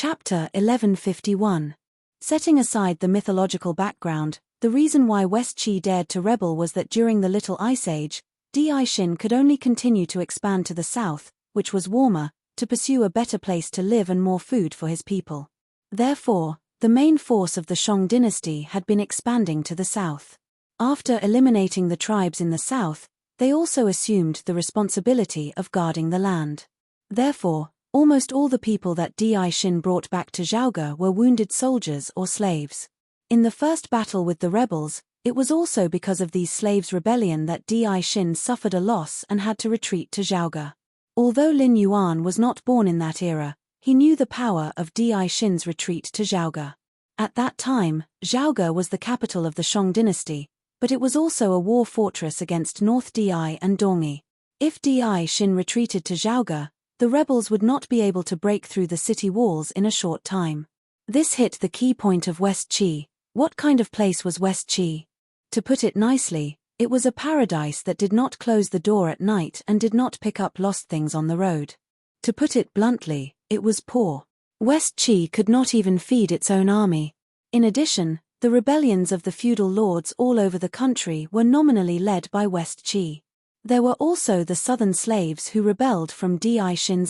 Chapter 1151. Setting aside the mythological background, the reason why West Qi dared to rebel was that during the Little Ice Age, Di could only continue to expand to the south, which was warmer, to pursue a better place to live and more food for his people. Therefore, the main force of the Shang dynasty had been expanding to the south. After eliminating the tribes in the south, they also assumed the responsibility of guarding the land. Therefore, almost all the people that Di brought back to Zhaoge were wounded soldiers or slaves. In the first battle with the rebels, it was also because of these slaves' rebellion that Di suffered a loss and had to retreat to Zhaoge. Although Lin Yuan was not born in that era, he knew the power of Di retreat to Zhaoge. At that time, Zhaoge was the capital of the Shang dynasty, but it was also a war fortress against North Di and Dongyi. If Di retreated to Zhaoge, the rebels would not be able to break through the city walls in a short time. This hit the key point of West Qi. What kind of place was West Qi? To put it nicely, it was a paradise that did not close the door at night and did not pick up lost things on the road. To put it bluntly, it was poor. West Qi could not even feed its own army. In addition, the rebellions of the feudal lords all over the country were nominally led by West Qi. There were also the southern slaves who rebelled from Di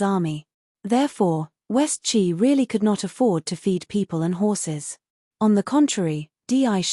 army. Therefore, West Qi really could not afford to feed people and horses. On the contrary, Di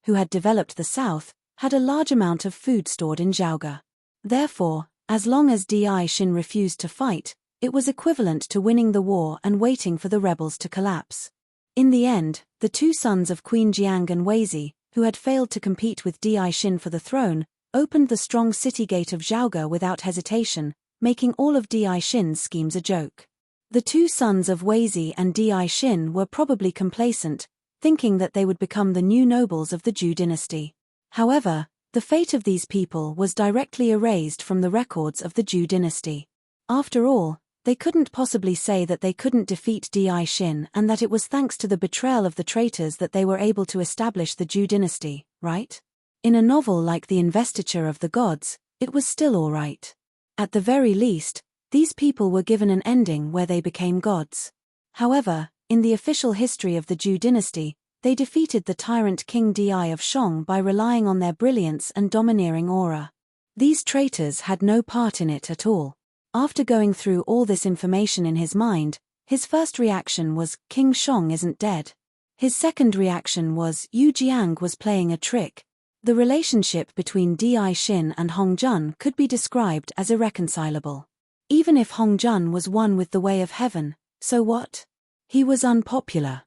who had developed the south, had a large amount of food stored in Zhaoge. Therefore, as long as Di refused to fight, it was equivalent to winning the war and waiting for the rebels to collapse. In the end, the two sons of Queen Jiang and Weizi, who had failed to compete with Di for the throne, opened the strong city gate of Zhaoge without hesitation, making all of Di schemes a joke. The two sons of Weizi and Di were probably complacent, thinking that they would become the new nobles of the Zhou dynasty. However, the fate of these people was directly erased from the records of the Zhou dynasty. After all, they couldn't possibly say that they couldn't defeat Di and that it was thanks to the betrayal of the traitors that they were able to establish the Zhou dynasty, right? In a novel like The Investiture of the Gods, it was still alright. At the very least, these people were given an ending where they became gods. However, in the official history of the Zhou dynasty, they defeated the tyrant King Di of Shang by relying on their brilliance and domineering aura. These traitors had no part in it at all. After going through all this information in his mind, his first reaction was, King Shang isn't dead. His second reaction was, Yu Jiang was playing a trick. The relationship between Di and Hong Jun could be described as irreconcilable. Even if Hong Jun was one with the way of heaven, so what? He was unpopular.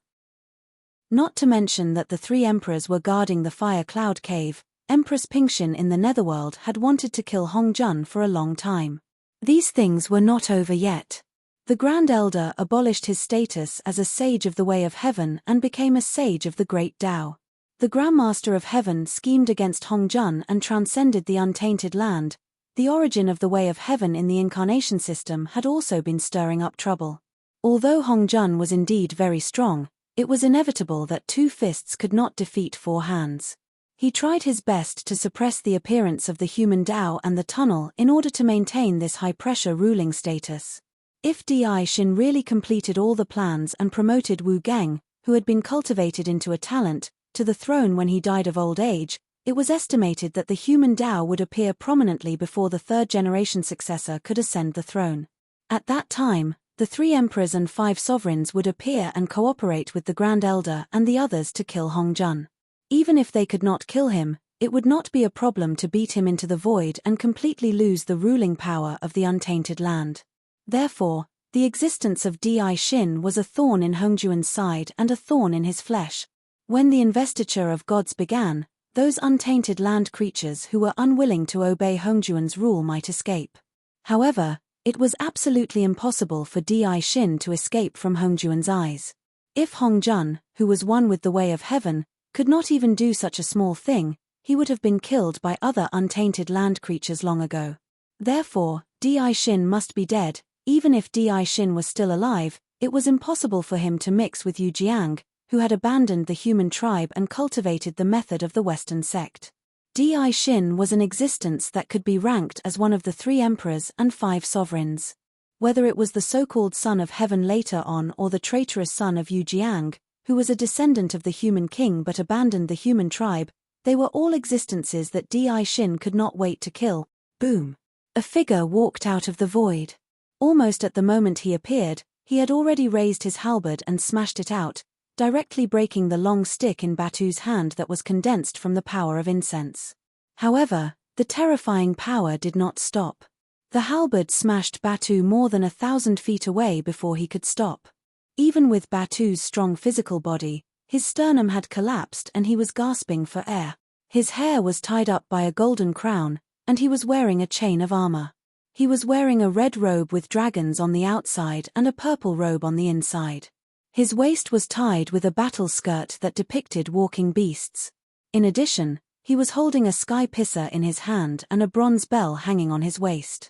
Not to mention that the three emperors were guarding the Fire Cloud Cave. Empress Pingxin in the Netherworld had wanted to kill Hong Jun for a long time. These things were not over yet. The Grand Elder abolished his status as a sage of the way of heaven and became a sage of the Great Tao. The Grandmaster of Heaven schemed against Hong Jun and transcended the untainted land. The origin of the way of heaven in the incarnation system had also been stirring up trouble. Although Hong Jun was indeed very strong, it was inevitable that two fists could not defeat four hands. He tried his best to suppress the appearance of the human Tao and the tunnel in order to maintain this high-pressure ruling status. If Di really completed all the plans and promoted Wu Geng, who had been cultivated into a talent, to the throne when he died of old age, it was estimated that the human Tao would appear prominently before the third-generation successor could ascend the throne. At that time, the three emperors and five sovereigns would appear and cooperate with the Grand Elder and the others to kill Hong Jun. Even if they could not kill him, it would not be a problem to beat him into the void and completely lose the ruling power of the untainted land. Therefore, the existence of Di was a thorn in Hongjuan's side and a thorn in his flesh. When the investiture of gods began, those untainted land creatures who were unwilling to obey Hongjuan's rule might escape. However, it was absolutely impossible for Di to escape from Hongjuan's eyes. If Hong Jun, who was one with the way of heaven, could not even do such a small thing, he would have been killed by other untainted land creatures long ago. Therefore, Di must be dead. Even if Di was still alive, it was impossible for him to mix with Yu Jiang, who had abandoned the human tribe and cultivated the method of the Western sect. Di was an existence that could be ranked as one of the three emperors and five sovereigns. Whether it was the so-called son of heaven later on or the traitorous son of Yu Jiang, who was a descendant of the human king but abandoned the human tribe, they were all existences that Di Xin could not wait to kill. Boom! A figure walked out of the void. Almost at the moment he appeared, he had already raised his halberd and smashed it out, directly breaking the long stick in Batu's hand that was condensed from the power of incense. However, the terrifying power did not stop. The halberd smashed Batu more than 1,000 feet away before he could stop. Even with Batu's strong physical body, his sternum had collapsed and he was gasping for air. His hair was tied up by a golden crown, and he was wearing a chain of armor. He was wearing a red robe with dragons on the outside and a purple robe on the inside. His waist was tied with a battle skirt that depicted walking beasts. In addition, he was holding a sky pisser in his hand and a bronze bell hanging on his waist.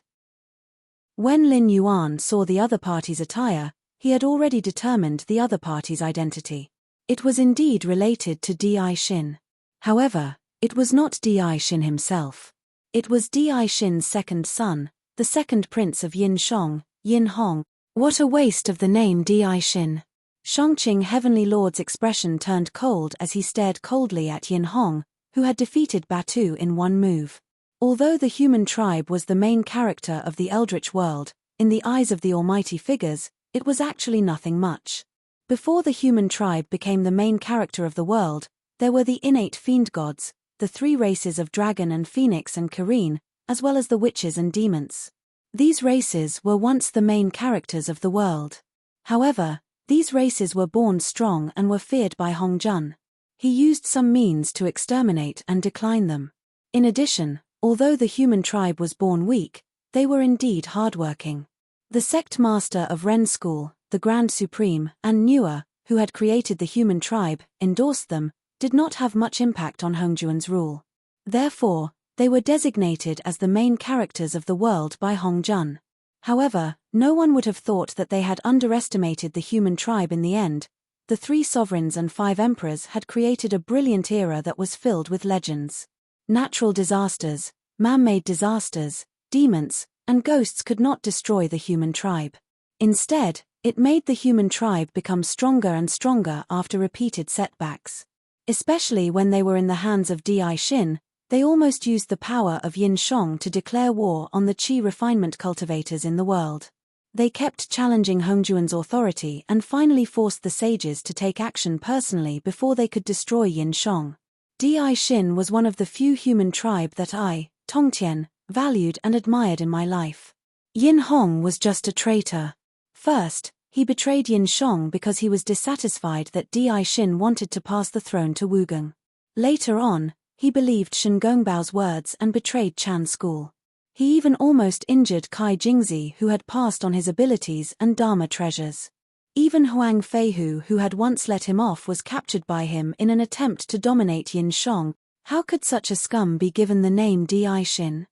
When Lin Yuan saw the other party's attire, he had already determined the other party's identity. It was indeed related to Di Xin. However, it was not Di Xin himself. It was Di Xin's second son, the second prince of Yin Shong, Yin Hong. What a waste of the name Di Xin. Shongqing Heavenly Lord's expression turned cold as he stared coldly at Yin Hong, who had defeated Batu in one move. Although the human tribe was the main character of the Eldritch world, in the eyes of the almighty figures, it was actually nothing much. Before the human tribe became the main character of the world, there were the innate fiend gods, the three races of dragon and phoenix and Kareen, as well as the witches and demons. These races were once the main characters of the world. However, these races were born strong and were feared by Hong Jun. He used some means to exterminate and decline them. In addition, although the human tribe was born weak, they were indeed hardworking. The sect master of Ren School, the Grand Supreme, and Nua, who had created the human tribe, endorsed them, did not have much impact on Hongjuan's rule. Therefore, they were designated as the main characters of the world by Hong Jun. However, no one would have thought that they had underestimated the human tribe in the end. The 3 sovereigns and 5 emperors had created a brilliant era that was filled with legends. Natural disasters, man-made disasters, demons, and ghosts could not destroy the human tribe. Instead, it made the human tribe become stronger and stronger after repeated setbacks. Especially when they were in the hands of Di Xin, they almost used the power of Yin Shong to declare war on the qi refinement cultivators in the world. They kept challenging Hongjuan's authority and finally forced the sages to take action personally before they could destroy Yin Shong. Di Xin was one of the few human tribe that I, Tongtian, valued and admired in my life. Yin Hong was just a traitor. First, he betrayed Yin Shong because he was dissatisfied that Di Xin wanted to pass the throne to Wugang. Later on, he believed Shen Gongbao's words and betrayed Chan School. He even almost injured Kai Jingzi, who had passed on his abilities and Dharma treasures. Even Huang Feihu, who had once let him off, was captured by him in an attempt to dominate Yin Shong. How could such a scum be given the name Di Xin?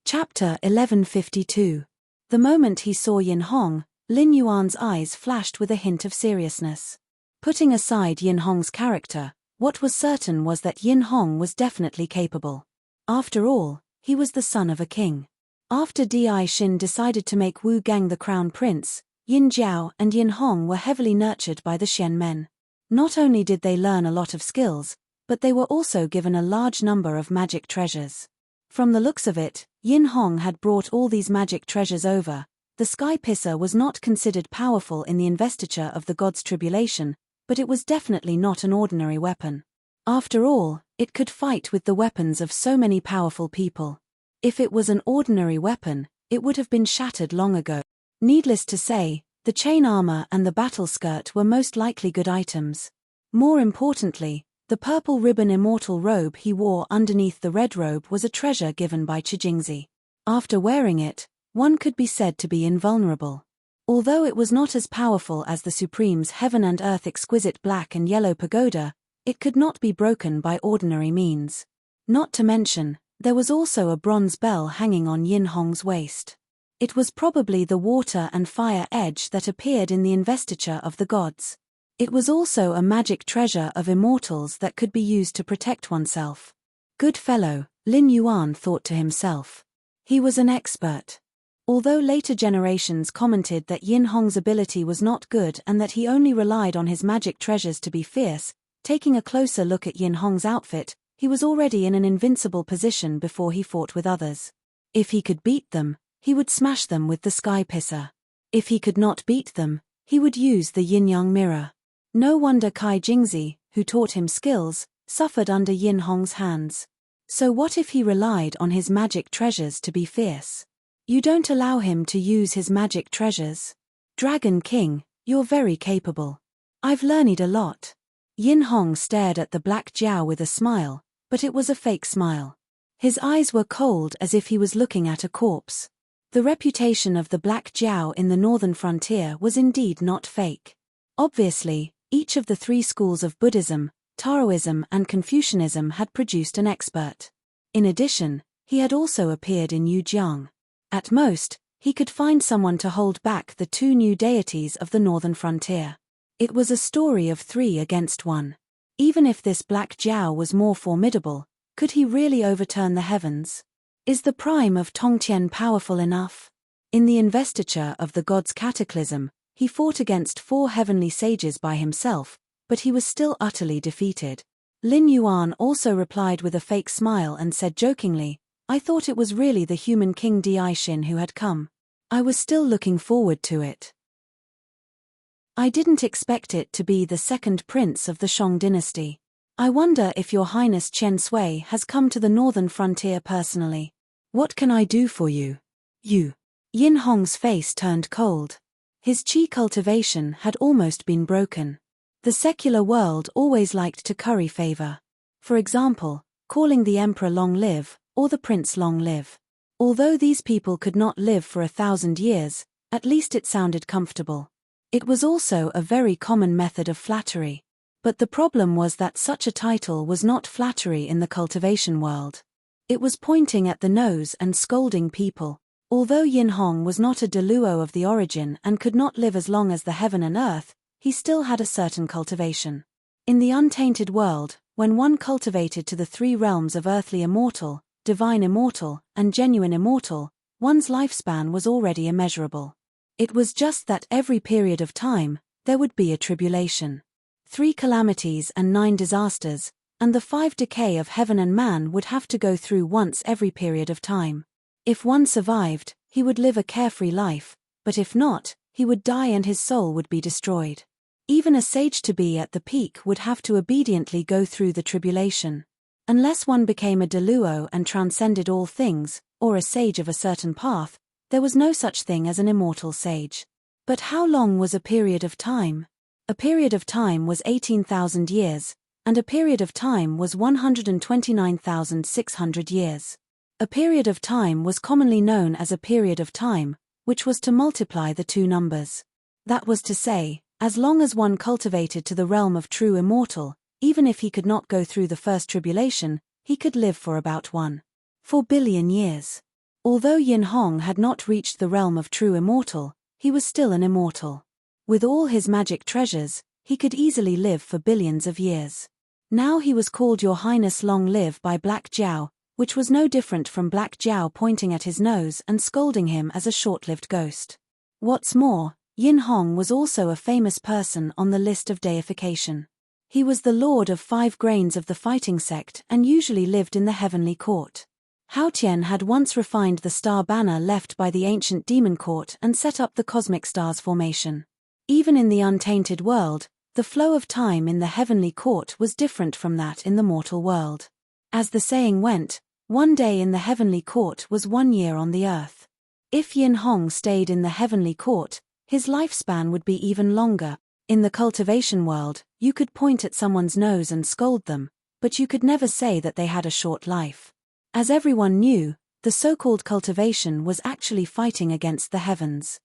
Chapter 1152. The moment he saw Yin Hong, Lin Yuan's eyes flashed with a hint of seriousness. Putting aside Yin Hong's character, what was certain was that Yin Hong was definitely capable. After all, he was the son of a king. After Di Xin decided to make Wu Gang the crown prince, Yin Jiao and Yin Hong were heavily nurtured by the Xian men. Not only did they learn a lot of skills, but they were also given a large number of magic treasures. From the looks of it, Yin Hong had brought all these magic treasures over. The sky pisser was not considered powerful in the investiture of the god's tribulation, but it was definitely not an ordinary weapon. After all, it could fight with the weapons of so many powerful people. If it was an ordinary weapon, it would have been shattered long ago. Needless to say, the chain armor and the battle skirt were most likely good items. More importantly, the purple ribbon immortal robe he wore underneath the red robe was a treasure given by Chijingzi. After wearing it, one could be said to be invulnerable. Although it was not as powerful as the Supreme's heaven and earth exquisite black and yellow pagoda, it could not be broken by ordinary means. Not to mention, there was also a bronze bell hanging on Yin Hong's waist. It was probably the water and fire edge that appeared in the investiture of the gods. It was also a magic treasure of immortals that could be used to protect oneself. Good fellow, Lin Yuan thought to himself. He was an expert. Although later generations commented that Yin Hong's ability was not good and that he only relied on his magic treasures to be fierce, taking a closer look at Yin Hong's outfit, he was already in an invincible position before he fought with others. If he could beat them, he would smash them with the sky pisser. If he could not beat them, he would use the yin-yang mirror. No wonder Kai Jingzi, who taught him skills, suffered under Yin Hong's hands. So what if he relied on his magic treasures to be fierce? You don't allow him to use his magic treasures. Dragon King, you're very capable. I've learned a lot. Yin Hong stared at the Black Jiao with a smile, but it was a fake smile. His eyes were cold as if he was looking at a corpse. The reputation of the Black Jiao in the northern frontier was indeed not fake. Obviously, each of the three schools of Buddhism, Taoism and Confucianism had produced an expert. In addition, he had also appeared in Yujiang. At most, he could find someone to hold back the two new deities of the northern frontier. It was a story of 3 against 1. Even if this Black Jiao was more formidable, could he really overturn the heavens? Is the prime of Tongtian powerful enough? In the investiture of the gods' cataclysm, he fought against 4 heavenly sages by himself, but he was still utterly defeated. Lin Yuan also replied with a fake smile and said jokingly, I thought it was really the human king Di-Shin who had come. I was still looking forward to it. I didn't expect it to be the second prince of the Shang dynasty. I wonder if Your Highness Chen Sui has come to the northern frontier personally. What can I do for you? You. Yin Hong's face turned cold. His qi cultivation had almost been broken. The secular world always liked to curry favor. For example, calling the emperor long live, or the prince long live. Although these people could not live for 1,000 years, at least it sounded comfortable. It was also a very common method of flattery. But the problem was that such a title was not flattery in the cultivation world. It was pointing at the nose and scolding people. Although Yin Hong was not a Deluo of the origin and could not live as long as the heaven and earth, he still had a certain cultivation. In the untainted world, when one cultivated to the 3 realms of earthly immortal, divine immortal, and genuine immortal, one's lifespan was already immeasurable. It was just that every period of time, there would be a tribulation. 3 calamities and 9 disasters, and the 5 decay of heaven and man would have to go through once every period of time. If one survived, he would live a carefree life, but if not, he would die and his soul would be destroyed. Even a sage-to-be at the peak would have to obediently go through the tribulation. Unless one became a Deluo and transcended all things, or a sage of a certain path, there was no such thing as an immortal sage. But how long was a period of time? A period of time was 18,000 years, and a period of time was 129,600 years. A period of time was commonly known as a period of time, which was to multiply the 2 numbers. That was to say, as long as one cultivated to the realm of true immortal, even if he could not go through the first tribulation, he could live for about 1.4 billion years. Although Yin Hong had not reached the realm of true immortal, he was still an immortal. With all his magic treasures, he could easily live for billions of years. Now he was called Your Highness Long Live by Black Jiao, which was no different from Black Jiao pointing at his nose and scolding him as a short-lived ghost. What's more, Yin Hong was also a famous person on the list of deification. He was the lord of 5 grains of the fighting sect and usually lived in the heavenly court. Hao Tian had once refined the star banner left by the ancient demon court and set up the cosmic stars formation. Even in the untainted world, the flow of time in the heavenly court was different from that in the mortal world. As the saying went, 1 day in the heavenly court was 1 year on the earth. If Yin Hong stayed in the heavenly court, his lifespan would be even longer. In the cultivation world, you could point at someone's nose and scold them, but you could never say that they had a short life. As everyone knew, the so-called cultivation was actually fighting against the heavens.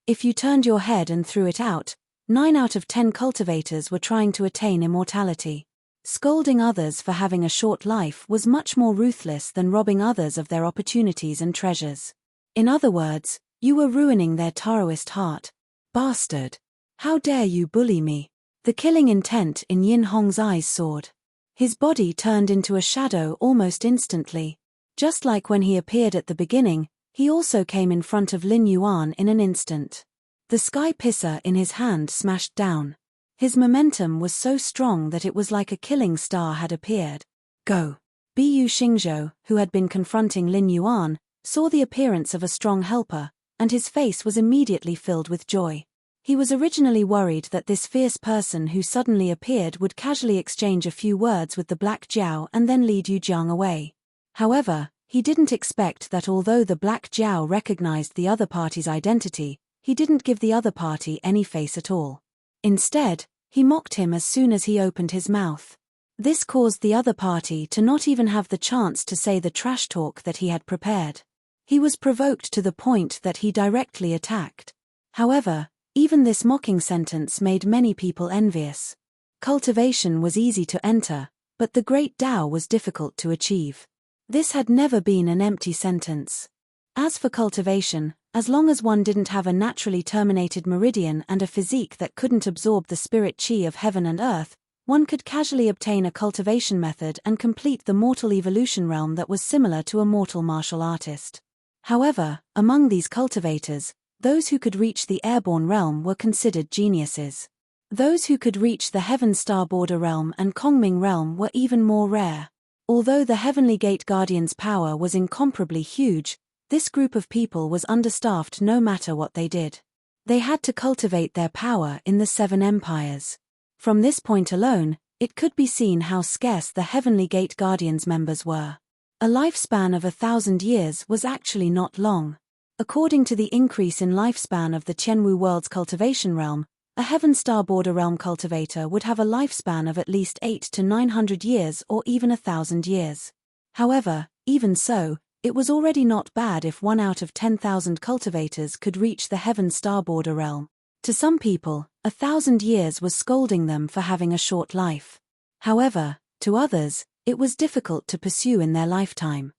If you turned your head and threw it out, 9 out of 10 cultivators were trying to attain immortality. Scolding others for having a short life was much more ruthless than robbing others of their opportunities and treasures. In other words, you were ruining their Taoist heart. Bastard! How dare you bully me? The killing intent in Yin Hong's eyes soared. His body turned into a shadow almost instantly. Just like when he appeared at the beginning, He also came in front of Lin Yuan in an instant. The sky pisser in his hand smashed down. His momentum was so strong that it was like a killing star had appeared. Go! Bu Xingzhou, who had been confronting Lin Yuan, saw the appearance of a strong helper, and his face was immediately filled with joy. He was originally worried that this fierce person who suddenly appeared would casually exchange a few words with the Black Jiao and then lead Yu Jiang away. However, he didn't expect that although the Black Jiao recognized the other party's identity, he didn't give the other party any face at all. Instead, he mocked him as soon as he opened his mouth. This caused the other party to not even have the chance to say the trash talk that he had prepared. He was provoked to the point that he directly attacked. However, even this mocking sentence made many people envious. Cultivation was easy to enter, but the Great Tao was difficult to achieve. This had never been an empty sentence. As for cultivation, as long as one didn't have a naturally terminated meridian and a physique that couldn't absorb the spirit qi of heaven and earth, one could casually obtain a cultivation method and complete the mortal evolution realm that was similar to a mortal martial artist. However, among these cultivators, those who could reach the airborne realm were considered geniuses. Those who could reach the Heaven Star Border realm and Kongming realm were even more rare. Although the Heavenly Gate Guardian's power was incomparably huge, this group of people was understaffed no matter what they did. They had to cultivate their power in the Seven Empires. From this point alone, it could be seen how scarce the Heavenly Gate Guardians members were. A lifespan of 1,000 years was actually not long. According to the increase in lifespan of the Tianwu world's cultivation realm, a Heaven Star Border realm cultivator would have a lifespan of at least 800 to 900 years or even 1,000 years. However, even so, it was already not bad if 1 out of 10,000 cultivators could reach the Heaven Star Border realm. To some people, 1,000 years was scolding them for having a short life. However, to others, it was difficult to pursue in their lifetime.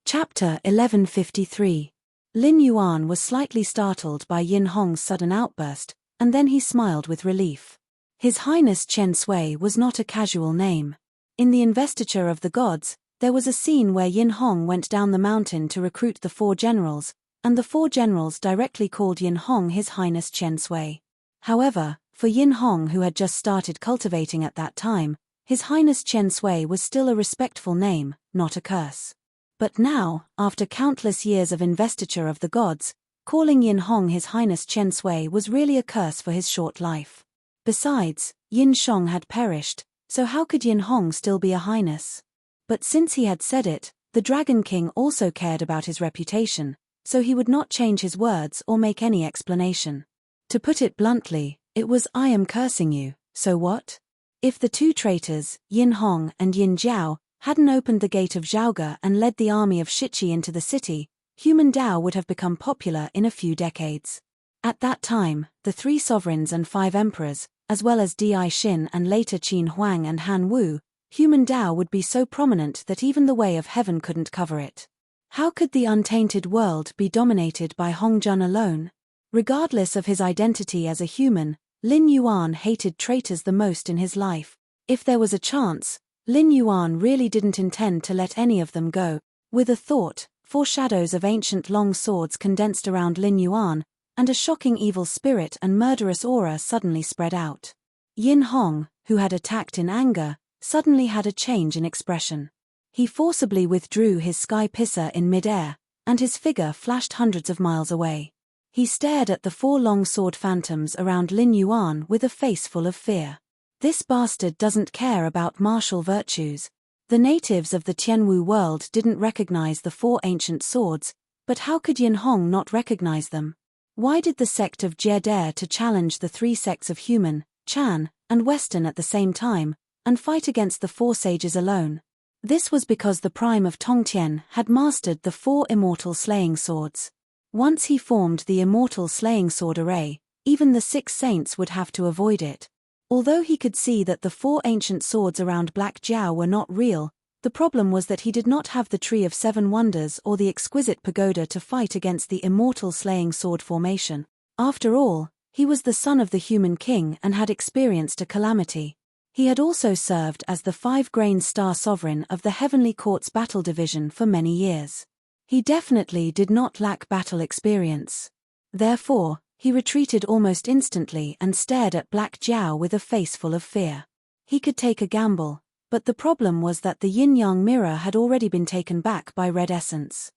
Chapter 1153. Lin Yuan was slightly startled by Yin Hong's sudden outburst, and then he smiled with relief. His Highness Chen Sui was not a casual name. In the investiture of the gods, there was a scene where Yin Hong went down the mountain to recruit the 4 generals, and the 4 generals directly called Yin Hong His Highness Chen Sui. However, for Yin Hong, who had just started cultivating at that time, His Highness Chen Sui was still a respectful name, not a curse. But now, after countless years of investiture of the gods, calling Yin Hong His Highness Chen Sui was really a curse for his short life. Besides, Yin Shong had perished, so how could Yin Hong still be a highness? But since he had said it, the Dragon King also cared about his reputation, so he would not change his words or make any explanation. To put it bluntly, it was "I am cursing you, so what?" If the 2 traitors, Yin Hong and Yin Jiao, hadn't opened the gate of Zhaoge and led the army of Shiqi into the city, human Tao would have become popular in a few decades. At that time, the 3 sovereigns and 5 emperors, as well as Di Xin and later Qin Huang and Han Wu, human Tao would be so prominent that even the way of heaven couldn't cover it. How could the untainted world be dominated by Hong Jun alone? Regardless of his identity as a human, Lin Yuan hated traitors the most in his life. If there was a chance, Lin Yuan really didn't intend to let any of them go. With a thought, 4 shadows of ancient long swords condensed around Lin Yuan, and a shocking evil spirit and murderous aura suddenly spread out. Yin Hong, who had attacked in anger, suddenly had a change in expression. He forcibly withdrew his sky pisser in mid-air, and his figure flashed hundreds of miles away. He stared at the 4 long sword phantoms around Lin Yuan with a face full of fear. This bastard doesn't care about martial virtues. The natives of the Tianwu world didn't recognize the 4 ancient swords, but how could Yin Hong not recognize them? Why did the sect of Jie dare to challenge the 3 sects of human, Chan, and Western at the same time, and fight against the 4 sages alone? This was because the prime of Tongtian had mastered the 4 immortal slaying swords. Once he formed the immortal slaying sword array, even the 6 saints would have to avoid it. Although he could see that the 4 ancient swords around Black Jiao were not real, the problem was that he did not have the Tree of 7 Wonders or the exquisite pagoda to fight against the immortal slaying sword formation. After all, he was the son of the human king and had experienced a calamity. He had also served as the 5-grain star sovereign of the Heavenly Court's battle division for many years. He definitely did not lack battle experience. Therefore, he retreated almost instantly and stared at Black Jiao with a face full of fear. He could take a gamble, but the problem was that the yin-yang mirror had already been taken back by red essence.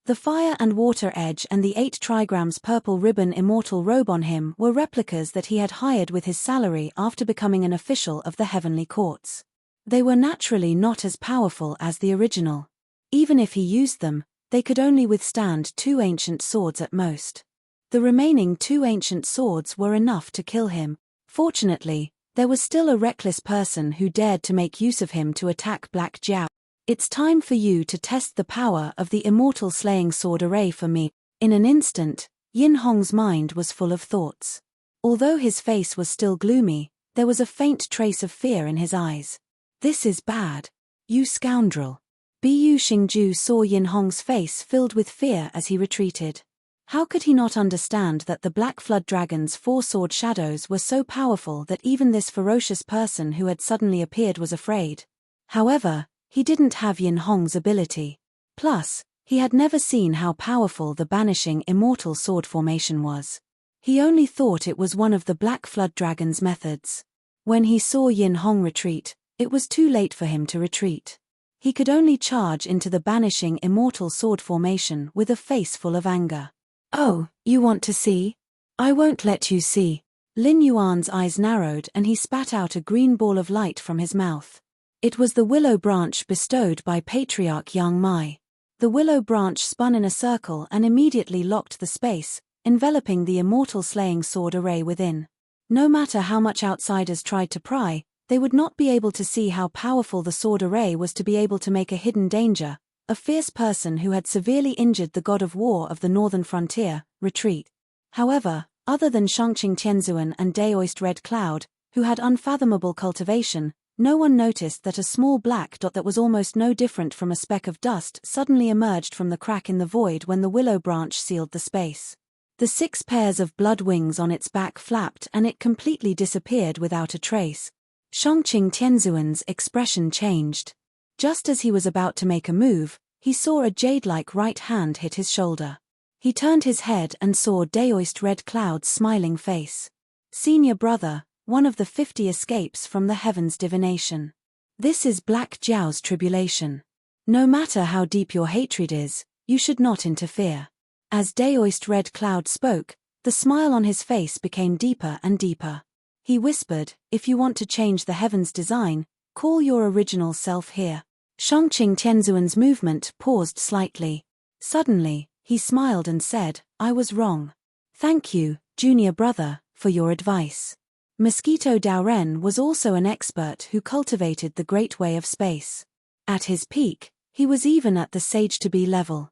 The fire and water edge and the 8 trigrams purple ribbon immortal robe on him were replicas that he had hired with his salary after becoming an official of the heavenly courts. They were naturally not as powerful as the original. Even if he used them, they could only withstand 2 ancient swords at most. The remaining 2 ancient swords were enough to kill him. Fortunately, there was still a reckless person who dared to make use of him to attack Black Jiao. It's time for you to test the power of the immortal slaying sword array for me. In an instant, Yin Hong's mind was full of thoughts. Although his face was still gloomy, there was a faint trace of fear in his eyes. This is bad. You scoundrel. Bu Xingju saw Yin Hong's face filled with fear as he retreated. How could he not understand that the Black Flood Dragon's 4 sword shadows were so powerful that even this ferocious person who had suddenly appeared was afraid? However, he didn't have Yin Hong's ability. Plus, he had never seen how powerful the banishing immortal sword formation was. He only thought it was one of the Black Flood Dragon's methods. When he saw Yin Hong retreat, it was too late for him to retreat. He could only charge into the banishing immortal sword formation with a face full of anger. Oh, you want to see? I won't let you see. Lin Yuan's eyes narrowed and he spat out a green ball of light from his mouth. It was the willow branch bestowed by Patriarch Yang Mai. The willow branch spun in a circle and immediately locked the space, enveloping the immortal slaying sword array within. No matter how much outsiders tried to pry, they would not be able to see how powerful the sword array was to be able to make a hidden danger, a fierce person who had severely injured the god of war of the northern frontier, retreat. However, other than Shangqing Tianzuan and Daoist Red Cloud, who had unfathomable cultivation, no one noticed that a small black dot that was almost no different from a speck of dust suddenly emerged from the crack in the void when the willow branch sealed the space. The 6 pairs of blood wings on its back flapped and it completely disappeared without a trace. Shangqing Tianzuan's expression changed. Just as he was about to make a move, he saw a jade-like right hand hit his shoulder. He turned his head and saw Daoist Red Cloud's smiling face. Senior brother, one of the 50 escapes from the heavens divination. This is Black Jiao's tribulation. No matter how deep your hatred is, you should not interfere. As Daoist Red Cloud spoke, the smile on his face became deeper and deeper. He whispered, if you want to change the heavens design, call your original self here. Shangqing Tianzuan's movement paused slightly. Suddenly, he smiled and said, I was wrong. Thank you, junior brother, for your advice. Mosquito Daoren was also an expert who cultivated the Great Way of Space. At his peak, he was even at the Sage-to-be level.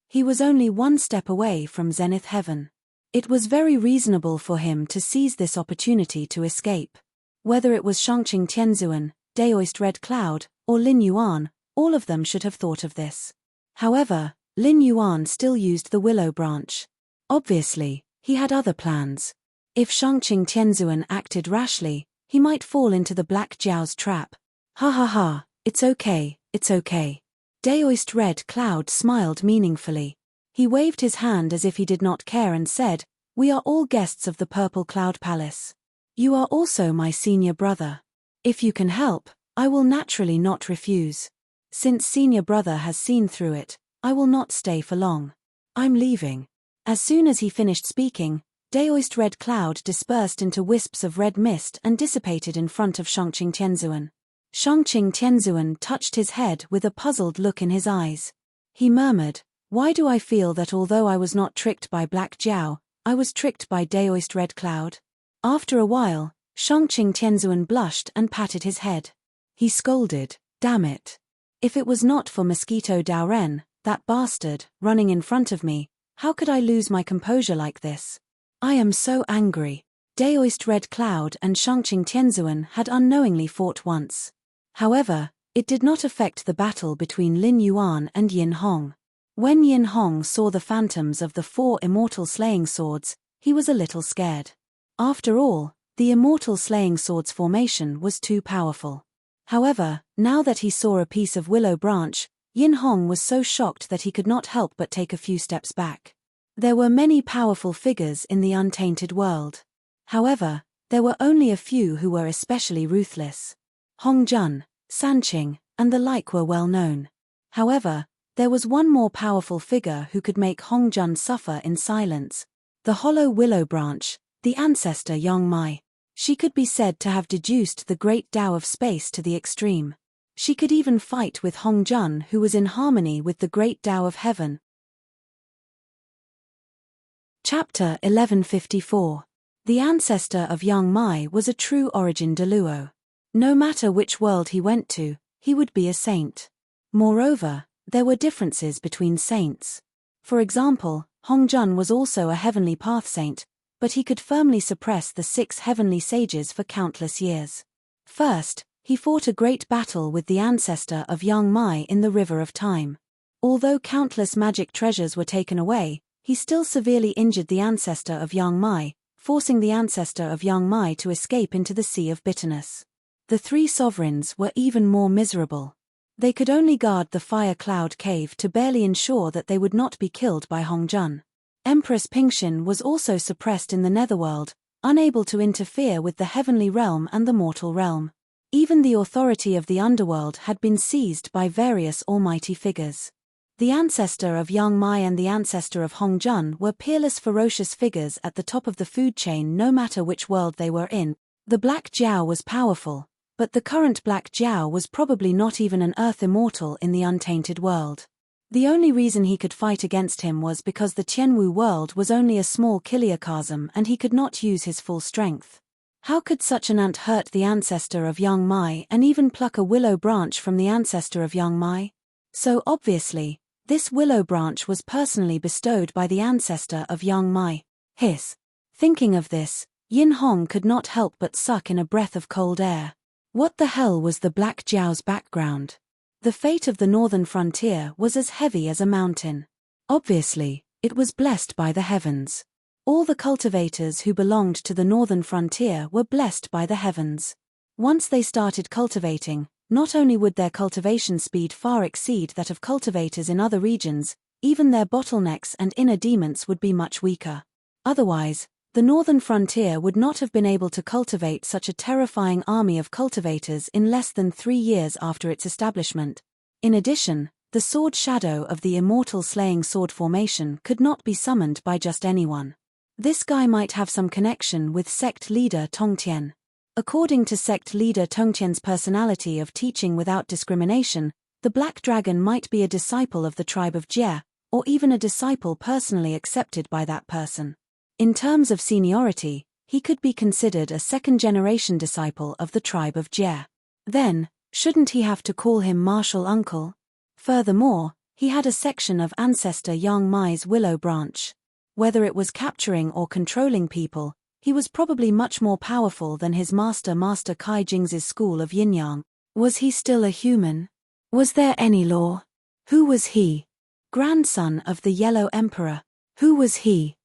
He was only 1 step away from Zenith Heaven. It was very reasonable for him to seize this opportunity to escape. Whether it was Shangqing Tianzuan, Daoist Red Cloud, or Lin Yuan, all of them should have thought of this. However, Lin Yuan still used the willow branch. Obviously, he had other plans. If Shangqing Tianzuan acted rashly, he might fall into the Black Jiao's trap. Ha ha ha, it's okay, it's okay. Daoist Red Cloud smiled meaningfully. He waved his hand as if he did not care and said, we are all guests of the Purple Cloud Palace. You are also my senior brother. If you can help, I will naturally not refuse. Since senior brother has seen through it, I will not stay for long. I'm leaving. As soon as he finished speaking, Daoist Red Cloud dispersed into wisps of red mist and dissipated in front of Shangqing Tianzuan. Shangqing Tianzuan touched his head with a puzzled look in his eyes. He murmured, why do I feel that although I was not tricked by Black Jiao, I was tricked by Daoist Red Cloud? After a while, Shangqing Tianzuan blushed and patted his head. He scolded, damn it. If it was not for Mosquito Daoren, that bastard, running in front of me, how could I lose my composure like this? I am so angry. Daoist Red Cloud and Shangqing Tianzuan had unknowingly fought once. However, it did not affect the battle between Lin Yuan and Yin Hong. When Yin Hong saw the phantoms of the 4 immortal slaying swords, he was a little scared. After all, The immortal slaying sword's formation was too powerful. However, now that he saw a piece of willow branch, Yin Hong was so shocked that he could not help but take a few steps back. There were many powerful figures in the untainted world. However, there were only a few who were especially ruthless. Hong Jun, Sanqing, and the like were well known. However, there was one more powerful figure who could make Hong Jun suffer in silence. The hollow willow branch, the ancestor Yang Mai. She could be said to have deduced the great Tao of space to the extreme. She could even fight with Hong Jun, who was in harmony with the great Tao of heaven. Chapter 1154. The ancestor of Yang Mai was a true origin de Luo. No matter which world he went to, he would be a saint. Moreover, there were differences between saints. For example, Hong Jun was also a heavenly path saint, but he could firmly suppress the 6 heavenly sages for countless years. First, he fought a great battle with the ancestor of Yang Mai in the River of Time. Although countless magic treasures were taken away, he still severely injured the ancestor of Yang Mai, forcing the ancestor of Yang Mai to escape into the Sea of Bitterness. The 3 sovereigns were even more miserable. They could only guard the fire cloud cave to barely ensure that they would not be killed by Hong Jun. Empress Pingxin was also suppressed in the netherworld, unable to interfere with the heavenly realm and the mortal realm. Even the authority of the underworld had been seized by various almighty figures. The ancestor of Yang Mai and the ancestor of Hong Jun were peerless ferocious figures at the top of the food chain no matter which world they were in. The Black Jiao was powerful, but the current Black Jiao was probably not even an earth immortal in the untainted world. The only reason he could fight against him was because the Tianwu world was only a small kiliocosm and he could not use his full strength. How could such an ant hurt the ancestor of Yang Mai and even pluck a willow branch from the ancestor of Yang Mai? So obviously, this willow branch was personally bestowed by the ancestor of Yang Mai. Thinking of this, Yin Hong could not help but suck in a breath of cold air. What the hell was the Black Jiao's background? The fate of the northern frontier was as heavy as a mountain. Obviously, it was blessed by the heavens. All the cultivators who belonged to the northern frontier were blessed by the heavens. Once they started cultivating, not only would their cultivation speed far exceed that of cultivators in other regions, even their bottlenecks and inner demons would be much weaker. Otherwise, the northern frontier would not have been able to cultivate such a terrifying army of cultivators in less than 3 years after its establishment. In addition, the sword shadow of the immortal slaying sword formation could not be summoned by just anyone. This guy might have some connection with sect leader Tongtian. According to sect leader Tongtian's personality of teaching without discrimination, the Black Dragon might be a disciple of the tribe of Jie, or even a disciple personally accepted by that person. In terms of seniority, he could be considered a second-generation disciple of the tribe of Jie. Then, shouldn't he have to call him martial uncle? Furthermore, he had a section of ancestor Yang Mai's willow branch. Whether it was capturing or controlling people, he was probably much more powerful than his Master Kai Jing's school of yin-yang. Was he still a human? Was there any law? Who was he? Grandson of the Yellow Emperor. Who was he?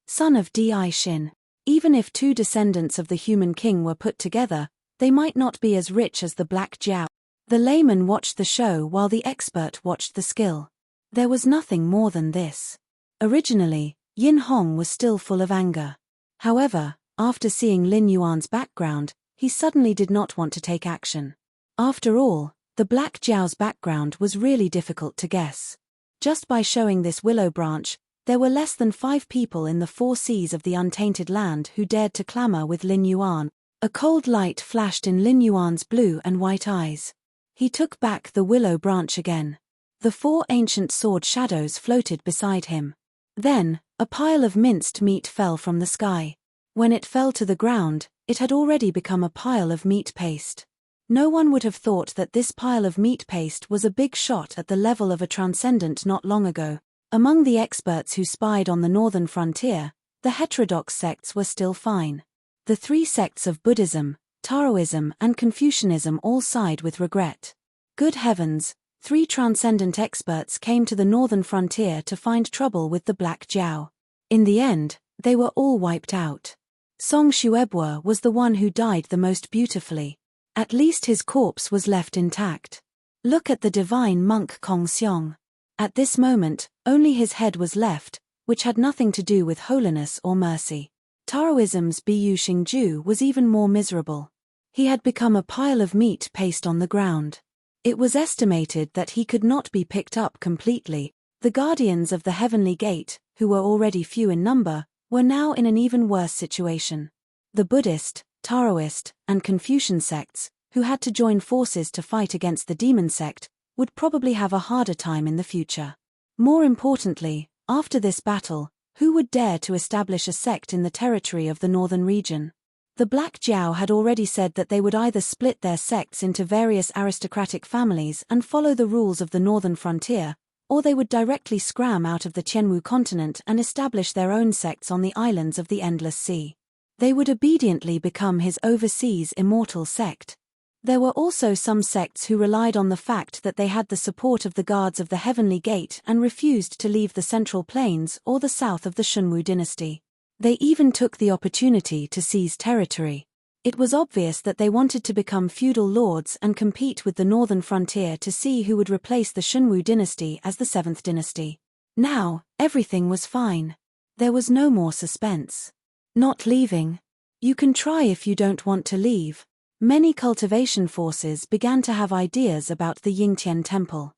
Son of Di Xin. Even if 2 descendants of the human king were put together, they might not be as rich as the Black Jiao. The layman watched the show while the expert watched the skill. There was nothing more than this. Originally, Yin Hong was still full of anger. However, after seeing Lin Yuan's background, he suddenly did not want to take action. After all, the Black Jiao's background was really difficult to guess. Just by showing this willow branch, there were less than 5 people in the 4 seas of the untainted land who dared to clamor with Lin Yuan. A cold light flashed in Lin Yuan's blue and white eyes. He took back the willow branch again. The 4 ancient sword shadows floated beside him. Then, a pile of minced meat fell from the sky. When it fell to the ground, it had already become a pile of meat paste. No one would have thought that this pile of meat paste was a big shot at the level of a transcendent not long ago. Among the experts who spied on the northern frontier, the heterodox sects were still fine. The 3 sects of Buddhism, Taoism and Confucianism all sighed with regret. Good heavens, 3 transcendent experts came to the northern frontier to find trouble with the Black Jiao. In the end, they were all wiped out. Song Shuebwa was the one who died the most beautifully. At least his corpse was left intact. Look at the divine monk Kong Seong. At this moment, only his head was left, which had nothing to do with holiness or mercy. Taoism's Biyu Xingju was even more miserable. He had become a pile of meat paste on the ground. It was estimated that he could not be picked up completely. The guardians of the heavenly gate, who were already few in number, were now in an even worse situation. The Buddhist, Taoist, and Confucian sects, who had to join forces to fight against the demon sect, would probably have a harder time in the future. More importantly, after this battle, who would dare to establish a sect in the territory of the northern region? The Black Jiao had already said that they would either split their sects into various aristocratic families and follow the rules of the northern frontier, or they would directly scram out of the Qianwu continent and establish their own sects on the islands of the Endless Sea. They would obediently become his overseas immortal sect. There were also some sects who relied on the fact that they had the support of the guards of the Heavenly Gate and refused to leave the Central Plains or the south of the Shunwu dynasty. They even took the opportunity to seize territory. It was obvious that they wanted to become feudal lords and compete with the northern frontier to see who would replace the Shunwu dynasty as the 7th dynasty. Now, everything was fine. There was no more suspense. Not leaving. You can try if you don't want to leave. Many cultivation forces began to have ideas about the Yingtian Temple.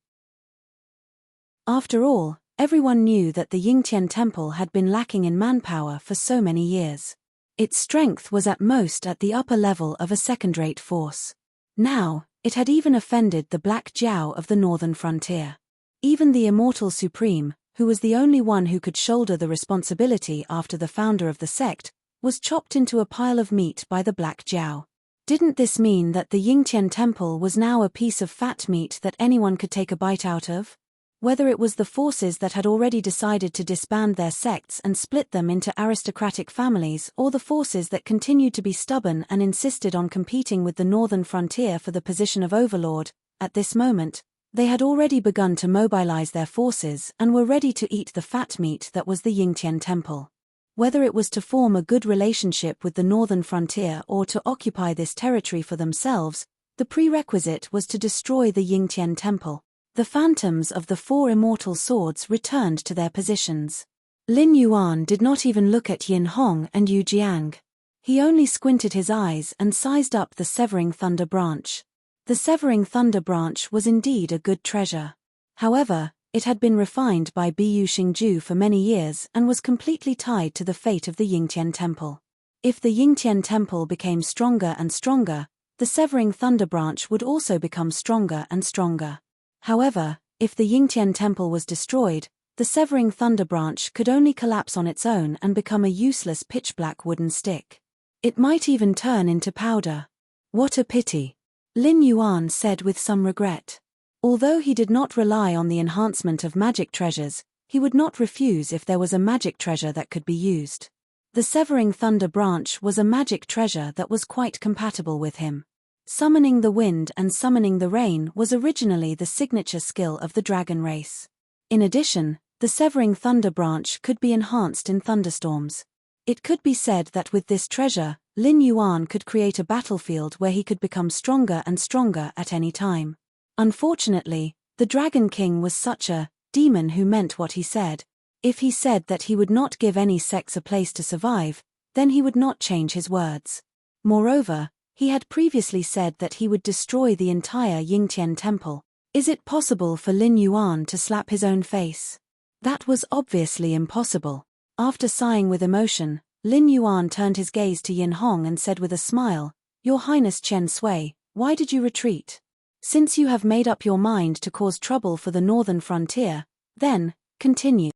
After all, everyone knew that the Yingtian Temple had been lacking in manpower for so many years. Its strength was at most at the upper level of a second-rate force. Now, it had even offended the Black Jiao of the northern frontier. Even the Immortal Supreme, who was the only one who could shoulder the responsibility after the founder of the sect, was chopped into a pile of meat by the Black Jiao. Didn't this mean that the Yingtian Temple was now a piece of fat meat that anyone could take a bite out of? Whether it was the forces that had already decided to disband their sects and split them into aristocratic families, or the forces that continued to be stubborn and insisted on competing with the northern frontier for the position of overlord, at this moment, they had already begun to mobilize their forces and were ready to eat the fat meat that was the Yingtian Temple. Whether it was to form a good relationship with the northern frontier or to occupy this territory for themselves, the prerequisite was to destroy the Yingtian Temple. The phantoms of the 4 immortal swords returned to their positions. Lin Yuan did not even look at Yin Hong and Yu Jiang. He only squinted his eyes and sized up the severing thunder branch. The severing thunder branch was indeed a good treasure. However, it had been refined by Biyu Xingju for many years and was completely tied to the fate of the Yingtian Temple. If the Yingtian Temple became stronger and stronger, the severing thunder branch would also become stronger and stronger. However, if the Yingtian Temple was destroyed, the severing thunder branch could only collapse on its own and become a useless pitch-black wooden stick. It might even turn into powder. What a pity, Lin Yuan said with some regret. Although he did not rely on the enhancement of magic treasures, he would not refuse if there was a magic treasure that could be used. The severing thunder branch was a magic treasure that was quite compatible with him. Summoning the wind and summoning the rain was originally the signature skill of the dragon race. In addition, the severing thunder branch could be enhanced in thunderstorms. It could be said that with this treasure, Lin Yuan could create a battlefield where he could become stronger and stronger at any time. Unfortunately, the Dragon King was such a demon who meant what he said. If he said that he would not give any sects a place to survive, then he would not change his words. Moreover, he had previously said that he would destroy the entire Yingtian Temple. Is it possible for Lin Yuan to slap his own face? That was obviously impossible. After sighing with emotion, Lin Yuan turned his gaze to Yin Hong and said with a smile, "Your Highness Chen Sui, why did you retreat? Since you have made up your mind to cause trouble for the northern frontier, then, continue."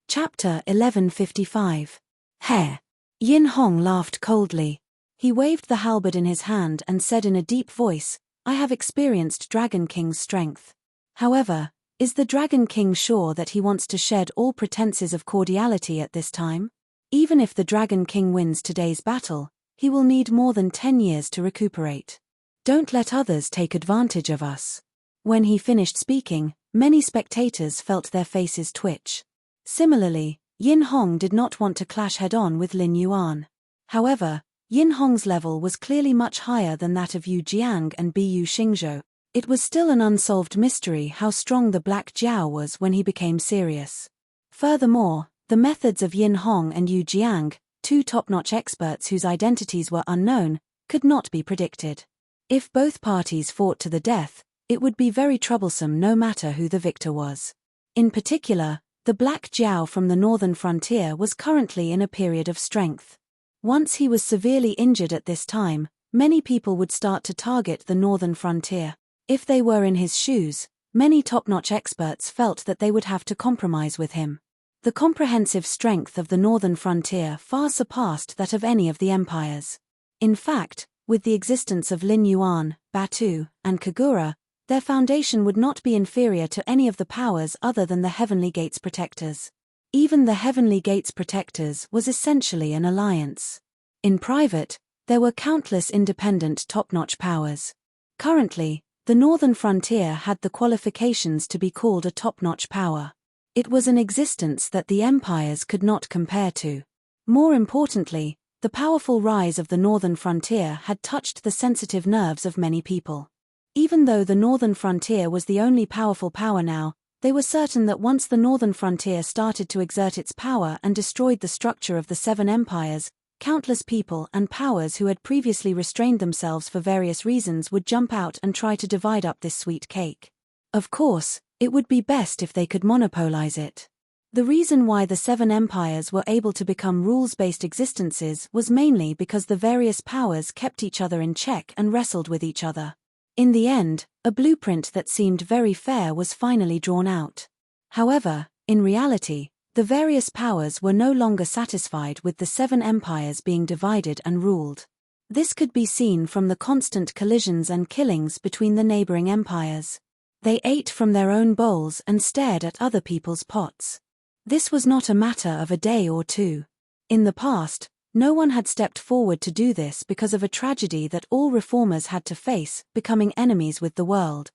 Chapter 1155. Hair. Yin Hong laughed coldly. He waved the halberd in his hand and said in a deep voice, "I have experienced Dragon King's strength. However, is the Dragon King sure that he wants to shed all pretenses of cordiality at this time? Even if the Dragon King wins today's battle, he will need more than 10 years to recuperate. Don't let others take advantage of us." When he finished speaking, many spectators felt their faces twitch. Similarly, Yin Hong did not want to clash head-on with Lin Yuan. However, Yin Hong's level was clearly much higher than that of Yu Jiang and Bu Xingzhou. It was still an unsolved mystery how strong the Black Jiao was when he became serious. Furthermore, the methods of Yin Hong and Yu Jiang, two top-notch experts whose identities were unknown, could not be predicted. If both parties fought to the death, it would be very troublesome no matter who the victor was. In particular, the Black Jiao from the northern frontier was currently in a period of strength. Once he was severely injured at this time, many people would start to target the northern frontier. If they were in his shoes, many top-notch experts felt that they would have to compromise with him. The comprehensive strength of the northern frontier far surpassed that of any of the empires. In fact, with the existence of Lin Yuan, Batu, and Kagura, their foundation would not be inferior to any of the powers other than the Heavenly Gates Protectors. Even the Heavenly Gates Protectors was essentially an alliance. In private, there were countless independent top-notch powers. Currently, the northern frontier had the qualifications to be called a top-notch power. It was an existence that the empires could not compare to. More importantly, the powerful rise of the northern frontier had touched the sensitive nerves of many people. Even though the northern frontier was the only powerful power now, they were certain that once the northern frontier started to exert its power and destroyed the structure of the seven empires, countless people and powers who had previously restrained themselves for various reasons would jump out and try to divide up this sweet cake. Of course, it would be best if they could monopolize it. The reason why the seven empires were able to become rules-based existences was mainly because the various powers kept each other in check and wrestled with each other. In the end, a blueprint that seemed very fair was finally drawn out. However, in reality, the various powers were no longer satisfied with the seven empires being divided and ruled. This could be seen from the constant collisions and killings between the neighboring empires. They ate from their own bowls and stared at other people's pots. This was not a matter of a day or two. In the past, no one had stepped forward to do this because of a tragedy that all reformers had to face, becoming enemies with the world.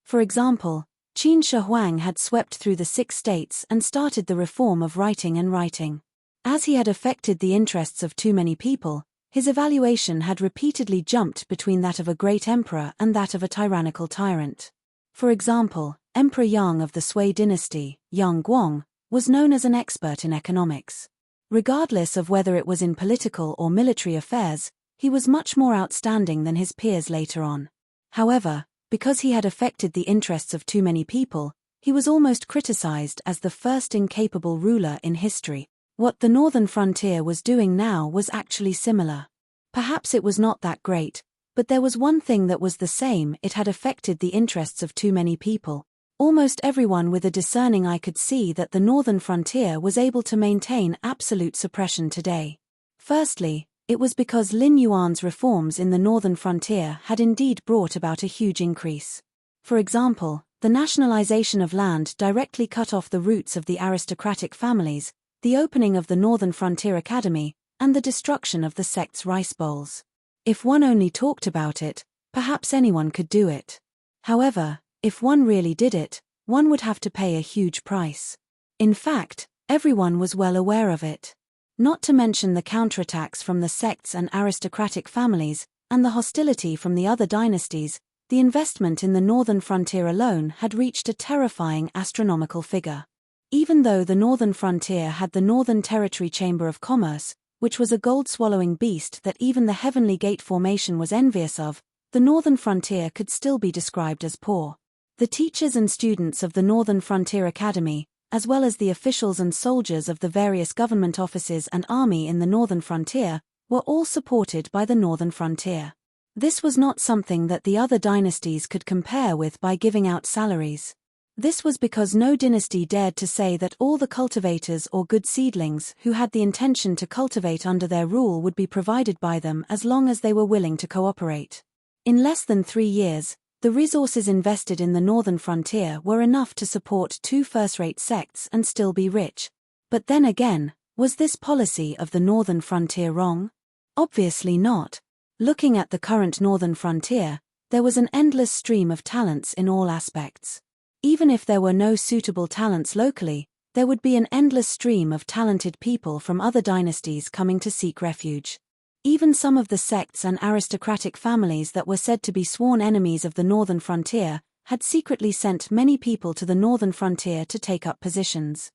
For example, Qin Shi Huang had swept through the 6 states and started the reform of writing and writing. As he had affected the interests of too many people, his evaluation had repeatedly jumped between that of a great emperor and that of a tyrannical tyrant. For example, Emperor Yang of the Sui dynasty, Yang Guang, was known as an expert in economics. Regardless of whether it was in political or military affairs, he was much more outstanding than his peers later on. However, because he had affected the interests of too many people, he was almost criticized as the first incapable ruler in history. What the northern frontier was doing now was actually similar. Perhaps it was not that great, but there was one thing that was the same: it had affected the interests of too many people. Almost everyone with a discerning eye could see that the northern frontier was able to maintain absolute suppression today. Firstly, it was because Lin Yuan's reforms in the northern frontier had indeed brought about a huge increase. For example, the nationalization of land directly cut off the roots of the aristocratic families, the opening of the Northern Frontier Academy, and the destruction of the sect's rice bowls. If one only talked about it, perhaps anyone could do it. However, if one really did it, one would have to pay a huge price. In fact, everyone was well aware of it. Not to mention the counterattacks from the sects and aristocratic families, and the hostility from the other dynasties, the investment in the northern frontier alone had reached a terrifying astronomical figure. Even though the northern frontier had the Northern Territory Chamber of Commerce, which was a gold-swallowing beast that even the Heavenly Gate formation was envious of, the northern frontier could still be described as poor. The teachers and students of the Northern Frontier Academy, as well as the officials and soldiers of the various government offices and army in the northern frontier, were all supported by the northern frontier. This was not something that the other dynasties could compare with by giving out salaries. This was because no dynasty dared to say that all the cultivators or good seedlings who had the intention to cultivate under their rule would be provided by them as long as they were willing to cooperate. In less than 3 years, the resources invested in the northern frontier were enough to support 2 first-rate sects and still be rich. But then again, was this policy of the northern frontier wrong? Obviously not. Looking at the current northern frontier, there was an endless stream of talents in all aspects. Even if there were no suitable talents locally, there would be an endless stream of talented people from other dynasties coming to seek refuge. Even some of the sects and aristocratic families that were said to be sworn enemies of the northern frontier had secretly sent many people to the northern frontier to take up positions.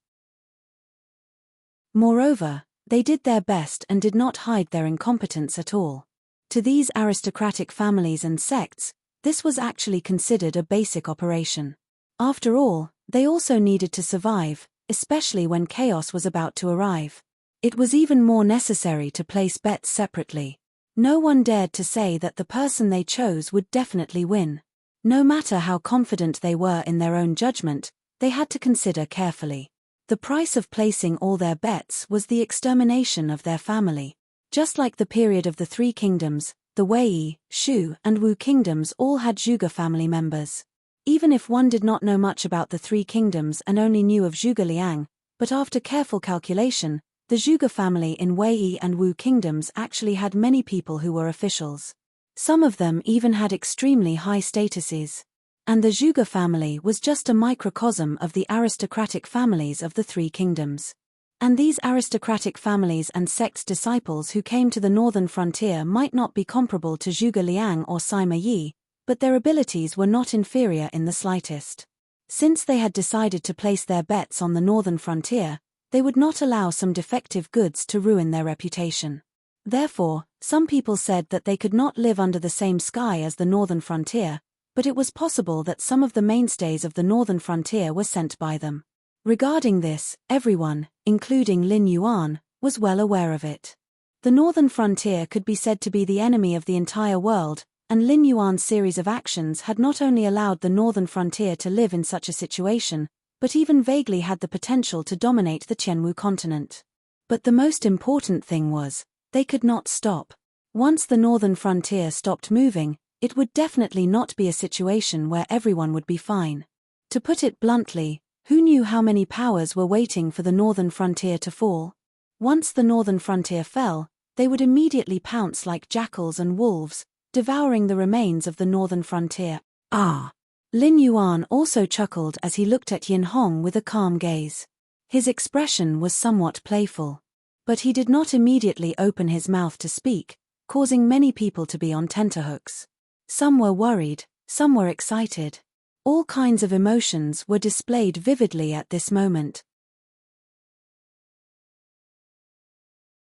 Moreover, they did their best and did not hide their incompetence at all. To these aristocratic families and sects, this was actually considered a basic operation. After all, they also needed to survive, especially when chaos was about to arrive. It was even more necessary to place bets separately. No one dared to say that the person they chose would definitely win. No matter how confident they were in their own judgment, they had to consider carefully. The price of placing all their bets was the extermination of their family. Just like the period of the Three Kingdoms, the Wei, Shu, and Wu kingdoms all had Zhuge family members. Even if one did not know much about the Three Kingdoms and only knew of Zhuge Liang, but after careful calculation, the Zhuge family in Wei and Wu kingdoms actually had many people who were officials. Some of them even had extremely high statuses. And the Zhuge family was just a microcosm of the aristocratic families of the Three Kingdoms. And these aristocratic families and sects' disciples who came to the northern frontier might not be comparable to Zhuge Liang or Sima Yi, but their abilities were not inferior in the slightest. Since they had decided to place their bets on the northern frontier, they would not allow some defective goods to ruin their reputation. Therefore, some people said that they could not live under the same sky as the northern frontier, but it was possible that some of the mainstays of the northern frontier were sent by them. Regarding this, everyone, including Lin Yuan, was well aware of it. The northern frontier could be said to be the enemy of the entire world, and Lin Yuan's series of actions had not only allowed the northern frontier to live in such a situation, but even vaguely had the potential to dominate the Qianwu continent. But the most important thing was, they could not stop. Once the northern frontier stopped moving, it would definitely not be a situation where everyone would be fine. To put it bluntly, who knew how many powers were waiting for the northern frontier to fall? Once the northern frontier fell, they would immediately pounce like jackals and wolves, devouring the remains of the northern frontier. Lin Yuan also chuckled as he looked at Yin Hong with a calm gaze. His expression was somewhat playful. But he did not immediately open his mouth to speak, causing many people to be on tenterhooks. Some were worried, some were excited. All kinds of emotions were displayed vividly at this moment.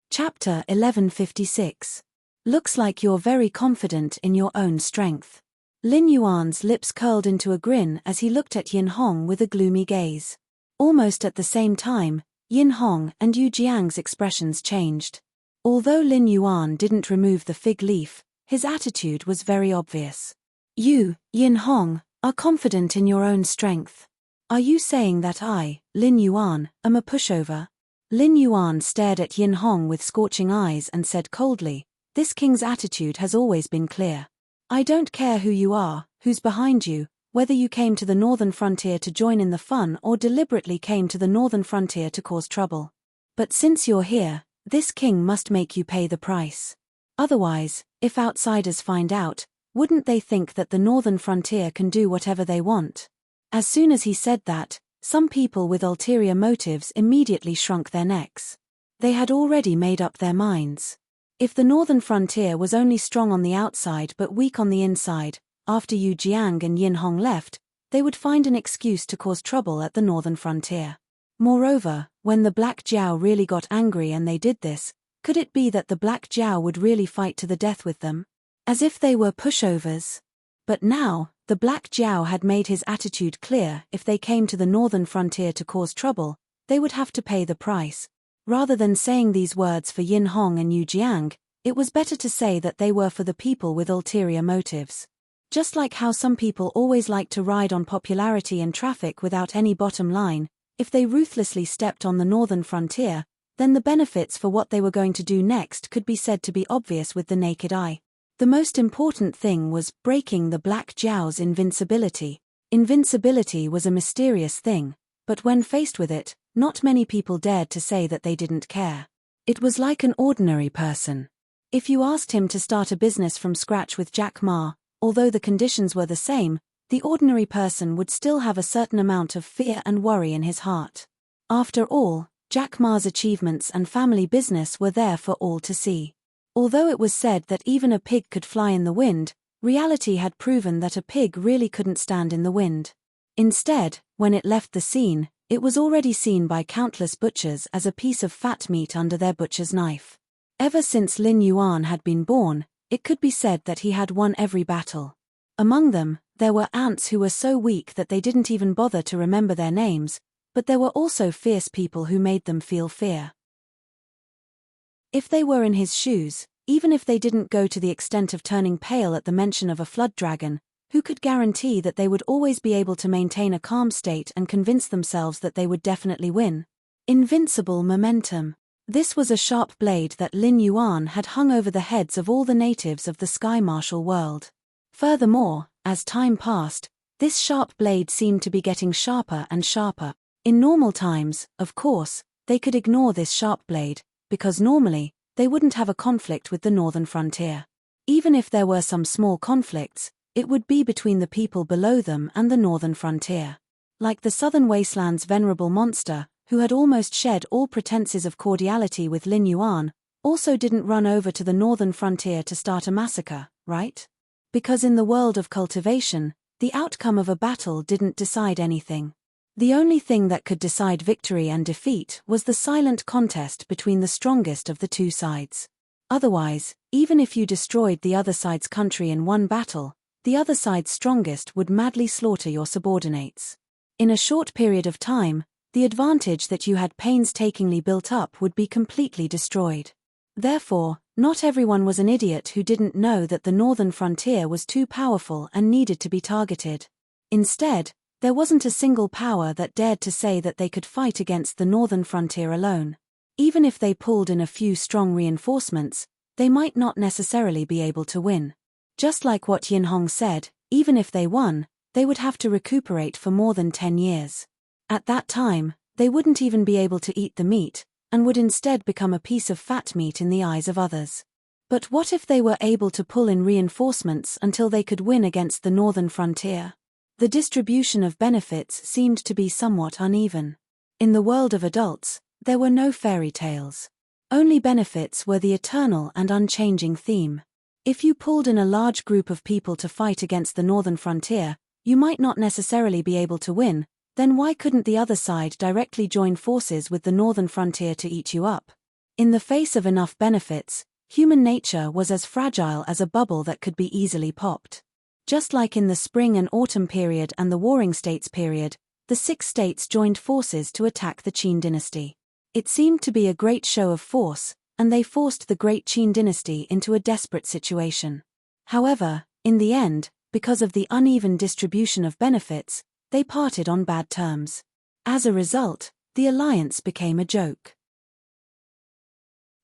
Chapter 1156. Looks like you're very confident in your own strength. Lin Yuan's lips curled into a grin as he looked at Yin Hong with a gloomy gaze. Almost at the same time, Yin Hong and Yu Jiang's expressions changed. Although Lin Yuan didn't remove the fig leaf, his attitude was very obvious. You, Yin Hong, are confident in your own strength. Are you saying that I, Lin Yuan, am a pushover? Lin Yuan stared at Yin Hong with scorching eyes and said coldly, "This king's attitude has always been clear. I don't care who you are, who's behind you, whether you came to the northern frontier to join in the fun or deliberately came to the northern frontier to cause trouble. But since you're here, this king must make you pay the price. Otherwise, if outsiders find out, wouldn't they think that the northern frontier can do whatever they want?" As soon as he said that, some people with ulterior motives immediately shrunk their necks. They had already made up their minds. If the northern frontier was only strong on the outside but weak on the inside, after Yu Jiang and Yin Hong left, they would find an excuse to cause trouble at the northern frontier. Moreover, when the Black Jiao really got angry and they did this, could it be that the Black Jiao would really fight to the death with them? As if they were pushovers. But now, the Black Jiao had made his attitude clear: if they came to the northern frontier to cause trouble, they would have to pay the price. Rather than saying these words for Yin Hong and Yu Jiang, it was better to say that they were for the people with ulterior motives. Just like how some people always like to ride on popularity and traffic without any bottom line, if they ruthlessly stepped on the northern frontier, then the benefits for what they were going to do next could be said to be obvious with the naked eye. The most important thing was breaking the Black Jiao's invincibility. Invincibility was a mysterious thing, but when faced with it, not many people dared to say that they didn't care. It was like an ordinary person. If you asked him to start a business from scratch with Jack Ma, although the conditions were the same, the ordinary person would still have a certain amount of fear and worry in his heart. After all, Jack Ma's achievements and family business were there for all to see. Although it was said that even a pig could fly in the wind, reality had proven that a pig really couldn't stand in the wind. Instead, when it left the scene, it was already seen by countless butchers as a piece of fat meat under their butcher's knife. Ever since Lin Yuan had been born, it could be said that he had won every battle. Among them, there were ants who were so weak that they didn't even bother to remember their names, but there were also fierce people who made them feel fear. If they were in his shoes, even if they didn't go to the extent of turning pale at the mention of a flood dragon, who could guarantee that they would always be able to maintain a calm state and convince themselves that they would definitely win? Invincible momentum. This was a sharp blade that Lin Yuan had hung over the heads of all the natives of the Sky Martial world. Furthermore, as time passed, this sharp blade seemed to be getting sharper and sharper. In normal times, of course, they could ignore this sharp blade, because normally, they wouldn't have a conflict with the northern frontier. Even if there were some small conflicts, it would be between the people below them and the northern frontier. Like the southern wasteland's venerable monster, who had almost shed all pretenses of cordiality with Lin Yuan, also didn't run over to the northern frontier to start a massacre, right? Because in the world of cultivation, the outcome of a battle didn't decide anything. The only thing that could decide victory and defeat was the silent contest between the strongest of the two sides. Otherwise, even if you destroyed the other side's country in one battle, the other side's strongest would madly slaughter your subordinates. In a short period of time, the advantage that you had painstakingly built up would be completely destroyed. Therefore, not everyone was an idiot who didn't know that the northern frontier was too powerful and needed to be targeted. Instead, there wasn't a single power that dared to say that they could fight against the northern frontier alone. Even if they pulled in a few strong reinforcements, they might not necessarily be able to win. Just like what Yin Hong said, even if they won, they would have to recuperate for more than 10 years. At that time, they wouldn't even be able to eat the meat, and would instead become a piece of fat meat in the eyes of others. But what if they were able to pull in reinforcements until they could win against the northern frontier? The distribution of benefits seemed to be somewhat uneven. In the world of adults, there were no fairy tales. Only benefits were the eternal and unchanging theme. If you pulled in a large group of people to fight against the northern frontier, you might not necessarily be able to win. Then why couldn't the other side directly join forces with the northern frontier to eat you up? In the face of enough benefits, human nature was as fragile as a bubble that could be easily popped. Just like in the spring and autumn period and the warring states period, the 6 states joined forces to attack the Qin dynasty. It seemed to be a great show of force, and they forced the great Qin dynasty into a desperate situation. However, in the end, because of the uneven distribution of benefits, they parted on bad terms. As a result, the alliance became a joke.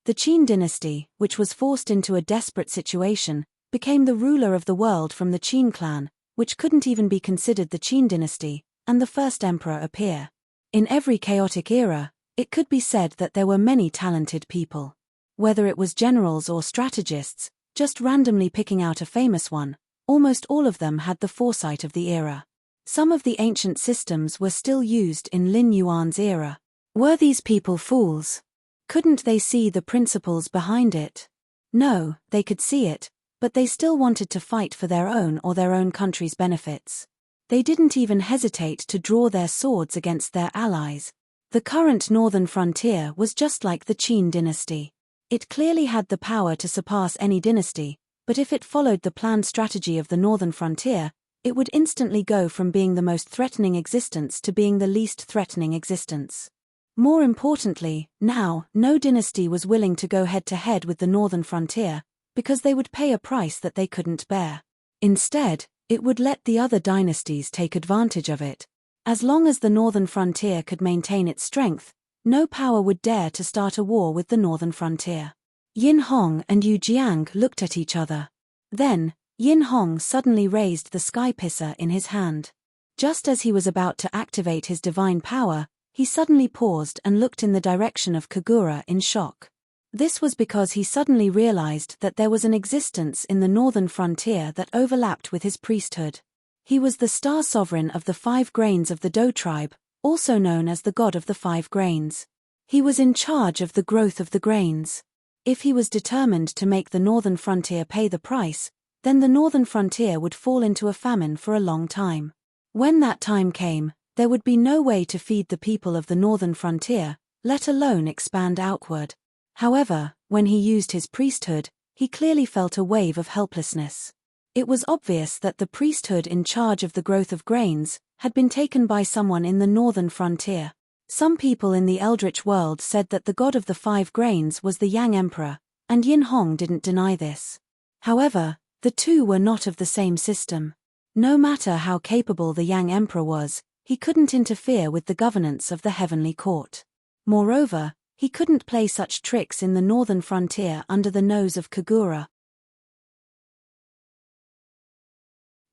The Qin dynasty, which was forced into a desperate situation, became the ruler of the world from the Qin clan, which couldn't even be considered the Qin dynasty, and the first emperor appear. In every chaotic era, it could be said that there were many talented people. Whether it was generals or strategists, just randomly picking out a famous one, almost all of them had the foresight of the era. Some of the ancient systems were still used in Lin Yuan's era. Were these people fools? Couldn't they see the principles behind it? No, they could see it, but they still wanted to fight for their own or their own country's benefits. They didn't even hesitate to draw their swords against their allies. The current northern frontier was just like the Qin dynasty. It clearly had the power to surpass any dynasty, but if it followed the planned strategy of the northern frontier, it would instantly go from being the most threatening existence to being the least threatening existence. More importantly, now, no dynasty was willing to go head-to-head with the northern frontier, because they would pay a price that they couldn't bear. Instead, it would let the other dynasties take advantage of it. As long as the northern frontier could maintain its strength, no power would dare to start a war with the northern frontier. Yin Hong and Yu Jiang looked at each other. Then, Yin Hong suddenly raised the sky pisser in his hand. Just as he was about to activate his divine power, he suddenly paused and looked in the direction of Kagura in shock. This was because he suddenly realized that there was an existence in the northern frontier that overlapped with his priesthood. He was the star sovereign of the 5 grains of the Do tribe, also known as the god of the 5 grains. He was in charge of the growth of the grains. If he was determined to make the northern frontier pay the price, then the northern frontier would fall into a famine for a long time. When that time came, there would be no way to feed the people of the northern frontier, let alone expand outward. However, when he used his priesthood, he clearly felt a wave of helplessness. It was obvious that the priesthood in charge of the growth of grains had been taken by someone in the northern frontier. Some people in the Eldritch world said that the god of the 5 grains was the Yang Emperor, and Yin Hong didn't deny this. However, the two were not of the same system. No matter how capable the Yang Emperor was, he couldn't interfere with the governance of the heavenly court. Moreover, he couldn't play such tricks in the northern frontier under the nose of Kagura.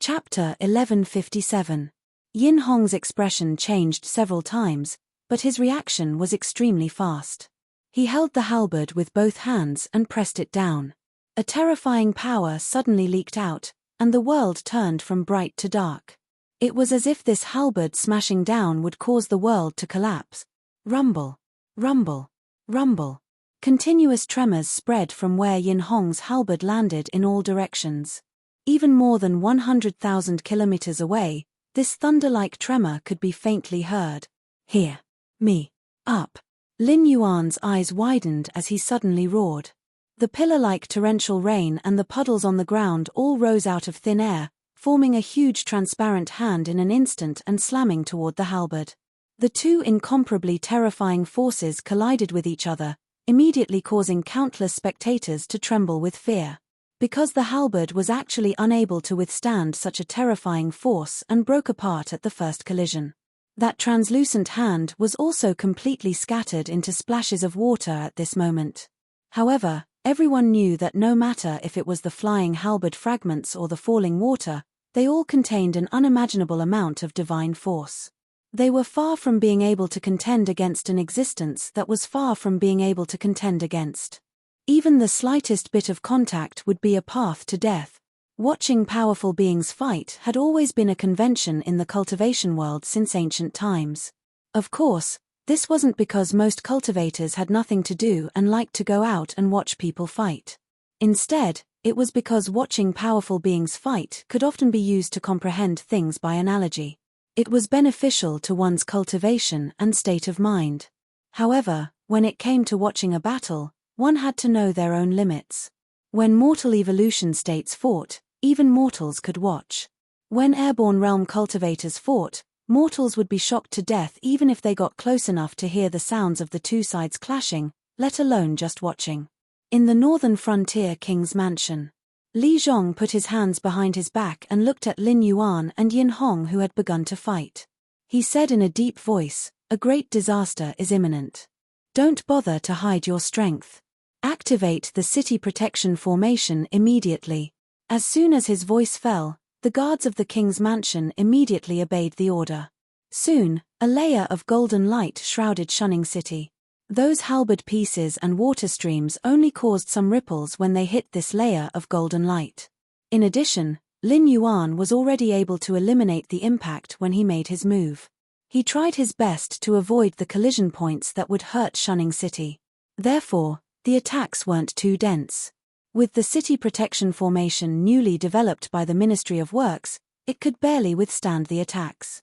Chapter 1157. Yin Hong's expression changed several times, but his reaction was extremely fast. He held the halberd with both hands and pressed it down. A terrifying power suddenly leaked out, and the world turned from bright to dark. It was as if this halberd smashing down would cause the world to collapse. Rumble, rumble, rumble. Continuous tremors spread from where Yin Hong's halberd landed in all directions. Even more than 100,000 kilometers away, this thunder-like tremor could be faintly heard. Hear me up. Lin Yuan's eyes widened as he suddenly roared. The pillar-like torrential rain and the puddles on the ground all rose out of thin air, forming a huge transparent hand in an instant and slamming toward the halberd. The two incomparably terrifying forces collided with each other, immediately causing countless spectators to tremble with fear. Because the halberd was actually unable to withstand such a terrifying force and broke apart at the first collision. That translucent hand was also completely scattered into splashes of water at this moment. However, everyone knew that no matter if it was the flying halberd fragments or the falling water, they all contained an unimaginable amount of divine force. They were far from being able to contend against an existence that was far from being able to contend against. Even the slightest bit of contact would be a path to death. Watching powerful beings fight had always been a convention in the cultivation world since ancient times. Of course, this wasn't because most cultivators had nothing to do and liked to go out and watch people fight. Instead, it was because watching powerful beings fight could often be used to comprehend things by analogy. It was beneficial to one's cultivation and state of mind. However, when it came to watching a battle, one had to know their own limits. When mortal evolution states fought, even mortals could watch. When airborne realm cultivators fought, mortals would be shocked to death even if they got close enough to hear the sounds of the two sides clashing, let alone just watching. In the northern frontier king's mansion, Li Zhong put his hands behind his back and looked at Lin Yuan and Yin Hong who had begun to fight. He said in a deep voice, "A great disaster is imminent. Don't bother to hide your strength. Activate the city protection formation immediately." As soon as his voice fell, the guards of the king's mansion immediately obeyed the order. Soon, a layer of golden light shrouded Shunning City. Those halberd pieces and water streams only caused some ripples when they hit this layer of golden light. In addition, Lin Yuan was already able to eliminate the impact when he made his move. He tried his best to avoid the collision points that would hurt Shunning City. Therefore, the attacks weren't too dense. With the city protection formation newly developed by the Ministry of Works, it could barely withstand the attacks.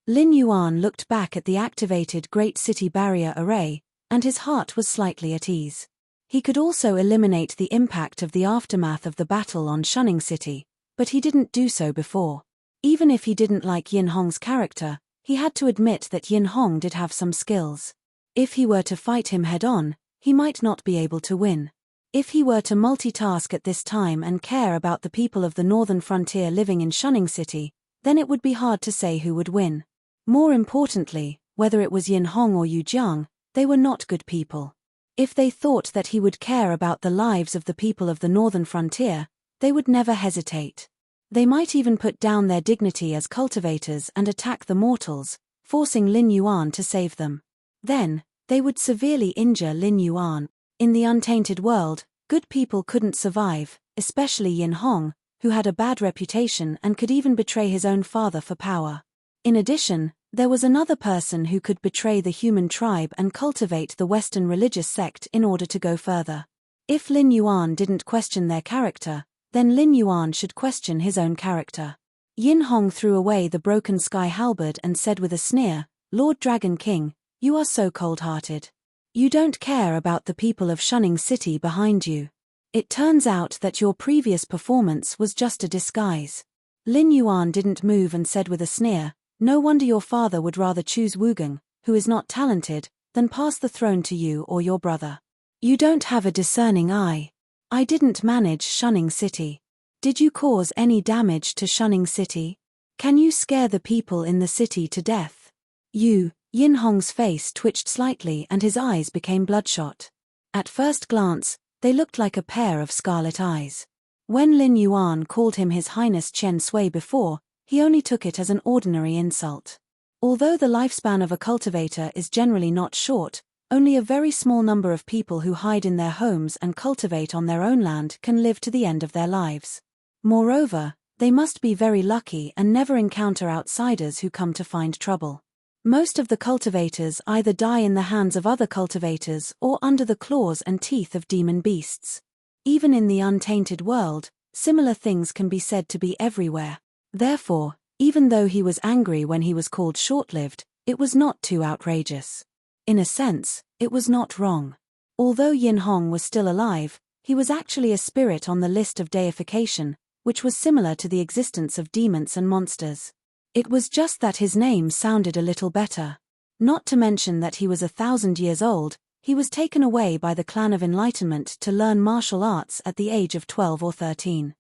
Lin Yuan looked back at the activated Great City Barrier Array, and his heart was slightly at ease. He could also eliminate the impact of the aftermath of the battle on Shunning City, but he didn't do so before. Even if he didn't like Yin Hong's character, he had to admit that Yin Hong did have some skills. If he were to fight him head-on, he might not be able to win. If he were to multitask at this time and care about the people of the northern frontier living in Shunning City, then it would be hard to say who would win. More importantly, whether it was Yin Hong or Yu Jiang, they were not good people. If they thought that he would care about the lives of the people of the northern frontier, they would never hesitate. They might even put down their dignity as cultivators and attack the mortals, forcing Lin Yuan to save them. Then, they would severely injure Lin Yuan. In the untainted world, good people couldn't survive, especially Yin Hong, who had a bad reputation and could even betray his own father for power. In addition, there was another person who could betray the human tribe and cultivate the Western religious sect in order to go further. If Lin Yuan didn't question their character, then Lin Yuan should question his own character. Yin Hong threw away the broken sky halberd and said with a sneer, "Lord Dragon King, you are so cold-hearted. You don't care about the people of Shunning City behind you. It turns out that your previous performance was just a disguise." Lin Yuan didn't move and said with a sneer, "No wonder your father would rather choose Wu Geng, who is not talented, than pass the throne to you or your brother. You don't have a discerning eye. I didn't manage Shunning City. Did you cause any damage to Shunning City? Can you scare the people in the city to death?" Yin Hong's face twitched slightly and his eyes became bloodshot. At first glance, they looked like a pair of scarlet eyes. When Lin Yuan called him His Highness Chen Sui before, he only took it as an ordinary insult. Although the lifespan of a cultivator is generally not short, only a very small number of people who hide in their homes and cultivate on their own land can live to the end of their lives. Moreover, they must be very lucky and never encounter outsiders who come to find trouble. Most of the cultivators either die in the hands of other cultivators or under the claws and teeth of demon beasts. Even in the untainted world, similar things can be said to be everywhere. Therefore, even though he was angry when he was called short-lived, it was not too outrageous. In a sense, it was not wrong. Although Yin Hong was still alive, he was actually a spirit on the list of deification, which was similar to the existence of demons and monsters. It was just that his name sounded a little better. Not to mention that he was 1,000 years old, he was taken away by the Clan of Enlightenment to learn martial arts at the age of 12 or 13.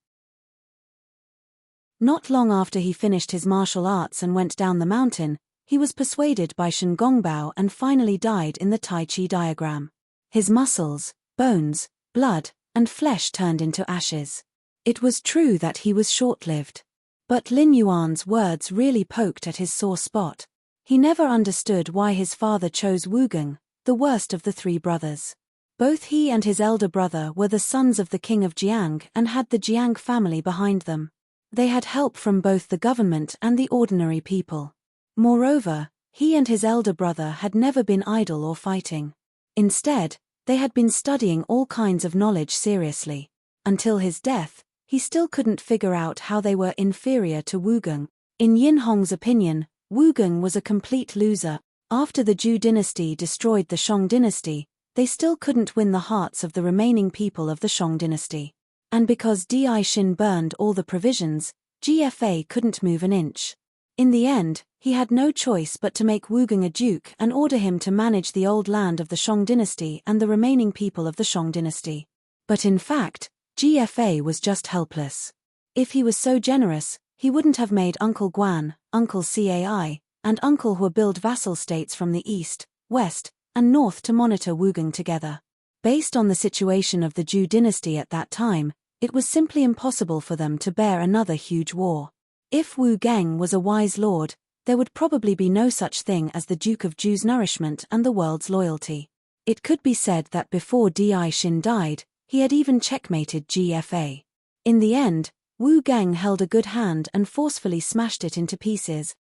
Not long after he finished his martial arts and went down the mountain, he was persuaded by Shen Gongbao and finally died in the Tai Chi diagram. His muscles, bones, blood, and flesh turned into ashes. It was true that he was short-lived. But Lin Yuan's words really poked at his sore spot. He never understood why his father chose Wu Geng, the worst of the three brothers. Both he and his elder brother were the sons of the king of Jiang and had the Jiang family behind them. They had help from both the government and the ordinary people. Moreover, he and his elder brother had never been idle or fighting. Instead, they had been studying all kinds of knowledge seriously. Until his death, he still couldn't figure out how they were inferior to Wu Geng. In Yin Hong's opinion, Wu Geng was a complete loser. After the Zhou dynasty destroyed the Song dynasty, they still couldn't win the hearts of the remaining people of the Song dynasty. And because Di Xin burned all the provisions, GFA couldn't move an inch. In the end, he had no choice but to make Wu Geng a duke and order him to manage the old land of the Song dynasty and the remaining people of the Song dynasty. But in fact, GFA was just helpless. If he was so generous, he wouldn't have made Uncle Guan, Uncle Cai, and Uncle Hua build vassal states from the east, west, and north to monitor Wu Geng together. Based on the situation of the Zhou dynasty at that time, it was simply impossible for them to bear another huge war. If Wu Geng was a wise lord, there would probably be no such thing as the Duke of Zhou's nourishment and the world's loyalty. It could be said that before Di Xin died, he had even checkmated GFA. In the end, Wu Geng held a good hand and forcefully smashed it into pieces.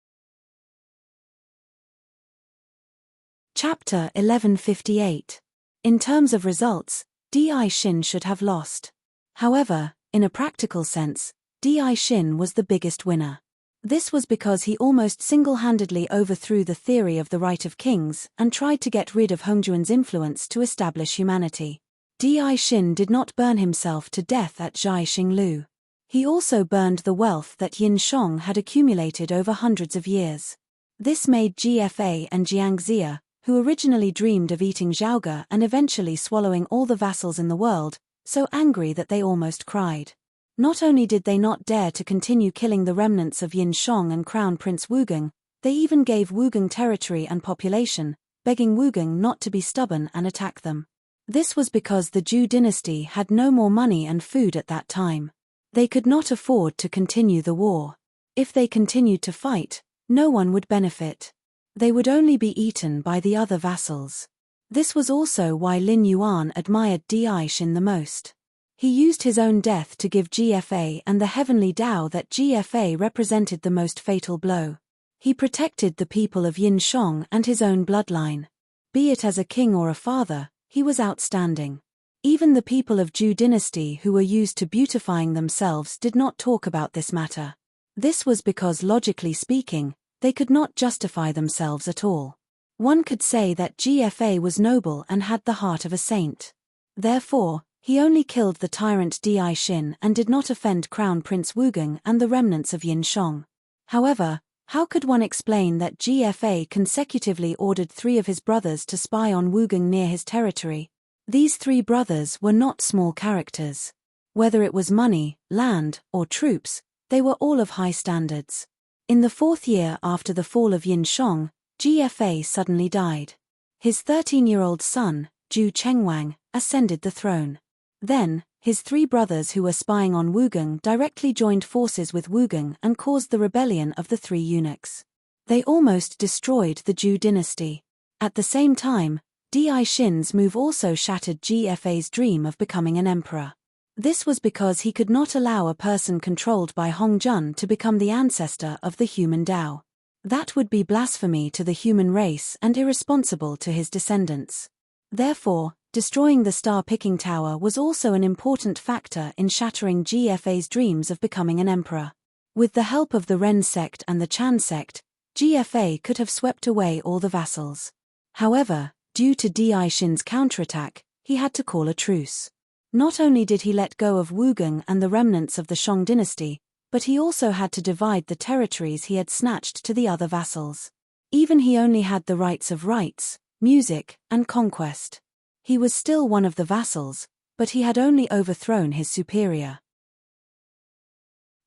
Chapter 1158. In terms of results, Di Xin should have lost. However, in a practical sense, Di Xin was the biggest winner. This was because he almost single-handedly overthrew the theory of the right of kings and tried to get rid of Hongjuan's influence to establish humanity. Di Xin did not burn himself to death at Zhai Xinglu. He also burned the wealth that Yin Shong had accumulated over hundreds of years. This made GFA and Jiang Xia, who originally dreamed of eating Zhaoge and eventually swallowing all the vassals in the world, so angry that they almost cried. Not only did they not dare to continue killing the remnants of Yin Shong and Crown Prince Wu Geng, they even gave Wu Geng territory and population, begging Wu Geng not to be stubborn and attack them. This was because the Zhou dynasty had no more money and food at that time. They could not afford to continue the war. If they continued to fight, no one would benefit. They would only be eaten by the other vassals. This was also why Lin Yuan admired Di Xin the most. He used his own death to give GFA and the heavenly Tao that GFA represented the most fatal blow. He protected the people of Yin Shang and his own bloodline. Be it as a king or a father, he was outstanding. Even the people of Zhou dynasty who were used to beautifying themselves did not talk about this matter. This was because, logically speaking, they could not justify themselves at all. One could say that Gfa was noble and had the heart of a saint. Therefore, he only killed the tyrant Di Xin and did not offend Crown Prince Wugang and the remnants of Yin Shang. However, how could one explain that Gfa consecutively ordered 3 of his brothers to spy on Wugang near his territory? These 3 brothers were not small characters. Whether it was money, land, or troops, they were all of high standards. In the 4th year after the fall of Yin Shang, Gfa suddenly died. His 13-year-old son, Zhu Chengwang, ascended the throne. Then, his 3 brothers who were spying on Wugang directly joined forces with Wugang and caused the rebellion of the 3 eunuchs. They almost destroyed the Zhou dynasty. At the same time, Di Xin's move also shattered Gfa's dream of becoming an emperor. This was because he could not allow a person controlled by Hongjun to become the ancestor of the human Dao. That would be blasphemy to the human race and irresponsible to his descendants. Therefore, destroying the star-picking tower was also an important factor in shattering Gfa's dreams of becoming an emperor. With the help of the Ren sect and the Chan sect, Gfa could have swept away all the vassals. However, due to Di Xin's counterattack, he had to call a truce. Not only did he let go of Wugang and the remnants of the Shang dynasty, but he also had to divide the territories he had snatched to the other vassals. Even he only had the rights of rights, music, and conquest. He was still one of the vassals, but he had only overthrown his superior.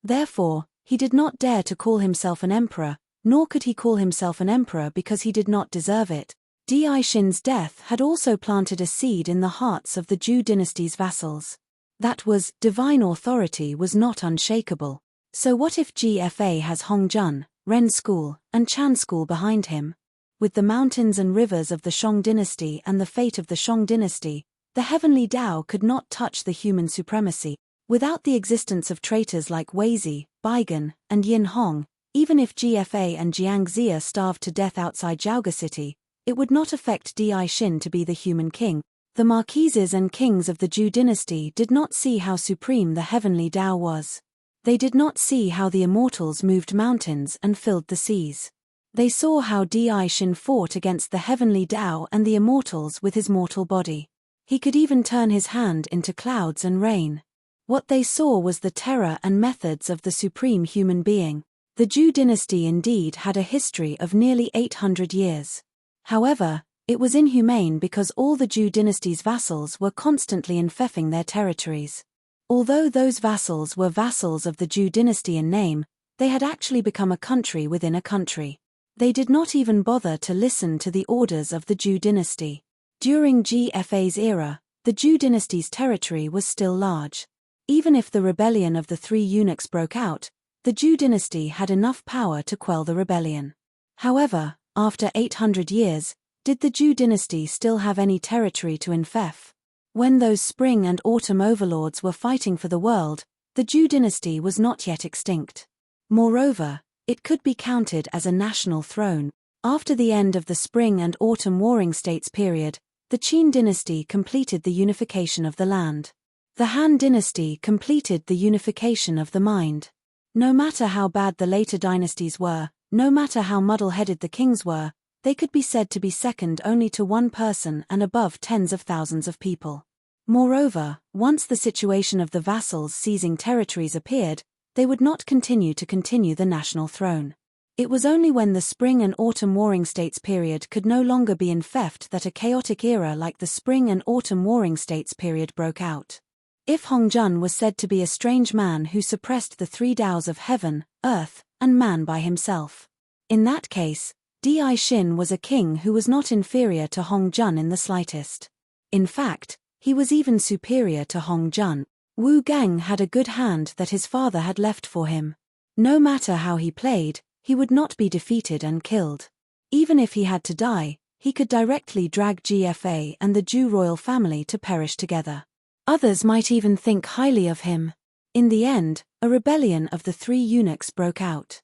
Therefore, he did not dare to call himself an emperor, nor could he call himself an emperor because he did not deserve it. Di Xin's death had also planted a seed in the hearts of the Zhou dynasty's vassals. That was, divine authority was not unshakable. So what if Gfa has Hongjun, Ren school, and Chan school behind him? With the mountains and rivers of the Shang dynasty and the fate of the Shang dynasty, the heavenly Dao could not touch the human supremacy. Without the existence of traitors like Weizi, Baigan, and Yin Hong, even if Gfa and Jiangxia starved to death outside Jiaoga city, it would not affect Di Xin to be the human king. The marquises and kings of the Zhou dynasty did not see how supreme the heavenly Dao was. They did not see how the immortals moved mountains and filled the seas. They saw how Di Xin fought against the heavenly Dao and the immortals with his mortal body. He could even turn his hand into clouds and rain. What they saw was the terror and methods of the supreme human being. The Zhou dynasty indeed had a history of nearly 800 years. However, it was inhumane because all the Zhou dynasty's vassals were constantly infecting their territories. Although those vassals were vassals of the Zhou dynasty in name, they had actually become a country within a country. They did not even bother to listen to the orders of the Zhou dynasty. During Gfa's era, the Zhou dynasty's territory was still large. Even if the rebellion of the 3 eunuchs broke out, the Zhou dynasty had enough power to quell the rebellion. However, after 800 years, did the Zhou dynasty still have any territory to infect? When those spring and autumn overlords were fighting for the world, the Zhou dynasty was not yet extinct. Moreover, it could be counted as a national throne. After the end of the spring and autumn warring states period, the Qin dynasty completed the unification of the land. The Han dynasty completed the unification of the mind. No matter how bad the later dynasties were, no matter how muddle-headed the kings were, they could be said to be second only to one person and above tens of thousands of people. Moreover, once the situation of the vassals seizing territories appeared, they would not continue the national throne. It was only when the spring and autumn warring states period could no longer be infected that a chaotic era like the spring and autumn warring states period broke out. If Hongjun was said to be a strange man who suppressed the 3 Daos of heaven, earth, and man by himself. In that case, Di Xin was a king who was not inferior to Hongjun in the slightest. In fact, he was even superior to Hongjun. Wu Gang had a good hand that his father had left for him. No matter how he played, he would not be defeated and killed. Even if he had to die, he could directly drag Gfa and the Zhou royal family to perish together. Others might even think highly of him. In the end, a rebellion of the 3 eunuchs broke out.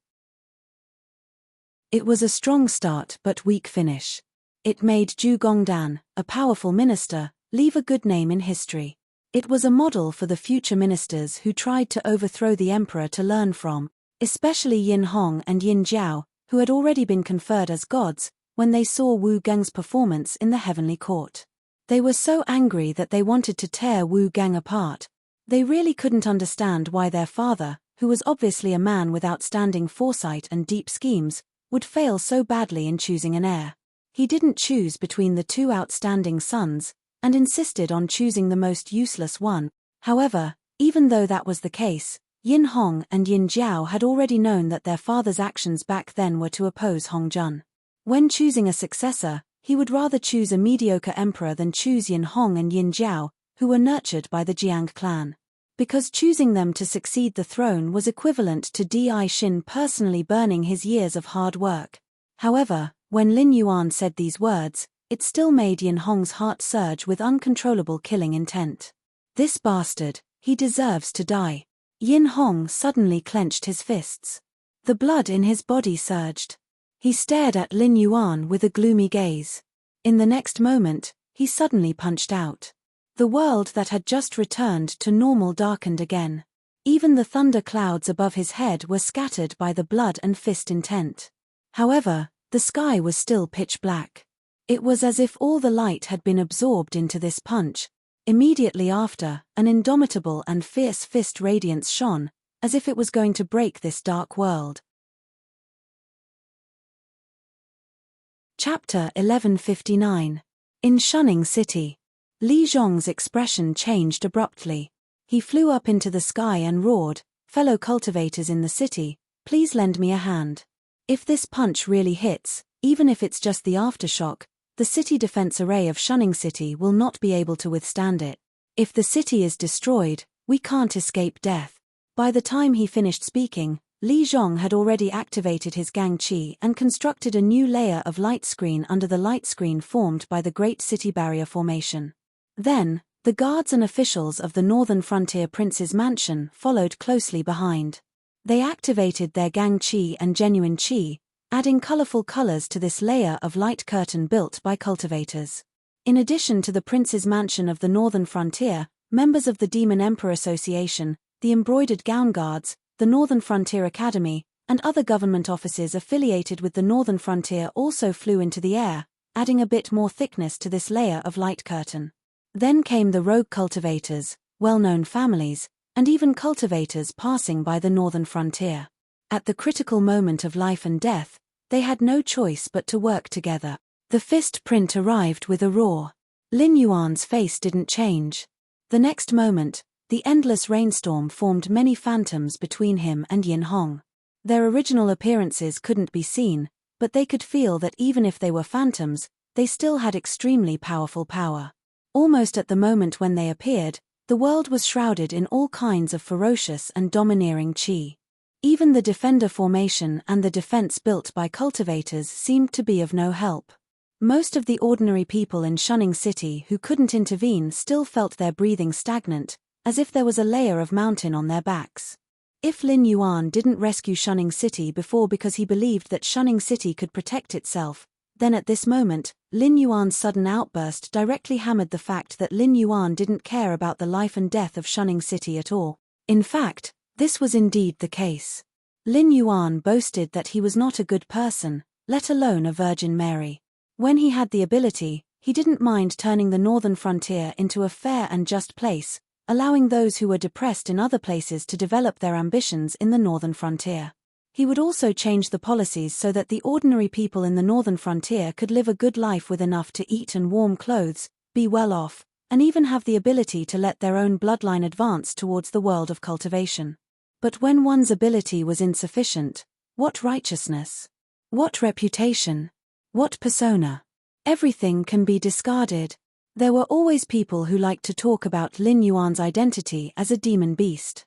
It was a strong start but weak finish. It made Zhu Gongdan, a powerful minister, leave a good name in history. It was a model for the future ministers who tried to overthrow the emperor to learn from, especially Yin Hong and Yin Jiao, who had already been conferred as gods, when they saw Wu Geng's performance in the heavenly court. They were so angry that they wanted to tear Wu Geng apart. They really couldn't understand why their father, who was obviously a man with outstanding foresight and deep schemes, would fail so badly in choosing an heir. He didn't choose between the two outstanding sons, and insisted on choosing the most useless one. However, even though that was the case, Yin Hong and Yin Jiao had already known that their father's actions back then were to oppose Hong Jun. When choosing a successor, he would rather choose a mediocre emperor than choose Yin Hong and Yin Jiao, who were nurtured by the Jiang clan. Because choosing them to succeed the throne was equivalent to Di Xin personally burning his years of hard work. However, when Lin Yuan said these words, it still made Yin Hong's heart surge with uncontrollable killing intent. This bastard, he deserves to die. Yin Hong suddenly clenched his fists. The blood in his body surged. He stared at Lin Yuan with a gloomy gaze. In the next moment, he suddenly punched out. The world that had just returned to normal darkened again. Even the thunder clouds above his head were scattered by the blood and fist intent. However, the sky was still pitch black. It was as if all the light had been absorbed into this punch. Immediately after, an indomitable and fierce fist radiance shone, as if it was going to break this dark world. Chapter 1159. In Shunning City. Li Zhong's expression changed abruptly. He flew up into the sky and roared, "Fellow cultivators in the city, please lend me a hand. If this punch really hits, even if it's just the aftershock, the city defense array of Shunning City will not be able to withstand it. If the city is destroyed, we can't escape death." By the time he finished speaking, Li Zhong had already activated his Gang Qi and constructed a new layer of light screen under the light screen formed by the Great City Barrier Formation. Then, the guards and officials of the Northern Frontier Prince's mansion followed closely behind. They activated their Gang Qi and Genuine Qi, adding colorful colors to this layer of light curtain built by cultivators. In addition to the Prince's mansion of the Northern Frontier, members of the Demon Emperor Association, the Embroidered Gown Guards, the Northern Frontier Academy, and other government offices affiliated with the Northern Frontier also flew into the air, adding a bit more thickness to this layer of light curtain. Then came the rogue cultivators, well-known families, and even cultivators passing by the Northern Frontier. At the critical moment of life and death, they had no choice but to work together. The fist print arrived with a roar. Lin Yuan's face didn't change. The next moment, the endless rainstorm formed many phantoms between him and Yin Hong. Their original appearances couldn't be seen, but they could feel that even if they were phantoms, they still had extremely powerful power. Almost at the moment when they appeared, the world was shrouded in all kinds of ferocious and domineering qi. Even the defender formation and the defense built by cultivators seemed to be of no help. Most of the ordinary people in Shunning City who couldn't intervene still felt their breathing stagnant, as if there was a layer of mountain on their backs. If Lin Yuan didn't rescue Shunning City before because he believed that Shunning City could protect itself, then at this moment, Lin Yuan's sudden outburst directly hammered the fact that Lin Yuan didn't care about the life and death of Shunning City at all. In fact, this was indeed the case. Lin Yuan boasted that he was not a good person, let alone a Virgin Mary. When he had the ability, he didn't mind turning the Northern Frontier into a fair and just place, allowing those who were depressed in other places to develop their ambitions in the Northern Frontier. He would also change the policies so that the ordinary people in the Northern Frontier could live a good life with enough to eat and warm clothes, be well off, and even have the ability to let their own bloodline advance towards the world of cultivation. But when one's ability was insufficient, what righteousness? What reputation? What persona? Everything can be discarded. There were always people who liked to talk about Lin Yuan's identity as a demon beast.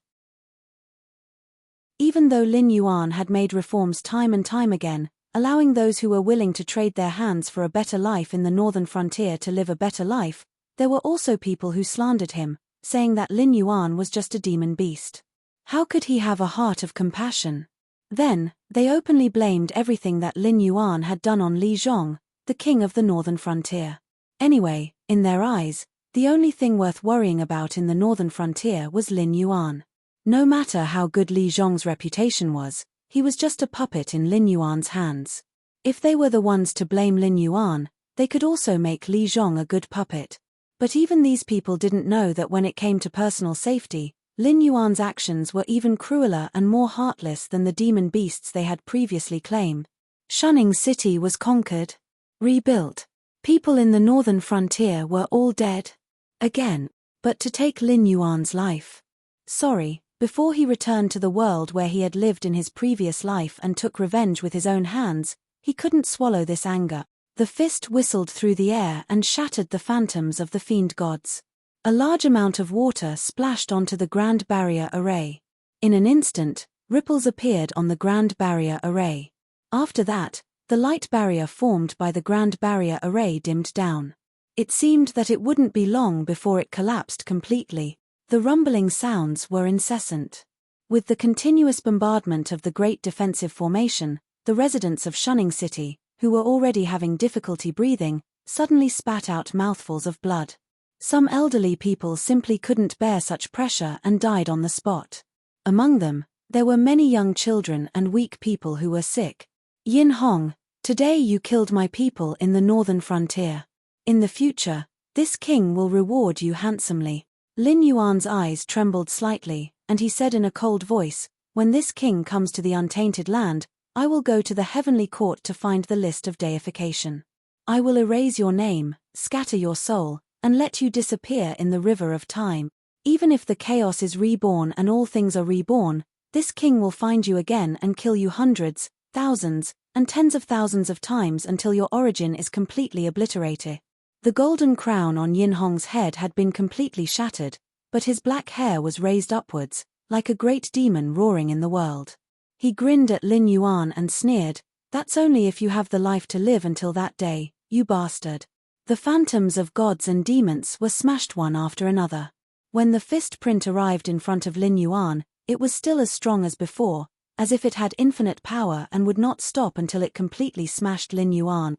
Even though Lin Yuan had made reforms time and time again, allowing those who were willing to trade their hands for a better life in the Northern Frontier to live a better life, there were also people who slandered him, saying that Lin Yuan was just a demon beast. How could he have a heart of compassion? Then, they openly blamed everything that Lin Yuan had done on Li Zhong, the king of the northern frontier. Anyway, in their eyes, the only thing worth worrying about in the northern frontier was Lin Yuan. No matter how good Li Zhong's reputation was, he was just a puppet in Lin Yuan's hands. If they were the ones to blame Lin Yuan, they could also make Li Zhong a good puppet. But even these people didn't know that when it came to personal safety, Lin Yuan's actions were even crueler and more heartless than the demon beasts they had previously claimed. Shunning City was conquered, rebuilt. People in the northern frontier were all dead. Again. But to take Lin Yuan's life. Sorry, before he returned to the world where he had lived in his previous life and took revenge with his own hands, he couldn't swallow this anger. The fist whistled through the air and shattered the phantoms of the fiend gods. A large amount of water splashed onto the Grand Barrier Array. In an instant, ripples appeared on the Grand Barrier Array. After that, the light barrier formed by the Grand Barrier Array dimmed down. It seemed that it wouldn't be long before it collapsed completely. The rumbling sounds were incessant. With the continuous bombardment of the Great Defensive Formation, the residents of Shunning City, who were already having difficulty breathing, suddenly spat out mouthfuls of blood. Some elderly people simply couldn't bear such pressure and died on the spot. Among them, there were many young children and weak people who were sick. Yin Hong, today you killed my people in the northern frontier. In the future, this king will reward you handsomely. Lin Yuan's eyes trembled slightly, and he said in a cold voice, when this king comes to the untainted land, I will go to the heavenly court to find the list of deification. I will erase your name, scatter your soul, and let you disappear in the river of time. Even if the chaos is reborn and all things are reborn, this king will find you again and kill you hundreds, thousands, and tens of thousands of times until your origin is completely obliterated. The golden crown on Yin Hong's head had been completely shattered, but his black hair was raised upwards, like a great demon roaring in the world. He grinned at Lin Yuan and sneered, "That's only if you have the life to live until that day, you bastard." The phantoms of gods and demons were smashed one after another. When the fist print arrived in front of Lin Yuan, it was still as strong as before, as if it had infinite power and would not stop until it completely smashed Lin Yuan.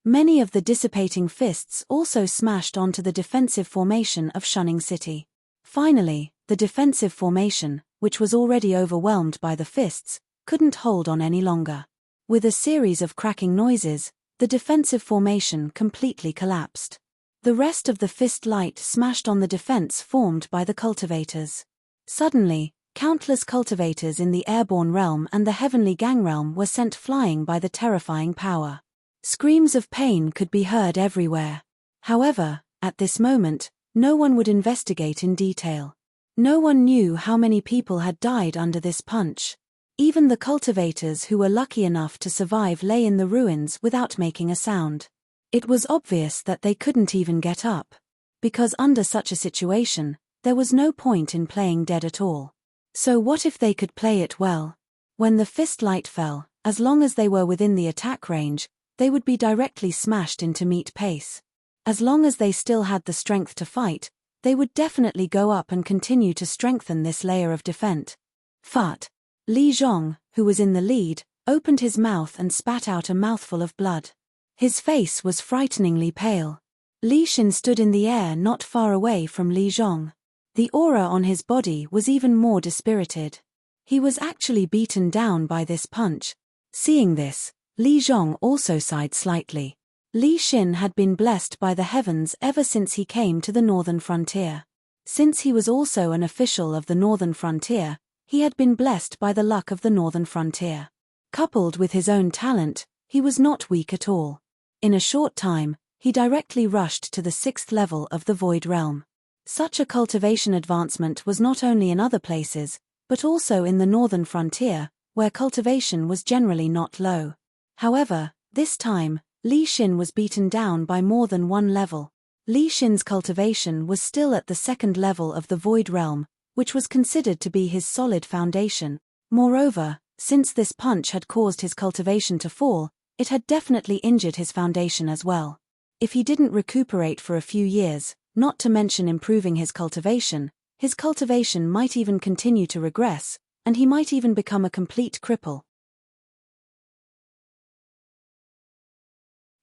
Many of the dissipating fists also smashed onto the defensive formation of Shunning City. Finally, the defensive formation, which was already overwhelmed by the fists, couldn't hold on any longer. With a series of cracking noises, the defensive formation completely collapsed. The rest of the fist light smashed on the defense formed by the cultivators. Suddenly, countless cultivators in the airborne realm and the heavenly gang realm were sent flying by the terrifying power. Screams of pain could be heard everywhere. However, at this moment, no one would investigate in detail. No one knew how many people had died under this punch. Even the cultivators who were lucky enough to survive lay in the ruins without making a sound. It was obvious that they couldn't even get up. Because under such a situation, there was no point in playing dead at all. So what if they could play it well? When the fist light fell, as long as they were within the attack range, they would be directly smashed into meat paste. As long as they still had the strength to fight, they would definitely go up and continue to strengthen this layer of defense. Fart. Li Zhong, who was in the lead, opened his mouth and spat out a mouthful of blood. His face was frighteningly pale. Li Xin stood in the air not far away from Li Zhong. The aura on his body was even more dispirited. He was actually beaten down by this punch. Seeing this, Li Zhong also sighed slightly. Li Xin had been blessed by the heavens ever since he came to the northern frontier. Since he was also an official of the northern frontier, he had been blessed by the luck of the northern frontier. Coupled with his own talent, he was not weak at all. In a short time, he directly rushed to the 6th level of the Void Realm. Such a cultivation advancement was not only in other places, but also in the northern frontier, where cultivation was generally not low. However, this time, Li Xin was beaten down by more than one level. Li Xin's cultivation was still at the 2nd level of the Void Realm, which was considered to be his solid foundation. Moreover, since this punch had caused his cultivation to fall, it had definitely injured his foundation as well. If he didn't recuperate for a few years, not to mention improving his cultivation might even continue to regress, and he might even become a complete cripple.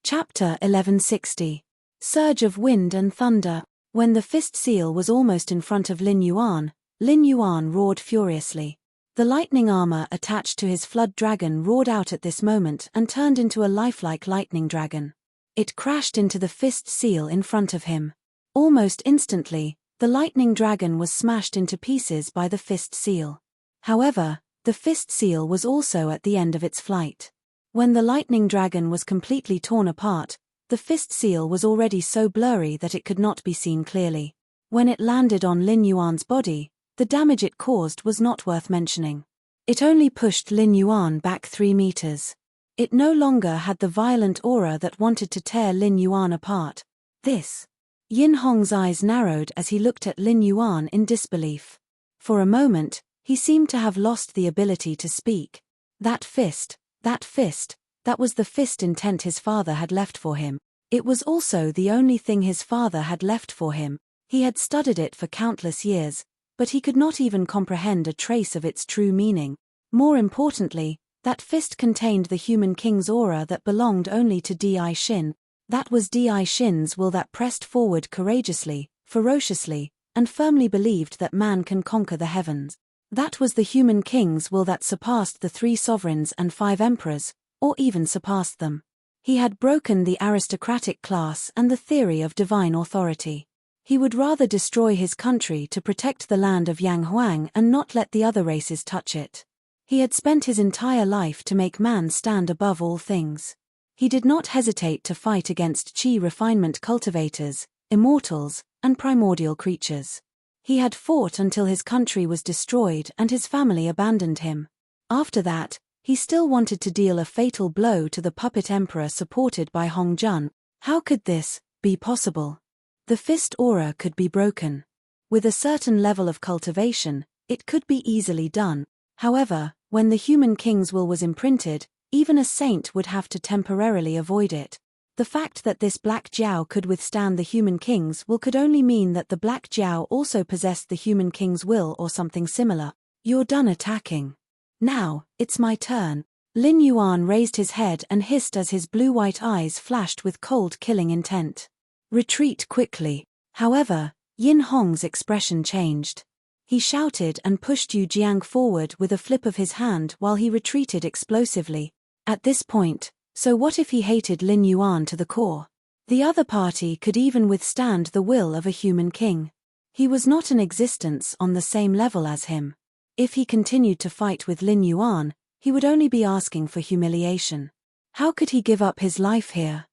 Chapter 1160. Surge of Wind and Thunder. When the fist seal was almost in front of Lin Yuan roared furiously. The lightning armor attached to his flood dragon roared out at this moment and turned into a lifelike lightning dragon. It crashed into the fist seal in front of him. Almost instantly, the lightning dragon was smashed into pieces by the fist seal. However, the fist seal was also at the end of its flight. When the lightning dragon was completely torn apart, the fist seal was already so blurry that it could not be seen clearly. When it landed on Lin Yuan's body, the damage it caused was not worth mentioning. It only pushed Lin Yuan back 3 meters. It no longer had the violent aura that wanted to tear Lin Yuan apart. This. Yin Hong's eyes narrowed as he looked at Lin Yuan in disbelief. For a moment, he seemed to have lost the ability to speak. That fist, that was the fist intent his father had left for him. It was also the only thing his father had left for him. He had studied it for countless years, but he could not even comprehend a trace of its true meaning. More importantly, that fist contained the human king's aura that belonged only to Di Xin. That was Di Xin's will that pressed forward courageously, ferociously, and firmly believed that man can conquer the heavens. That was the human king's will that surpassed the 3 sovereigns and 5 emperors, or even surpassed them. He had broken the aristocratic class and the theory of divine authority. He would rather destroy his country to protect the land of Yang Huang and not let the other races touch it. He had spent his entire life to make man stand above all things. He did not hesitate to fight against Qi refinement cultivators, immortals, and primordial creatures. He had fought until his country was destroyed and his family abandoned him. After that, he still wanted to deal a fatal blow to the puppet emperor supported by Hong Jun. How could this be possible? The fist aura could be broken. With a certain level of cultivation, it could be easily done. However, when the human king's will was imprinted, even a saint would have to temporarily avoid it. The fact that this Black Jiao could withstand the human king's will could only mean that the Black Jiao also possessed the human king's will or something similar. You're done attacking. Now, it's my turn. Lin Yuan raised his head and hissed as his blue-white eyes flashed with cold killing intent. Retreat quickly. However, Yin Hong's expression changed. He shouted and pushed Yu Jiang forward with a flip of his hand while he retreated explosively. At this point, so what if he hated Lin Yuan to the core? The other party could even withstand the will of a human king. He was not an existence on the same level as him. If he continued to fight with Lin Yuan, he would only be asking for humiliation. How could he give up his life here?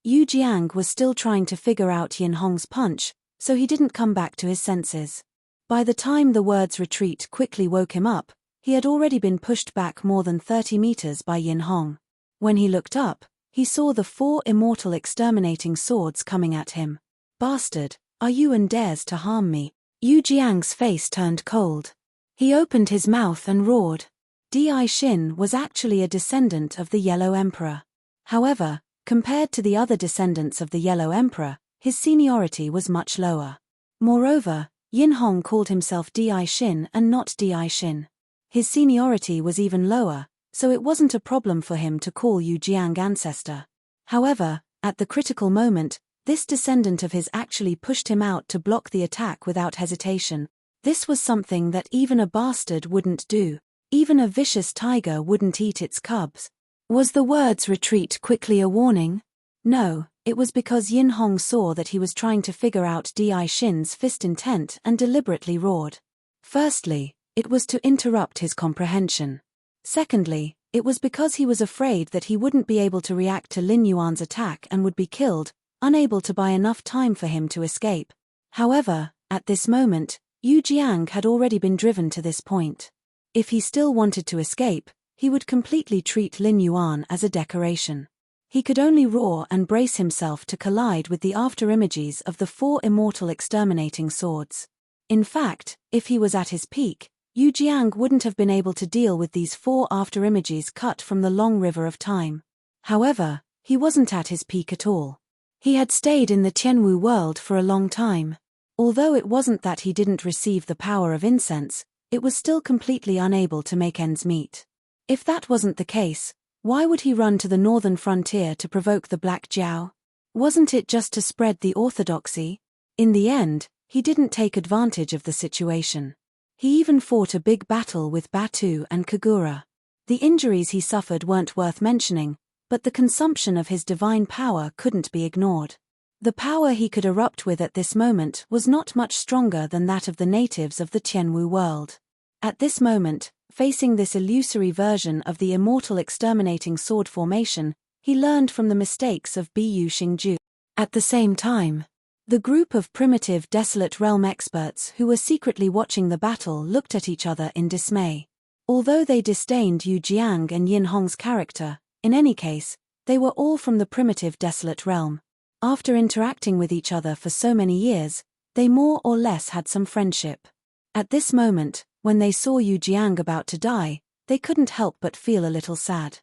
Yu Jiang was still trying to figure out Yin Hong's punch, so he didn't come back to his senses. By the time the words retreat quickly woke him up, he had already been pushed back more than 30 meters by Yin Hong. When he looked up, he saw the 4 immortal exterminating swords coming at him. Bastard, are you and dares to harm me? Yu Jiang's face turned cold. He opened his mouth and roared. Di Xin was actually a descendant of the Yellow Emperor. However, compared to the other descendants of the Yellow Emperor, his seniority was much lower. Moreover, Yin Hong called himself Di Xin and not Di Xin. His seniority was even lower, so it wasn't a problem for him to call Yu Jiang ancestor. However, at the critical moment, this descendant of his actually pushed him out to block the attack without hesitation. This was something that even a bastard wouldn't do. Even a vicious tiger wouldn't eat its cubs. Was the words retreat quickly a warning? No, it was because Yin Hong saw that he was trying to figure out Di Xin's fist intent and deliberately roared. Firstly, it was to interrupt his comprehension. Secondly, it was because he was afraid that he wouldn't be able to react to Lin Yuan's attack and would be killed, unable to buy enough time for him to escape. However, at this moment, Yu Jiang had already been driven to this point. If he still wanted to escape, he would completely treat Lin Yuan as a decoration. He could only roar and brace himself to collide with the afterimages of the 4 immortal exterminating swords. In fact, if he was at his peak, Yu Jiang wouldn't have been able to deal with these 4 afterimages cut from the long river of time. However, he wasn't at his peak at all. He had stayed in the Tianwu world for a long time. Although it wasn't that he didn't receive the power of incense, it was still completely unable to make ends meet. If that wasn't the case, why would he run to the northern frontier to provoke the Black Jiao? Wasn't it just to spread the orthodoxy? In the end, he didn't take advantage of the situation. He even fought a big battle with Batu and Kagura. The injuries he suffered weren't worth mentioning, but the consumption of his divine power couldn't be ignored. The power he could erupt with at this moment was not much stronger than that of the natives of the Tianwu world. At this moment, facing this illusory version of the immortal exterminating sword formation, he learned from the mistakes of Bu Xingju. At the same time, the group of primitive desolate realm experts who were secretly watching the battle looked at each other in dismay. Although they disdained Yu Jiang and Yin Hong's character, in any case, they were all from the primitive desolate realm. After interacting with each other for so many years, they more or less had some friendship. At this moment, when they saw Yu Jiang about to die, they couldn't help but feel a little sad.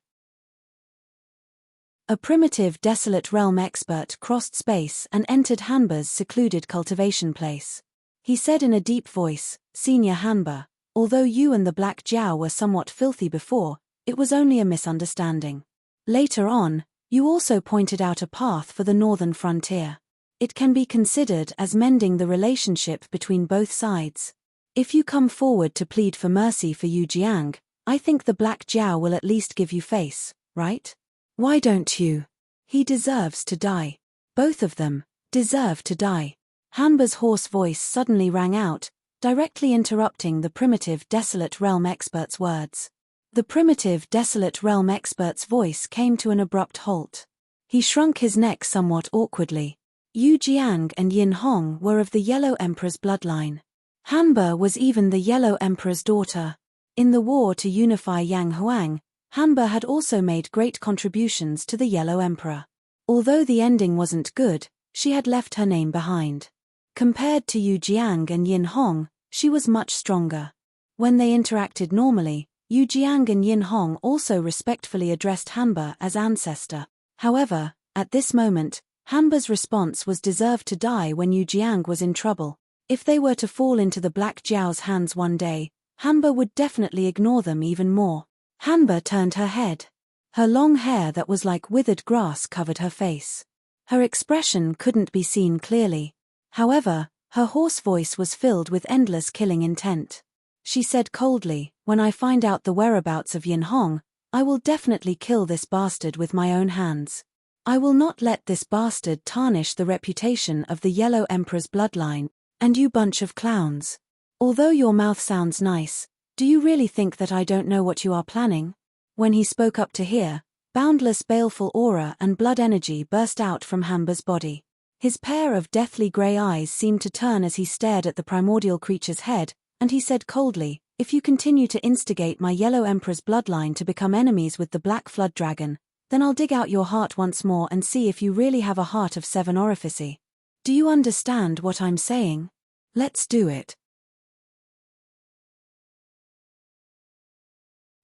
A primitive desolate realm expert crossed space and entered Hanba's secluded cultivation place. He said in a deep voice, "Senior Hanba, although you and the Black Jiao were somewhat filthy before, it was only a misunderstanding. Later on, you also pointed out a path for the northern frontier. It can be considered as mending the relationship between both sides. If you come forward to plead for mercy for Yu Jiang, I think the Black Jiao will at least give you face, right? Why don't you? He deserves to die. Both of them deserve to die." Hanba's hoarse voice suddenly rang out, directly interrupting the primitive desolate realm expert's words. The primitive desolate realm expert's voice came to an abrupt halt. He shrunk his neck somewhat awkwardly. Yu Jiang and Yin Hong were of the Yellow Emperor's bloodline. Hanba was even the Yellow Emperor's daughter. In the war to unify Yang Huang, Hanba had also made great contributions to the Yellow Emperor. Although the ending wasn't good, she had left her name behind. Compared to Yu Jiang and Yin Hong, she was much stronger. When they interacted normally, Yu Jiang and Yin Hong also respectfully addressed Hanba as ancestor. However, at this moment, Hanba's response was deserved to die when Yu Jiang was in trouble. If they were to fall into the Black Jiao's hands one day, Hanba would definitely ignore them even more. Hanba turned her head. Her long hair that was like withered grass covered her face. Her expression couldn't be seen clearly. However, her hoarse voice was filled with endless killing intent. She said coldly, "When I find out the whereabouts of Yin Hong, I will definitely kill this bastard with my own hands. I will not let this bastard tarnish the reputation of the Yellow Emperor's bloodline, and you bunch of clowns. Although your mouth sounds nice, do you really think that I don't know what you are planning?" When he spoke up to hear, boundless baleful aura and blood energy burst out from Hanba's body. His pair of deathly grey eyes seemed to turn as he stared at the primordial creature's head, and he said coldly, "If you continue to instigate my Yellow Emperor's bloodline to become enemies with the Black Flood Dragon, then I'll dig out your heart once more and see if you really have a heart of 7 orifices. Do you understand what I'm saying? Let's do it."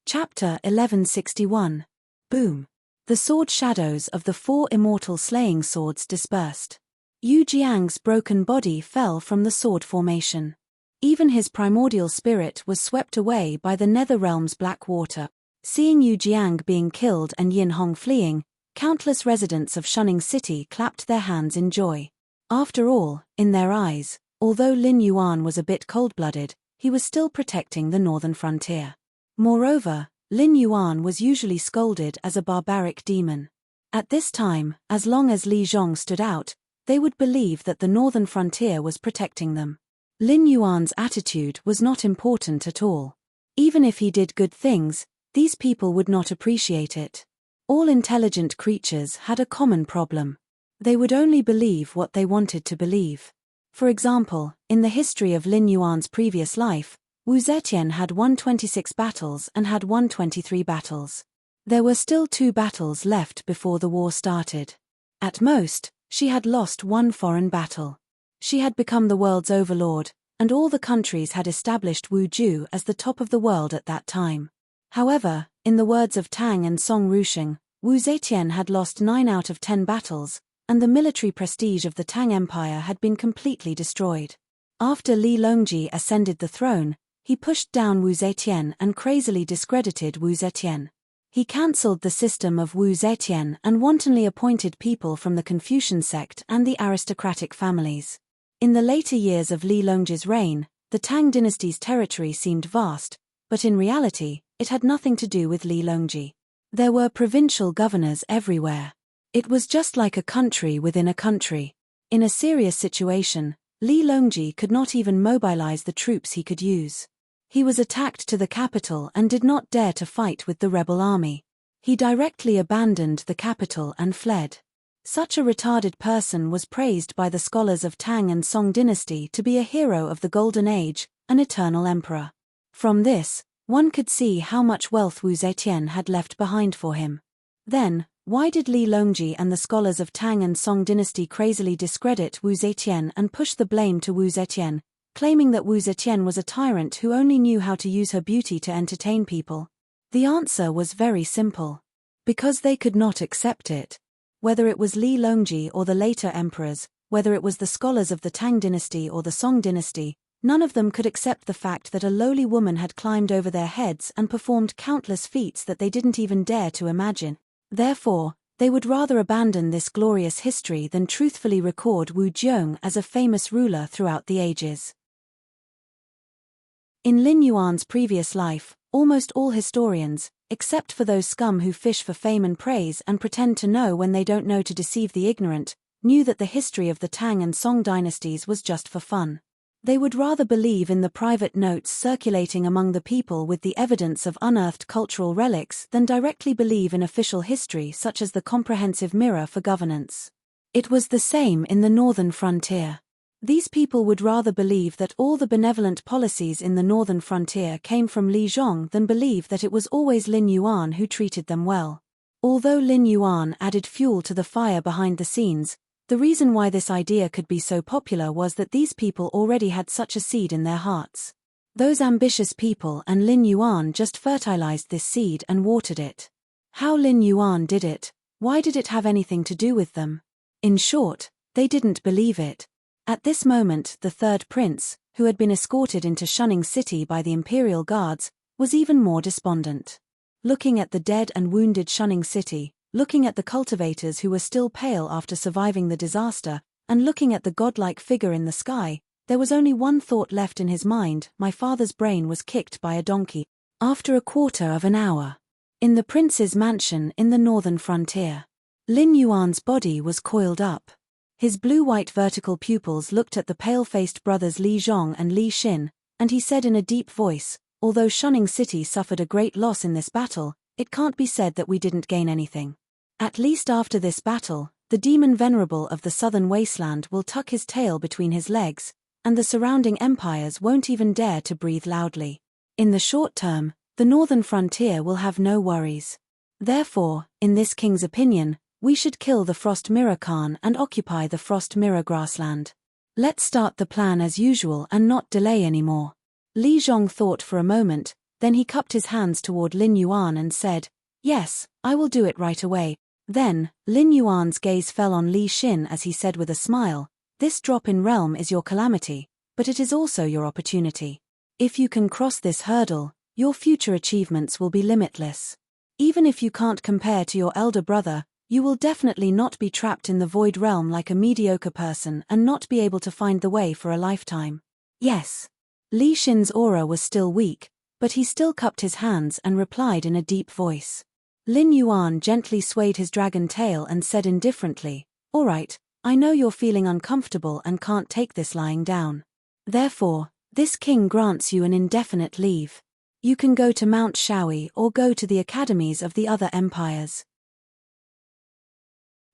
Chapter 1161. Boom. The sword shadows of the 4 immortal slaying swords dispersed. Yu Jiang's broken body fell from the sword formation. Even his primordial spirit was swept away by the nether realm's black water. Seeing Yu Jiang being killed and Yin Hong fleeing, countless residents of Shunning City clapped their hands in joy. After all, in their eyes, although Lin Yuan was a bit cold-blooded, he was still protecting the northern frontier. Moreover, Lin Yuan was usually scolded as a barbaric demon. At this time, as long as Li Zhong stood out, they would believe that the northern frontier was protecting them. Lin Yuan's attitude was not important at all. Even if he did good things, these people would not appreciate it. All intelligent creatures had a common problem. They would only believe what they wanted to believe. For example, in the history of Lin Yuan's previous life, Wu Zetian had won 26 battles and had won 23 battles. There were still 2 battles left before the war started. At most, she had lost 1 foreign battle. She had become the world's overlord, and all the countries had established Wu Ju as the top of the world at that time. However, in the words of Tang and Song Rusheng, Wu Zetian had lost 9 out of 10 battles, and the military prestige of the Tang Empire had been completely destroyed. After Li Longji ascended the throne, he pushed down Wu Zetian and crazily discredited Wu Zetian. He cancelled the system of Wu Zetian and wantonly appointed people from the Confucian sect and the aristocratic families. In the later years of Li Longji's reign, the Tang dynasty's territory seemed vast, but in reality, it had nothing to do with Li Longji. There were provincial governors everywhere. It was just like a country within a country. In a serious situation, Li Longji could not even mobilize the troops he could use. He was attacked to the capital and did not dare to fight with the rebel army. He directly abandoned the capital and fled. Such a retarded person was praised by the scholars of Tang and Song dynasty to be a hero of the Golden Age, an eternal emperor. From this, one could see how much wealth Wu Zetian had left behind for him. Then, why did Li Longji and the scholars of Tang and Song dynasty crazily discredit Wu Zetian and push the blame to Wu Zetian, claiming that Wu Zetian was a tyrant who only knew how to use her beauty to entertain people? The answer was very simple. Because they could not accept it. Whether it was Li Longji or the later emperors, whether it was the scholars of the Tang dynasty or the Song dynasty, none of them could accept the fact that a lowly woman had climbed over their heads and performed countless feats that they didn't even dare to imagine. Therefore, they would rather abandon this glorious history than truthfully record Wu Zhong as a famous ruler throughout the ages. In Lin Yuan's previous life, almost all historians, except for those scum who fish for fame and praise and pretend to know when they don't know to deceive the ignorant, knew that the history of the Tang and Song dynasties was just for fun. They would rather believe in the private notes circulating among the people with the evidence of unearthed cultural relics than directly believe in official history such as the comprehensive mirror for governance. It was the same in the northern frontier. These people would rather believe that all the benevolent policies in the northern frontier came from Li Zhong than believe that it was always Lin Yuan who treated them well. Although Lin Yuan added fuel to the fire behind the scenes, the reason why this idea could be so popular was that these people already had such a seed in their hearts. Those ambitious people and Lin Yuan just fertilized this seed and watered it. How Lin Yuan did it, why did it have anything to do with them? In short, they didn't believe it. At this moment, the third prince, who had been escorted into Shunning City by the imperial guards, was even more despondent. Looking at the dead and wounded Shunning City, looking at the cultivators who were still pale after surviving the disaster, and looking at the godlike figure in the sky, there was only one thought left in his mind: my father's brain was kicked by a donkey. After a quarter of an hour, in the prince's mansion in the northern frontier, Lin Yuan's body was coiled up. His blue-white vertical pupils looked at the pale-faced brothers Li Zhong and Li Xin, and he said in a deep voice, although Shunning City suffered a great loss in this battle, it can't be said that we didn't gain anything. At least after this battle, the demon venerable of the southern wasteland will tuck his tail between his legs, and the surrounding empires won't even dare to breathe loudly. In the short term, the northern frontier will have no worries. Therefore, in this king's opinion, we should kill the Frost Mirror Khan and occupy the Frost Mirror grassland. Let's start the plan as usual and not delay anymore. Li Zhong thought for a moment, then he cupped his hands toward Lin Yuan and said, "Yes, I will do it right away." Then, Lin Yuan's gaze fell on Li Xin as he said with a smile, "This drop in realm is your calamity, but it is also your opportunity. If you can cross this hurdle, your future achievements will be limitless. Even if you can't compare to your elder brother, you will definitely not be trapped in the void realm like a mediocre person and not be able to find the way for a lifetime." Yes. Li Xin's aura was still weak, but he still cupped his hands and replied in a deep voice. Lin Yuan gently swayed his dragon tail and said indifferently, "All right, I know you're feeling uncomfortable and can't take this lying down. Therefore, this king grants you an indefinite leave. You can go to Mount Shaoyi or go to the academies of the other empires.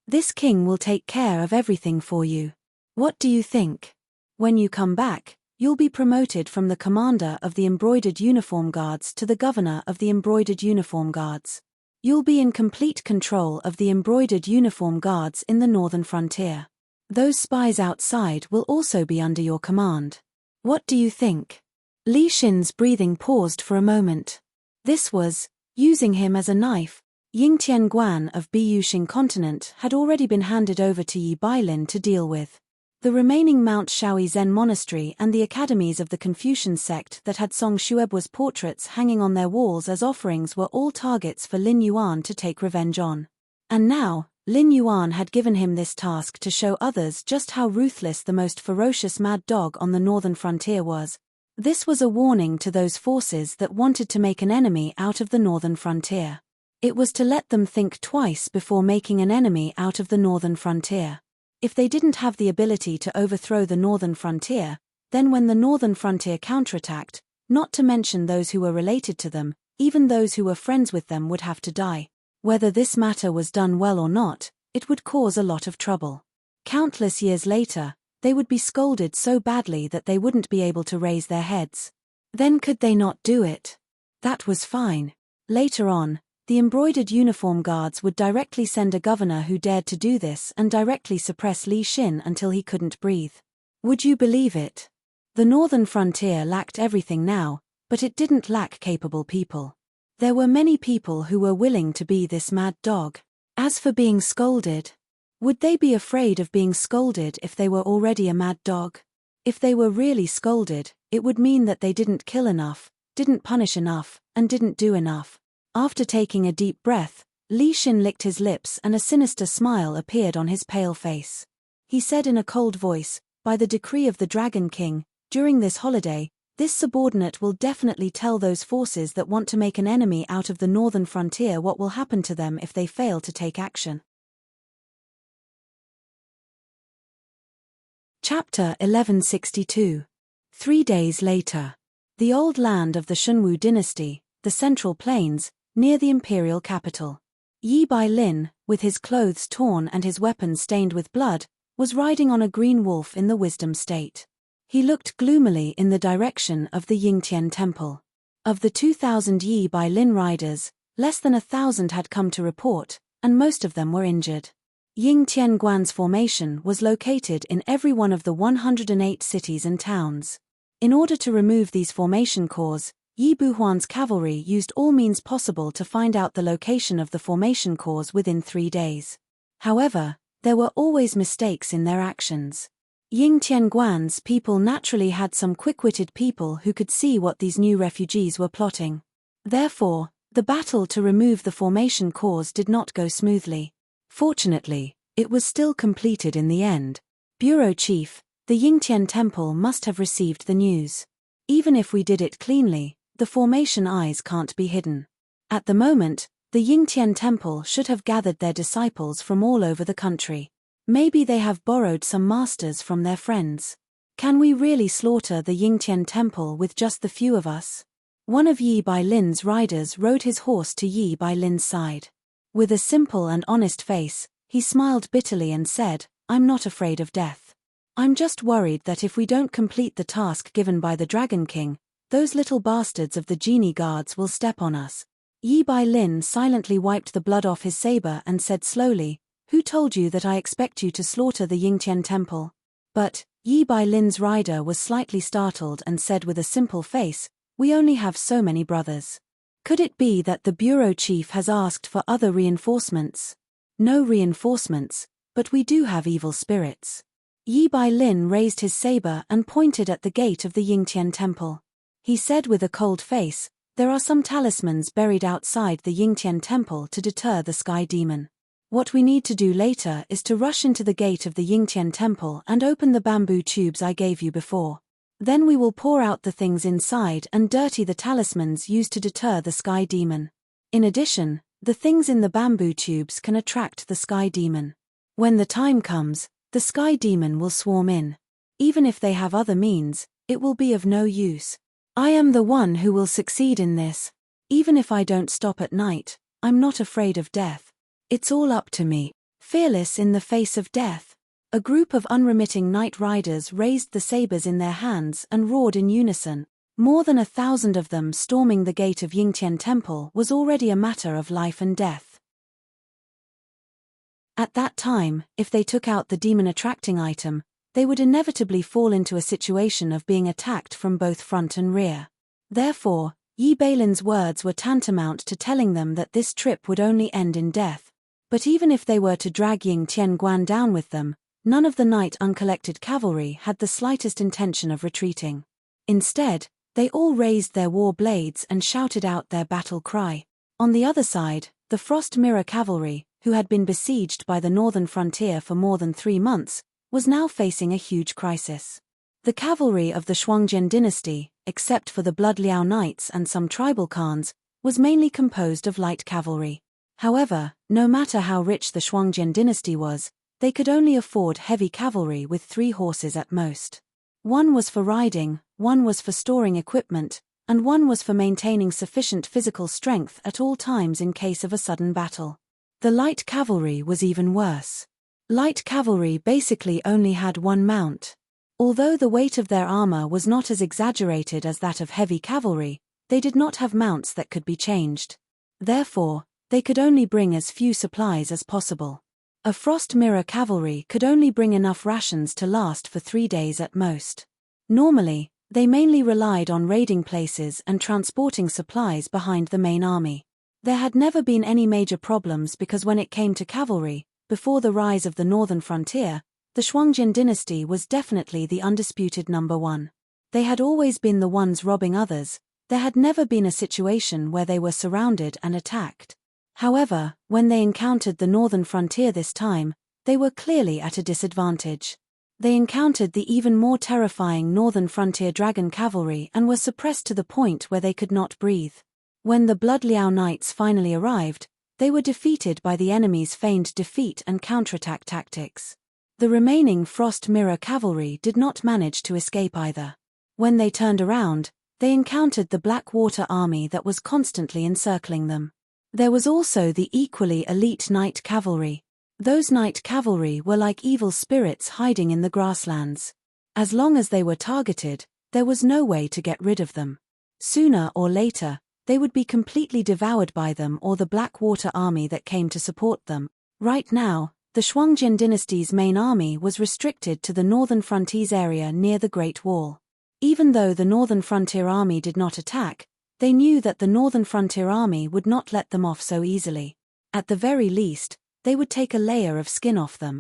This king will take care of everything for you. What do you think? When you come back, you'll be promoted from the commander of the Embroidered Uniform Guards to the governor of the Embroidered Uniform Guards. You'll be in complete control of the Embroidered Uniform Guards in the northern frontier. Those spies outside will also be under your command. What do you think?" Li Xin's breathing paused for a moment. This was, using him as a knife. Yingtian Guan of Biyuxing continent had already been handed over to Yi Bailin to deal with. The remaining Mount Shaoi Zen Monastery and the academies of the Confucian sect that had Song Xuebua's portraits hanging on their walls as offerings were all targets for Lin Yuan to take revenge on. And now, Lin Yuan had given him this task to show others just how ruthless the most ferocious mad dog on the northern frontier was. This was a warning to those forces that wanted to make an enemy out of the northern frontier. It was to let them think twice before making an enemy out of the northern frontier. If they didn't have the ability to overthrow the northern frontier, then when the northern frontier counterattacked, not to mention those who were related to them, even those who were friends with them would have to die. Whether this matter was done well or not, it would cause a lot of trouble. Countless years later, they would be scolded so badly that they wouldn't be able to raise their heads. Then could they not do it? That was fine. Later on, the embroidered uniform guards would directly send a governor who dared to do this and directly suppress Li Xin until he couldn't breathe. Would you believe it? The northern frontier lacked everything now, but it didn't lack capable people. There were many people who were willing to be this mad dog. As for being scolded, would they be afraid of being scolded if they were already a mad dog? If they were really scolded, it would mean that they didn't kill enough, didn't punish enough, and didn't do enough. After taking a deep breath, Li Xin licked his lips and a sinister smile appeared on his pale face. He said in a cold voice, "By the decree of the Dragon King, during this holiday, this subordinate will definitely tell those forces that want to make an enemy out of the northern frontier what will happen to them if they fail to take action." Chapter 1162. 3 days later. The old land of the Shunwu dynasty, the Central Plains, near the imperial capital. Yi Bailin, with his clothes torn and his weapons stained with blood, was riding on a green wolf in the Wisdom State. He looked gloomily in the direction of the Yingtian Temple. Of the 2,000 Yi Bailin riders, less than 1,000 had come to report, and most of them were injured. Yingtian Guan's formation was located in every one of the 108 cities and towns. In order to remove these formation cores, Yi Buhuan's cavalry used all means possible to find out the location of the formation cores within 3 days. However, there were always mistakes in their actions. Yingtian Guan's people naturally had some quick-witted people who could see what these new refugees were plotting. Therefore, the battle to remove the formation cores did not go smoothly. Fortunately, it was still completed in the end. Bureau Chief, the Yingtian Temple must have received the news. Even if we did it cleanly, the formation eyes can't be hidden. At the moment, the Yingtian Temple should have gathered their disciples from all over the country. Maybe they have borrowed some masters from their friends. Can we really slaughter the Yingtian Temple with just the few of us? One of Yi Bailin's riders rode his horse to Yi Bailin's side. With a simple and honest face, he smiled bitterly and said, "I'm not afraid of death. I'm just worried that if we don't complete the task given by the Dragon King, those little bastards of the genie guards will step on us." Yi Bailin silently wiped the blood off his saber and said slowly, "Who told you that I expect you to slaughter the Yingtian Temple?" But Yi Bailin's rider was slightly startled and said with a simple face, "We only have so many brothers. Could it be that the bureau chief has asked for other reinforcements?" "No reinforcements, but we do have evil spirits." Yi Bailin raised his saber and pointed at the gate of the Yingtian Temple. He said with a cold face, "There are some talismans buried outside the Yingtian Temple to deter the Sky Demon. What we need to do later is to rush into the gate of the Yingtian Temple and open the bamboo tubes I gave you before. Then we will pour out the things inside and dirty the talismans used to deter the Sky Demon. In addition, the things in the bamboo tubes can attract the Sky Demon. When the time comes, the Sky Demon will swarm in. Even if they have other means, it will be of no use. I am the one who will succeed in this. Even if I don't stop at night, I'm not afraid of death. It's all up to me." Fearless in the face of death, a group of unremitting night riders raised the sabers in their hands and roared in unison. More than 1,000 of them storming the gate of Yingtian Temple was already a matter of life and death. At that time, if they took out the demon-attracting item, they would inevitably fall into a situation of being attacked from both front and rear. Therefore, Yi Bailin's words were tantamount to telling them that this trip would only end in death. But even if they were to drag Yingtian Guan down with them, None of the night uncollected cavalry had the slightest intention of retreating. Instead, they all raised their war blades and shouted out their battle cry. On the other side, the Frost Mirror cavalry, who had been besieged by the northern frontier for more than 3 months, was now facing a huge crisis. The cavalry of the Shuangjian dynasty, except for the Blood Liao Knights and some tribal khans, was mainly composed of light cavalry. However, no matter how rich the Shuangjian dynasty was, they could only afford heavy cavalry with 3 horses at most. One was for riding, one was for storing equipment, and one was for maintaining sufficient physical strength at all times in case of a sudden battle. The light cavalry was even worse. Light cavalry basically only had 1 mount. Although the weight of their armor was not as exaggerated as that of heavy cavalry, they did not have mounts that could be changed. Therefore, they could only bring as few supplies as possible. A Frost Mirror cavalry could only bring enough rations to last for 3 days at most. Normally, they mainly relied on raiding places and transporting supplies behind the main army. There had never been any major problems because when it came to cavalry, before the rise of the northern frontier, the Shuangjian dynasty was definitely the undisputed number 1. They had always been the ones robbing others. There had never been a situation where they were surrounded and attacked. However, when they encountered the northern frontier this time, they were clearly at a disadvantage. They encountered the even more terrifying northern frontier dragon cavalry and were suppressed to the point where they could not breathe. When the Blood Liao Knights finally arrived, they were defeated by the enemy's feigned defeat and counterattack tactics. The remaining Frost Mirror cavalry did not manage to escape either. When they turned around, they encountered the Blackwater army that was constantly encircling them. There was also the equally elite night cavalry. Those night cavalry were like evil spirits hiding in the grasslands. As long as they were targeted, there was no way to get rid of them. Sooner or later, they would be completely devoured by them or the Blackwater army that came to support them. Right now, the Shuangjian dynasty's main army was restricted to the northern frontiers area near the Great Wall. Even though the northern frontier army did not attack, they knew that the northern frontier army would not let them off so easily. At the very least, they would take a layer of skin off them.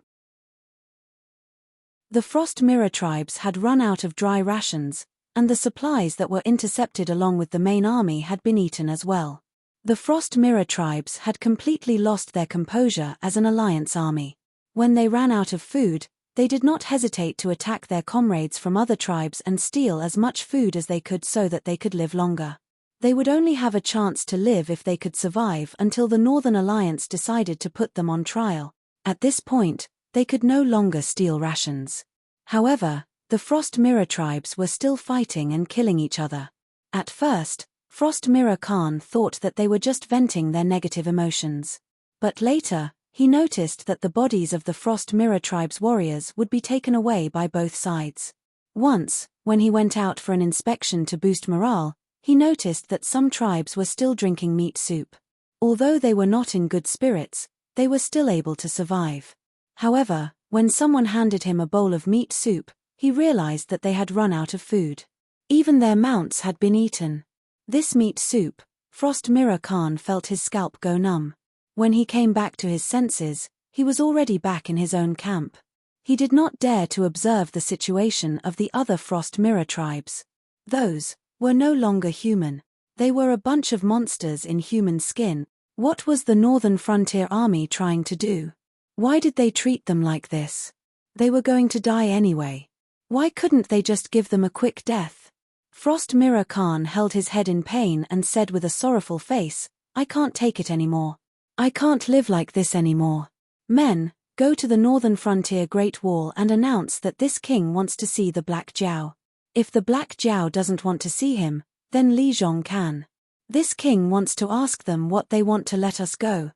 The Frost Mirror tribes had run out of dry rations, and the supplies that were intercepted along with the main army had been eaten as well. The Frost Mirror tribes had completely lost their composure as an alliance army. When they ran out of food, they did not hesitate to attack their comrades from other tribes and steal as much food as they could so that they could live longer. They would only have a chance to live if they could survive until the Northern Alliance decided to put them on trial. At this point, they could no longer steal rations. However, the Frost Mirror tribes were still fighting and killing each other. At first, Frost Mirror Khan thought that they were just venting their negative emotions. But later, he noticed that the bodies of the Frost Mirror tribe's warriors would be taken away by both sides. Once, when he went out for an inspection to boost morale, he noticed that some tribes were still drinking meat soup. Although they were not in good spirits, they were still able to survive. However, when someone handed him a bowl of meat soup, he realized that they had run out of food. Even their mounts had been eaten. This meat soup, Frost Mirror Khan felt his scalp go numb. When he came back to his senses, he was already back in his own camp. He did not dare to observe the situation of the other Frost Mirror tribes. Those were no longer human. They were a bunch of monsters in human skin. What was the Northern Frontier Army trying to do? Why did they treat them like this? They were going to die anyway. Why couldn't they just give them a quick death? Frost Mirror Khan held his head in pain and said with a sorrowful face, "I can't take it anymore. I can't live like this anymore. Men, go to the Northern Frontier Great Wall and announce that this king wants to see the Black Jiao. If the Black Jiao doesn't want to see him, then Li Zhong can. This king wants to ask them what they want to let us go."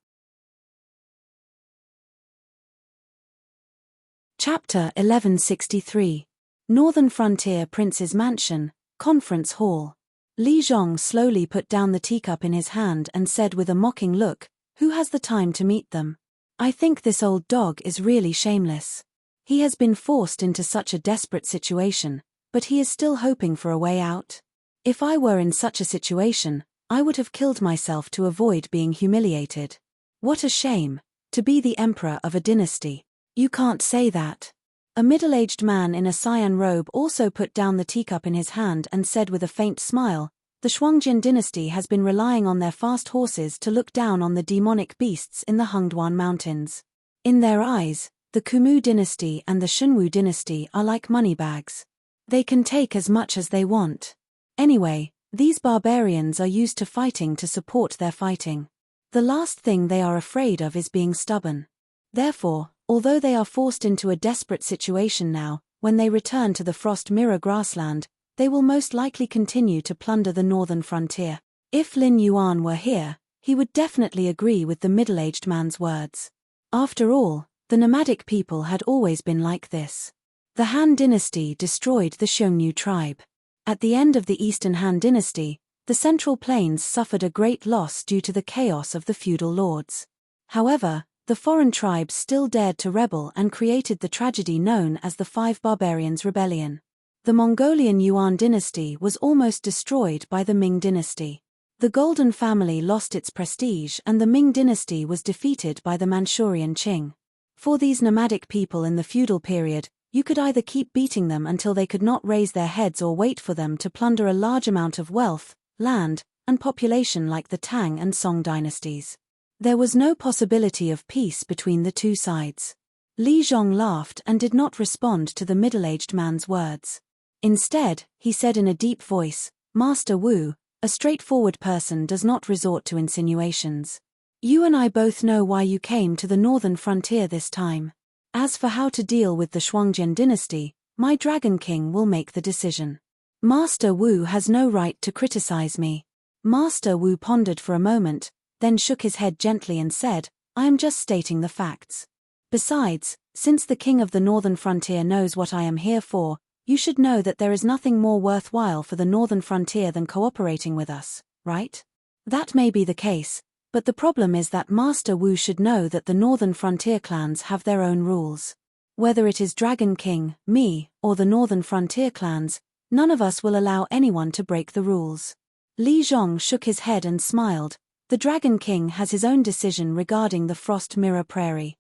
Chapter 1163. Northern Frontier Prince's Mansion, Conference Hall. Li Zhong slowly put down the teacup in his hand and said with a mocking look, "Who has the time to meet them? I think this old dog is really shameless. He has been forced into such a desperate situation, but he is still hoping for a way out. If I were in such a situation, I would have killed myself to avoid being humiliated. What a shame, to be the emperor of a dynasty." "You can't say that. A middle-aged man in a cyan robe also put down the teacup in his hand and said with a faint smile, "The Shuangjin dynasty has been relying on their fast horses to look down on the demonic beasts in the Hengduan Mountains. In their eyes, the Kumu dynasty and the Xunwu dynasty are like money bags. They can take as much as they want. Anyway, these barbarians are used to fighting to support their fighting. The last thing they are afraid of is being stubborn. Therefore, although they are forced into a desperate situation now, when they return to the Frost Mirror grassland, they will most likely continue to plunder the northern frontier." If Lin Yuan were here, he would definitely agree with the middle-aged man's words. After all, the nomadic people had always been like this. The Han dynasty destroyed the Xiongnu tribe. At the end of the Eastern Han dynasty, the Central Plains suffered a great loss due to the chaos of the feudal lords. However, the foreign tribes still dared to rebel and created the tragedy known as the Five Barbarians Rebellion. The Mongolian Yuan dynasty was almost destroyed by the Ming dynasty. The Golden family lost its prestige and the Ming dynasty was defeated by the Manchurian Qing. For these nomadic people in the feudal period, you could either keep beating them until they could not raise their heads or wait for them to plunder a large amount of wealth, land, and population like the Tang and Song dynasties. There was no possibility of peace between the two sides. Li Zhong laughed and did not respond to the middle-aged man's words. Instead, he said in a deep voice, "Master Wu, a straightforward person does not resort to insinuations. You and I both know why you came to the northern frontier this time. As for how to deal with the Shuangjian dynasty, my Dragon King will make the decision. Master Wu has no right to criticize me." Master Wu pondered for a moment, then shook his head gently and said, "I am just stating the facts. Besides, since the king of the northern frontier knows what I am here for, you should know that there is nothing more worthwhile for the northern frontier than cooperating with us, right? That may be the case, but the problem is that Master Wu should know that the northern frontier clans have their own rules. Whether it is Dragon King, me, or the northern frontier clans, none of us will allow anyone to break the rules." Li Zhong shook his head and smiled. The Dragon King has his own decision regarding the Frost Mirror Prairie.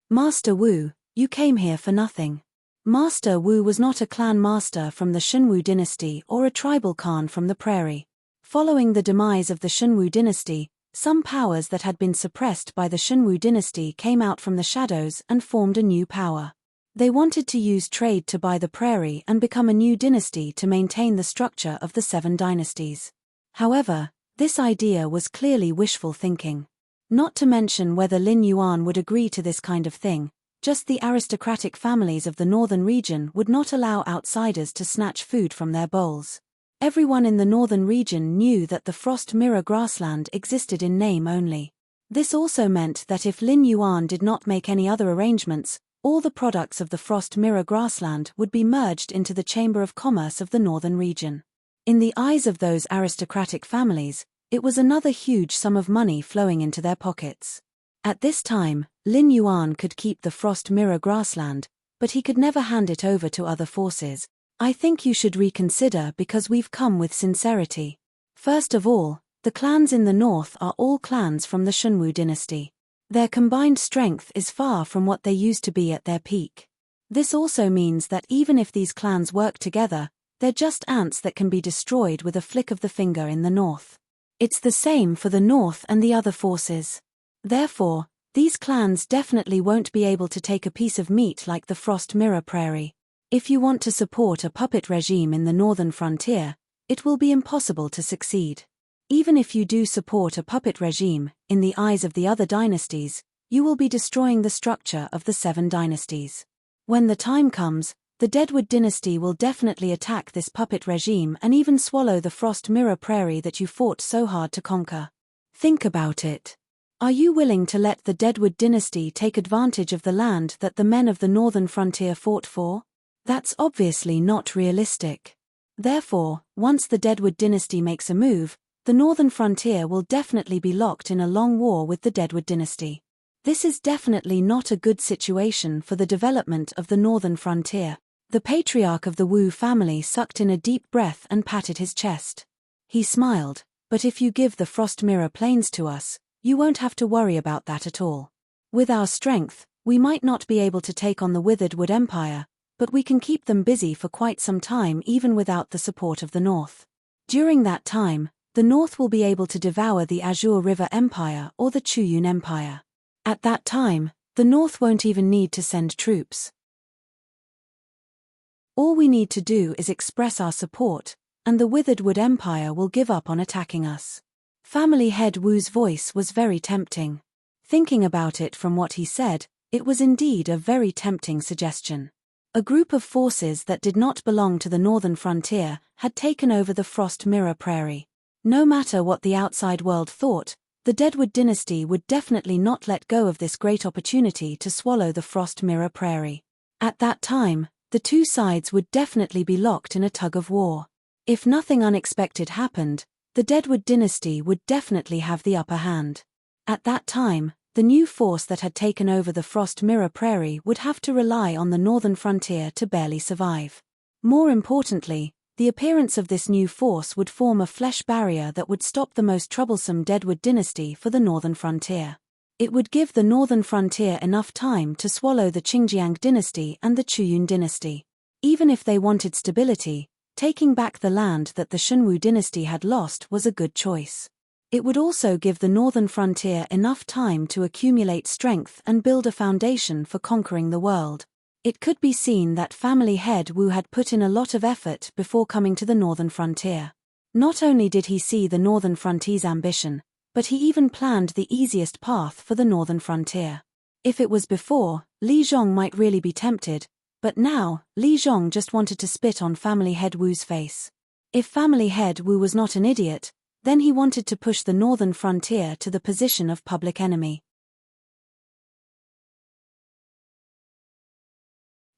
Master Wu, you came here for nothing. Master Wu was not a clan master from the Xunwu dynasty or a tribal khan from the prairie. Following the demise of the Xunwu dynasty, some powers that had been suppressed by the Xunwu dynasty came out from the shadows and formed a new power. They wanted to use trade to buy the prairie and become a new dynasty to maintain the structure of the 7 dynasties. However, this idea was clearly wishful thinking. Not to mention whether Lin Yuan would agree to this kind of thing, just the aristocratic families of the northern region would not allow outsiders to snatch food from their bowls. Everyone in the northern region knew that the Frost Mirror grassland existed in name only. This also meant that if Lin Yuan did not make any other arrangements, all the products of the Frost Mirror grassland would be merged into the Chamber of Commerce of the northern region. In the eyes of those aristocratic families, it was another huge sum of money flowing into their pockets. At this time, Lin Yuan could keep the Frost Mirror grassland, but he could never hand it over to other forces. "I think you should reconsider because we've come with sincerity. First of all, the clans in the north are all clans from the Xunwu dynasty. Their combined strength is far from what they used to be at their peak. This also means that even if these clans work together, they're just ants that can be destroyed with a flick of the finger in the north. It's the same for the north and the other forces. Therefore, these clans definitely won't be able to take a piece of meat like the Frost Mirror Prairie. If you want to support a puppet regime in the northern frontier, it will be impossible to succeed. Even if you do support a puppet regime, in the eyes of the other dynasties, you will be destroying the structure of the 7 dynasties. When the time comes, the Deadwood dynasty will definitely attack this puppet regime and even swallow the Frost Mirror Prairie that you fought so hard to conquer. Think about it. Are you willing to let the Deadwood dynasty take advantage of the land that the men of the northern frontier fought for? That's obviously not realistic. Therefore, once the Deadwood dynasty makes a move, the northern frontier will definitely be locked in a long war with the Deadwood dynasty. This is definitely not a good situation for the development of the northern frontier. The patriarch of the Wu family sucked in a deep breath and patted his chest. He smiled, "But if you give the Frost Mirror Plains to us, you won't have to worry about that at all. With our strength, We might not be able to take on the Withered Wood Empire, but we can keep them busy for quite some time even without the support of the North. During that time, the North will be able to devour the Azure River Empire or the Chuyun Empire. At that time, the North won't even need to send troops. All we need to do is express our support, and the Withered Wood Empire will give up on attacking us. Family head Wu's voice was very tempting. Thinking about it from what he said, it was indeed a very tempting suggestion. A group of forces that did not belong to the northern frontier had taken over the Frost Mirror Prairie. No matter what the outside world thought, the Deadwood dynasty would definitely not let go of this great opportunity to swallow the Frost Mirror Prairie. At that time, the two sides would definitely be locked in a tug-of-war. If nothing unexpected happened, the Deadwood dynasty would definitely have the upper hand. At that time, the new force that had taken over the Frost Mirror Prairie would have to rely on the northern frontier to barely survive. More importantly, the appearance of this new force would form a flesh barrier that would stop the most troublesome Deadwood dynasty for the northern frontier. It would give the northern frontier enough time to swallow the Qingjiang dynasty and the Chuyun dynasty. Even if they wanted stability, taking back the land that the Shunwu dynasty had lost was a good choice. It would also give the northern frontier enough time to accumulate strength and build a foundation for conquering the world. It could be seen that family head Wu had put in a lot of effort before coming to the northern frontier. Not only did he see the northern frontier's ambition, but he even planned the easiest path for the northern frontier. If it was before, Li Zhong might really be tempted, but now, Li Zhong just wanted to spit on family head Wu's face. If family head Wu was not an idiot, then he wanted to push the northern frontier to the position of public enemy.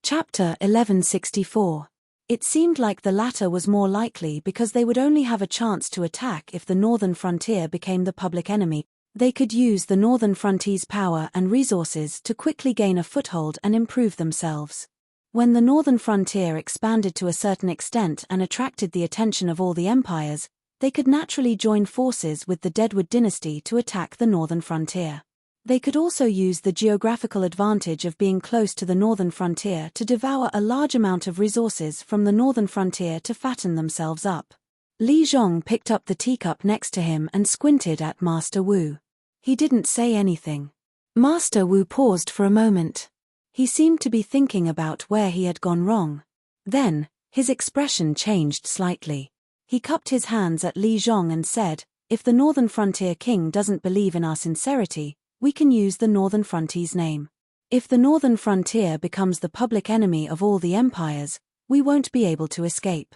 Chapter 1164. It seemed like the latter was more likely because they would only have a chance to attack if the northern frontier became the public enemy. They could use the northern frontier's power and resources to quickly gain a foothold and improve themselves. When the northern frontier expanded to a certain extent and attracted the attention of all the empires, they could naturally join forces with the Deadwood dynasty to attack the northern frontier. They could also use the geographical advantage of being close to the northern frontier to devour a large amount of resources from the northern frontier to fatten themselves up. Li Zhong picked up the teacup next to him and squinted at Master Wu. He didn't say anything. Master Wu paused for a moment. He seemed to be thinking about where he had gone wrong. Then, his expression changed slightly. He cupped his hands at Li Zhong and said, "If the northern frontier king doesn't believe in our sincerity, we can use the northern frontier's name. If the northern frontier becomes the public enemy of all the empires, we won't be able to escape.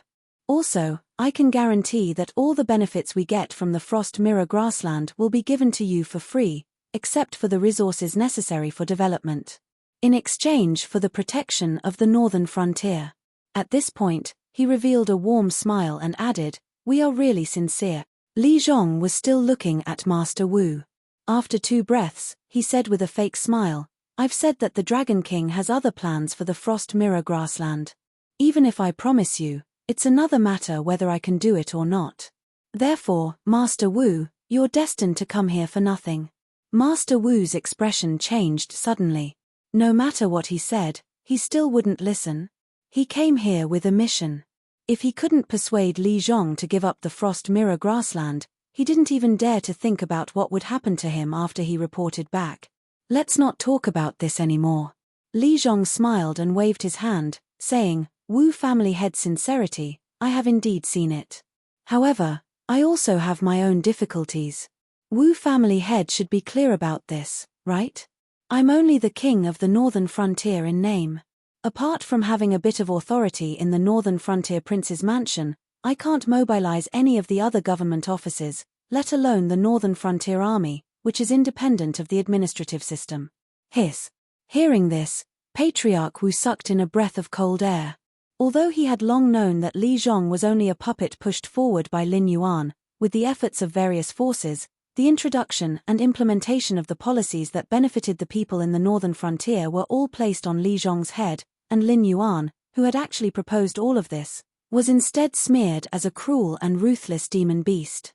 Also, I can guarantee that all the benefits we get from the Frost Mirror grassland will be given to you for free, except for the resources necessary for development. In exchange for the protection of the northern frontier." At this point, he revealed a warm smile and added, "We are really sincere." Li Zhong was still looking at Master Wu. After 2 breaths, he said with a fake smile, "I've said that the Dragon King has other plans for the Frost Mirror grassland. Even if I promise you, it's another matter whether I can do it or not. Therefore, Master Wu, you're destined to come here for nothing." Master Wu's expression changed suddenly. No matter what he said, he still wouldn't listen. He came here with a mission. If he couldn't persuade Li Zhong to give up the Frost Mirror grassland, he didn't even dare to think about what would happen to him after he reported back. "Let's not talk about this anymore." Li Zhong smiled and waved his hand, saying, "Wu family head sincerity, I have indeed seen it. However, I also have my own difficulties. Wu family head should be clear about this, right? I'm only the king of the northern frontier in name. Apart from having a bit of authority in the northern frontier prince's mansion, I can't mobilize any of the other government offices, let alone the Northern Frontier Army, which is independent of the administrative system." Hiss. Hearing this, Patriarch Wu sucked in a breath of cold air. Although he had long known that Li Zhong was only a puppet pushed forward by Lin Yuan, with the efforts of various forces, the introduction and implementation of the policies that benefited the people in the Northern Frontier were all placed on Li Zhong's head, and Lin Yuan, who had actually proposed all of this, was instead smeared as a cruel and ruthless demon beast.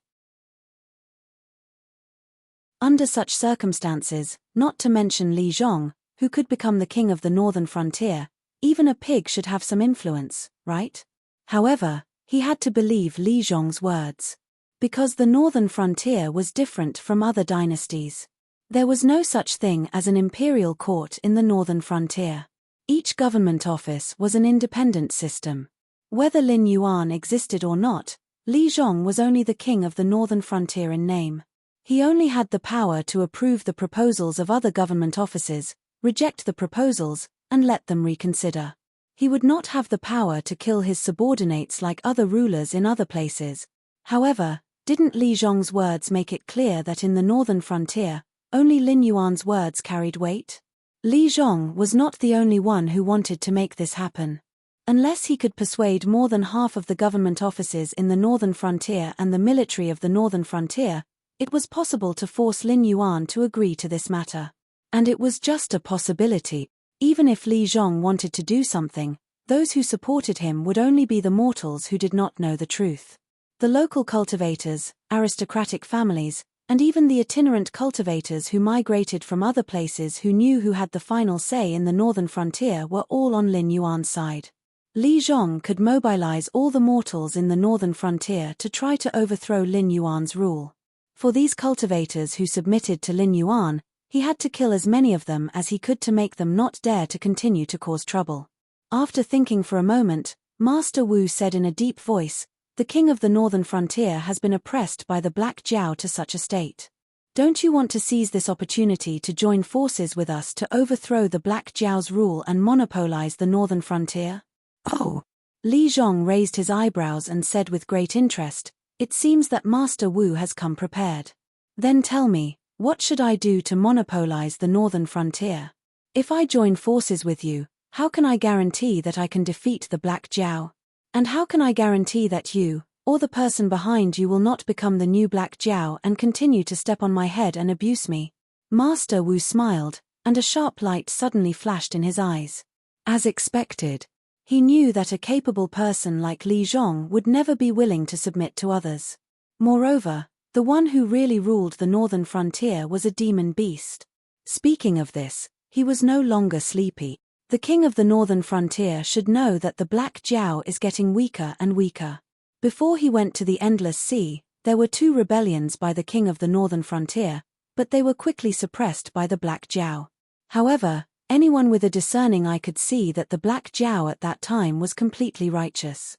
Under such circumstances, not to mention Li Zhong, who could become the king of the northern frontier. Even a pig should have some influence, right? However, he had to believe Li Zhong's words. Because the northern frontier was different from other dynasties. There was no such thing as an imperial court in the northern frontier. Each government office was an independent system. Whether Lin Yuan existed or not, Li Zhong was only the king of the northern frontier in name. He only had the power to approve the proposals of other government offices, reject the proposals, and let them reconsider. He would not have the power to kill his subordinates like other rulers in other places. However, didn't Li Zhong's words make it clear that in the northern frontier, only Lin Yuan's words carried weight? Li Zhong was not the only one who wanted to make this happen. Unless he could persuade more than half of the government offices in the northern frontier and the military of the northern frontier, it was possible to force Lin Yuan to agree to this matter. And it was just a possibility. Even if Li Zhong wanted to do something, those who supported him would only be the mortals who did not know the truth. The local cultivators, aristocratic families, and even the itinerant cultivators who migrated from other places who knew who had the final say in the northern frontier were all on Lin Yuan's side. Li Zhong could mobilize all the mortals in the northern frontier to try to overthrow Lin Yuan's rule. For these cultivators who submitted to Lin Yuan, he had to kill as many of them as he could to make them not dare to continue to cause trouble. After thinking for a moment, Master Wu said in a deep voice, "The king of the northern frontier has been oppressed by the Black Jiao to such a state. Don't you want to seize this opportunity to join forces with us to overthrow the Black Jiao's rule and monopolize the northern frontier?" "Oh." Li Zhong raised his eyebrows and said with great interest, "It seems that Master Wu has come prepared. Then tell me, what should I do to monopolize the northern frontier? If I join forces with you, how can I guarantee that I can defeat the Black Jiao? And how can I guarantee that you, or the person behind you, will not become the new Black Jiao and continue to step on my head and abuse me?" Master Wu smiled, and a sharp light suddenly flashed in his eyes. As expected, he knew that a capable person like Li Zhong would never be willing to submit to others. Moreover, the one who really ruled the northern frontier was a demon beast. Speaking of this, he was no longer sleepy. The king of the northern frontier should know that the Black Jiao is getting weaker and weaker. Before he went to the Endless Sea, there were 2 rebellions by the king of the northern frontier, but they were quickly suppressed by the Black Jiao. However, anyone with a discerning eye could see that the Black Jiao at that time was completely righteous.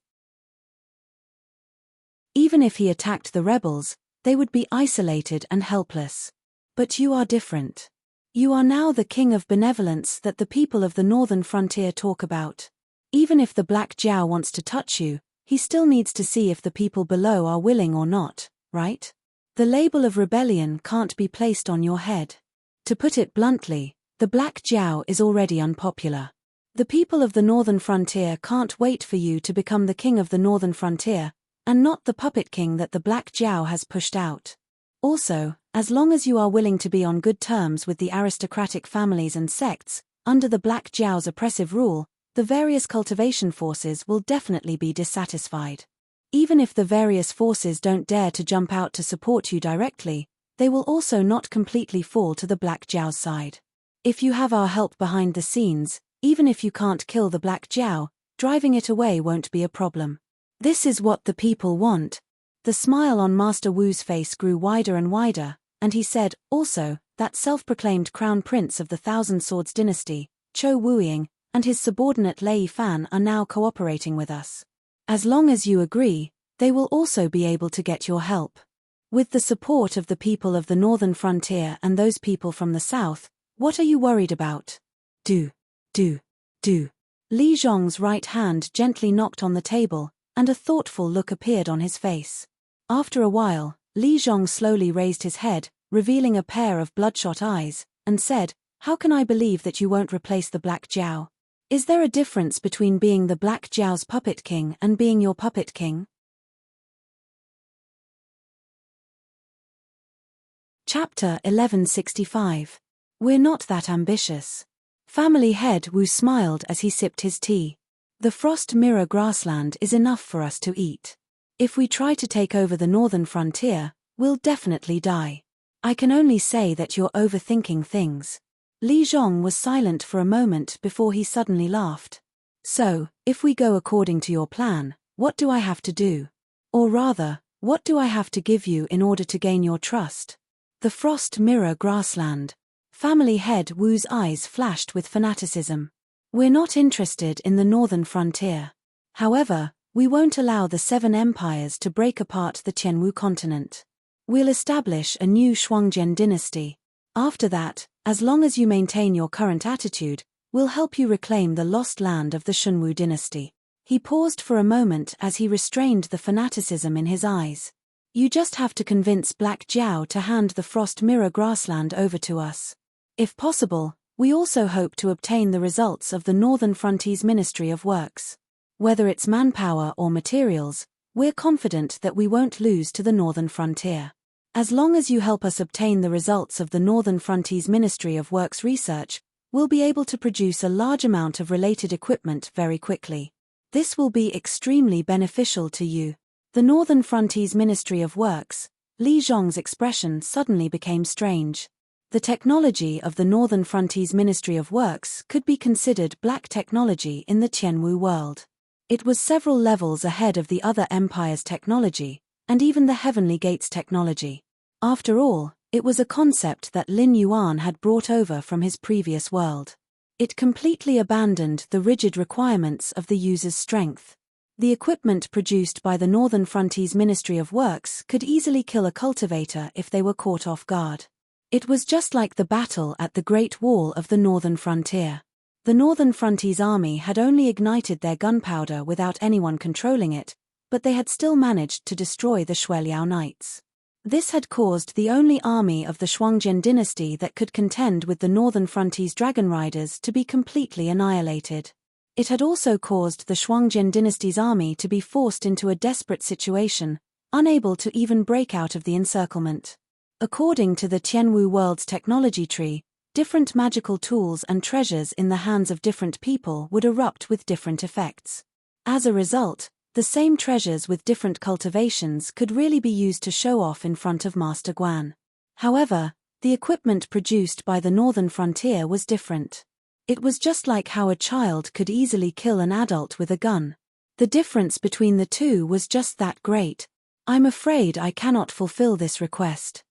Even if he attacked the rebels, they would be isolated and helpless. But you are different. You are now the king of benevolence that the people of the northern frontier talk about. Even if the Black Jiao wants to touch you, he still needs to see if the people below are willing or not, right? The label of rebellion can't be placed on your head. To put it bluntly, the Black Jiao is already unpopular. The people of the northern frontier can't wait for you to become the king of the northern frontier, and not the puppet king that the Black Jiao has pushed out. Also, as long as you are willing to be on good terms with the aristocratic families and sects, under the Black Jiao's oppressive rule, the various cultivation forces will definitely be dissatisfied. Even if the various forces don't dare to jump out to support you directly, they will also not completely fall to the Black Jiao's side. If you have our help behind the scenes, even if you can't kill the Black Jiao, driving it away won't be a problem. This is what the people want. The smile on Master Wu's face grew wider and wider, and he said, "Also, that self-proclaimed crown prince of the Thousand Swords dynasty, Chou Wuiying, and his subordinate Lei Fan are now cooperating with us. As long as you agree, they will also be able to get your help. With the support of the people of the northern frontier and those people from the south, what are you worried about? Do. Li Zhong's right hand gently knocked on the table, and a thoughtful look appeared on his face. After a while, Li Zhong slowly raised his head, revealing a pair of bloodshot eyes, and said, "How can I believe that you won't replace the Black Jiao? Is there a difference between being the Black Jiao's puppet king and being your puppet king?" Chapter 1165. We're not that ambitious. Family head Wu smiled as he sipped his tea. The frost mirror grassland is enough for us to eat. If we try to take over the northern frontier, we'll definitely die. I can only say that you're overthinking things. Li Zhong was silent for a moment before he suddenly laughed. So, if we go according to your plan, what do I have to do? Or rather, what do I have to give you in order to gain your trust? The Frost Mirror Grassland. Family head Wu's eyes flashed with fanaticism. We're not interested in the northern frontier. However, we won't allow the Seven Empires to break apart the Qianwu continent. We'll establish a new Shuangjian dynasty. After that, as long as you maintain your current attitude, we'll help you reclaim the lost land of the Shunwu dynasty. He paused for a moment as he restrained the fanaticism in his eyes. You just have to convince Black Jiao to hand the Frost Mirror Grassland over to us. If possible, we also hope to obtain the results of the Northern Frontiers Ministry of Works. Whether it's manpower or materials, we're confident that we won't lose to the Northern Frontier. As long as you help us obtain the results of the Northern Frontiers Ministry of Works research, we'll be able to produce a large amount of related equipment very quickly. This will be extremely beneficial to you. The Northern Frontiers Ministry of Works. Li Zhong's expression suddenly became strange. The technology of the Northern Frontiers Ministry of Works could be considered black technology in the Qianwu world. It was several levels ahead of the other empires' technology, and even the Heavenly Gates technology. After all, it was a concept that Lin Yuan had brought over from his previous world. It completely abandoned the rigid requirements of the user's strength. The equipment produced by the Northern Frontiers Ministry of Works could easily kill a cultivator if they were caught off guard. It was just like the battle at the Great Wall of the Northern Frontier. The Northern Frontiers Army had only ignited their gunpowder without anyone controlling it, but they had still managed to destroy the Shueliao Knights. This had caused the only army of the Shuangjian dynasty that could contend with the Northern Frontiers Dragon Riders to be completely annihilated. It had also caused the Shuangjian dynasty's army to be forced into a desperate situation, unable to even break out of the encirclement. According to the Qianwu world's technology tree, different magical tools and treasures in the hands of different people would erupt with different effects. As a result, the same treasures with different cultivations could really be used to show off in front of Master Guan. However, the equipment produced by the Northern Frontier was different. It was just like how a child could easily kill an adult with a gun. The difference between the two was just that great. I'm afraid I cannot fulfill this request.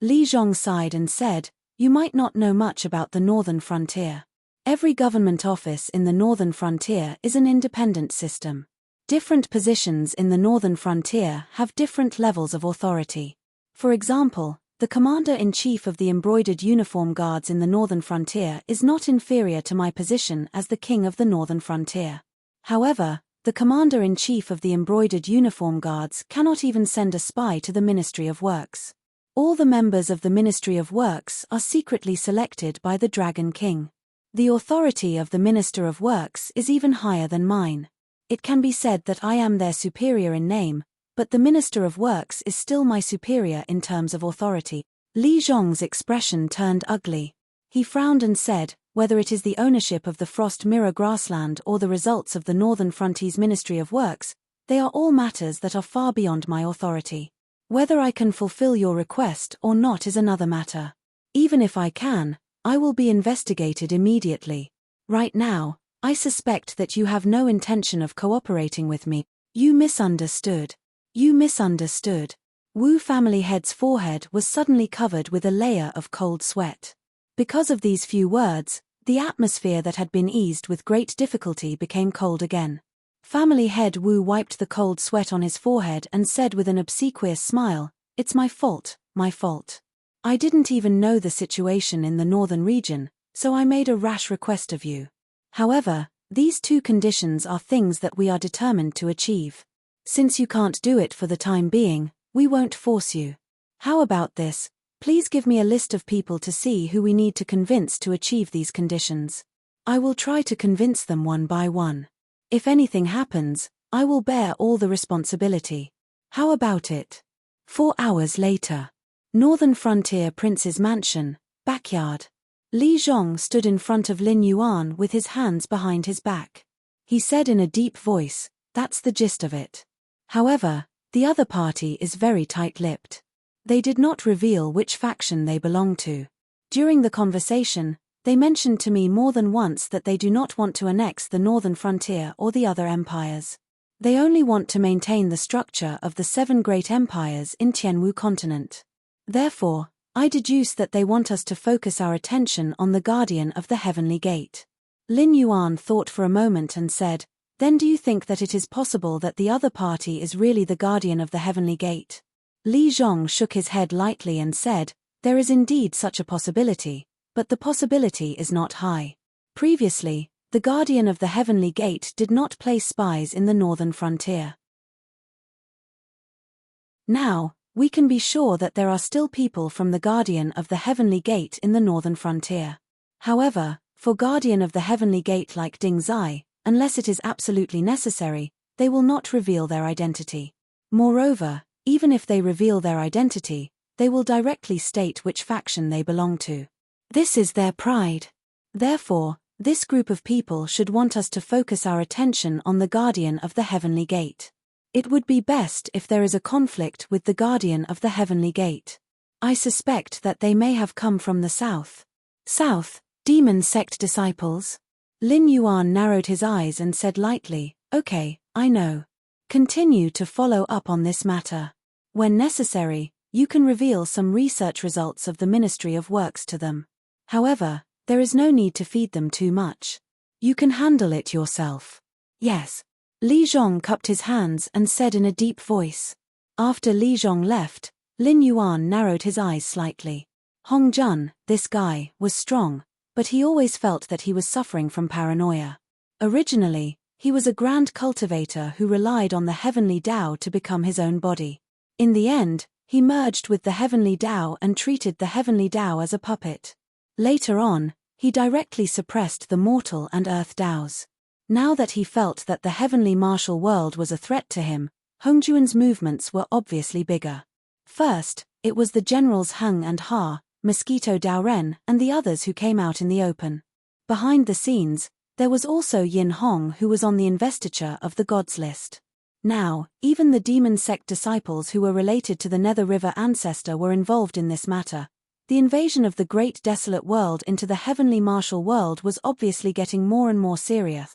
Li Zhong sighed and said, You might not know much about the Northern Frontier. Every government office in the Northern Frontier is an independent system. Different positions in the Northern Frontier have different levels of authority. For example, the Commander-in-Chief of the Embroidered Uniform Guards in the Northern Frontier is not inferior to my position as the King of the Northern Frontier. However, the Commander-in-Chief of the Embroidered Uniform Guards cannot even send a spy to the Ministry of Works. All the members of the Ministry of Works are secretly selected by the Dragon King. The authority of the Minister of Works is even higher than mine. It can be said that I am their superior in name, but the Minister of Works is still my superior in terms of authority. Li Zhong's expression turned ugly. He frowned and said, Whether it is the ownership of the Frost Mirror Grassland or the results of the Northern Frontiers Ministry of Works, they are all matters that are far beyond my authority. Whether I can fulfill your request or not is another matter. Even if I can, I will be investigated immediately. Right now, I suspect that you have no intention of cooperating with me. You misunderstood. You misunderstood. Wu family head's forehead was suddenly covered with a layer of cold sweat. Because of these few words, the atmosphere that had been eased with great difficulty became cold again. Family head Wu wiped the cold sweat on his forehead and said with an obsequious smile, It's my fault, my fault. I didn't even know the situation in the northern region, so I made a rash request of you. However, these two conditions are things that we are determined to achieve. Since you can't do it for the time being, we won't force you. How about this? Please give me a list of people to see who we need to convince to achieve these conditions. I will try to convince them one by one. If anything happens, I will bear all the responsibility. How about it? 4 hours later. Northern Frontier Prince's Mansion, backyard. Li Zhong stood in front of Lin Yuan with his hands behind his back. He said in a deep voice, That's the gist of it. However, the other party is very tight-lipped. They did not reveal which faction they belong to. During the conversation, they mentioned to me more than once that they do not want to annex the northern frontier or the other empires. They only want to maintain the structure of the 7 great empires in Tianwu continent. Therefore, I deduce that they want us to focus our attention on the guardian of the heavenly gate. Lin Yuan thought for a moment and said, "Then do you think that it is possible that the other party is really the guardian of the heavenly gate?" Li Zhong shook his head lightly and said, "There is indeed such a possibility, but the possibility is not high. Previously, the guardian of the heavenly gate did not place spies in the northern frontier. Now, we can be sure that there are still people from the guardian of the heavenly gate in the northern frontier. However, for guardian of the heavenly gate like Ding Zai, unless it is absolutely necessary, they will not reveal their identity. Moreover, even if they reveal their identity, they will directly state which faction they belong to. This is their pride. Therefore, this group of people should want us to focus our attention on the guardian of the heavenly gate. It would be best if there is a conflict with the guardian of the heavenly gate. I suspect that they may have come from the south. South, demon sect disciples? Lin Yuan narrowed his eyes and said lightly, "Okay, I know. Continue to follow up on this matter. When necessary, you can reveal some research results of the Ministry of Works to them. However, there is no need to feed them too much. You can handle it yourself." "Yes." Li Zhong cupped his hands and said in a deep voice. After Li Zhong left, Lin Yuan narrowed his eyes slightly. Hong Jun, this guy, was strong, but he always felt that he was suffering from paranoia. Originally, he was a grand cultivator who relied on the heavenly Tao to become his own body. In the end, he merged with the heavenly Tao and treated the heavenly Tao as a puppet. Later on, he directly suppressed the mortal and earth Taos. Now that he felt that the heavenly martial world was a threat to him, Hongjuan's movements were obviously bigger. First, it was the generals Heng and Ha, Mosquito Daoren, and the others who came out in the open. Behind the scenes, there was also Yin Hong who was on the investiture of the gods list. Now, even the demon sect disciples who were related to the Nether River ancestor were involved in this matter. The invasion of the great desolate world into the heavenly martial world was obviously getting more and more serious.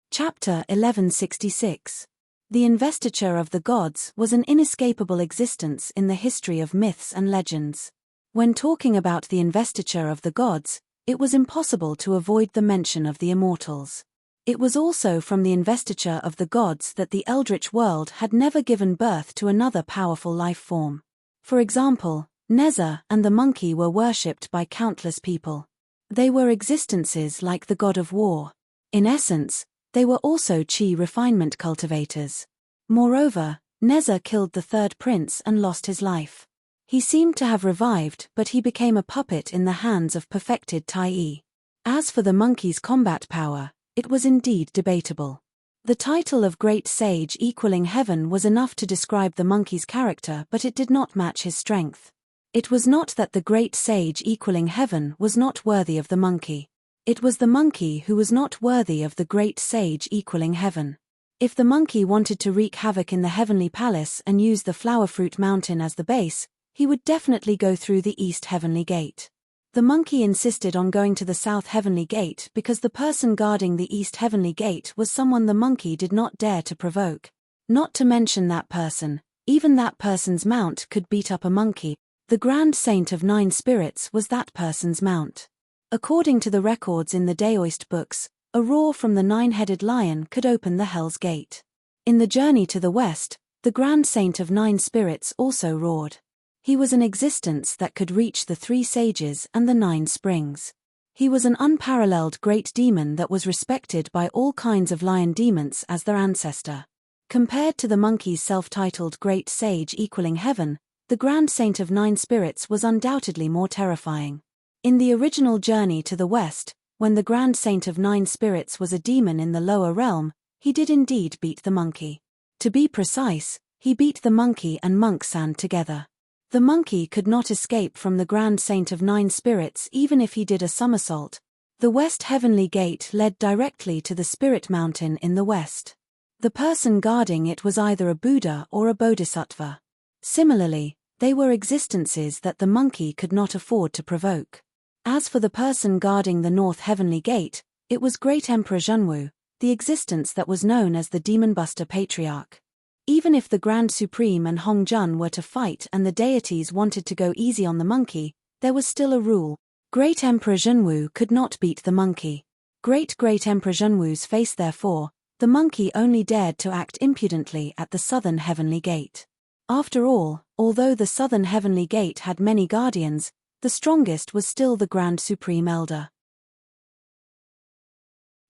Chapter 1166. The investiture of the gods was an inescapable existence in the history of myths and legends. When talking about the investiture of the gods, it was impossible to avoid the mention of the immortals. It was also from the investiture of the gods that the eldritch world had never given birth to another powerful life form. For example, Nezza and the monkey were worshipped by countless people. They were existences like the god of war. In essence, they were also chi refinement cultivators. Moreover, Nezza killed the third prince and lost his life. He seemed to have revived, but he became a puppet in the hands of perfected Tai. As for the monkey's combat power, it was indeed debatable. The title of Great Sage equaling heaven was enough to describe the monkey's character, but it did not match his strength. It was not that the Great Sage equaling heaven was not worthy of the monkey. It was the monkey who was not worthy of the Great Sage equaling heaven. If the monkey wanted to wreak havoc in the heavenly palace and use the flower fruit mountain as the base, he would definitely go through the east heavenly gate. The monkey insisted on going to the south heavenly gate because the person guarding the east heavenly gate was someone the monkey did not dare to provoke. Not to mention that person, even that person's mount could beat up a monkey. The Grand Saint of 9 Spirits was that person's mount. According to the records in the Daoist books, a roar from the 9-headed lion could open the Hell's Gate. In the journey to the west, the Grand Saint of 9 Spirits also roared. He was an existence that could reach the 3 sages and the 9 springs. He was an unparalleled great demon that was respected by all kinds of lion demons as their ancestor. Compared to the monkey's self-titled Great Sage equaling heaven, the Grand Saint of 9 Spirits was undoubtedly more terrifying. In the original journey to the west, when the Grand Saint of 9 Spirits was a demon in the lower realm, he did indeed beat the monkey. To be precise, he beat the monkey and Monk Sand together. The monkey could not escape from the Grand Saint of 9 Spirits even if he did a somersault. The West Heavenly Gate led directly to the Spirit Mountain in the west. The person guarding it was either a Buddha or a Bodhisattva. Similarly, they were existences that the monkey could not afford to provoke. As for the person guarding the North Heavenly Gate, it was Great Emperor Zhenwu, the existence that was known as the Demon Buster Patriarch. Even if the Grand Supreme and Hong Jun were to fight and the deities wanted to go easy on the monkey, there was still a rule. Great Emperor Zhenwu could not beat the monkey. Great Emperor Zhenwu's face therefore, the monkey only dared to act impudently at the Southern Heavenly Gate. After all, although the Southern Heavenly Gate had many guardians, the strongest was still the Grand Supreme Elder.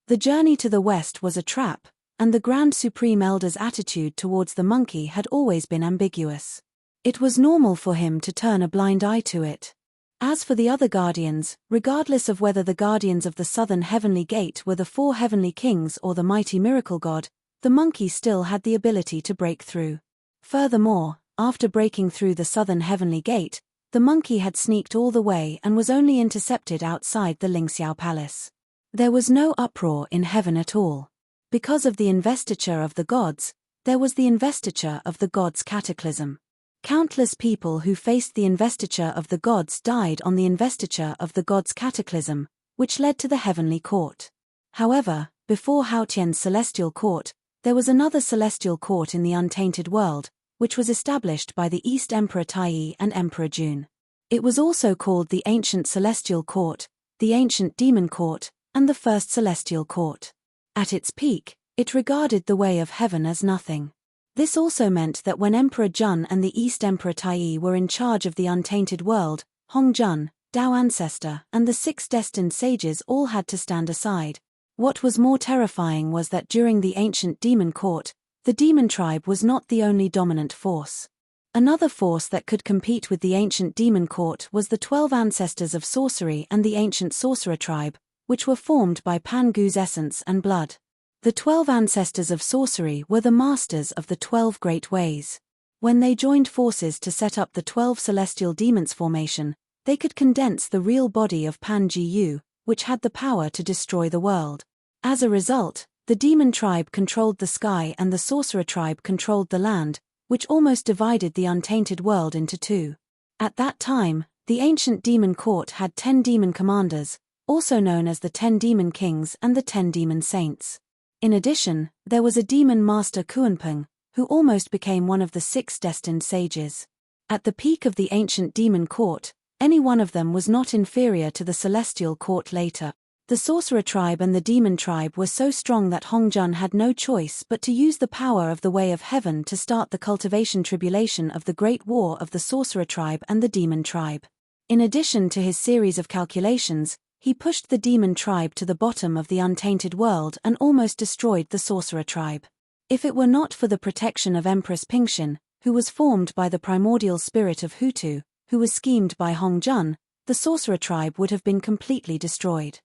The journey to the west was a trap, and the Grand Supreme Elder's attitude towards the monkey had always been ambiguous. It was normal for him to turn a blind eye to it. As for the other guardians, regardless of whether the guardians of the Southern Heavenly Gate were the four heavenly kings or the mighty miracle god, the monkey still had the ability to break through. Furthermore, after breaking through the Southern Heavenly Gate, the monkey had sneaked all the way and was only intercepted outside the Lingxiao Palace. There was no uproar in heaven at all. Because of the investiture of the gods, there was the investiture of the gods' cataclysm. Countless people who faced the investiture of the gods died on the investiture of the gods' cataclysm, which led to the heavenly court. However, before Haotian's celestial court, there was another celestial court in the untainted world, which was established by the East Emperor Taiyi and Emperor Jun. It was also called the Ancient Celestial Court, the Ancient Demon Court, and the First Celestial Court. At its peak, it regarded the way of heaven as nothing. This also meant that when Emperor Jun and the East Emperor Taiyi were in charge of the untainted world, Hong Jun, Dao Ancestor, and the 6 destined sages all had to stand aside. What was more terrifying was that during the ancient demon court, the demon tribe was not the only dominant force. Another force that could compete with the ancient demon court was the 12 ancestors of sorcery and the ancient sorcerer tribe, which were formed by Pan Gu's essence and blood. The 12 ancestors of sorcery were the masters of the 12 great ways. When they joined forces to set up the 12 celestial demons formation, they could condense the real body of Pan Gu, which had the power to destroy the world. As a result, the demon tribe controlled the sky and the sorcerer tribe controlled the land, which almost divided the untainted world into two. At that time, the ancient demon court had 10 demon commanders, also known as the 10 demon kings and the 10 demon saints. In addition, there was a demon master Kuanpeng, who almost became one of the 6 destined sages. At the peak of the ancient demon court, any one of them was not inferior to the celestial court later. The sorcerer tribe and the demon tribe were so strong that Hong Jun had no choice but to use the power of the way of heaven to start the cultivation tribulation of the great war of the sorcerer tribe and the demon tribe. In addition to his series of calculations, he pushed the demon tribe to the bottom of the untainted world and almost destroyed the sorcerer tribe. If it were not for the protection of Empress Pingxin, who was formed by the primordial spirit of Hutu, who was schemed by Hong Jun, the sorcerer tribe would have been completely destroyed.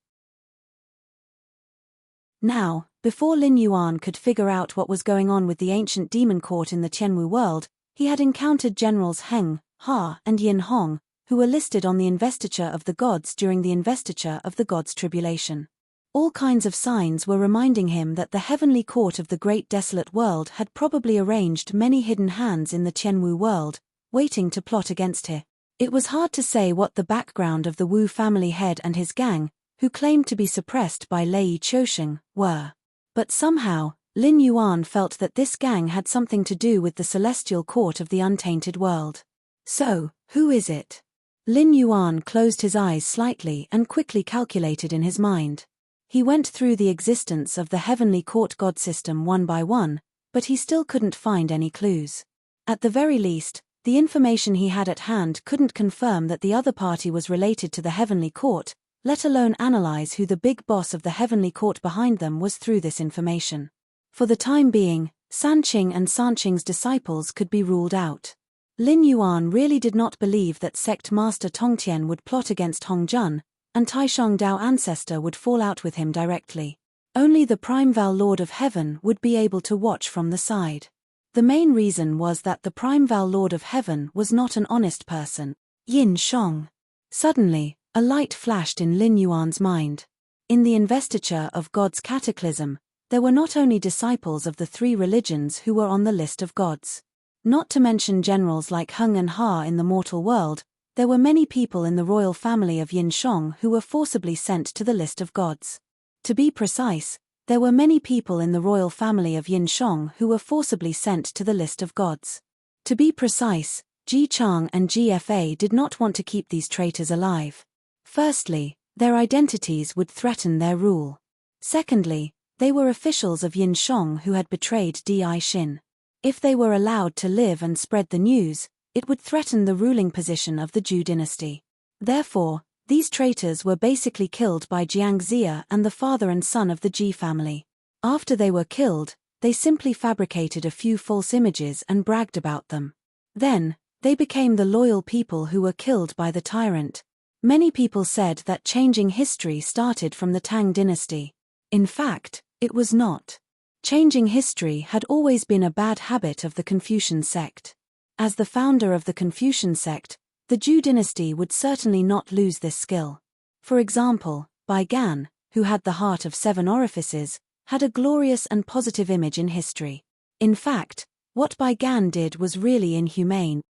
Now, before Lin Yuan could figure out what was going on with the ancient demon court in the Tianwu world, he had encountered generals Heng, Ha, and Yin Hong, who were listed on the investiture of the gods during the investiture of the gods' tribulation. All kinds of signs were reminding him that the heavenly court of the great desolate world had probably arranged many hidden hands in the Tianwu world, waiting to plot against him. It was hard to say what the background of the Wu family head and his gang, who claimed to be suppressed by Lei Qiusheng, were. But somehow, Lin Yuan felt that this gang had something to do with the celestial court of the untainted world. So, who is it? Lin Yuan closed his eyes slightly and quickly calculated in his mind. He went through the existence of the heavenly court god system one by one, but he still couldn't find any clues. At the very least, the information he had at hand couldn't confirm that the other party was related to the heavenly court, let alone analyze who the big boss of the heavenly court behind them was through this information. For the time being, Sanqing and Sanqing's disciples could be ruled out. Lin Yuan really did not believe that sect master Tongtian would plot against Hong Jun, and Taishang Dao ancestor would fall out with him directly. Only the Prime Val Lord of Heaven would be able to watch from the side. The main reason was that the Prime Val Lord of Heaven was not an honest person. Yin Shong. Suddenly, a light flashed in Lin Yuan's mind. In the investiture of God's cataclysm, there were not only disciples of the 3 religions who were on the list of gods. Not to mention generals like Heng and Ha in the mortal world, there were many people in the royal family of Yin Shang who were forcibly sent to the list of gods. To be precise, there were many people in the royal family of Yin Shang who were forcibly sent to the list of gods. To be precise, Ji Chang and GFA did not want to keep these traitors alive. Firstly, their identities would threaten their rule. Secondly, they were officials of Yin Shang who had betrayed Di Xin. If they were allowed to live and spread the news, it would threaten the ruling position of the Zhou dynasty. Therefore, these traitors were basically killed by Jiang Xia and the father and son of the Ji family. After they were killed, they simply fabricated a few false images and bragged about them. Then, they became the loyal people who were killed by the tyrant. Many people said that changing history started from the Tang dynasty. In fact, it was not. Changing history had always been a bad habit of the Confucian sect. As the founder of the Confucian sect, the Zhou dynasty would certainly not lose this skill. For example, Bai Gan, who had the heart of 7 orifices, had a glorious and positive image in history. In fact, what Bai Gan did was really inhumane.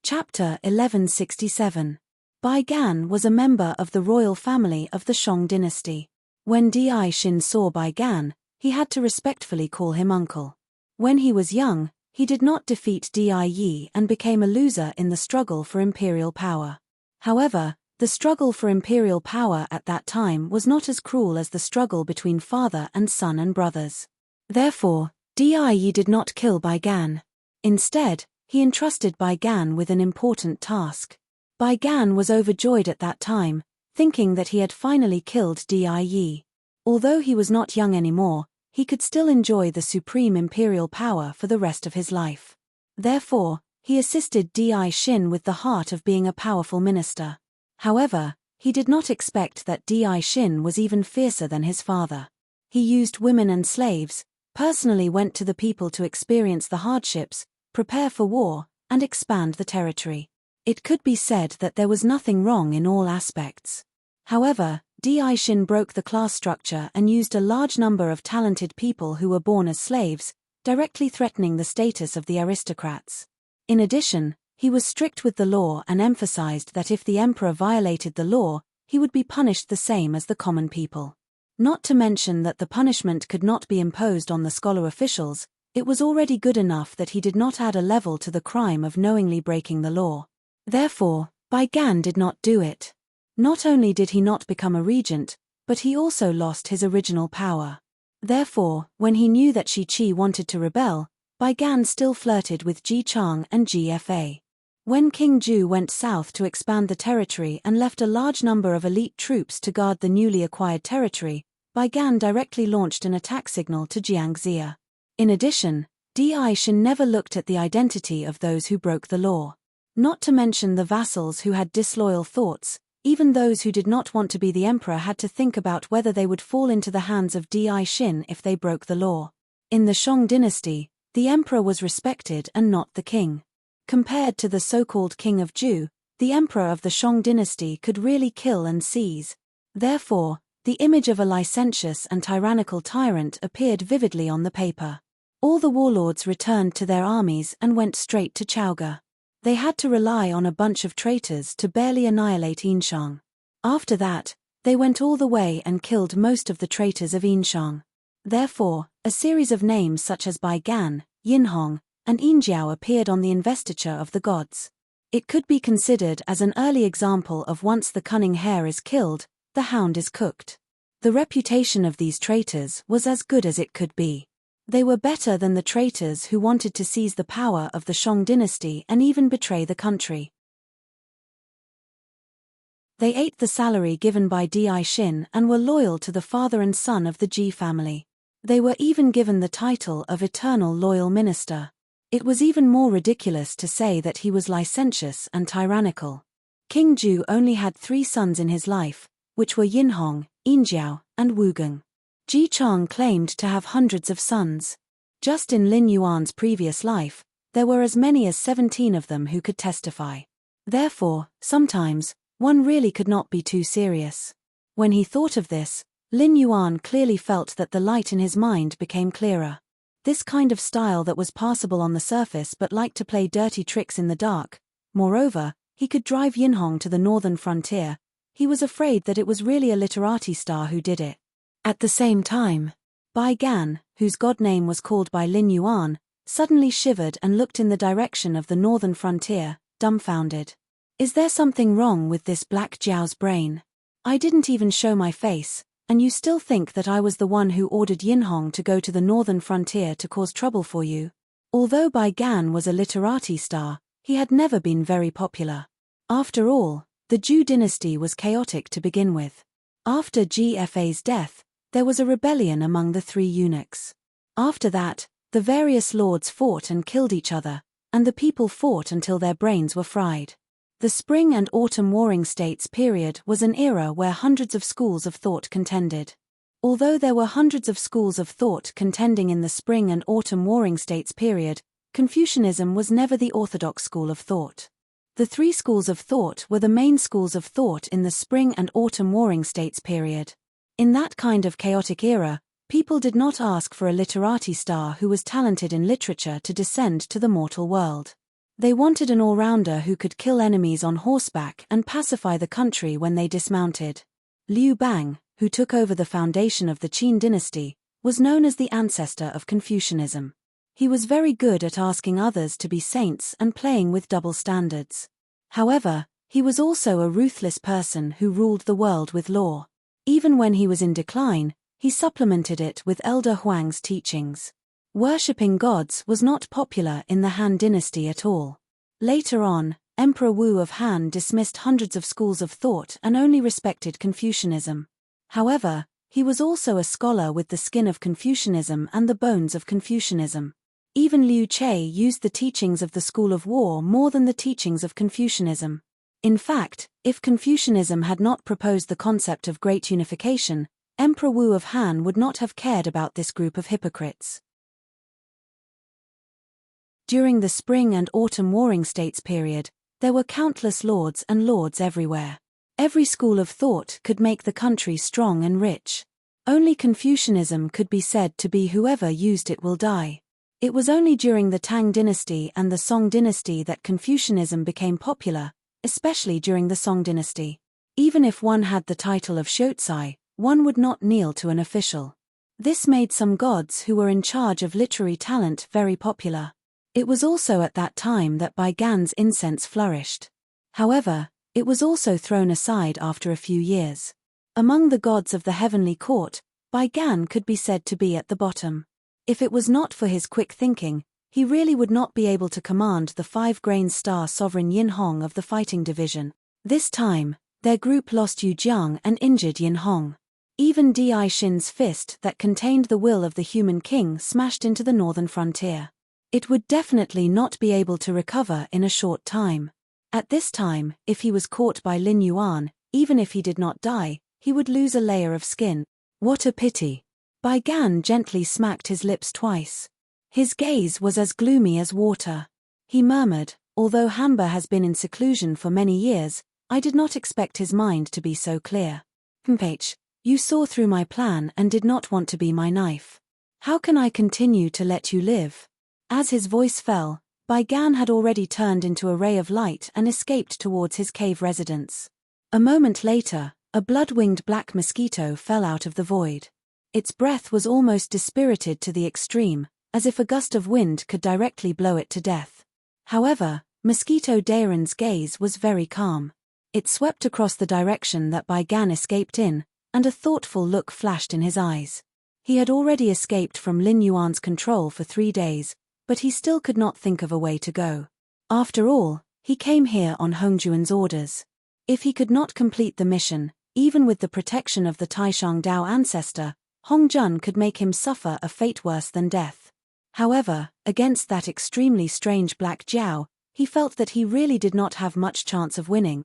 Chapter 1167. Bai Gan was a member of the royal family of the Shang dynasty. When Di Xin saw Bai Gan, he had to respectfully call him uncle. When he was young, he did not defeat Di Yi and became a loser in the struggle for imperial power. However, the struggle for imperial power at that time was not as cruel as the struggle between father and son and brothers. Therefore, Di Yi did not kill Bai Gan. Instead, he entrusted Bai Gan with an important task. Bai Gan was overjoyed at that time, thinking that he had finally killed Di Yi. Although he was not young anymore, he could still enjoy the supreme imperial power for the rest of his life. Therefore, he assisted Di Xin with the heart of being a powerful minister. However, he did not expect that Di Xin was even fiercer than his father. He used women and slaves, personally went to the people to experience the hardships, prepare for war, and expand the territory. It could be said that there was nothing wrong in all aspects. However, Di Xin broke the class structure and used a large number of talented people who were born as slaves, directly threatening the status of the aristocrats. In addition, he was strict with the law and emphasized that if the emperor violated the law, he would be punished the same as the common people. Not to mention that the punishment could not be imposed on the scholar officials, it was already good enough that he did not add a level to the crime of knowingly breaking the law. Therefore, Bai Gan did not do it. Not only did he not become a regent, but he also lost his original power. Therefore, when he knew that Shi Qi wanted to rebel, Bai Gan still flirted with Ji Chang and GFA. When King Zhu went south to expand the territory and left a large number of elite troops to guard the newly acquired territory, Bai Gan directly launched an attack signal to Jiang Xia. In addition, Di Xin never looked at the identity of those who broke the law. Not to mention the vassals who had disloyal thoughts, even those who did not want to be the emperor had to think about whether they would fall into the hands of Di Xin if they broke the law. In the Shang dynasty, the emperor was respected and not the king. Compared to the so-called king of Zhou, the emperor of the Shang dynasty could really kill and seize. Therefore, the image of a licentious and tyrannical tyrant appeared vividly on the paper. All the warlords returned to their armies and went straight to Chaoga. They had to rely on a bunch of traitors to barely annihilate Yinshang. After that, they went all the way and killed most of the traitors of Yinshang. Therefore, a series of names such as Bai Gan, Yinhong, and Yinjiao appeared on the investiture of the gods. It could be considered as an early example of once the cunning hare is killed, the hound is cooked. The reputation of these traitors was as good as it could be. They were better than the traitors who wanted to seize the power of the Shang dynasty and even betray the country. They ate the salary given by Di Xin and were loyal to the father and son of the Ji family. They were even given the title of Eternal Loyal Minister. It was even more ridiculous to say that he was licentious and tyrannical. King Zhu only had 3 sons in his life, which were Yinhong, Yinjiao, and Wugang. Ji Chang claimed to have hundreds of sons. Just in Lin Yuan's previous life, there were as many as 17 of them who could testify. Therefore, sometimes, one really could not be too serious. When he thought of this, Lin Yuan clearly felt that the light in his mind became clearer. This kind of style that was passable on the surface but liked to play dirty tricks in the dark. Moreover, he could drive Yinhong to the northern frontier. He was afraid that it was really a literati star who did it. At the same time, Bai Gan, whose god name was called by Lin Yuan, suddenly shivered and looked in the direction of the northern frontier, dumbfounded. Is there something wrong with this Black Jiao's brain? I didn't even show my face, and you still think that I was the one who ordered Yinhong to go to the northern frontier to cause trouble for you? Although Bai Gan was a literati star, he had never been very popular. After all, the Zhou dynasty was chaotic to begin with. After GFA's death, there was a rebellion among the three eunuchs. After that, the various lords fought and killed each other, and the people fought until their brains were fried. The Spring and Autumn Warring States period was an era where hundreds of schools of thought contended. Although there were hundreds of schools of thought contending in the Spring and Autumn Warring States period, Confucianism was never the orthodox school of thought. The three schools of thought were the main schools of thought in the Spring and Autumn Warring States period. In that kind of chaotic era, people did not ask for a literati star who was talented in literature to descend to the mortal world. They wanted an all-rounder who could kill enemies on horseback and pacify the country when they dismounted. Liu Bang, who took over the foundation of the Qin dynasty, was known as the ancestor of Confucianism. He was very good at asking others to be saints and playing with double standards. However, he was also a ruthless person who ruled the world with law. Even when he was in decline, he supplemented it with Elder Huang's teachings. Worshipping gods was not popular in the Han dynasty at all. Later on, Emperor Wu of Han dismissed hundreds of schools of thought and only respected Confucianism. However, he was also a scholar with the skin of Confucianism and the bones of Confucianism. Even Liu Che used the teachings of the school of war more than the teachings of Confucianism. In fact, if Confucianism had not proposed the concept of great unification, Emperor Wu of Han would not have cared about this group of hypocrites. During the Spring and Autumn Warring States period, there were countless lords and lords everywhere. Every school of thought could make the country strong and rich. Only Confucianism could be said to be whoever used it will die. It was only during the Tang dynasty and the Song dynasty that Confucianism became popular, especially during the Song dynasty. Even if one had the title of Shoutsai, one would not kneel to an official. This made some gods who were in charge of literary talent very popular. It was also at that time that Bai Gan's incense flourished. However, it was also thrown aside after a few years. Among the gods of the heavenly court, Bai Gan could be said to be at the bottom. If it was not for his quick thinking, he really would not be able to command the 5-grain star sovereign Yin Hong of the fighting division. This time, their group lost Yu Jiang and injured Yin Hong. Even Di Xin's fist that contained the will of the human king smashed into the northern frontier. It would definitely not be able to recover in a short time. At this time, if he was caught by Lin Yuan, even if he did not die, he would lose a layer of skin. What a pity. Bai Gan gently smacked his lips twice. His gaze was as gloomy as water. He murmured, although Hamba has been in seclusion for many years, I did not expect his mind to be so clear. Mph, you saw through my plan and did not want to be my knife. How can I continue to let you live? As his voice fell, Bai Gan had already turned into a ray of light and escaped towards his cave residence. A moment later, a blood-winged black mosquito fell out of the void. Its breath was almost dispirited to the extreme, as if a gust of wind could directly blow it to death. However, Mosquito Daeron's gaze was very calm. It swept across the direction that Bai Gan escaped in, and a thoughtful look flashed in his eyes. He had already escaped from Lin Yuan's control for 3 days, but he still could not think of a way to go. After all, he came here on Hongjuan's orders. If he could not complete the mission, even with the protection of the Taishang Dao ancestor, Hongjun could make him suffer a fate worse than death. However, against that extremely strange Black Jiao, he felt that he really did not have much chance of winning.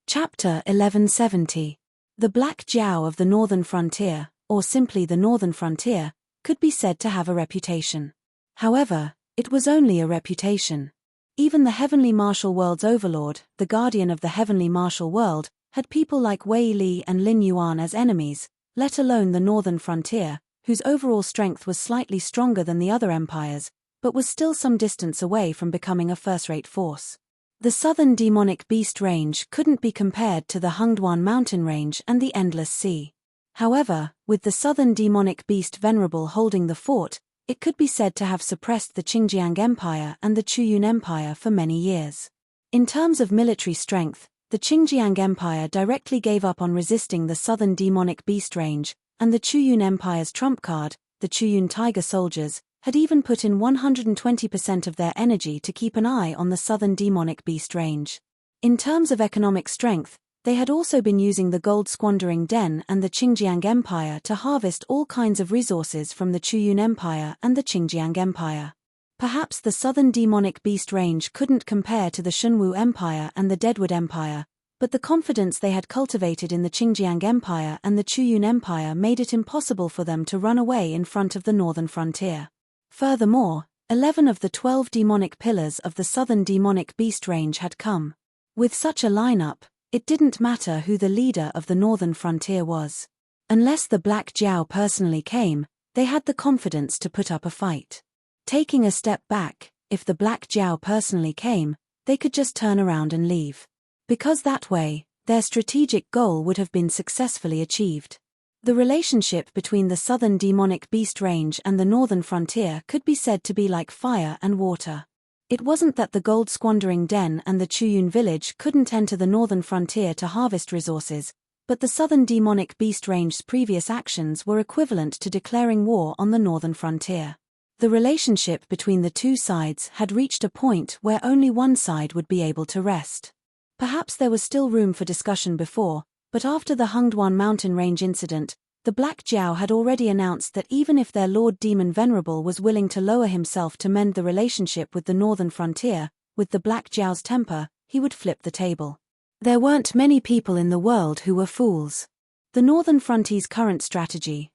Chapter 1170. The Black Jiao of the Northern Frontier, or simply the Northern Frontier, could be said to have a reputation. However, it was only a reputation. Even the heavenly martial world's overlord, the guardian of the heavenly martial world, had people like Wei Li and Lin Yuan as enemies, let alone the northern frontier, whose overall strength was slightly stronger than the other empires, but was still some distance away from becoming a first-rate force. The southern demonic beast range couldn't be compared to the Hungduan mountain range and the Endless Sea. However, with the southern demonic beast Venerable holding the fort, it could be said to have suppressed the Qingjiang Empire and the Chuyun Empire for many years. In terms of military strength, the Qingjiang Empire directly gave up on resisting the southern demonic beast range, and the Chuyun Empire's trump card, the Chuyun Tiger soldiers, had even put in 120% of their energy to keep an eye on the southern demonic beast range. In terms of economic strength, they had also been using the gold-squandering Den and the Qingjiang Empire to harvest all kinds of resources from the Chuyun Empire and the Qingjiang Empire. Perhaps the southern demonic beast range couldn't compare to the Shunwu Empire and the Deadwood Empire, but the confidence they had cultivated in the Qingjiang Empire and the Chuyun Empire made it impossible for them to run away in front of the northern frontier. Furthermore, 11 of the 12 demonic pillars of the southern demonic beast range had come. With such a lineup, it didn't matter who the leader of the northern frontier was. Unless the Black Jiao personally came, they had the confidence to put up a fight. Taking a step back, if the Black Jiao personally came, they could just turn around and leave. Because that way, their strategic goal would have been successfully achieved. The relationship between the southern demonic beast range and the northern frontier could be said to be like fire and water. It wasn't that the gold-squandering Den and the Chuyun village couldn't enter the northern frontier to harvest resources, but the southern demonic beast range's previous actions were equivalent to declaring war on the northern frontier. The relationship between the two sides had reached a point where only one side would be able to rest. Perhaps there was still room for discussion before, but after the Hungduan mountain range incident, the Black Jiao had already announced that even if their Lord Demon Venerable was willing to lower himself to mend the relationship with the northern frontier, with the Black Jiao's temper, he would flip the table. There weren't many people in the world who were fools. The northern frontier's current strategy,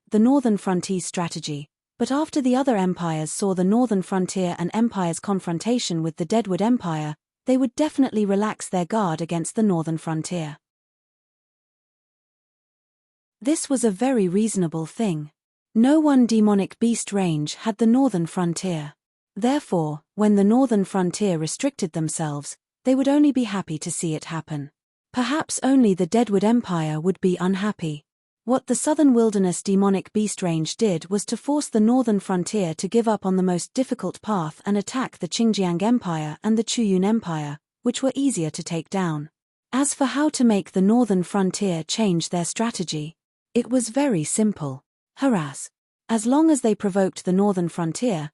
but after the other empires saw the northern frontier and empire's confrontation with the Deadwood Empire, they would definitely relax their guard against the northern frontier. This was a very reasonable thing. No one demonic beast range had the northern frontier. Therefore, when the northern frontier restricted themselves, they would only be happy to see it happen. Perhaps only the Deadwood Empire would be unhappy. What the southern wilderness demonic beast range did was to force the northern frontier to give up on the most difficult path and attack the Qingjiang Empire and the Chuyun Empire, which were easier to take down. As for how to make the northern frontier change their strategy, it was very simple. Harass. As long as they provoked the northern frontier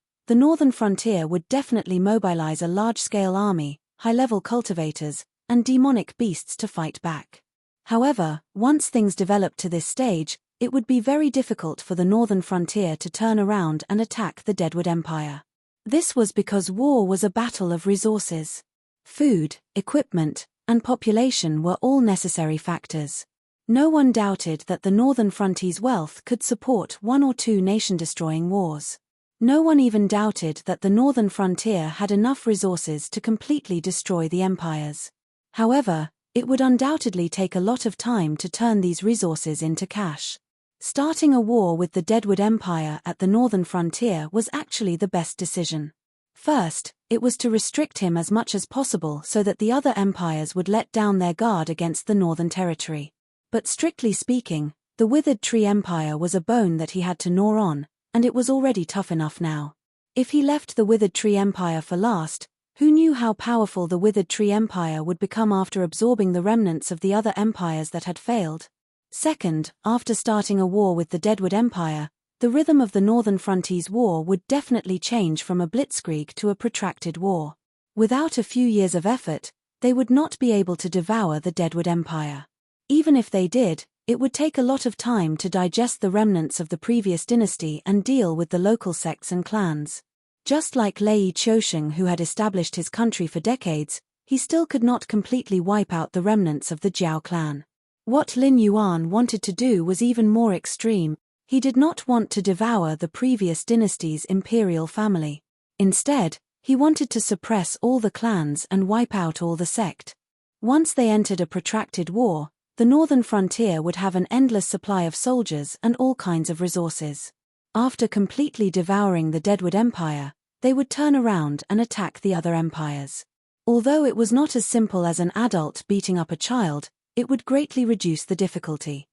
would definitely mobilize a large-scale army, high-level cultivators, and demonic beasts to fight back. However, once things developed to this stage, it would be very difficult for the northern frontier to turn around and attack the Deadwood Empire. This was because war was a battle of resources. Food, equipment, and population were all necessary factors. No one doubted that the northern frontier's wealth could support one or two nation-destroying wars. No one even doubted that the northern frontier had enough resources to completely destroy the empires. However, it would undoubtedly take a lot of time to turn these resources into cash. Starting a war with the Deadwood Empire at the northern frontier was actually the best decision. First, it was to restrict him as much as possible so that the other empires would let down their guard against the northern territory. But strictly speaking, the Withered Tree Empire was a bone that he had to gnaw on, and it was already tough enough now. If he left the Withered Tree Empire for last, who knew how powerful the Withered Tree Empire would become after absorbing the remnants of the other empires that had failed? Second, after starting a war with the Deadwood Empire, the rhythm of the northern frontier's war would definitely change from a blitzkrieg to a protracted war. Without a few years of effort, they would not be able to devour the Deadwood Empire. Even if they did, it would take a lot of time to digest the remnants of the previous dynasty and deal with the local sects and clans. Just like Lei Qiusheng, who had established his country for decades, he still could not completely wipe out the remnants of the Jiao clan. What Lin Yuan wanted to do was even more extreme. He did not want to devour the previous dynasty's imperial family. Instead, He wanted to suppress all the clans and wipe out all the sect. Once they entered a protracted war, the northern frontier would have an endless supply of soldiers and all kinds of resources. After completely devouring the Deadwood Empire, they would turn around and attack the other empires. Although it was not as simple as an adult beating up a child, it would greatly reduce the difficulty.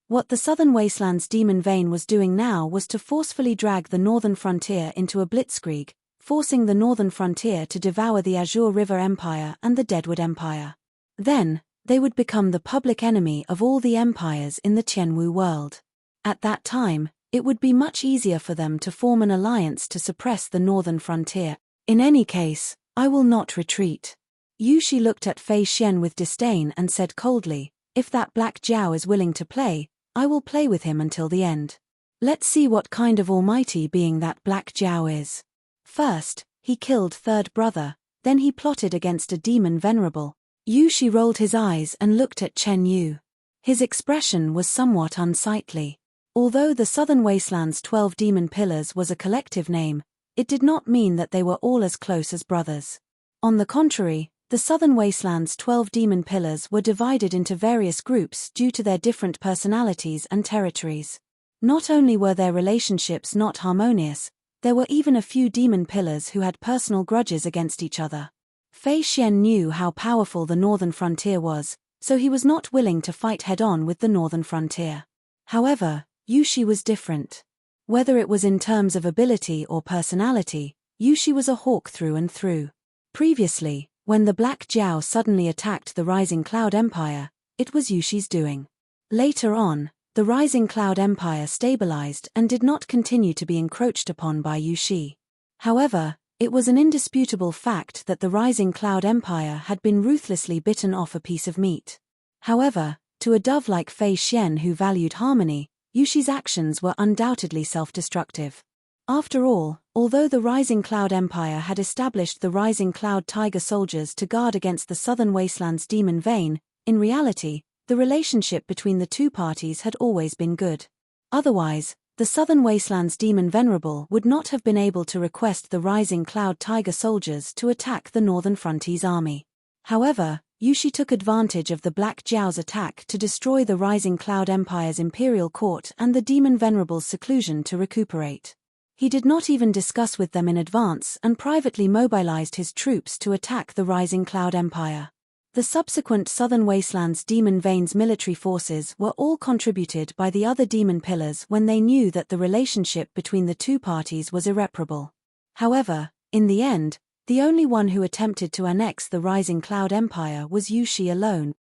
What the Southern Wasteland's Demon Vein was doing now was to forcefully drag the northern frontier into a blitzkrieg, forcing the northern frontier to devour the Azure River Empire and the Deadwood Empire. Then, they would become the public enemy of all the empires in the Tianwu world. At that time, it would be much easier for them to form an alliance to suppress the northern frontier. In any case, I will not retreat. Yu Shi looked at Fei Xian with disdain and said coldly, if that Black Jiao is willing to play, I will play with him until the end. Let's see what kind of almighty being that Black Jiao is. First, he killed third brother, then he plotted against a demon venerable. Yu Shi rolled his eyes and looked at Chen Yu. His expression was somewhat unsightly. Although the Southern Wasteland's 12 demon pillars was a collective name, it did not mean that they were all as close as brothers. On the contrary, the Southern Wasteland's 12 demon pillars were divided into various groups due to their different personalities and territories. Not only were their relationships not harmonious, there were even a few demon pillars who had personal grudges against each other. Fei Xian knew how powerful the northern frontier was, so he was not willing to fight head-on with the northern frontier. However, Yu Shi was different. Whether it was in terms of ability or personality, Yu Shi was a hawk through and through. Previously, when the Black Jiao suddenly attacked the Rising Cloud Empire, it was Yu Shi's doing. Later on, the Rising Cloud Empire stabilized and did not continue to be encroached upon by Yu Shi. However, it was an indisputable fact that the Rising Cloud Empire had been ruthlessly bitten off a piece of meat. However, to a dove like Fei Xian who valued harmony, Yu Shi's actions were undoubtedly self-destructive. After all, although the Rising Cloud Empire had established the Rising Cloud Tiger soldiers to guard against the Southern Wasteland's Demon Vein, in reality, the relationship between the two parties had always been good. Otherwise, the Southern Wasteland's Demon Venerable would not have been able to request the Rising Cloud Tiger soldiers to attack the Northern Frontiers army. However, Yu Shi took advantage of the Black Jiao's attack to destroy the Rising Cloud Empire's imperial court and the Demon Venerable's seclusion to recuperate. He did not even discuss with them in advance and privately mobilized his troops to attack the Rising Cloud Empire. The subsequent Southern Wasteland's Demon Vein's military forces were all contributed by the other demon pillars when they knew that the relationship between the two parties was irreparable. However, in the end, the only one who attempted to annex the Rising Cloud Empire was Yu Shi alone.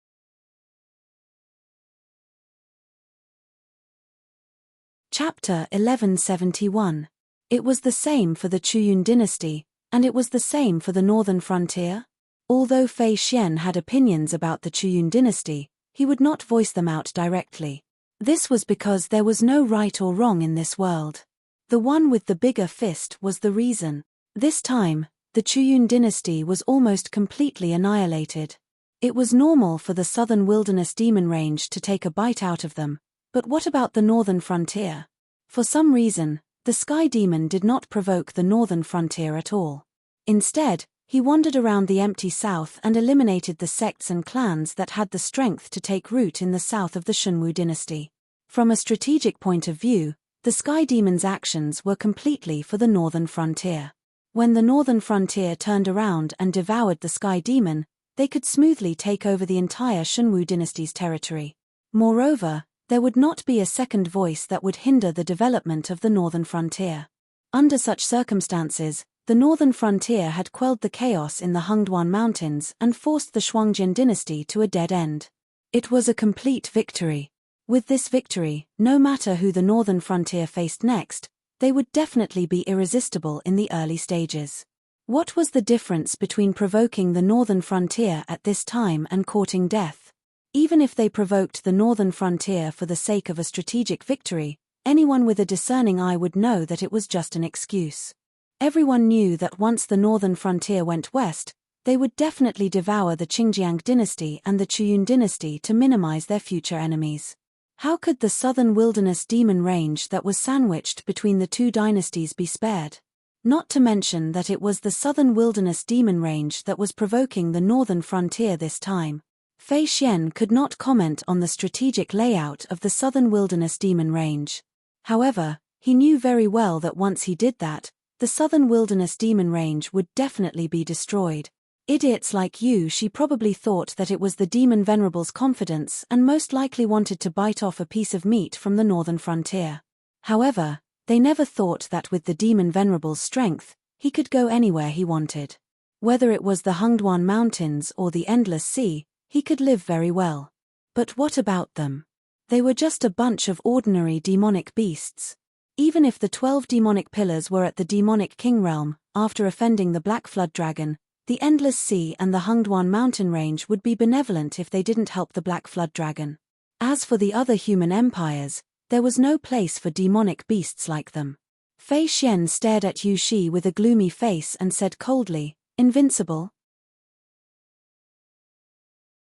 Chapter 1171. It was the same for the Chuyun dynasty, and it was the same for the northern frontier. Although Fei Xian had opinions about the Chuyun dynasty, he would not voice them out directly. This was because there was no right or wrong in this world. The one with the bigger fist was the reason. This time, the Chuyun dynasty was almost completely annihilated. It was normal for the southern wilderness demon range to take a bite out of them, but what about the northern frontier? For some reason, the Sky Demon did not provoke the northern frontier at all. Instead, he wandered around the empty south and eliminated the sects and clans that had the strength to take root in the south of the Shunwu dynasty. From a strategic point of view, the Sky Demon's actions were completely for the northern frontier. When the northern frontier turned around and devoured the Sky Demon, they could smoothly take over the entire Shunwu dynasty's territory. Moreover, there would not be a second voice that would hinder the development of the northern frontier. Under such circumstances, the northern frontier had quelled the chaos in the Hengduan Mountains and forced the Shuangjian dynasty to a dead end. It was a complete victory. With this victory, no matter who the northern frontier faced next, they would definitely be irresistible in the early stages. What was the difference between provoking the northern frontier at this time and courting death? Even if they provoked the northern frontier for the sake of a strategic victory, anyone with a discerning eye would know that it was just an excuse. Everyone knew that once the northern frontier went west, they would definitely devour the Qingjiang dynasty and the Chuyun dynasty to minimize their future enemies. How could the southern wilderness demon range that was sandwiched between the two dynasties be spared? Not to mention that it was the southern wilderness demon range that was provoking the northern frontier this time. Fei Xian could not comment on the strategic layout of the southern wilderness demon range. However, he knew very well that once he did that, the southern wilderness demon range would definitely be destroyed. Idiots like you, she probably thought that it was the demon venerable's confidence and most likely wanted to bite off a piece of meat from the northern frontier. However, they never thought that with the demon venerable's strength, he could go anywhere he wanted. Whether it was the Hungduan Mountains or the Endless Sea, he could live very well. But what about them? They were just a bunch of ordinary demonic beasts. Even if the 12 demonic pillars were at the demonic king realm, after offending the Black Flood Dragon, the Endless Sea and the Hungduan Mountain Range would be benevolent if they didn't help the Black Flood Dragon. As for the other human empires, there was no place for demonic beasts like them. Fei Xian stared at Yu Shi with a gloomy face and said coldly, "Invincible?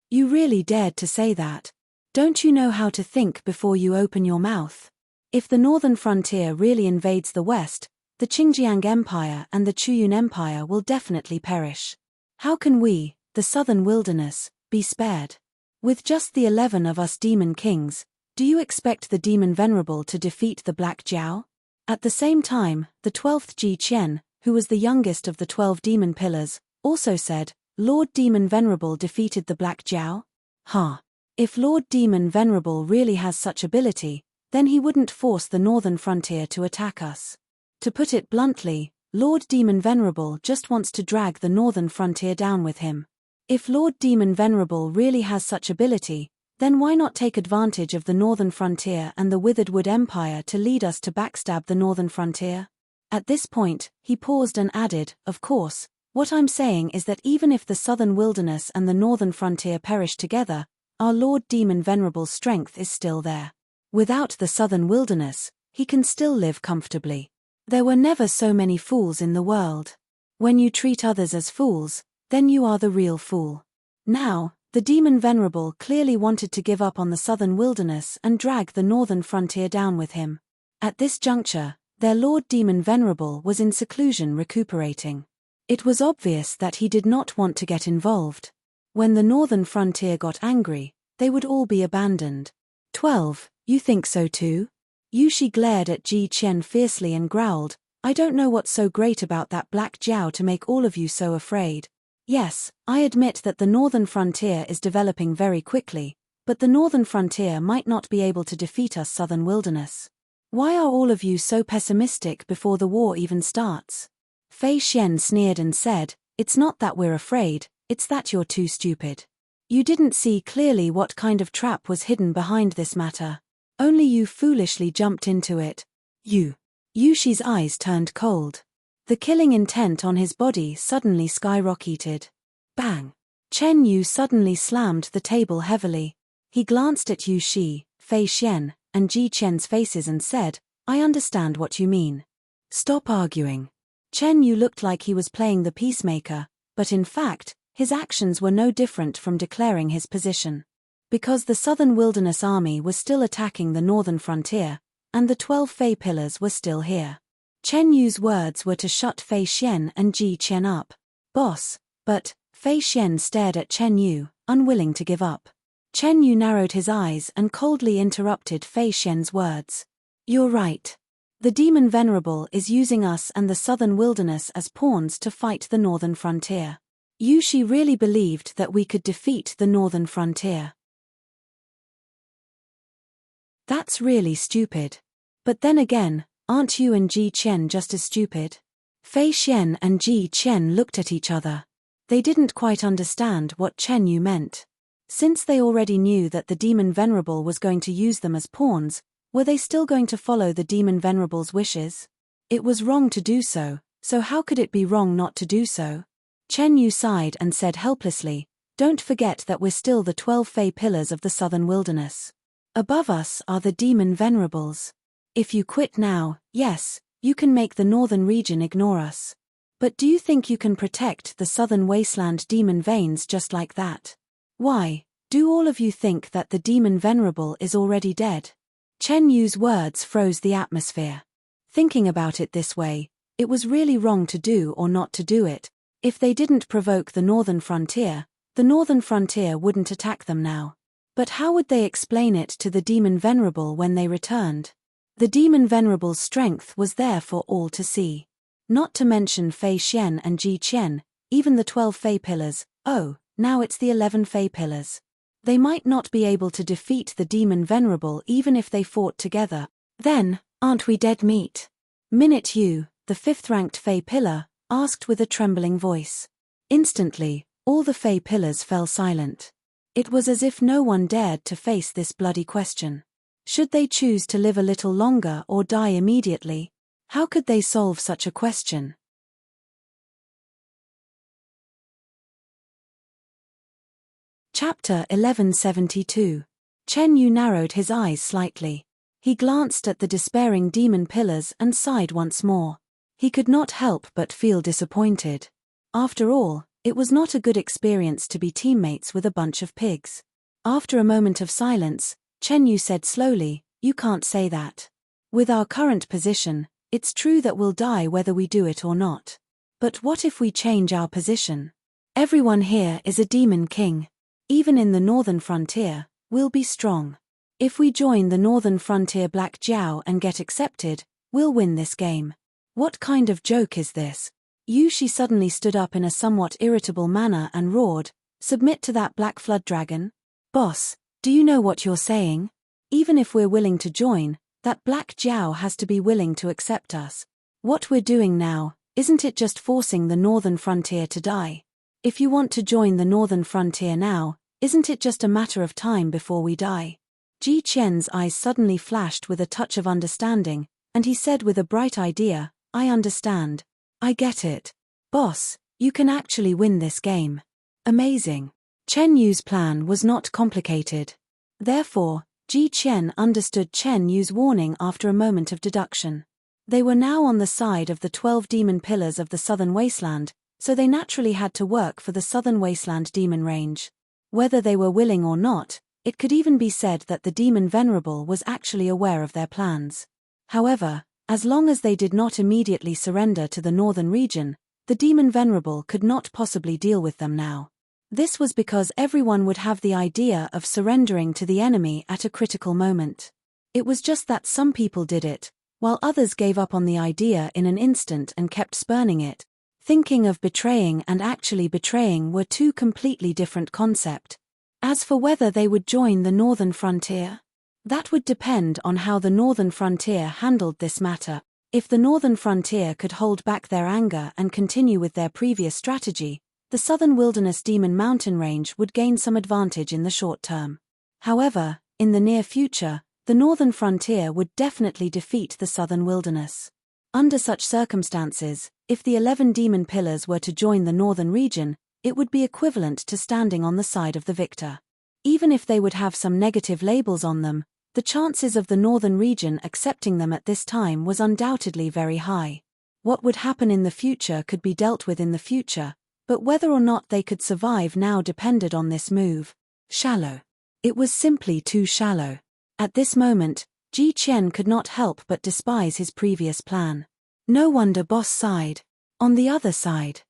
You really dared to say that? Don't you know how to think before you open your mouth? If the northern frontier really invades the west, the Qingjiang Empire and the Chuyun Empire will definitely perish. How can we, the southern wilderness, be spared? With just the 11 of us demon kings, do you expect the demon venerable to defeat the Black Jiao?" At the same time, the 12th Ji Qian, who was the youngest of the 12 demon pillars, also said, "Lord Demon Venerable defeated the Black Jiao? Ha! If Lord Demon Venerable really has such ability, then he wouldn't force the northern frontier to attack us. To put it bluntly, Lord Demon Venerable just wants to drag the northern frontier down with him. If Lord Demon Venerable really has such ability, then why not take advantage of the northern frontier and the Withered Wood Empire to lead us to backstab the northern frontier?" At this point, he paused and added, "Of course, what I'm saying is that even if the southern wilderness and the northern frontier perish together, our Lord Demon Venerable's strength is still there. Without the southern wilderness, he can still live comfortably. There were never so many fools in the world. When you treat others as fools, then you are the real fool." Now, the Demon Venerable clearly wanted to give up on the southern wilderness and drag the northern frontier down with him. At this juncture, their Lord Demon Venerable was in seclusion recuperating. It was obvious that he did not want to get involved. When the northern frontier got angry, they would all be abandoned. 12. You think so too? Yu Shi glared at Ji Qian fiercely and growled, "I don't know what's so great about that Black Jiao to make all of you so afraid. Yes, I admit that the northern frontier is developing very quickly, but the northern frontier might not be able to defeat us southern wilderness. Why are all of you so pessimistic before the war even starts?" Fei Xian sneered and said, "It's not that we're afraid, it's that you're too stupid. You didn't see clearly what kind of trap was hidden behind this matter. Only you foolishly jumped into it. You." Yu Shi's eyes turned cold. The killing intent on his body suddenly skyrocketed. Bang! Chen Yu suddenly slammed the table heavily. He glanced at Yu Shi, Fei Xian, and Ji Qian's faces and said, "I understand what you mean. Stop arguing." Chen Yu looked like he was playing the peacemaker, but in fact, his actions were no different from declaring his position. Because the southern wilderness army was still attacking the northern frontier, and the 12 Fei pillars were still here. Chen Yu's words were to shut Fei Xian and Ji Qian up. "Boss," but Fei Xian stared at Chen Yu, unwilling to give up. Chen Yu narrowed his eyes and coldly interrupted Fei Xian's words. "You're right. The Demon Venerable is using us and the southern wilderness as pawns to fight the northern frontier. Yu Shi really believed that we could defeat the northern frontier. That's really stupid. But then again, aren't you and Ji Qian just as stupid?" Fei Xian and Ji Qian looked at each other. They didn't quite understand what Chen Yu meant. Since they already knew that the Demon Venerable was going to use them as pawns, were they still going to follow the Demon Venerable's wishes? It was wrong to do so, so how could it be wrong not to do so? Chen Yu sighed and said helplessly, "Don't forget that we're still the 12 Fei pillars of the southern wilderness. Above us are the Demon Venerables. If you quit now, yes, you can make the northern region ignore us. But do you think you can protect the southern wasteland demon veins just like that? Why, do all of you think that the Demon Venerable is already dead?" Chen Yu's words froze the atmosphere. Thinking about it this way, It was really wrong to do or not to do it. If they didn't provoke the northern frontier wouldn't attack them now. But how would they explain it to the demon venerable when they returned? The demon venerable's strength was there for all to see. Not to mention Fei Xian and Ji Qian, even the 12 Fei pillars. Oh, now it's the 11 Fei pillars. They might not be able to defeat the demon venerable even if they fought together. Then, aren't we dead meat? Minute Yu, the 5th-ranked Fei pillar, asked with a trembling voice. Instantly, all the Fei pillars fell silent. It was as if no one dared to face this bloody question. Should they choose to live a little longer or die immediately? How could they solve such a question? Chapter 1172. Chen Yu narrowed his eyes slightly. He glanced at the despairing demon pillars and sighed once more. He could not help but feel disappointed. After all, it was not a good experience to be teammates with a bunch of pigs. After a moment of silence, Chen Yu said slowly, "You can't say that. With our current position, it's true that we'll die whether we do it or not. But what if we change our position? Everyone here is a demon king. Even in the northern frontier, we'll be strong. If we join the northern frontier Black Jiao and get accepted, we'll win this game. What kind of joke is this?" She suddenly stood up in a somewhat irritable manner and roared, "Submit to that black flood dragon? Boss, do you know what you're saying? Even if we're willing to join, that Black Jiao has to be willing to accept us. What we're doing now, isn't it just forcing the northern frontier to die? If you want to join the northern frontier now, isn't it just a matter of time before we die?" Ji Qian's eyes suddenly flashed with a touch of understanding, and he said with a bright idea, "I understand. I get it. Boss, you can actually win this game. Amazing." Chen Yu's plan was not complicated. Therefore, Ji Qian understood Chen Yu's warning after a moment of deduction. They were now on the side of the 12 demon pillars of the southern wasteland, so they naturally had to work for the southern wasteland demon range. Whether they were willing or not, it could even be said that the demon venerable was actually aware of their plans. However, as long as they did not immediately surrender to the northern region, the demon venerable could not possibly deal with them now. This was because everyone would have the idea of surrendering to the enemy at a critical moment. It was just that some people did it, while others gave up on the idea in an instant and kept spurning it. Thinking of betraying and actually betraying were two completely different concepts. As for whether they would join the northern frontier, that would depend on how the northern frontier handled this matter. If the northern frontier could hold back their anger and continue with their previous strategy, the southern wilderness demon mountain range would gain some advantage in the short term. However, in the near future, the northern frontier would definitely defeat the southern wilderness. Under such circumstances, if the 11 demon pillars were to join the northern region, it would be equivalent to standing on the side of the victor. Even if they would have some negative labels on them, the chances of the northern region accepting them at this time was undoubtedly very high. What would happen in the future could be dealt with in the future, but whether or not they could survive now depended on this move. Shallow. It was simply too shallow. At this moment, Ji Qian could not help but despise his previous plan. No wonder Boss sighed. On the other side,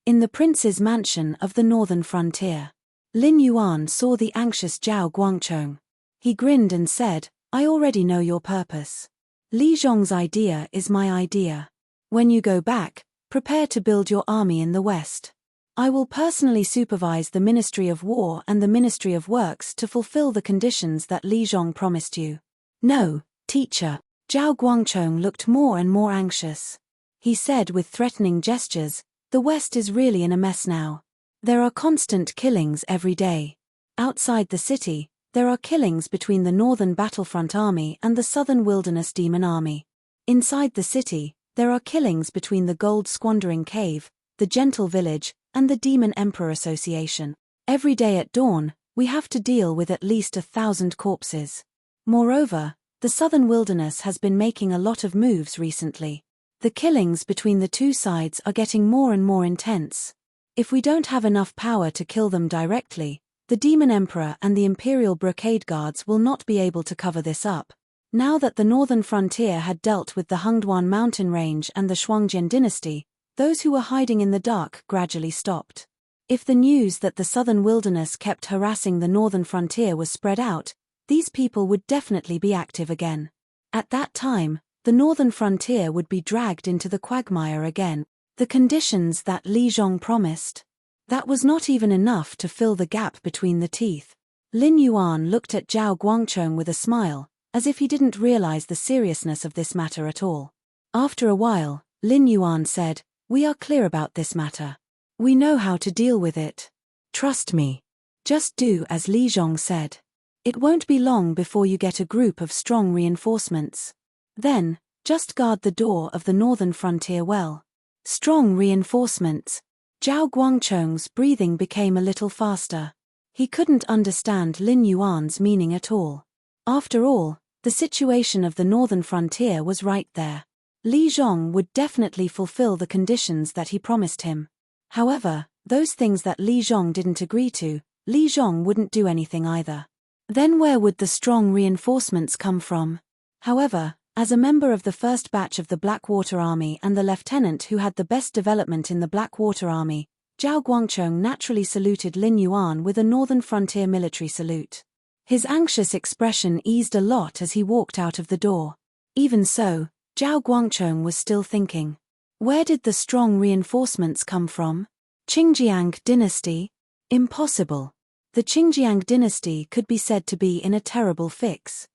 in the prince's mansion of the northern frontier, Lin Yuan saw the anxious Zhao Guangchong. He grinned and said, "I already know your purpose. Li Zhong's idea is my idea. When you go back, prepare to build your army in the west. I will personally supervise the Ministry of War and the Ministry of Works to fulfill the conditions that Li Zhong promised you." "No, teacher." Zhao Guangchong looked more and more anxious. He said with threatening gestures, "The west is really in a mess now. There are constant killings every day. Outside the city, there are killings between the northern battlefront army and the southern wilderness demon army. Inside the city, there are killings between the gold squandering cave, the gentle village, and the demon emperor association. Every day at dawn, we have to deal with at least 1,000 corpses. Moreover, the southern wilderness has been making a lot of moves recently. The killings between the two sides are getting more and more intense. If we don't have enough power to kill them directly, the demon emperor and the imperial brocade guards will not be able to cover this up. Now that the northern frontier had dealt with the Hungduan mountain range and the Shuangjian dynasty, those who were hiding in the dark gradually stopped. If the news that the southern wilderness kept harassing the northern frontier was spread out, these people would definitely be active again. At that time, the northern frontier would be dragged into the quagmire again. The conditions that Li Zhong promised. That was not even enough to fill the gap between the teeth. Lin Yuan looked at Zhao Guangcheng with a smile, as if he didn't realize the seriousness of this matter at all. After a while, Lin Yuan said, "We are clear about this matter. We know how to deal with it. Trust me. Just do as Li Zhong said. It won't be long before you get a group of strong reinforcements. Then, just guard the door of the northern frontier well." Strong reinforcements. Zhao Guangcheng's breathing became a little faster. He couldn't understand Lin Yuan's meaning at all. After all, the situation of the northern frontier was right there. Li Zhong would definitely fulfill the conditions that he promised him. However, those things that Li Zhong didn't agree to, Li Zhong wouldn't do anything either. Then where would the strong reinforcements come from? However, as a member of the first batch of the Blackwater Army and the lieutenant who had the best development in the Blackwater Army, Zhao Guangcheng naturally saluted Lin Yuan with a northern frontier military salute. His anxious expression eased a lot as he walked out of the door. Even so, Zhao Guangcheng was still thinking. Where did the strong reinforcements come from? Qingjiang dynasty? Impossible. The Qingjiang dynasty could be said to be in a terrible fix.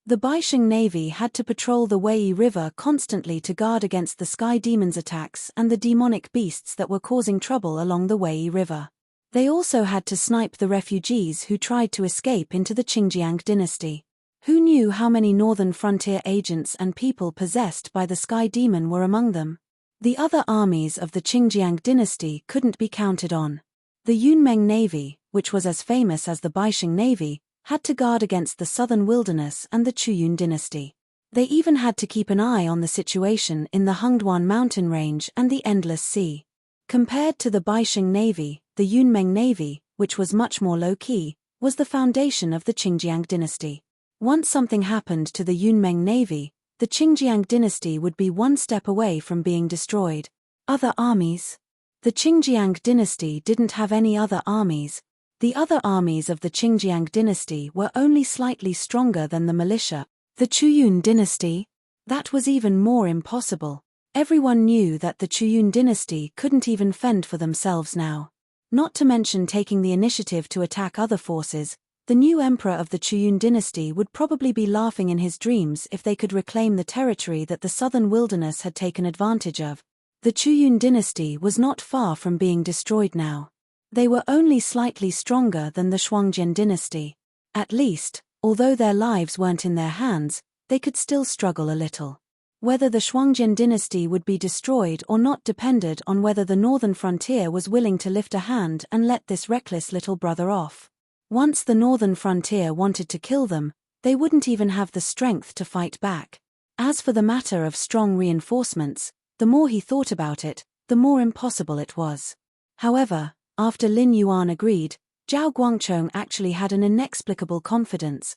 The Baisheng Navy had to patrol the Wei River constantly to guard against the sky demons' attacks and the demonic beasts that were causing trouble along the Wei River. They also had to snipe the refugees who tried to escape into the Qingjiang dynasty. Who knew how many northern frontier agents and people possessed by the sky demon were among them? The other armies of the Qingjiang dynasty couldn't be counted on. The Yunmeng Navy, which was as famous as the Baisheng Navy, had to guard against the southern wilderness and the Chuyun dynasty. They even had to keep an eye on the situation in the Hungduan mountain range and the Endless Sea. Compared to the Baisheng Navy, the Yunmeng Navy, which was much more low-key, was the foundation of the Qingjiang dynasty. Once something happened to the Yunmeng Navy, the Qingjiang dynasty would be one step away from being destroyed. Other armies? The Qingjiang dynasty didn't have any other armies. The other armies of the Qingjiang dynasty were only slightly stronger than the militia. The Chuyun dynasty? That was even more impossible. Everyone knew that the Chuyun dynasty couldn't even fend for themselves now. Not to mention taking the initiative to attack other forces, the new emperor of the Chuyun dynasty would probably be laughing in his dreams if they could reclaim the territory that the southern wilderness had taken advantage of. The Chuyun dynasty was not far from being destroyed now. They were only slightly stronger than the Shuangjian dynasty. At least, although their lives weren't in their hands, they could still struggle a little. Whether the Shuangjian dynasty would be destroyed or not depended on whether the northern frontier was willing to lift a hand and let this reckless little brother off. Once the northern frontier wanted to kill them, they wouldn't even have the strength to fight back. As for the matter of strong reinforcements, the more he thought about it, the more impossible it was. However, after Lin Yuan agreed, Zhao Guangcheng actually had an inexplicable confidence.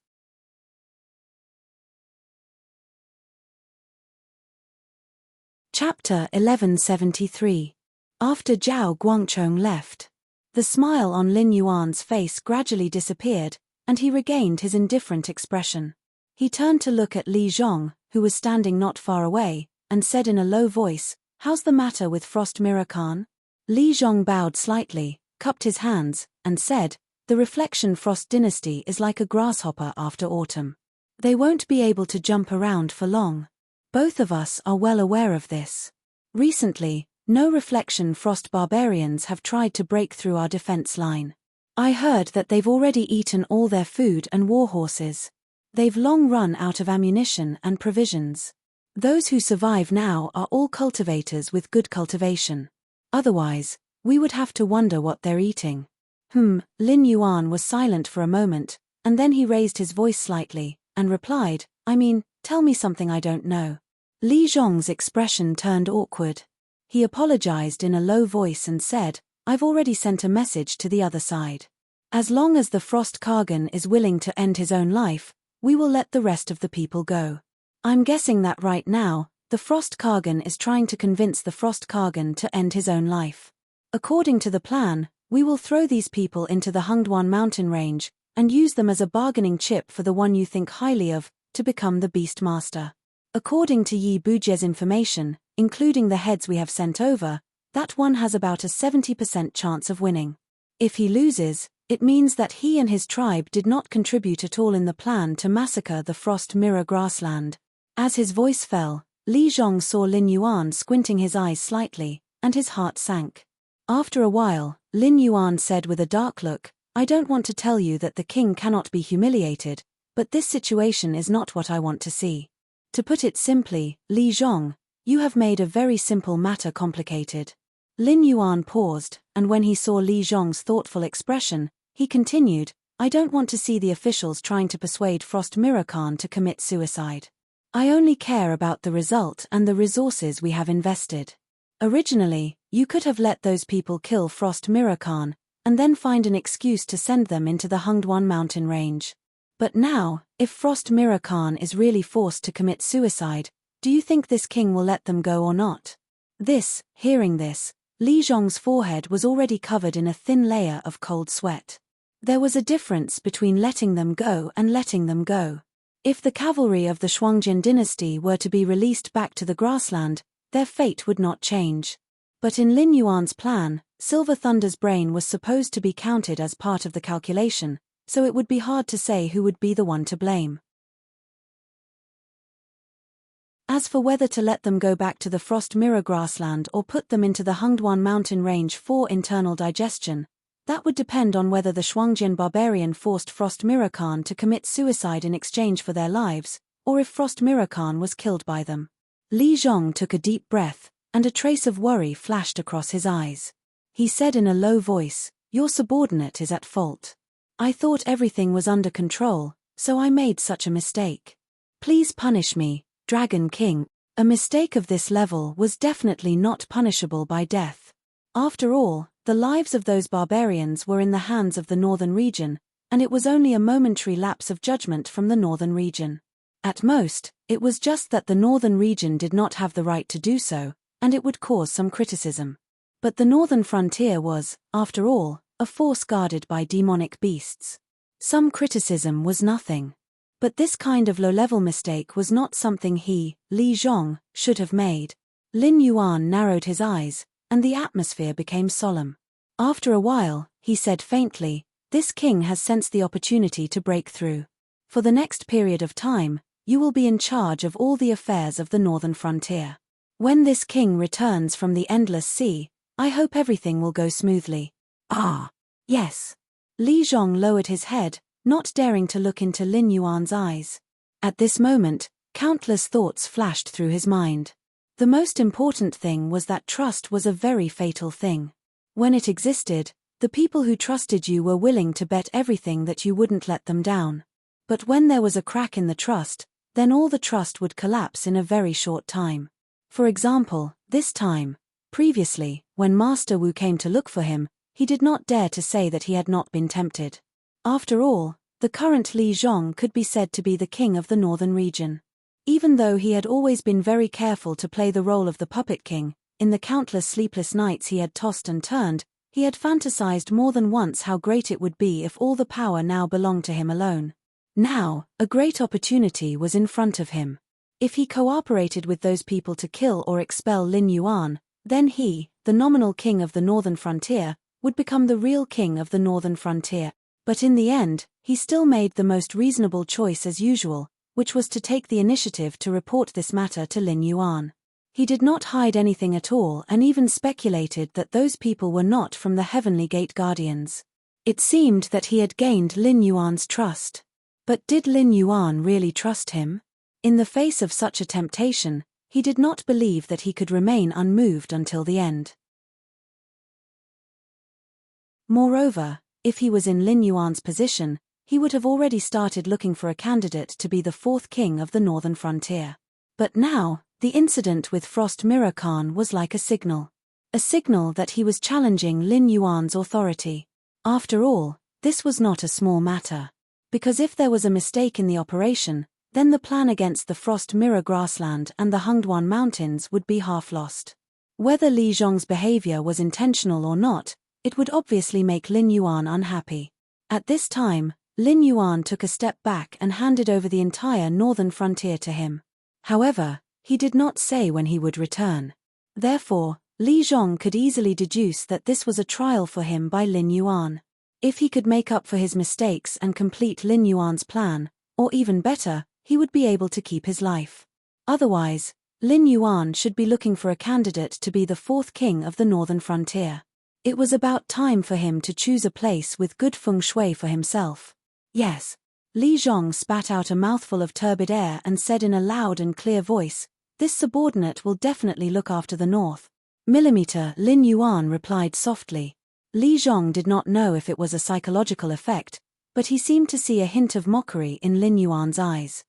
Chapter 1173. After Zhao Guangcheng left. The smile on Lin Yuan's face gradually disappeared, and he regained his indifferent expression. He turned to look at Li Zhong, who was standing not far away, and said in a low voice, "How's the matter with Frost Mirror Khan?" Li Zhong bowed slightly, cupped his hands, and said, "The Reflection Frost dynasty is like a grasshopper after autumn. They won't be able to jump around for long. Both of us are well aware of this. Recently, no Reflection Frost barbarians have tried to break through our defense line. I heard that they've already eaten all their food and warhorses. They've long run out of ammunition and provisions. Those who survive now are all cultivators with good cultivation. Otherwise, we would have to wonder what they're eating." Lin Yuan was silent for a moment, and then he raised his voice slightly, and replied, "Tell me something I don't know." Li Zhong's expression turned awkward. He apologized in a low voice and said, "I've already sent a message to the other side. As long as the Frost Kargan is willing to end his own life, we will let the rest of the people go. I'm guessing that right now, the Frost Kargan is trying to convince the Frost Kargan to end his own life. According to the plan, we will throw these people into the Hungdwan mountain range, and use them as a bargaining chip for the one you think highly of, to become the Beast Master. According to Yi Buje's information, including the heads we have sent over, that one has about a 70% chance of winning. If he loses, it means that he and his tribe did not contribute at all in the plan to massacre the Frost Mirror grassland. As his voice fell, Li Zhong saw Lin Yuan squinting his eyes slightly, and his heart sank. After a while, Lin Yuan said with a dark look, I don't want to tell you that the king cannot be humiliated, but this situation is not what I want to see. To put it simply, Li Zhong, you have made a very simple matter complicated. Lin Yuan paused, and when he saw Li Zhong's thoughtful expression, he continued, I don't want to see the officials trying to persuade Frost Mirror Khan to commit suicide. I only care about the result and the resources we have invested. Originally, you could have let those people kill Frost Mirror Khan, and then find an excuse to send them into the Hungdwan mountain range. But now, if Frost Mirror Khan is really forced to commit suicide, do you think this king will let them go or not? Hearing this, Li Zhong's forehead was already covered in a thin layer of cold sweat. There was a difference between letting them go and letting them go. If the cavalry of the Shuangjin dynasty were to be released back to the grassland, their fate would not change. But in Lin Yuan's plan, Silver Thunder's brain was supposed to be counted as part of the calculation, so it would be hard to say who would be the one to blame. As for whether to let them go back to the Frost Mirror grassland or put them into the Hungdwan mountain range for internal digestion, that would depend on whether the Shuangjin barbarian forced Frost Mirror Khan to commit suicide in exchange for their lives, or if Frost Mirror Khan was killed by them. Li Zhong took a deep breath, and a trace of worry flashed across his eyes. He said in a low voice, Your subordinate is at fault. I thought everything was under control, so I made such a mistake. Please punish me, Dragon King. A mistake of this level was definitely not punishable by death. After all, the lives of those barbarians were in the hands of the northern region, and it was only a momentary lapse of judgment from the northern region. At most, it was just that the northern region did not have the right to do so, and it would cause some criticism. But the northern frontier was, after all, a force guarded by demonic beasts. Some criticism was nothing. But this kind of low-level mistake was not something he, Li Zhong, should have made. Lin Yuan narrowed his eyes, and the atmosphere became solemn. After a while, he said faintly, This king has sensed the opportunity to break through. For the next period of time, you will be in charge of all the affairs of the northern frontier. When this king returns from the endless sea, I hope everything will go smoothly. Ah, yes. Li Zhong lowered his head, not daring to look into Lin Yuan's eyes. At this moment, countless thoughts flashed through his mind. The most important thing was that trust was a very fatal thing. When it existed, the people who trusted you were willing to bet everything that you wouldn't let them down. But when there was a crack in the trust, then all the trust would collapse in a very short time. For example, this time, previously, when Master Wu came to look for him, he did not dare to say that he had not been tempted. After all, the current Li Zhong could be said to be the king of the northern region. Even though he had always been very careful to play the role of the puppet king, in the countless sleepless nights he had tossed and turned, he had fantasized more than once how great it would be if all the power now belonged to him alone. Now, a great opportunity was in front of him. If he cooperated with those people to kill or expel Lin Yuan, then he, the nominal king of the northern frontier, would become the real king of the northern frontier. But in the end, he still made the most reasonable choice as usual, which was to take the initiative to report this matter to Lin Yuan. He did not hide anything at all and even speculated that those people were not from the Heavenly Gate Guardians. It seemed that he had gained Lin Yuan's trust. But did Lin Yuan really trust him? In the face of such a temptation, he did not believe that he could remain unmoved until the end. Moreover, if he was in Lin Yuan's position, he would have already started looking for a candidate to be the fourth king of the northern frontier. But now, the incident with Frost Mirror Khan was like a signal. A signal that he was challenging Lin Yuan's authority. After all, This was not a small matter. Because if there was a mistake in the operation, then the plan against the Frost Mirror grassland and the Hungduan Mountains would be half lost. Whether Li Zhong's behavior was intentional or not, it would obviously make Lin Yuan unhappy. At this time, Lin Yuan took a step back and handed over the entire northern frontier to him. However, he did not say when he would return. Therefore, Li Zhong could easily deduce that this was a trial for him by Lin Yuan. If he could make up for his mistakes and complete Lin Yuan's plan, or even better, he would be able to keep his life. Otherwise, Lin Yuan should be looking for a candidate to be the fourth king of the northern frontier. It was about time for him to choose a place with good feng shui for himself. Yes. Li Zhong spat out a mouthful of turbid air and said in a loud and clear voice, "This subordinate will definitely look after the north." Millimeter, Lin Yuan replied softly. Li Zhong did not know if it was a psychological effect, but he seemed to see a hint of mockery in Lin Yuan's eyes.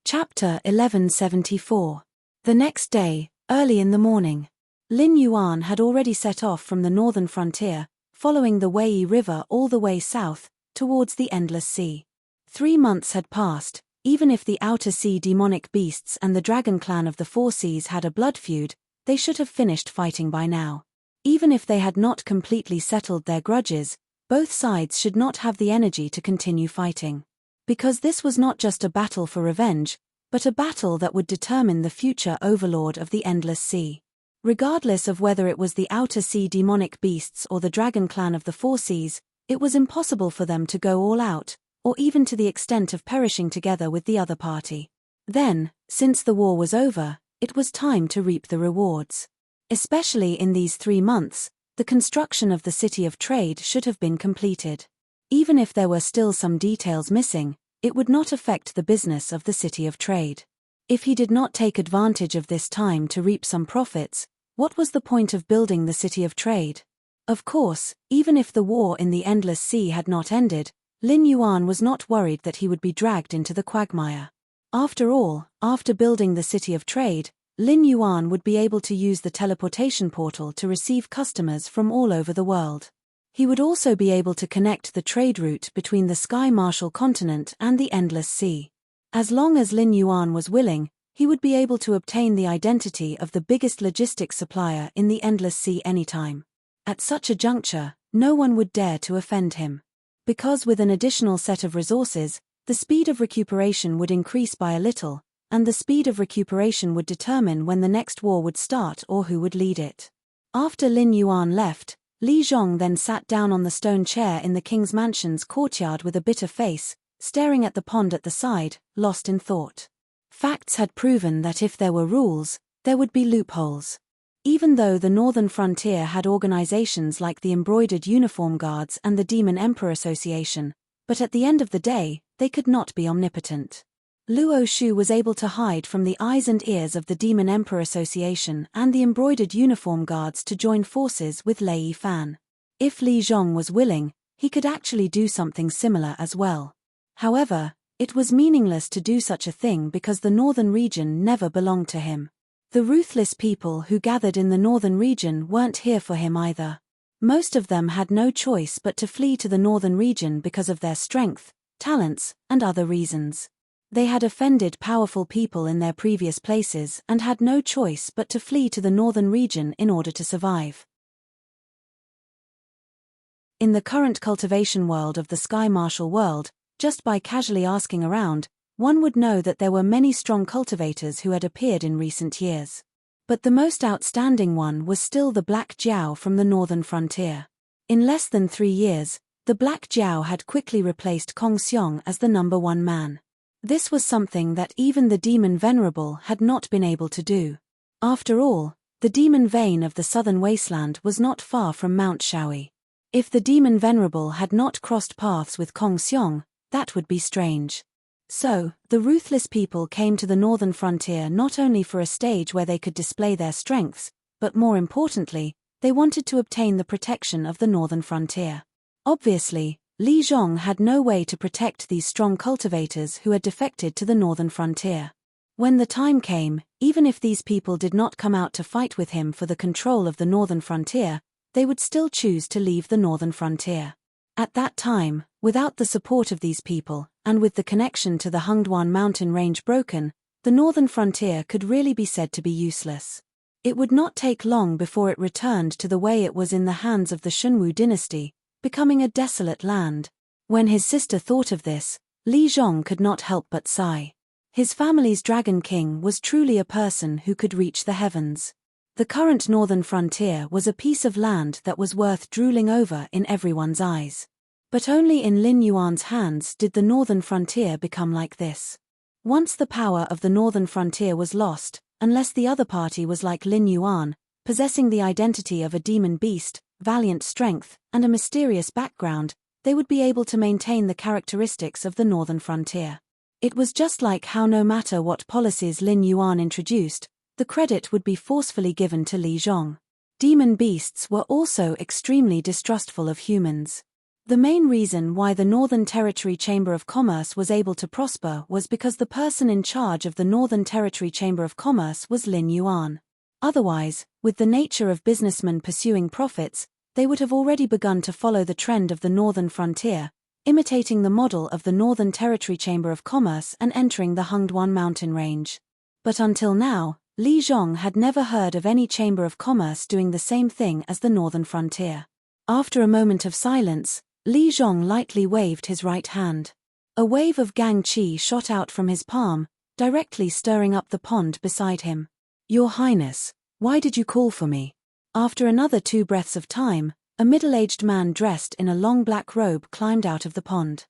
Chapter 1174. The next day, early in the morning, Lin Yuan had already set off from the northern frontier, following the Wei River all the way south, towards the Endless Sea. 3 months had passed. Even if the Outer Sea demonic beasts and the dragon clan of the Four Seas had a blood feud, they should have finished fighting by now. Even if they had not completely settled their grudges, both sides should not have the energy to continue fighting. Because this was not just a battle for revenge, but a battle that would determine the future overlord of the Endless Sea. Regardless of whether it was the Outer Sea demonic beasts or the dragon clan of the Four Seas, it was impossible for them to go all out, or even to the extent of perishing together with the other party. Then, since the war was over, it was time to reap the rewards. Especially in these 3 months, the construction of the City of Trade should have been completed. Even if there were still some details missing, it would not affect the business of the City of Trade. If he did not take advantage of this time to reap some profits, what was the point of building the City of Trade? Of course, even if the war in the Endless Sea had not ended, Lin Yuan was not worried that he would be dragged into the quagmire. After all, after building the City of Trade, Lin Yuan would be able to use the teleportation portal to receive customers from all over the world. He would also be able to connect the trade route between the Sky Marshal continent and the Endless Sea. As long as Lin Yuan was willing, he would be able to obtain the identity of the biggest logistics supplier in the Endless Sea anytime. At such a juncture, no one would dare to offend him. Because with an additional set of resources, the speed of recuperation would increase by a little, and the speed of recuperation would determine when the next war would start or who would lead it. After Lin Yuan left, Li Zhong then sat down on the stone chair in the king's mansion's courtyard with a bitter face, staring at the pond at the side, lost in thought. Facts had proven that if there were rules, there would be loopholes. Even though the Northern Frontier had organizations like the Embroidered Uniform Guards and the Demon Emperor Association, but at the end of the day, they could not be omnipotent. Luo Shu was able to hide from the eyes and ears of the Demon Emperor Association and the Embroidered Uniform Guards to join forces with Lei Fan. If Li Zhong was willing, he could actually do something similar as well. However, it was meaningless to do such a thing because the northern region never belonged to him. The ruthless people who gathered in the northern region weren't here for him either. Most of them had no choice but to flee to the northern region because of their strength, talents, and other reasons. They had offended powerful people in their previous places and had no choice but to flee to the northern region in order to survive. In the current cultivation world of the Sky Marshal world, just by casually asking around, one would know that there were many strong cultivators who had appeared in recent years. But the most outstanding one was still the Black Jiao from the northern frontier. In less than 3 years, the Black Jiao had quickly replaced Kong Xiong as the #1 man. This was something that even the Demon Venerable had not been able to do. After all, the Demon Vein of the southern wasteland was not far from Mount Shaoyi. If the Demon Venerable had not crossed paths with Kong Xiong, that would be strange. So, the ruthless people came to the northern frontier not only for a stage where they could display their strengths, but more importantly, they wanted to obtain the protection of the northern frontier. Obviously, Li Zhong had no way to protect these strong cultivators who had defected to the northern frontier. When the time came, even if these people did not come out to fight with him for the control of the northern frontier, they would still choose to leave the northern frontier. At that time, without the support of these people, and with the connection to the Hungduan mountain range broken, the northern frontier could really be said to be useless. It would not take long before it returned to the way it was in the hands of the Shunwu dynasty, becoming a desolate land. When his sister thought of this, Li Zhong could not help but sigh. His family's dragon king was truly a person who could reach the heavens. The current northern frontier was a piece of land that was worth drooling over in everyone's eyes. But only in Lin Yuan's hands did the northern frontier become like this. Once the power of the northern frontier was lost, unless the other party was like Lin Yuan, possessing the identity of a demon beast, valiant strength, and a mysterious background, they would be able to maintain the characteristics of the northern frontier. It was just like how no matter what policies Lin Yuan introduced, the credit would be forcefully given to Li Zhong. Demon beasts were also extremely distrustful of humans. The main reason why the Northern Territory Chamber of Commerce was able to prosper was because the person in charge of the Northern Territory Chamber of Commerce was Lin Yuan. Otherwise, with the nature of businessmen pursuing profits, they would have already begun to follow the trend of the northern frontier, imitating the model of the Northern Territory Chamber of Commerce and entering the Hungduan mountain range. But until now, Li Zhong had never heard of any Chamber of Commerce doing the same thing as the northern frontier. After a moment of silence, Li Zhong lightly waved his right hand. A wave of gang qi shot out from his palm, directly stirring up the pond beside him. "Your Highness, why did you call for me?" After another 2 breaths of time, a middle-aged man dressed in a long black robe climbed out of the pond.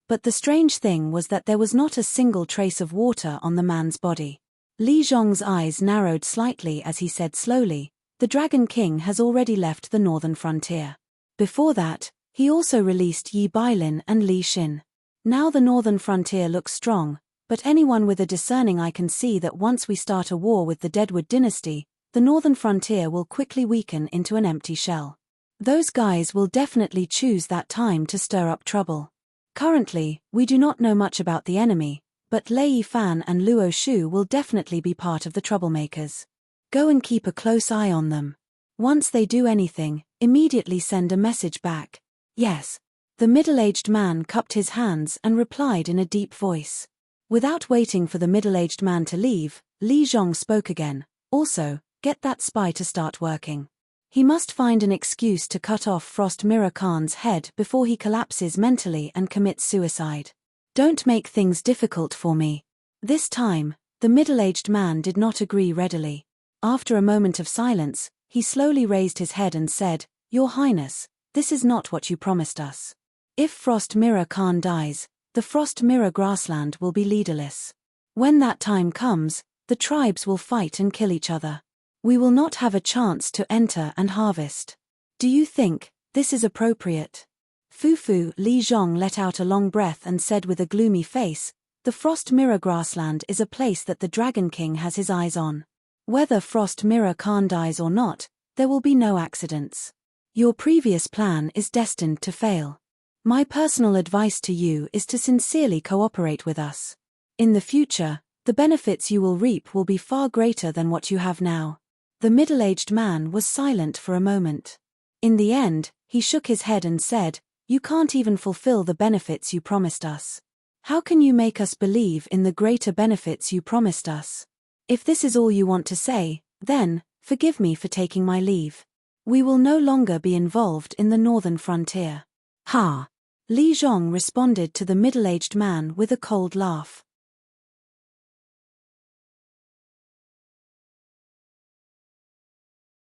But the strange thing was that there was not a single trace of water on the man's body. Li Zhong's eyes narrowed slightly as he said slowly, "The Dragon King has already left the northern frontier. Before that, he also released Yi Bailin and Li Xin. Now the northern frontier looks strong, but anyone with a discerning eye can see that once we start a war with the Deadwood dynasty, the northern frontier will quickly weaken into an empty shell. Those guys will definitely choose that time to stir up trouble. Currently, we do not know much about the enemy, but Lei Yifan and Luo Shu will definitely be part of the troublemakers. Go and keep a close eye on them. Once they do anything, immediately send a message back." "Yes." The middle-aged man cupped his hands and replied in a deep voice. Without waiting for the middle-aged man to leave, Li Zhong spoke again. "Also, get that spy to start working. He must find an excuse to cut off Frost Mirror Khan's head before he collapses mentally and commits suicide. Don't make things difficult for me." This time, the middle-aged man did not agree readily. After a moment of silence, he slowly raised his head and said, "Your Highness, this is not what you promised us. If Frost Mirror Khan dies, the Frost Mirror grassland will be leaderless. When that time comes, the tribes will fight and kill each other. We will not have a chance to enter and harvest. Do you think this is appropriate?" Fufu Li Zhong let out a long breath and said with a gloomy face, "The Frost Mirror grassland is a place that the Dragon King has his eyes on. Whether Frost Mirror Khan dies or not, there will be no accidents. Your previous plan is destined to fail. My personal advice to you is to sincerely cooperate with us. In the future, the benefits you will reap will be far greater than what you have now." The middle-aged man was silent for a moment. In the end, he shook his head and said, "You can't even fulfill the benefits you promised us. How can you make us believe in the greater benefits you promised us? If this is all you want to say, then, forgive me for taking my leave. We will no longer be involved in the northern frontier." "Ha!" Li Zhong responded to the middle-aged man with a cold laugh.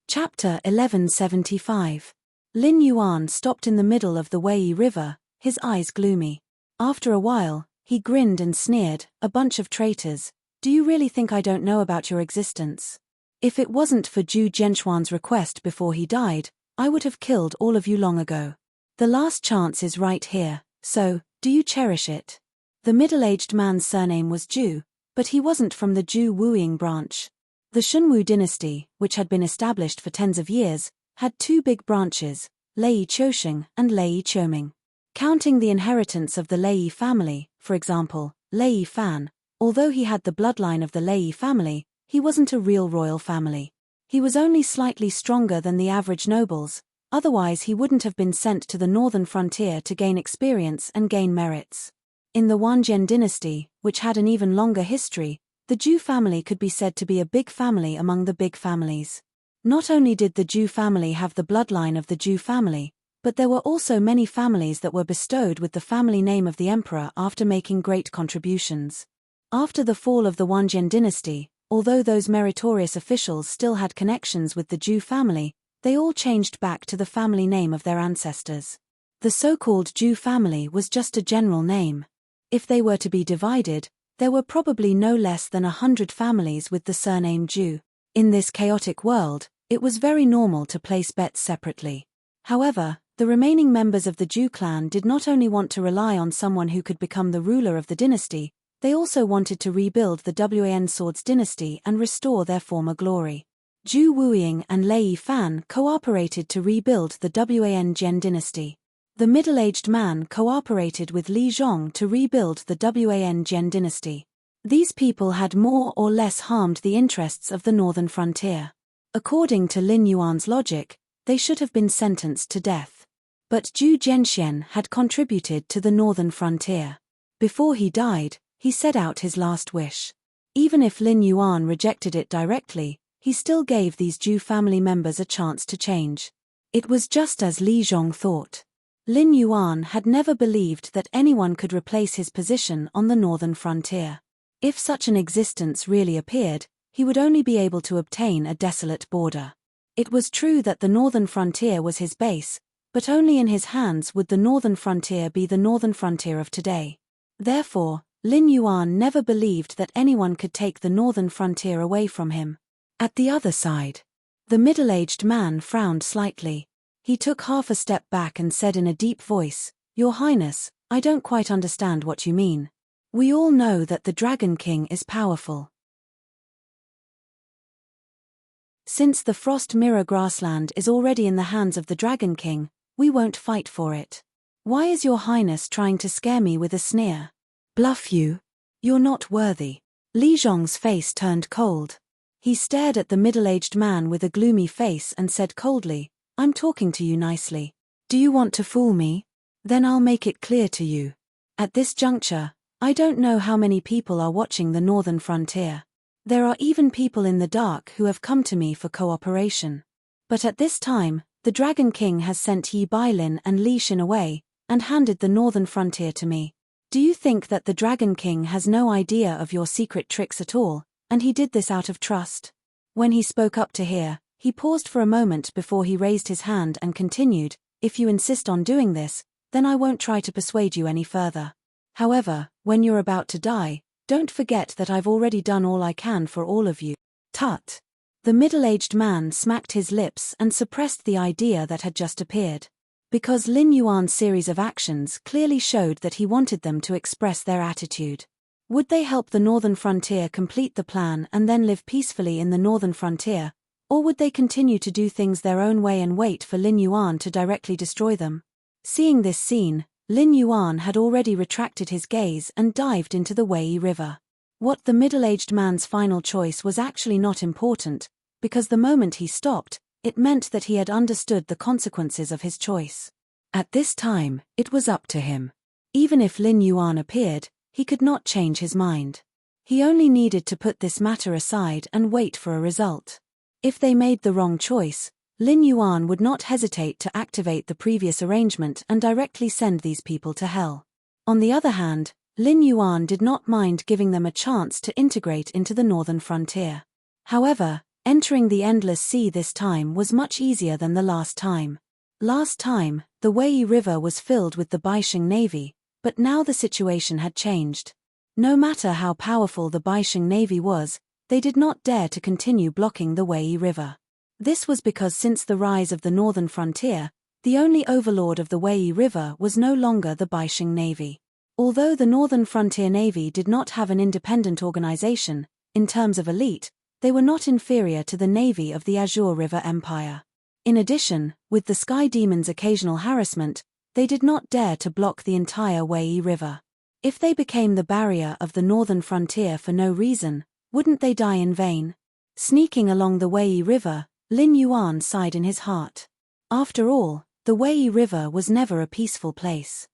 Chapter 1175. Lin Yuan stopped in the middle of the Wei River, his eyes gloomy. After a while, he grinned and sneered, "A bunch of traitors. Do you really think I don't know about your existence? If it wasn't for Zhu Jianchuan's request before he died, I would have killed all of you long ago. The last chance is right here, so, do you cherish it?" The middle-aged man's surname was Zhu, but he wasn't from the Zhu Wuying branch. The Shunwu dynasty, which had been established for tens of years, had 2 big branches, Lei Qiusheng and Lei Qiuming. Counting the inheritance of the Lei family, for example, Lei Fan. Although he had the bloodline of the Lei family, he wasn't a real royal family. He was only slightly stronger than the average nobles, otherwise he wouldn't have been sent to the northern frontier to gain experience and gain merits. In the Wanjian dynasty, which had an even longer history, the Zhou family could be said to be a big family among the big families. Not only did the Zhou family have the bloodline of the Zhou family, but there were also many families that were bestowed with the family name of the emperor after making great contributions. After the fall of the Wanjian dynasty, although those meritorious officials still had connections with the Zhou family, they all changed back to the family name of their ancestors. The so-called Zhou family was just a general name. If they were to be divided, there were probably no less than 100 families with the surname Zhou. In this chaotic world, it was very normal to place bets separately. However, the remaining members of the Zhou clan did not only want to rely on someone who could become the ruler of the dynasty, they also wanted to rebuild the Wan Swords dynasty and restore their former glory. Zhou Wuiying and Lei Fan cooperated to rebuild the Wan Jian dynasty. The middle-aged man cooperated with Li Zhong to rebuild the Wan Jian dynasty. These people had more or less harmed the interests of the northern frontier. According to Lin Yuan's logic, they should have been sentenced to death. But Zhu Zhenxian had contributed to the northern frontier. Before he died, he said out his last wish. Even if Lin Yuan rejected it directly, he still gave these Zhou family members a chance to change. It was just as Li Zhong thought. Lin Yuan had never believed that anyone could replace his position on the northern frontier. If such an existence really appeared, he would only be able to obtain a desolate border. It was true that the northern frontier was his base, but only in his hands would the northern frontier be the northern frontier of today. Therefore, Lin Yuan never believed that anyone could take the northern frontier away from him. At the other side, the middle-aged man frowned slightly. He took half a step back and said in a deep voice, "Your Highness, I don't quite understand what you mean. We all know that the Dragon King is powerful. Since the Frost Mirror grassland is already in the hands of the Dragon King, we won't fight for it. Why is your Highness trying to scare me with a sneer? Bluff you? You're not worthy." Li Zhong's face turned cold. He stared at the middle-aged man with a gloomy face and said coldly, "I'm talking to you nicely. Do you want to fool me? Then I'll make it clear to you. At this juncture, I don't know how many people are watching the northern frontier. There are even people in the dark who have come to me for cooperation. But at this time, the Dragon King has sent Yi Bailin and Li Xin away, and handed the northern frontier to me. Do you think that the Dragon King has no idea of your secret tricks at all, and he did this out of trust?" When he spoke up to hear, he paused for a moment before he raised his hand and continued, "If you insist on doing this, then I won't try to persuade you any further. However, when you're about to die, don't forget that I've already done all I can for all of you." Tut! The middle-aged man smacked his lips and suppressed the idea that had just appeared. Because Lin Yuan's series of actions clearly showed that he wanted them to express their attitude. Would they help the northern frontier complete the plan and then live peacefully in the northern frontier, or would they continue to do things their own way and wait for Lin Yuan to directly destroy them? Seeing this scene, Lin Yuan had already retracted his gaze and dived into the Wei River. What the middle-aged man's final choice was actually not important, because the moment he stopped, it meant that he had understood the consequences of his choice. At this time, it was up to him. Even if Lin Yuan appeared, he could not change his mind. He only needed to put this matter aside and wait for a result. If they made the wrong choice, Lin Yuan would not hesitate to activate the previous arrangement and directly send these people to hell. On the other hand, Lin Yuan did not mind giving them a chance to integrate into the northern frontier. However, entering the Endless Sea this time was much easier than the last time. Last time, the Wei River was filled with the Baixing Navy, but now the situation had changed. No matter how powerful the Baixing Navy was, they did not dare to continue blocking the Wei River. This was because since the rise of the northern frontier, the only overlord of the Wei River was no longer the Baixing Navy. Although the Northern Frontier Navy did not have an independent organization, in terms of elite, they were not inferior to the navy of the Azure River Empire. In addition, with the Sky Demon's occasional harassment, they did not dare to block the entire Wei River. If they became the barrier of the northern frontier for no reason, wouldn't they die in vain? Sneaking along the Wei River, Lin Yuan sighed in his heart. After all, the Wei River was never a peaceful place.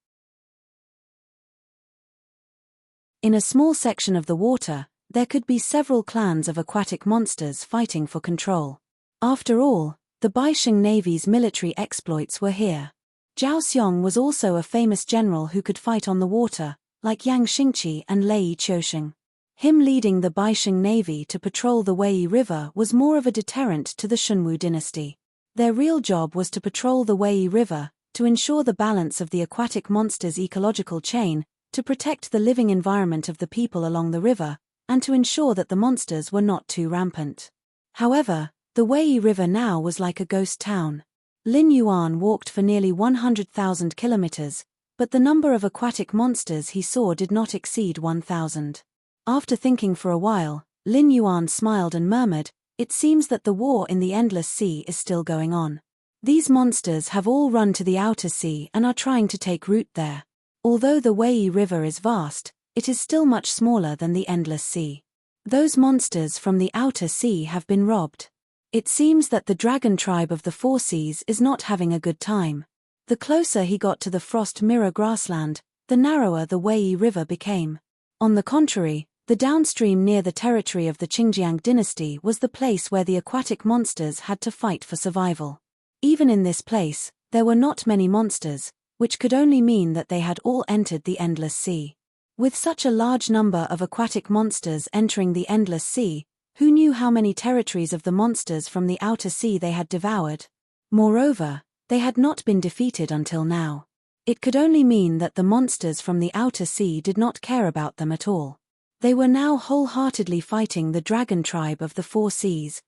In a small section of the water, there could be several clans of aquatic monsters fighting for control. After all, the Baisheng Navy's military exploits were here. Zhao Xiong was also a famous general who could fight on the water, like Yang Xingqi and Lei Qiusheng. Him leading the Baisheng Navy to patrol the Wei River was more of a deterrent to the Shunwu dynasty. Their real job was to patrol the Wei River, to ensure the balance of the aquatic monsters' ecological chain, to protect the living environment of the people along the river, and to ensure that the monsters were not too rampant. However, the Wei River now was like a ghost town. Lin Yuan walked for nearly 100,000 kilometers, but the number of aquatic monsters he saw did not exceed 1,000. After thinking for a while, Lin Yuan smiled and murmured, "It seems that the war in the Endless Sea is still going on. These monsters have all run to the outer sea and are trying to take root there. Although the Wei River is vast, it is still much smaller than the Endless Sea. Those monsters from the outer sea have been robbed. It seems that the dragon tribe of the Four Seas is not having a good time." The closer he got to the Frost Mirror grassland, the narrower the Wei River became. On the contrary, the downstream near the territory of the Qingjiang dynasty was the place where the aquatic monsters had to fight for survival. Even in this place, there were not many monsters, which could only mean that they had all entered the Endless Sea. With such a large number of aquatic monsters entering the Endless Sea, who knew how many territories of the monsters from the outer sea they had devoured? Moreover, they had not been defeated until now. It could only mean that the monsters from the outer sea did not care about them at all. They were now wholeheartedly fighting the dragon tribe of the Four Seas.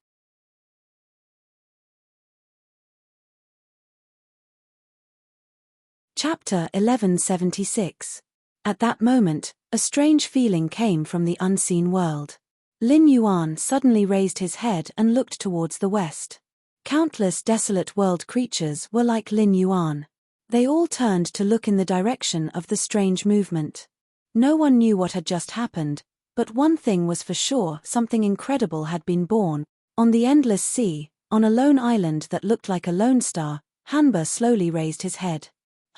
Chapter 1176. At that moment, a strange feeling came from the unseen world. Lin Yuan suddenly raised his head and looked towards the west. Countless desolate world creatures were like Lin Yuan. They all turned to look in the direction of the strange movement. No one knew what had just happened, but one thing was for sure: something incredible had been born. On the Endless Sea, on a lone island that looked like a lone star, Hanba slowly raised his head.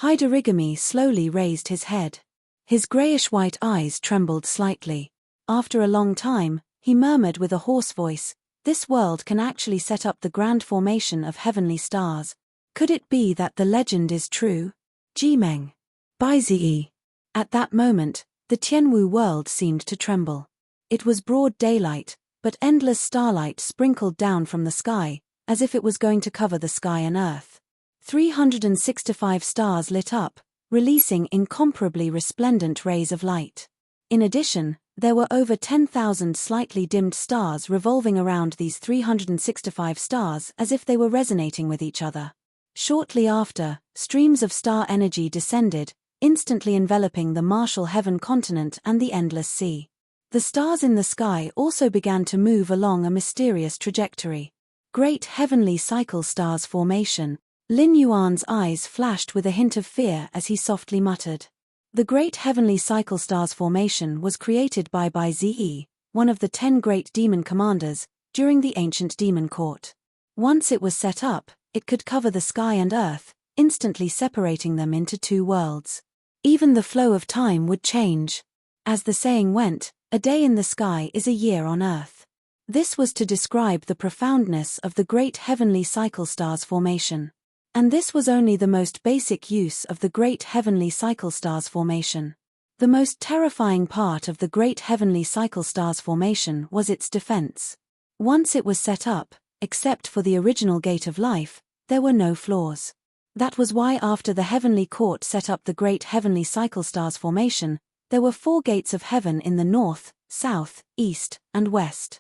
Haidarigami slowly raised his head. His grayish-white eyes trembled slightly. After a long time, he murmured with a hoarse voice, "This world can actually set up the grand formation of heavenly stars. Could it be that the legend is true? Jimeng. Baizi." At that moment, the Tianwu world seemed to tremble. It was broad daylight, but endless starlight sprinkled down from the sky, as if it was going to cover the sky and earth. 365 stars lit up, releasing incomparably resplendent rays of light. In addition, there were over 10,000 slightly dimmed stars revolving around these 365 stars as if they were resonating with each other. Shortly after, streams of star energy descended, instantly enveloping the Martial Heaven continent and the Endless Sea. The stars in the sky also began to move along a mysterious trajectory. Great heavenly cycle stars formation. Lin Yuan's eyes flashed with a hint of fear as he softly muttered. The Great Heavenly Cycle Stars formation was created by Bai Zi, one of the 10 great demon commanders, during the ancient demon court. Once it was set up, it could cover the sky and earth, instantly separating them into two worlds. Even the flow of time would change. As the saying went, a day in the sky is a year on earth. This was to describe the profoundness of the Great Heavenly Cycle Stars formation. And this was only the most basic use of the Great Heavenly Cycle Stars formation. The most terrifying part of the Great Heavenly Cycle Stars formation was its defense. Once it was set up, except for the original Gate of Life, there were no flaws. That was why after the Heavenly Court set up the Great Heavenly Cycle Stars formation, there were 4 gates of heaven in the north, south, east, and west.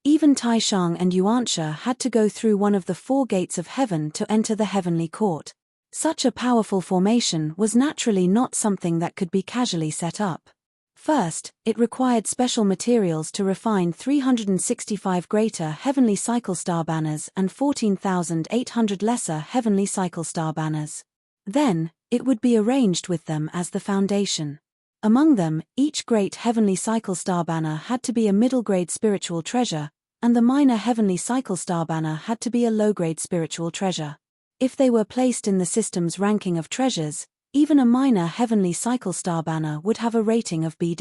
Even Taishang and Yuansha had to go through one of the 4 gates of heaven to enter the heavenly court. Such a powerful formation was naturally not something that could be casually set up. First, it required special materials to refine 365 greater heavenly cycle star banners and 14,800 lesser heavenly cycle star banners. Then, it would be arranged with them as the foundation. Among them, each great heavenly cycle star banner had to be a middle-grade spiritual treasure, and the minor heavenly cycle star banner had to be a low-grade spiritual treasure. If they were placed in the system's ranking of treasures, even a minor heavenly cycle star banner would have a rating of B-.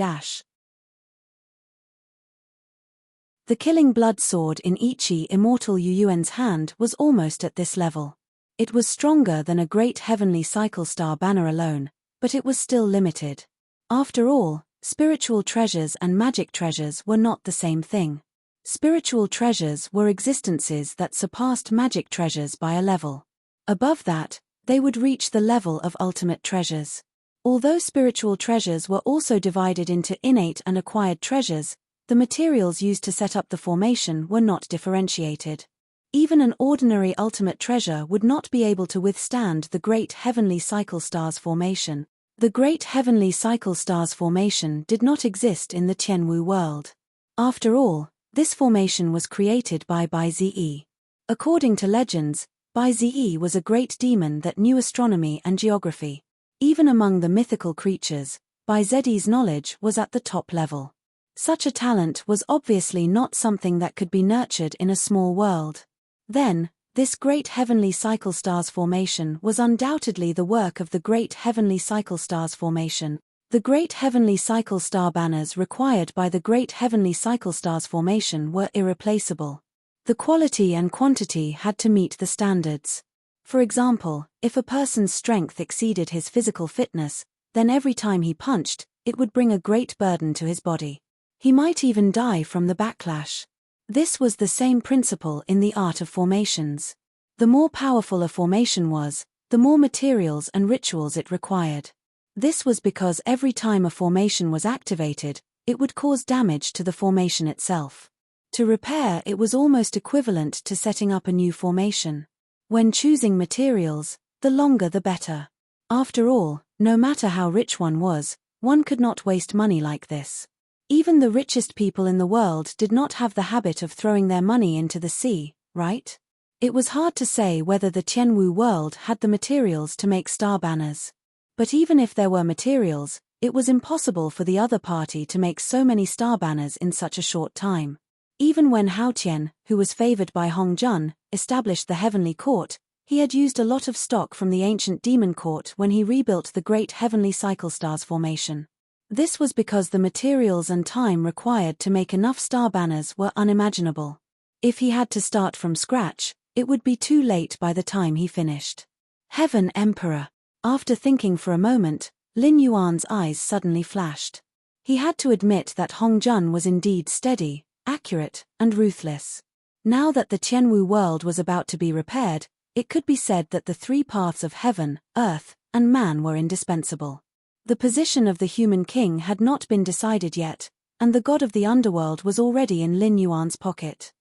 The killing blood sword in Ichi Immortal Yuyuen's hand was almost at this level. It was stronger than a great heavenly cycle star banner alone, but it was still limited. After all, spiritual treasures and magic treasures were not the same thing. Spiritual treasures were existences that surpassed magic treasures by a level. Above that, they would reach the level of ultimate treasures. Although spiritual treasures were also divided into innate and acquired treasures, the materials used to set up the formation were not differentiated. Even an ordinary ultimate treasure would not be able to withstand the Great Heavenly Cycle Stars formation. The Great Heavenly Cycle Stars formation did not exist in the Tianwu world. After all, this formation was created by Bai Zi. According to legends, Bai Zi was a great demon that knew astronomy and geography. Even among the mythical creatures, Bai Zi's knowledge was at the top level. Such a talent was obviously not something that could be nurtured in a small world. Then, this Great Heavenly Cycle Stars formation was undoubtedly the work of the Great Heavenly Cycle Stars formation. The Great Heavenly Cycle Star banners required by the Great Heavenly Cycle Stars formation were irreplaceable. The quality and quantity had to meet the standards. For example, if a person's strength exceeded his physical fitness, then every time he punched, it would bring a great burden to his body. He might even die from the backlash. This was the same principle in the art of formations. The more powerful a formation was, the more materials and rituals it required. This was because every time a formation was activated, it would cause damage to the formation itself. To repair it was almost equivalent to setting up a new formation. When choosing materials, the longer the better. After all, no matter how rich one could not waste money like this. Even the richest people in the world did not have the habit of throwing their money into the sea, right? It was hard to say whether the Tianwu world had the materials to make star banners. But even if there were materials, it was impossible for the other party to make so many star banners in such a short time. Even when Hao Tian, who was favored by Hong Jun, established the Heavenly Court, he had used a lot of stock from the ancient Demon Court when he rebuilt the Great Heavenly Cycle Stars formation. This was because the materials and time required to make enough star banners were unimaginable. If he had to start from scratch, it would be too late by the time he finished. Heaven Emperor. After thinking for a moment, Lin Yuan's eyes suddenly flashed. He had to admit that Hong Jun was indeed steady, accurate, and ruthless. Now that the Tianwu world was about to be repaired, it could be said that the three paths of heaven, earth, and man were indispensable. The position of the human king had not been decided yet, and the god of the underworld was already in Lin Yuan's pocket.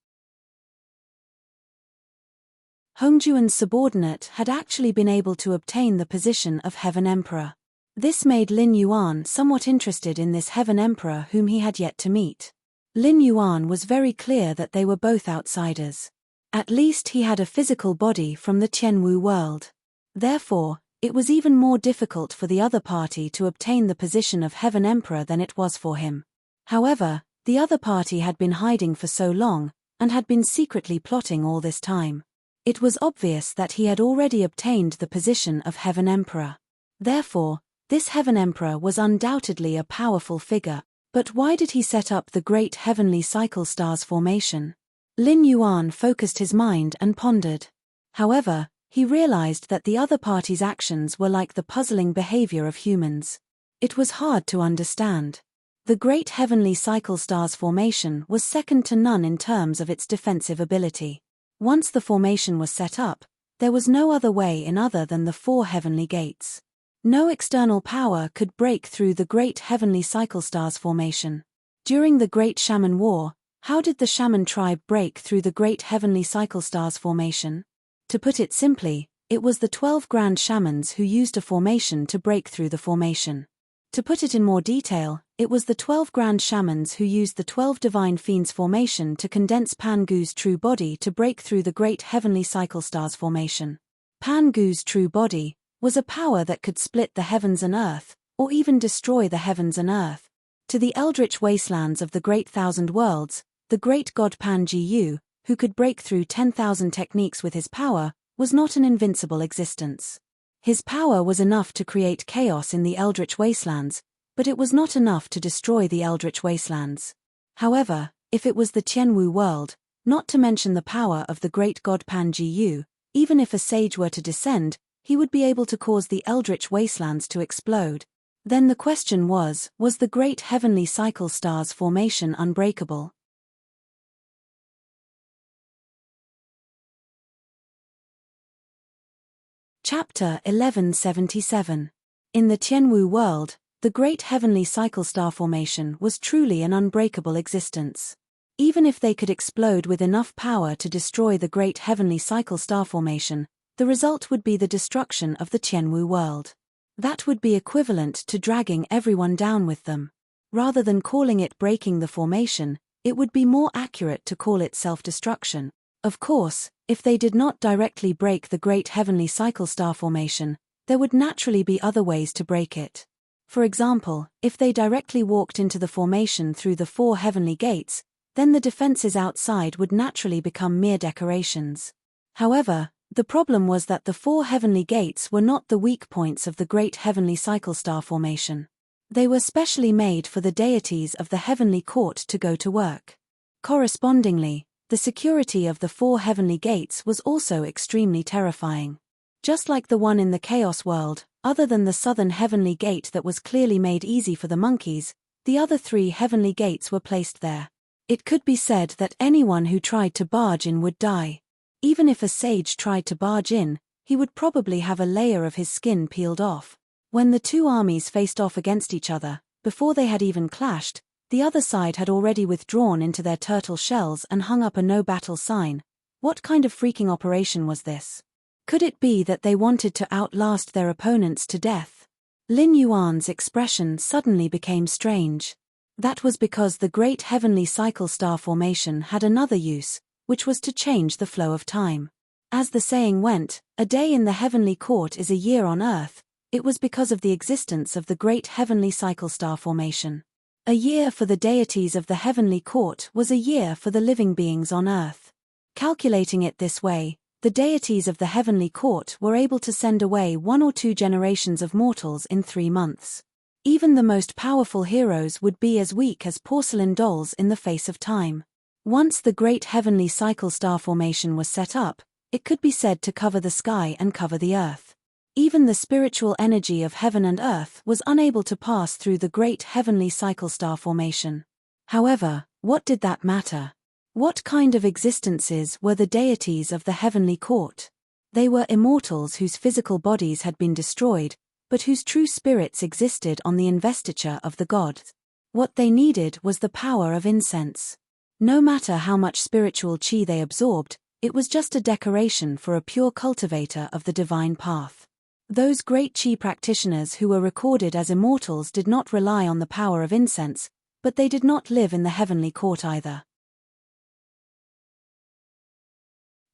Hongjuan's subordinate had actually been able to obtain the position of Heaven Emperor. This made Lin Yuan somewhat interested in this Heaven Emperor whom he had yet to meet. Lin Yuan was very clear that they were both outsiders. At least he had a physical body from the Tianwu world. Therefore, it was even more difficult for the other party to obtain the position of Heaven Emperor than it was for him. However, the other party had been hiding for so long, and had been secretly plotting all this time. It was obvious that he had already obtained the position of Heaven Emperor. Therefore, this Heaven Emperor was undoubtedly a powerful figure, but why did he set up the Great Heavenly Cycle Stars formation? Lin Yuan focused his mind and pondered. However, he realized that the other party's actions were like the puzzling behavior of humans. It was hard to understand. The Great Heavenly Cycle Stars formation was second to none in terms of its defensive ability. Once the formation was set up, there was no other way in other than the four heavenly gates. No external power could break through the Great Heavenly Cycle Stars formation. During the Great Shaman War, how did the Shaman tribe break through the Great Heavenly Cycle Stars formation? To put it simply, it was the 12 Grand Shamans who used a formation to break through the formation. To put it in more detail, it was the 12 Grand Shamans who used the 12 Divine Fiends formation to condense Pan Gu's true body to break through the Great Heavenly Cycle Stars formation. Pan Gu's true body was a power that could split the heavens and earth, or even destroy the heavens and earth. To the eldritch wastelands of the Great Thousand Worlds, the great god Pan-Gu, who could break through 10,000 techniques with his power, was not an invincible existence. His power was enough to create chaos in the eldritch wastelands, but it was not enough to destroy the eldritch wastelands. However, if it was the Tianwu world, not to mention the power of the great god Pan-Gu, even if a sage were to descend, he would be able to cause the eldritch wastelands to explode. Then the question was the great heavenly cycle star's formation unbreakable? Chapter 1177. In the Tianwu world, the great heavenly cycle star formation was truly an unbreakable existence. Even if they could explode with enough power to destroy the great heavenly cycle star formation, the result would be the destruction of the Tianwu world. That would be equivalent to dragging everyone down with them. Rather than calling it breaking the formation, it would be more accurate to call it self-destruction. Of course, if they did not directly break the great heavenly cycle star formation, there would naturally be other ways to break it. For example, if they directly walked into the formation through the 4 heavenly gates, then the defenses outside would naturally become mere decorations. However, the problem was that the 4 heavenly gates were not the weak points of the great heavenly cycle star formation. They were specially made for the deities of the heavenly court to go to work. Correspondingly, the security of the 4 heavenly gates was also extremely terrifying. Just like the one in the Chaos world, other than the southern heavenly gate that was clearly made easy for the monkeys, the other 3 heavenly gates were placed there. It could be said that anyone who tried to barge in would die. Even if a sage tried to barge in, he would probably have a layer of his skin peeled off. When the 2 armies faced off against each other, before they had even clashed, the other side had already withdrawn into their turtle shells and hung up a no-battle sign. What kind of freaking operation was this? Could it be that they wanted to outlast their opponents to death? Lin Yuan's expression suddenly became strange. That was because the great heavenly cycle star formation had another use, which was to change the flow of time. As the saying went, a day in the heavenly court is a year on earth. It was because of the existence of the great heavenly cycle star formation. A year for the deities of the heavenly court was a year for the living beings on earth. Calculating it this way, the deities of the heavenly court were able to send away 1 or 2 generations of mortals in 3 months. Even the most powerful heroes would be as weak as porcelain dolls in the face of time. Once the great heavenly cycle star formation was set up, it could be said to cover the sky and cover the earth. Even the spiritual energy of heaven and earth was unable to pass through the great heavenly cycle star formation. However, what did that matter? What kind of existences were the deities of the heavenly court? They were immortals whose physical bodies had been destroyed, but whose true spirits existed on the investiture of the gods. What they needed was the power of incense. No matter how much spiritual chi they absorbed, it was just a decoration for a pure cultivator of the divine path. Those great chi practitioners who were recorded as immortals did not rely on the power of incense, but they did not live in the heavenly court either.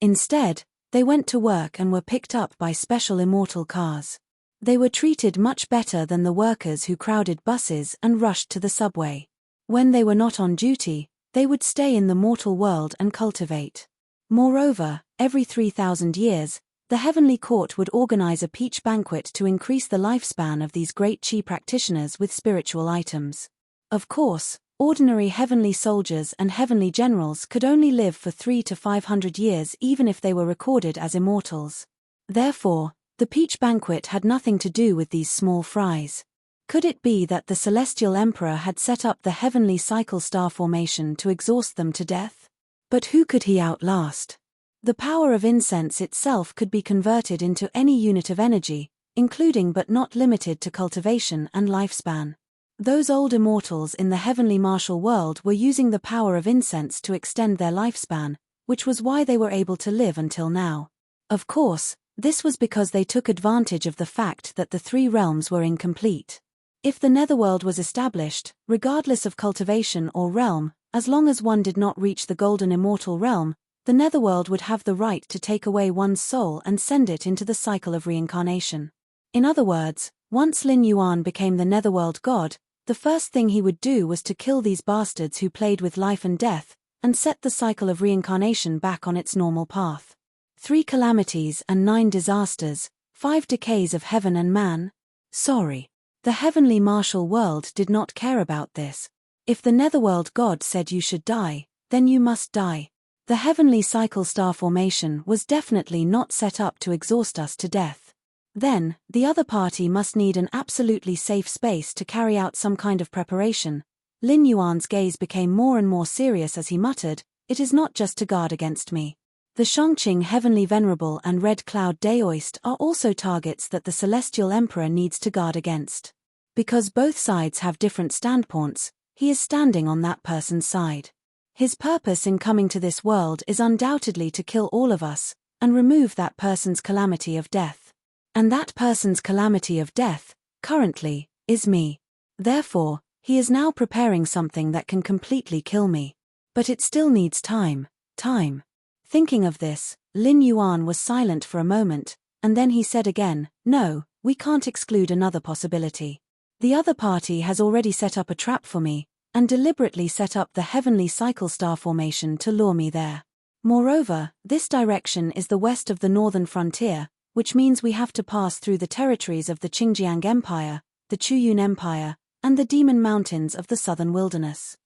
Instead, they went to work and were picked up by special immortal cars. They were treated much better than the workers who crowded buses and rushed to the subway. When they were not on duty, they would stay in the mortal world and cultivate. Moreover, every 3,000 years, the heavenly court would organize a peach banquet to increase the lifespan of these great chi practitioners with spiritual items. Of course, ordinary heavenly soldiers and heavenly generals could only live for 300 to 500 years even if they were recorded as immortals. Therefore, the peach banquet had nothing to do with these small fries. Could it be that the celestial emperor had set up the heavenly cycle star formation to exhaust them to death? But who could he outlast? The power of incense itself could be converted into any unit of energy, including but not limited to cultivation and lifespan. Those old immortals in the heavenly martial world were using the power of incense to extend their lifespan, which was why they were able to live until now. Of course, this was because they took advantage of the fact that the 3 realms were incomplete. If the netherworld was established, regardless of cultivation or realm, as long as one did not reach the golden immortal realm, the netherworld would have the right to take away one's soul and send it into the cycle of reincarnation. In other words, Once Lin Yuan became the Netherworld god, the first thing he would do was to kill these bastards who played with life and death, and set the cycle of reincarnation back on its normal path. 3 calamities and 9 disasters, 5 decays of heaven and man? Sorry. The heavenly martial world did not care about this. If the Netherworld god said you should die, then you must die. The heavenly cycle star formation was definitely not set up to exhaust us to death. Then, the other party must need an absolutely safe space to carry out some kind of preparation. Lin Yuan's gaze became more and more serious as he muttered, "It is not just to guard against me. The Shangqing Heavenly Venerable and Red Cloud Daoist are also targets that the Celestial Emperor needs to guard against. Because both sides have different standpoints, he is standing on that person's side. His purpose in coming to this world is undoubtedly to kill all of us, and remove that person's calamity of death. And that person's calamity of death, currently, is me. Therefore, he is now preparing something that can completely kill me. But it still needs time. Thinking of this, Lin Yuan was silent for a moment, and then he said again, "No, we can't exclude another possibility. The other party has already set up a trap for me, and deliberately set up the heavenly cycle star formation to lure me there. Moreover, this direction is the west of the northern frontier, which means we have to pass through the territories of the Qingjiang Empire, the Chuyun Empire, and the Demon Mountains of the southern wilderness.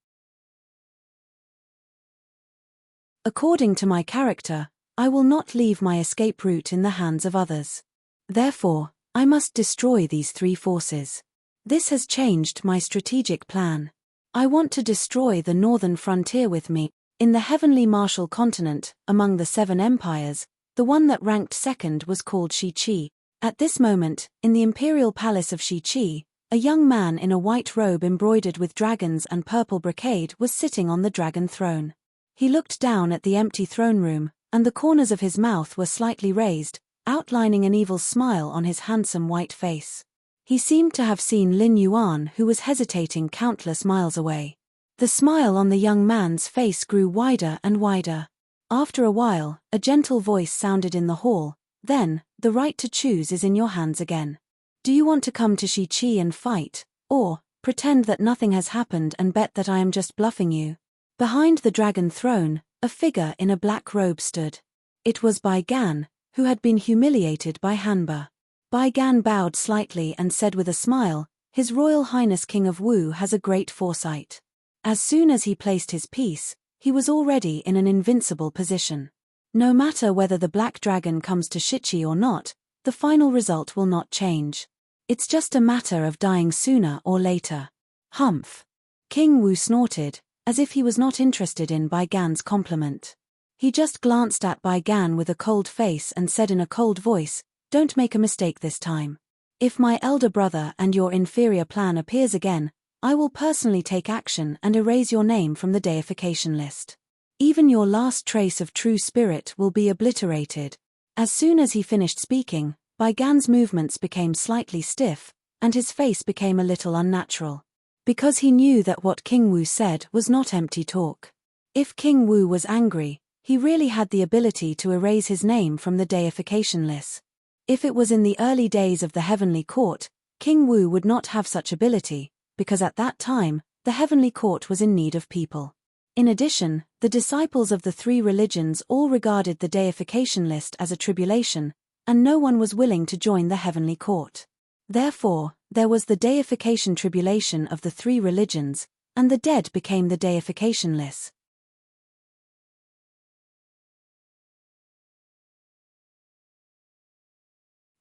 According to my character, I will not leave my escape route in the hands of others. Therefore, I must destroy these 3 forces. This has changed my strategic plan. I want to destroy the northern frontier with me. In the heavenly martial continent, among the 7 empires, the one that ranked second was called Shiqi. At this moment, in the imperial palace of Shiqi, a young man in a white robe embroidered with dragons and purple brocade was sitting on the dragon throne. He looked down at the empty throne room, and the corners of his mouth were slightly raised, outlining an evil smile on his handsome white face. He seemed to have seen Lin Yuan, who was hesitating countless miles away. The smile on the young man's face grew wider and wider. After a while, a gentle voice sounded in the hall, "Then, the right to choose is in your hands again. Do you want to come to Shiqi and fight, or pretend that nothing has happened and bet that I am just bluffing you?" Behind the dragon throne, a figure in a black robe stood. It was Bai Gan, who had been humiliated by Hanba. Bai Gan bowed slightly and said with a smile, "His Royal Highness King of Wu has a great foresight." As soon as he placed his piece, he was already in an invincible position. No matter whether the black dragon comes to Shiqi or not, the final result will not change. It's just a matter of dying sooner or later. Humph. King Wu snorted, as if he was not interested in Bai Gan's compliment. He just glanced at Bai Gan with a cold face and said in a cold voice, "Don't make a mistake this time. If my elder brother and your inferior plan appears again, I will personally take action and erase your name from the deification list. Even your last trace of true spirit will be obliterated." As soon as he finished speaking, Bai Gan's movements became slightly stiff, and his face became a little unnatural. Because he knew that what King Wu said was not empty talk. If King Wu was angry, he really had the ability to erase his name from the deification list. If it was in the early days of the Heavenly Court, King Wu would not have such ability, because at that time, the Heavenly Court was in need of people. In addition, the disciples of the 3 religions all regarded the deification list as a tribulation, and no one was willing to join the Heavenly Court. Therefore, there was the deification tribulation of the 3 religions, and the dead became the deification list.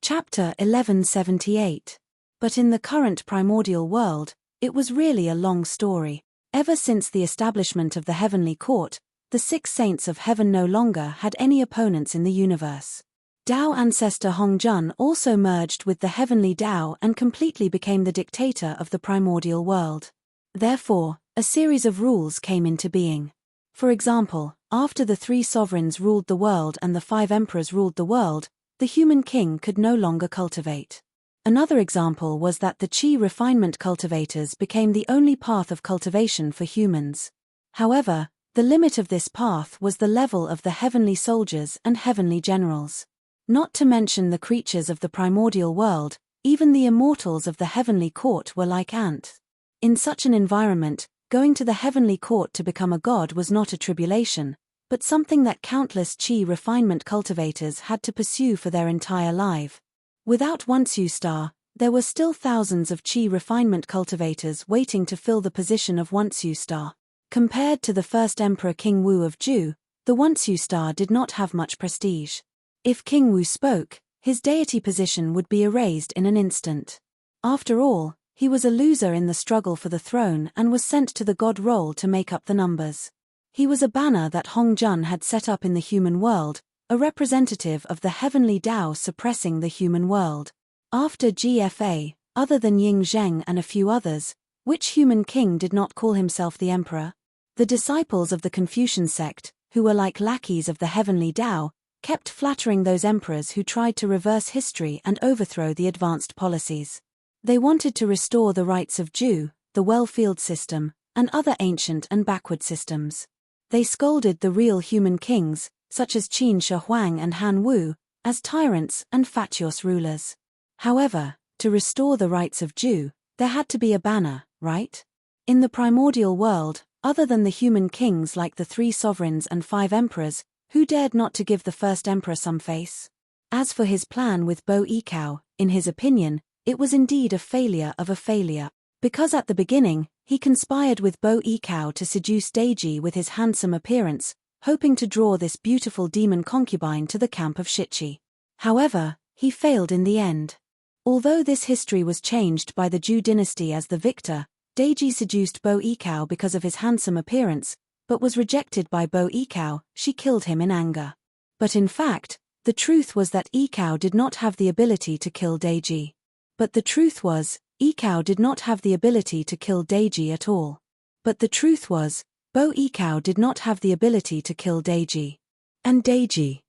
Chapter 1178. But in the current primordial world, it was really a long story. Ever since the establishment of the Heavenly Court, the 6 saints of heaven no longer had any opponents in the universe. Tao ancestor Hongjun also merged with the heavenly Tao and completely became the dictator of the primordial world. Therefore, a series of rules came into being. For example, after the 3 sovereigns ruled the world and the 5 emperors ruled the world, the human king could no longer cultivate. Another example was that the Qi refinement cultivators became the only path of cultivation for humans. However, the limit of this path was the level of the heavenly soldiers and heavenly generals. Not to mention the creatures of the primordial world, Even the immortals of the heavenly court were like ants. In such an environment, going to the heavenly court to become a god was not a tribulation, but something that countless chi refinement cultivators had to pursue for their entire life. Without Onsu Star, there were still thousands of chi refinement cultivators waiting to fill the position of Onsu Star. Compared to the first Emperor King Wu of Ju, the Onsu Star did not have much prestige. If King Wu spoke, his deity position would be erased in an instant. After all, he was a loser in the struggle for the throne and was sent to the god role to make up the numbers. He was a banner that Hong Jun had set up in the human world, a representative of the heavenly Tao suppressing the human world. After GFA, other than Ying Zheng and a few others, which human king did not call himself the emperor? The disciples of the Confucian sect, who were like lackeys of the heavenly Tao, kept flattering those emperors who tried to reverse history and overthrow the advanced policies. They wanted to restore the rights of Ju, the well-field system, and other ancient and backward systems. They scolded the real human kings, such as Qin Shi Huang and Han Wu, as tyrants and fatuous rulers. However, to restore the rights of Ju, there had to be a banner, right? In the primordial world, other than the human kings like the 3 sovereigns and 5 emperors, who dared not to give the first emperor some face? As for his plan with Bo Yikao, in his opinion, it was indeed a failure of a failure, because at the beginning, he conspired with Bo Yikao to seduce Deji with his handsome appearance, hoping to draw this beautiful demon concubine to the camp of Shichi. However, he failed in the end. Although this history was changed by the Ju dynasty as the victor, Deji seduced Bo Yikao because of his handsome appearance, but was rejected by Bo Yikao. She killed him in anger. But in fact, the truth was that Yikao did not have the ability to kill Deji. But the truth was, Yikao did not have the ability to kill Deji at all. But the truth was, Bo Yikao did not have the ability to kill Deji. And Deji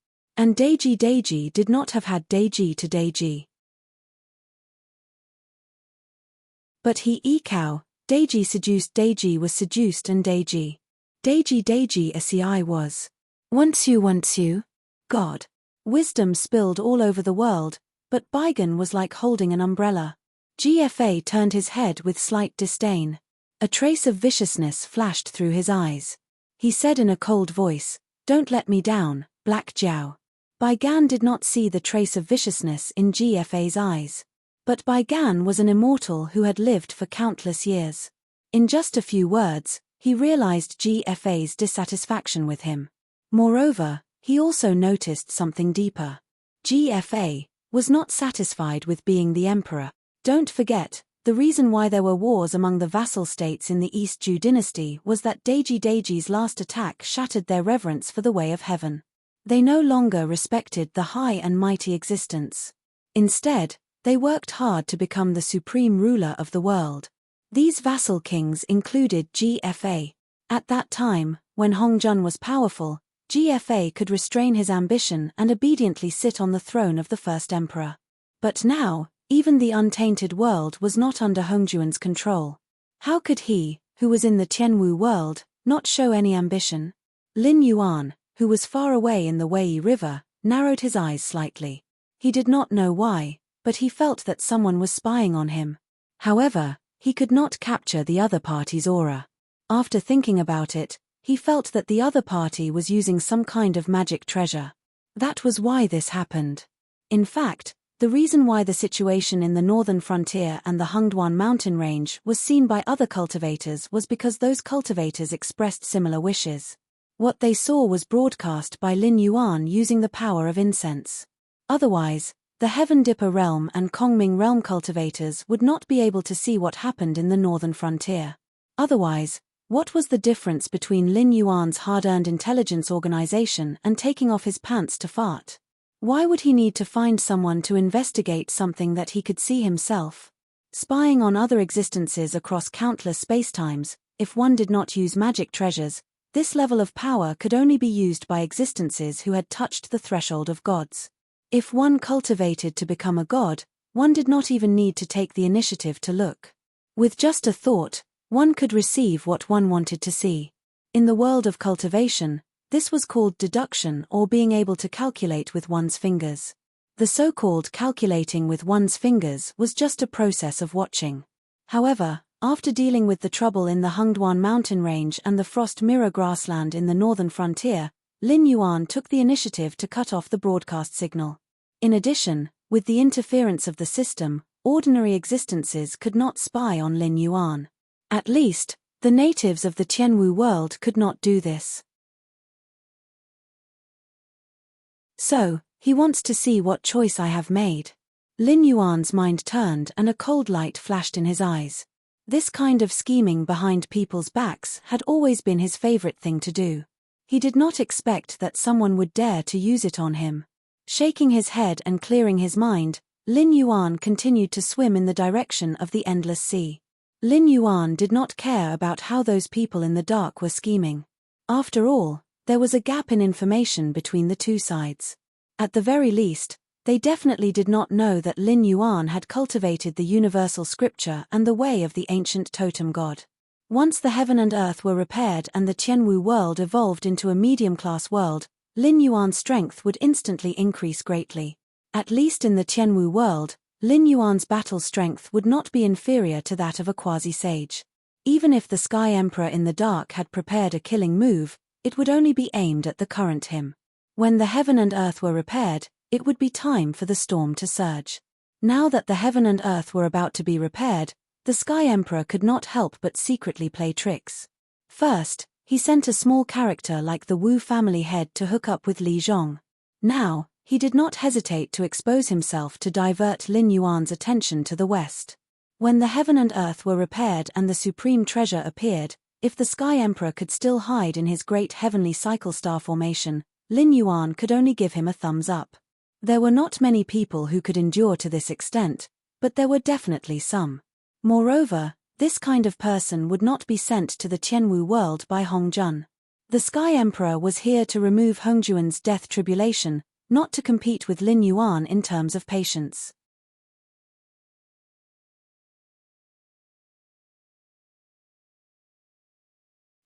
did not have had Deji to Deji. But he Yikao, Deji seduced Deji was seduced and Deji Asci was. Onsu, God. Wisdom spilled all over the world, but Baigan was like holding an umbrella. GFA turned his head with slight disdain. A trace of viciousness flashed through his eyes. He said in a cold voice, "Don't let me down, Black Jiao." Baigan did not see the trace of viciousness in GFA's eyes. But Baigan was an immortal who had lived for countless years. In just a few words, he realized GFA's dissatisfaction with him. Moreover, he also noticed something deeper. GFA was not satisfied with being the emperor. Don't forget, the reason why there were wars among the vassal states in the East Ju dynasty was that Deji's last attack shattered their reverence for the way of heaven. They no longer respected the high and mighty existence. Instead, they worked hard to become the supreme ruler of the world. These vassal kings included GFA. At that time, when Hong Jun was powerful, GFA could restrain his ambition and obediently sit on the throne of the first emperor. But now, even the untainted world was not under Hongjuan's control. How could he, who was in the Tianwu world, not show any ambition? Lin Yuan, who was far away in the Wei River, narrowed his eyes slightly. He did not know why, but he felt that someone was spying on him. However, he could not capture the other party's aura. After thinking about it, he felt that the other party was using some kind of magic treasure. That was why this happened. In fact, the reason why the situation in the northern frontier and the Hengduan mountain range was seen by other cultivators was because those cultivators expressed similar wishes. What they saw was broadcast by Lin Yuan using the power of incense. Otherwise, the Heaven Dipper realm and Kongming realm cultivators would not be able to see what happened in the northern frontier. Otherwise, what was the difference between Lin Yuan's hard-earned intelligence organization and taking off his pants to fart? Why would he need to find someone to investigate something that he could see himself? Spying on other existences across countless spacetimes, if one did not use magic treasures, this level of power could only be used by existences who had touched the threshold of gods. If one cultivated to become a god, one did not even need to take the initiative to look. With just a thought, one could receive what one wanted to see. In the world of cultivation, this was called deduction or being able to calculate with one's fingers. The so-called calculating with one's fingers was just a process of watching. However, after dealing with the trouble in the Hungduan mountain range and the frost mirror grassland in the northern frontier, Lin Yuan took the initiative to cut off the broadcast signal. In addition, with the interference of the system, ordinary existences could not spy on Lin Yuan. At least, the natives of the Tianwu world could not do this. So, he wants to see what choice I have made. Lin Yuan's mind turned and a cold light flashed in his eyes. This kind of scheming behind people's backs had always been his favorite thing to do. He did not expect that someone would dare to use it on him. Shaking his head and clearing his mind, Lin Yuan continued to swim in the direction of the endless sea. Lin Yuan did not care about how those people in the dark were scheming. After all, there was a gap in information between the two sides. At the very least, they definitely did not know that Lin Yuan had cultivated the universal scripture and the way of the ancient totem god. Once the heaven and earth were repaired and the Tianwu world evolved into a medium-class world, Lin Yuan's strength would instantly increase greatly. At least in the Tianwu world, Lin Yuan's battle strength would not be inferior to that of a quasi-sage. Even if the Sky Emperor in the dark had prepared a killing move, it would only be aimed at the current him. When the heaven and earth were repaired, it would be time for the storm to surge. Now that the heaven and earth were about to be repaired, the Sky Emperor could not help but secretly play tricks. First, he sent a small character like the Wu family head to hook up with Li Zhong. Now, he did not hesitate to expose himself to divert Lin Yuan's attention to the west. When the heaven and earth were repaired and the supreme treasure appeared, if the Sky Emperor could still hide in his great heavenly cycle star formation, Lin Yuan could only give him a thumbs up. There were not many people who could endure to this extent, but there were definitely some. Moreover, this kind of person would not be sent to the Tianwu world by Hongjun. The Sky Emperor was here to remove Hongjuan's death tribulation, not to compete with Lin Yuan in terms of patience.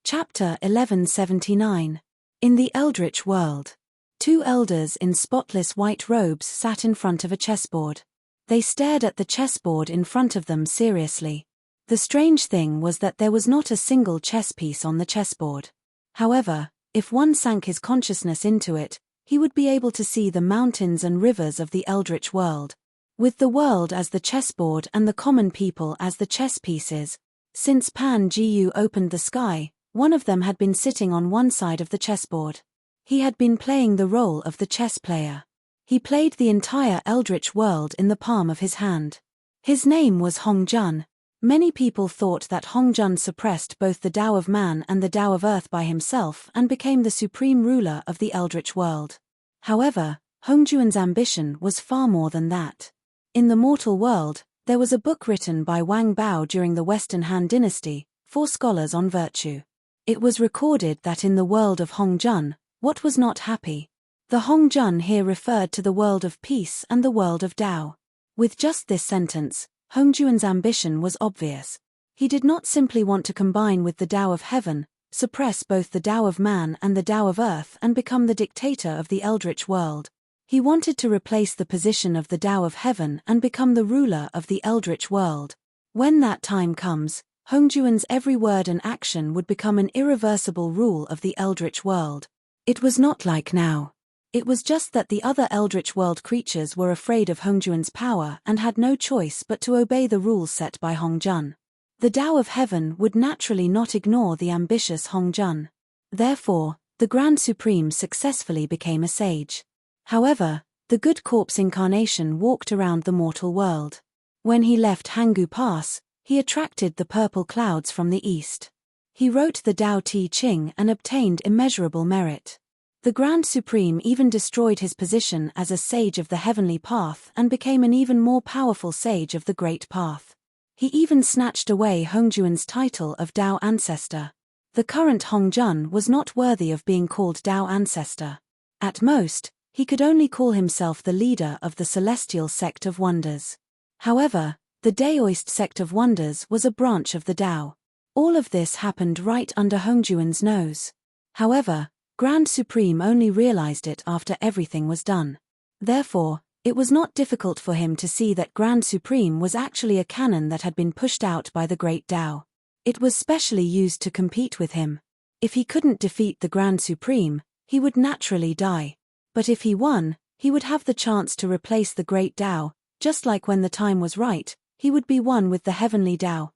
Chapter 1179. In the Eldritch World. Two elders in spotless white robes sat in front of a chessboard. They stared at the chessboard in front of them seriously. The strange thing was that there was not a single chess piece on the chessboard. However, if one sank his consciousness into it, he would be able to see the mountains and rivers of the Eldritch World. With the world as the chessboard and the common people as the chess pieces, since Pan Jiyu opened the sky, one of them had been sitting on one side of the chessboard. He had been playing the role of the chess player. He played the entire Eldritch World in the palm of his hand. His name was Hongjun. Many people thought that Hongjun suppressed both the Tao of Man and the Tao of Earth by himself and became the supreme ruler of the Eldritch World. However, Hongjuan's ambition was far more than that. In the mortal world, there was a book written by Wang Bao during the Western Han Dynasty, for scholars on virtue. It was recorded that in the world of Hongjun, what was not happy? The Hongjun here referred to the world of peace and the world of Tao. With just this sentence, Hongjuan's ambition was obvious. He did not simply want to combine with the Tao of Heaven, suppress both the Tao of Man and the Tao of Earth and become the dictator of the Eldritch World. He wanted to replace the position of the Tao of Heaven and become the ruler of the Eldritch World. When that time comes, Hongjuan's every word and action would become an irreversible rule of the Eldritch World. It was not like now. It was just that the other Eldritch World creatures were afraid of Hongjuan's power and had no choice but to obey the rules set by Hongjun. The Tao of Heaven would naturally not ignore the ambitious Hongjun. Therefore, the Grand Supreme successfully became a sage. However, the good corpse incarnation walked around the mortal world. When he left Hanggu Pass, he attracted the purple clouds from the east. He wrote the Tao Te Ching and obtained immeasurable merit. The Grand Supreme even destroyed his position as a sage of the heavenly path and became an even more powerful sage of the Great Path. He even snatched away Hongjuan's title of Tao Ancestor. The current Hongjun was not worthy of being called Tao Ancestor. At most, he could only call himself the leader of the Celestial Sect of Wonders. However, the Daoist Sect of Wonders was a branch of the Tao. All of this happened right under Hongjuan's nose. However, Grand Supreme only realized it after everything was done. Therefore, It was not difficult for him to see that Grand Supreme was actually a cannon that had been pushed out by the Great Tao. It was specially used to compete with him. If he couldn't defeat the Grand Supreme, he would naturally die. But if he won, he would have the chance to replace the Great Tao, just like when the time was right, he would be one with the heavenly Tao.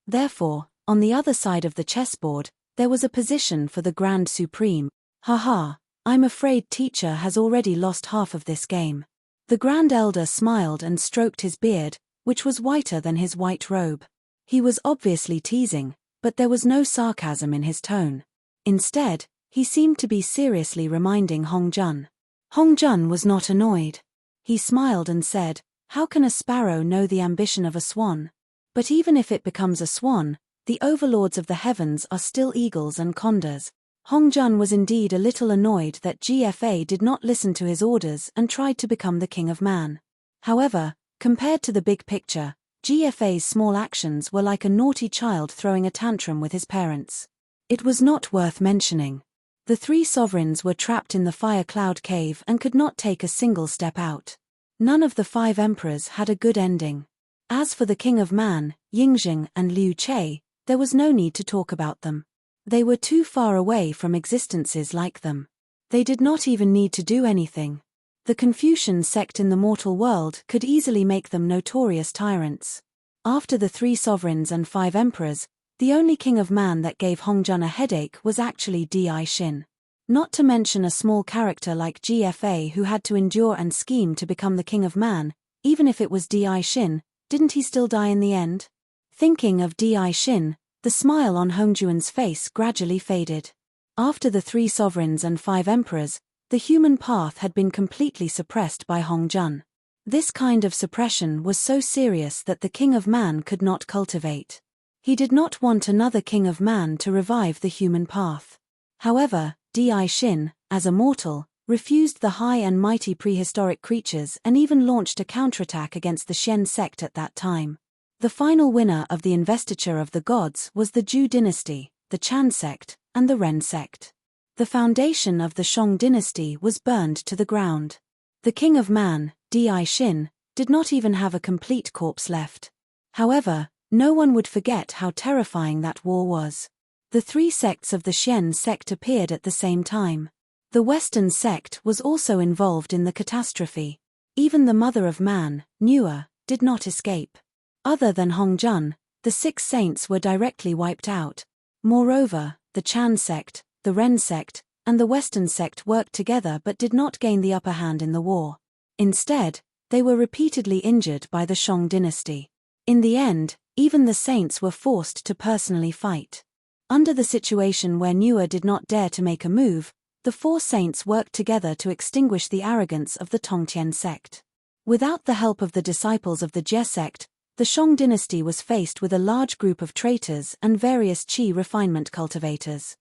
Therefore, on the other side of the chessboard, there was a position for the Grand Supreme. Haha, I'm afraid teacher has already lost half of this game. The Grand Elder smiled and stroked his beard, which was whiter than his white robe. He was obviously teasing, but there was no sarcasm in his tone. Instead, he seemed to be seriously reminding Hong Jun. Hong Jun was not annoyed. He smiled and said, "How can a sparrow know the ambition of a swan? But even if it becomes a swan, the overlords of the heavens are still eagles and condors." Hong Jun was indeed a little annoyed that GFA did not listen to his orders and tried to become the king of man. However, compared to the big picture, GFA's small actions were like a naughty child throwing a tantrum with his parents. It was not worth mentioning. The three sovereigns were trapped in the fire cloud cave and could not take a single step out. None of the 5 emperors had a good ending. As for the king of man, Yingzheng and Liu Che, there was no need to talk about them. They were too far away from existences like them. They did not even need to do anything. The Confucian sect in the mortal world could easily make them notorious tyrants. After the 3 sovereigns and 5 emperors, the only king of man that gave Hong Jun a headache was actually Di Xin. Not to mention a small character like GFA who had to endure and scheme to become the king of man. Even if it was Di Xin, didn't he still die in the end? Thinking of Di Xin, the smile on Hong Jun's face gradually faded. After the 3 sovereigns and 5 emperors, the human path had been completely suppressed by Hong Jun. This kind of suppression was so serious that the king of man could not cultivate. He did not want another king of man to revive the human path. However, Di Xin, as a mortal, refused the high and mighty prehistoric creatures and even launched a counterattack against the Xian sect at that time. The final winner of the investiture of the gods was the Zhou dynasty, the Chan sect, and the Ren sect. The foundation of the Shang dynasty was burned to the ground. The king of man, Di Xin, did not even have a complete corpse left. However, no one would forget how terrifying that war was. The 3 sects of the Xian sect appeared at the same time. The Western sect was also involved in the catastrophe. Even the mother of man, Nua, did not escape. Other than Hong Jun, the 6 saints were directly wiped out. Moreover, the Chan sect, the Ren sect, and the Western sect worked together but did not gain the upper hand in the war. Instead, they were repeatedly injured by the Shang dynasty. In the end, even the saints were forced to personally fight. Under the situation where Nua did not dare to make a move, the 4 saints worked together to extinguish the arrogance of the Tongtian sect. Without the help of the disciples of the Jie sect, the Shang dynasty was faced with a large group of traitors and various qi refinement cultivators.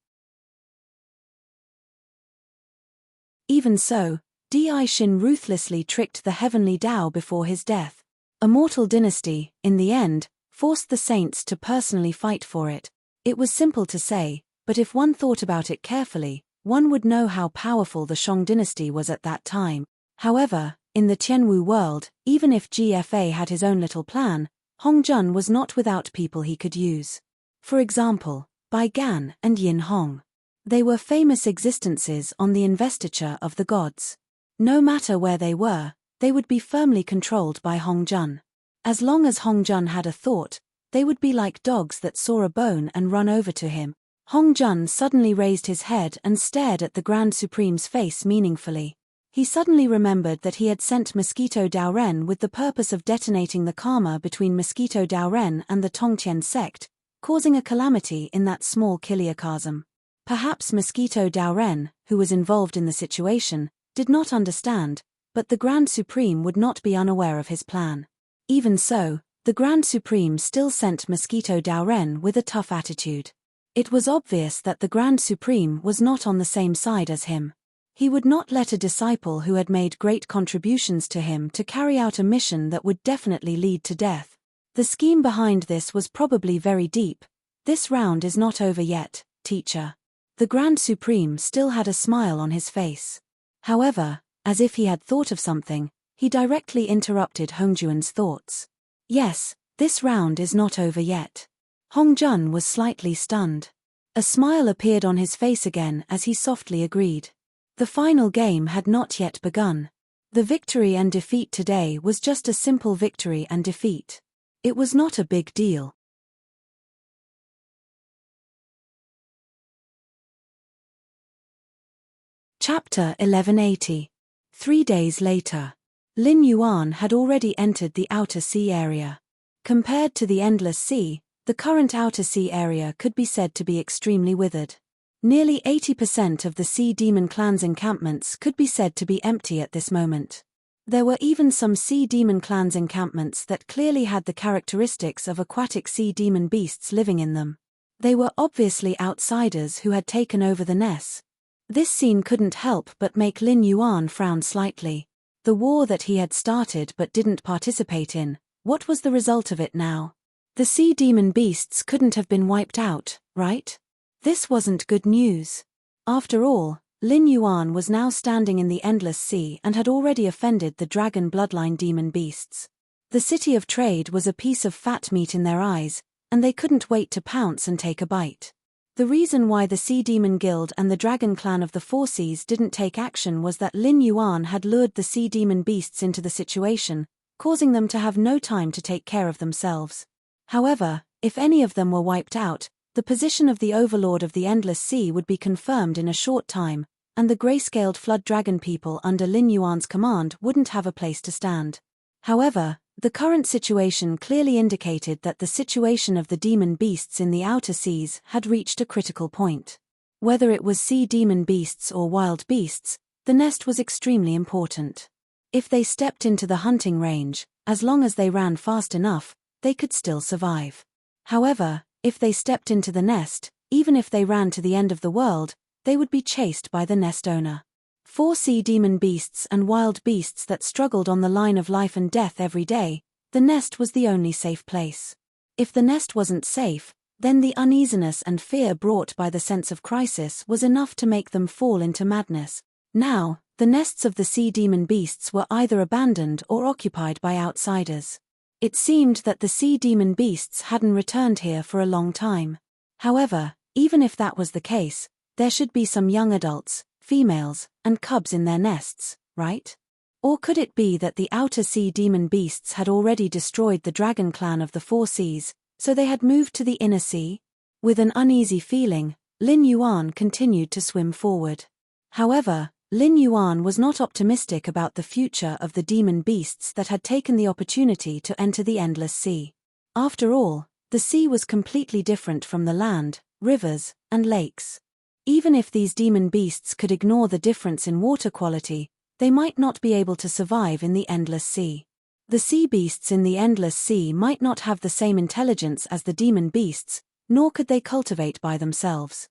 Even so, Di Xin ruthlessly tricked the heavenly Tao before his death. A mortal dynasty, in the end, forced the saints to personally fight for it. It was simple to say, but if one thought about it carefully, one would know how powerful the Shang dynasty was at that time. However, in the Tianwu world, even if GFA had his own little plan, Hong Jun was not without people he could use. For example, Bai Gan and Yin Hong. They were famous existences on the investiture of the gods. No matter where they were, they would be firmly controlled by Hong Jun. As long as Hong Jun had a thought, they would be like dogs that saw a bone and run over to him. Hong Jun suddenly raised his head and stared at the Grand Supreme's face meaningfully. He suddenly remembered that he had sent Mosquito Daoren with the purpose of detonating the karma between Mosquito Daoren and the Tongtian sect, causing a calamity in that small kiliocosm. Perhaps Mosquito Daoren, who was involved in the situation, did not understand, but the Grand Supreme would not be unaware of his plan. Even so, the Grand Supreme still sent Mosquito Daoren with a tough attitude. It was obvious that the Grand Supreme was not on the same side as him. He would not let a disciple who had made great contributions to him to carry out a mission that would definitely lead to death. The scheme behind this was probably very deep. This round is not over yet, teacher. The Grand Supreme still had a smile on his face. However, as if he had thought of something, he directly interrupted Hongjuan's thoughts. Yes, this round is not over yet. Hongjun was slightly stunned. A smile appeared on his face again as he softly agreed. The final game had not yet begun. The victory and defeat today was just a simple victory and defeat. It was not a big deal. Chapter 1180. 3 days later. Lin Yuan had already entered the outer sea area. Compared to the endless sea, the current outer sea area could be said to be extremely withered. Nearly 80% of the Sea Demon clan's encampments could be said to be empty at this moment. There were even some Sea Demon clan's encampments that clearly had the characteristics of aquatic sea demon beasts living in them. They were obviously outsiders who had taken over the nest. This scene couldn't help but make Lin Yuan frown slightly. The war that he had started but didn't participate in, what was the result of it now? The sea demon beasts couldn't have been wiped out, right? This wasn't good news. After all, Lin Yuan was now standing in the endless sea and had already offended the dragon bloodline demon beasts. The city of trade was a piece of fat meat in their eyes, and they couldn't wait to pounce and take a bite. The reason why the Sea Demon Guild and the Dragon Clan of the Four Seas didn't take action was that Lin Yuan had lured the sea demon beasts into the situation, causing them to have no time to take care of themselves. However, if any of them were wiped out, the position of the overlord of the Endless Sea would be confirmed in a short time, and the grey-scaled flood dragon people under Lin Yuan's command wouldn't have a place to stand. However, the current situation clearly indicated that the situation of the demon beasts in the outer seas had reached a critical point. Whether it was sea demon beasts or wild beasts, the nest was extremely important. If they stepped into the hunting range, as long as they ran fast enough, they could still survive. However, if they stepped into the nest, even if they ran to the end of the world, they would be chased by the nest owner. 4 sea demon beasts and wild beasts that struggled on the line of life and death every day, the nest was the only safe place. If the nest wasn't safe, then the uneasiness and fear brought by the sense of crisis was enough to make them fall into madness. Now, the nests of the sea demon beasts were either abandoned or occupied by outsiders. It seemed that the sea demon beasts hadn't returned here for a long time. However, even if that was the case, there should be some young adults, females, and cubs in their nests, right? Or could it be that the outer sea demon beasts had already destroyed the dragon clan of the Four Seas, so they had moved to the inner sea? With an uneasy feeling, Lin Yuan continued to swim forward. However, Lin Yuan was not optimistic about the future of the demon beasts that had taken the opportunity to enter the endless sea. After all, the sea was completely different from the land, rivers, and lakes. Even if these demon beasts could ignore the difference in water quality, they might not be able to survive in the endless sea. The sea beasts in the endless sea might not have the same intelligence as the demon beasts, nor could they cultivate by themselves.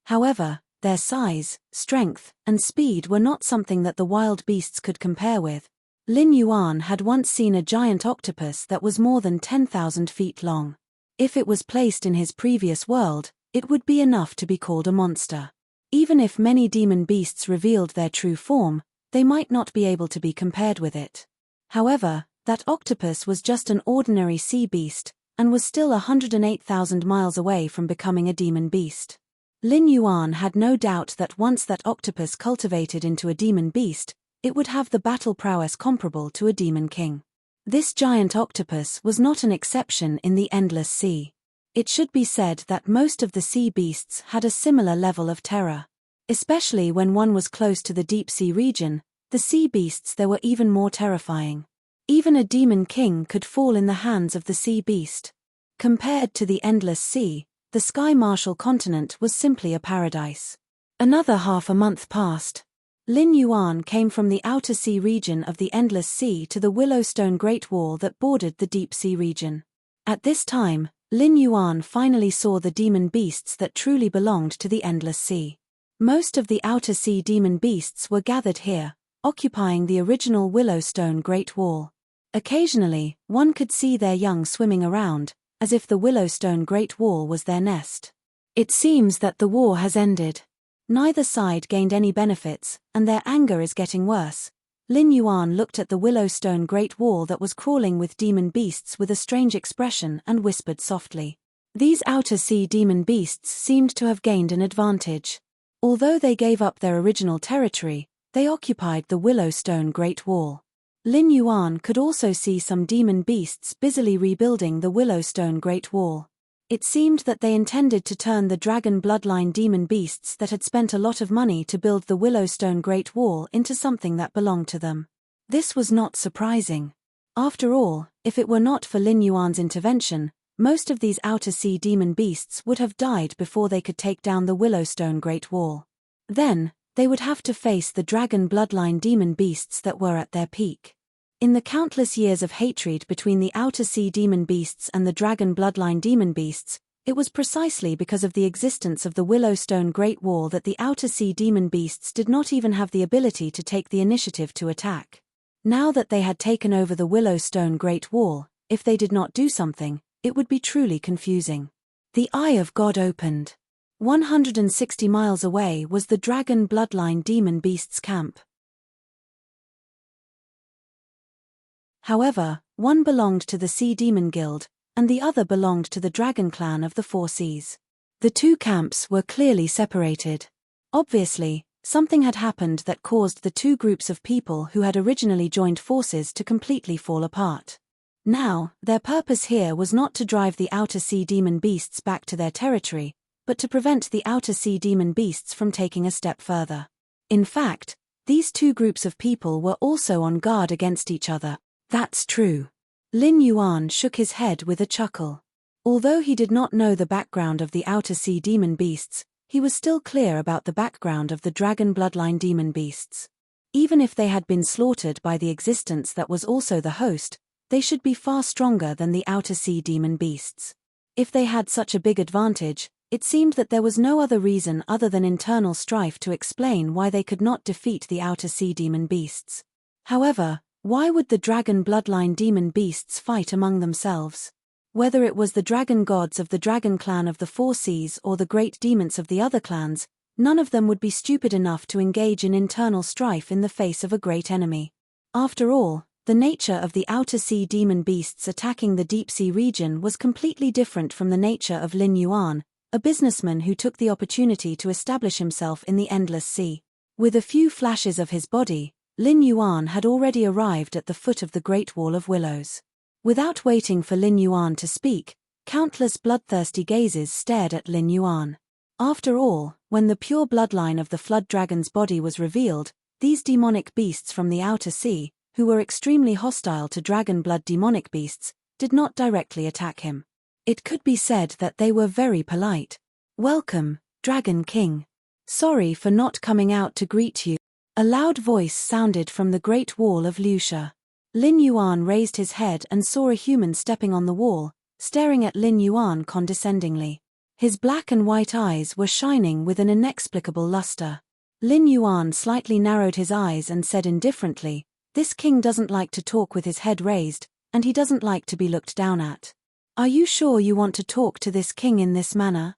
However, their size, strength, and speed were not something that the wild beasts could compare with. Lin Yuan had once seen a giant octopus that was more than 10,000 feet long. If it was placed in his previous world, it would be enough to be called a monster. Even if many demon beasts revealed their true form, they might not be able to be compared with it. However, that octopus was just an ordinary sea beast, and was still 108,000 miles away from becoming a demon beast. Lin Yuan had no doubt that once that octopus cultivated into a demon beast, it would have the battle prowess comparable to a demon king. This giant octopus was not an exception in the endless sea. It should be said that most of the sea beasts had a similar level of terror. Especially when one was close to the deep sea region, the sea beasts there were even more terrifying. Even a demon king could fall in the hands of the sea beast. Compared to the endless sea, the Sky Marshal continent was simply a paradise. Another half a month passed. Lin Yuan came from the outer sea region of the Endless Sea to the Willowstone Great Wall that bordered the Deep Sea region. At this time, Lin Yuan finally saw the demon beasts that truly belonged to the Endless Sea. Most of the outer sea demon beasts were gathered here, occupying the original Willowstone Great Wall. Occasionally, one could see their young swimming around, as if the Willowstone Great Wall was their nest. It seems that the war has ended. Neither side gained any benefits, and their anger is getting worse. Lin Yuan looked at the Willowstone Great Wall that was crawling with demon beasts with a strange expression and whispered softly. These outer sea demon beasts seemed to have gained an advantage. Although they gave up their original territory, they occupied the Willowstone Great Wall. Lin Yuan could also see some demon beasts busily rebuilding the Willowstone Great Wall. It seemed that they intended to turn the dragon bloodline demon beasts that had spent a lot of money to build the Willowstone Great Wall into something that belonged to them. This was not surprising. After all, if it were not for Lin Yuan's intervention, most of these outer sea demon beasts would have died before they could take down the Willowstone Great Wall. Then, they would have to face the dragon bloodline demon beasts that were at their peak. In the countless years of hatred between the outer sea demon beasts and the dragon bloodline demon beasts, it was precisely because of the existence of the Willowstone Great Wall that the outer sea demon beasts did not even have the ability to take the initiative to attack. Now that they had taken over the Willowstone Great Wall, if they did not do something, it would be truly confusing. The Eye of God opened. 160 miles away was the dragon bloodline demon beasts camp. However, one belonged to the Sea Demon Guild, and the other belonged to the Dragon Clan of the Four Seas. The two camps were clearly separated. Obviously, something had happened that caused the two groups of people who had originally joined forces to completely fall apart. Now, their purpose here was not to drive the outer sea demon beasts back to their territory, but to prevent the outer sea demon beasts from taking a step further. In fact, these two groups of people were also on guard against each other. That's true. Lin Yuan shook his head with a chuckle. Although he did not know the background of the outer sea demon beasts, he was still clear about the background of the dragon bloodline demon beasts. Even if they had been slaughtered by the existence that was also the host, they should be far stronger than the outer sea demon beasts. If they had such a big advantage, it seemed that there was no other reason other than internal strife to explain why they could not defeat the outer sea demon beasts. However, why would the dragon bloodline demon beasts fight among themselves? Whether it was the dragon gods of the dragon clan of the Four Seas or the great demons of the other clans, none of them would be stupid enough to engage in internal strife in the face of a great enemy. After all, the nature of the outer sea demon beasts attacking the deep sea region was completely different from the nature of Lin Yuan, a businessman who took the opportunity to establish himself in the endless sea. With a few flashes of his body, Lin Yuan had already arrived at the foot of the Great Wall of Willows. Without waiting for Lin Yuan to speak, countless bloodthirsty gazes stared at Lin Yuan. After all, when the pure bloodline of the flood dragon's body was revealed, these demonic beasts from the outer sea, who were extremely hostile to dragon blood demonic beasts, did not directly attack him. It could be said that they were very polite. "Welcome, Dragon King. Sorry for not coming out to greet you." A loud voice sounded from the Great Wall of Lucia. Lin Yuan raised his head and saw a human stepping on the wall, staring at Lin Yuan condescendingly. His black and white eyes were shining with an inexplicable luster. Lin Yuan slightly narrowed his eyes and said indifferently, "This king doesn't like to talk with his head raised, and he doesn't like to be looked down at. Are you sure you want to talk to this king in this manner?"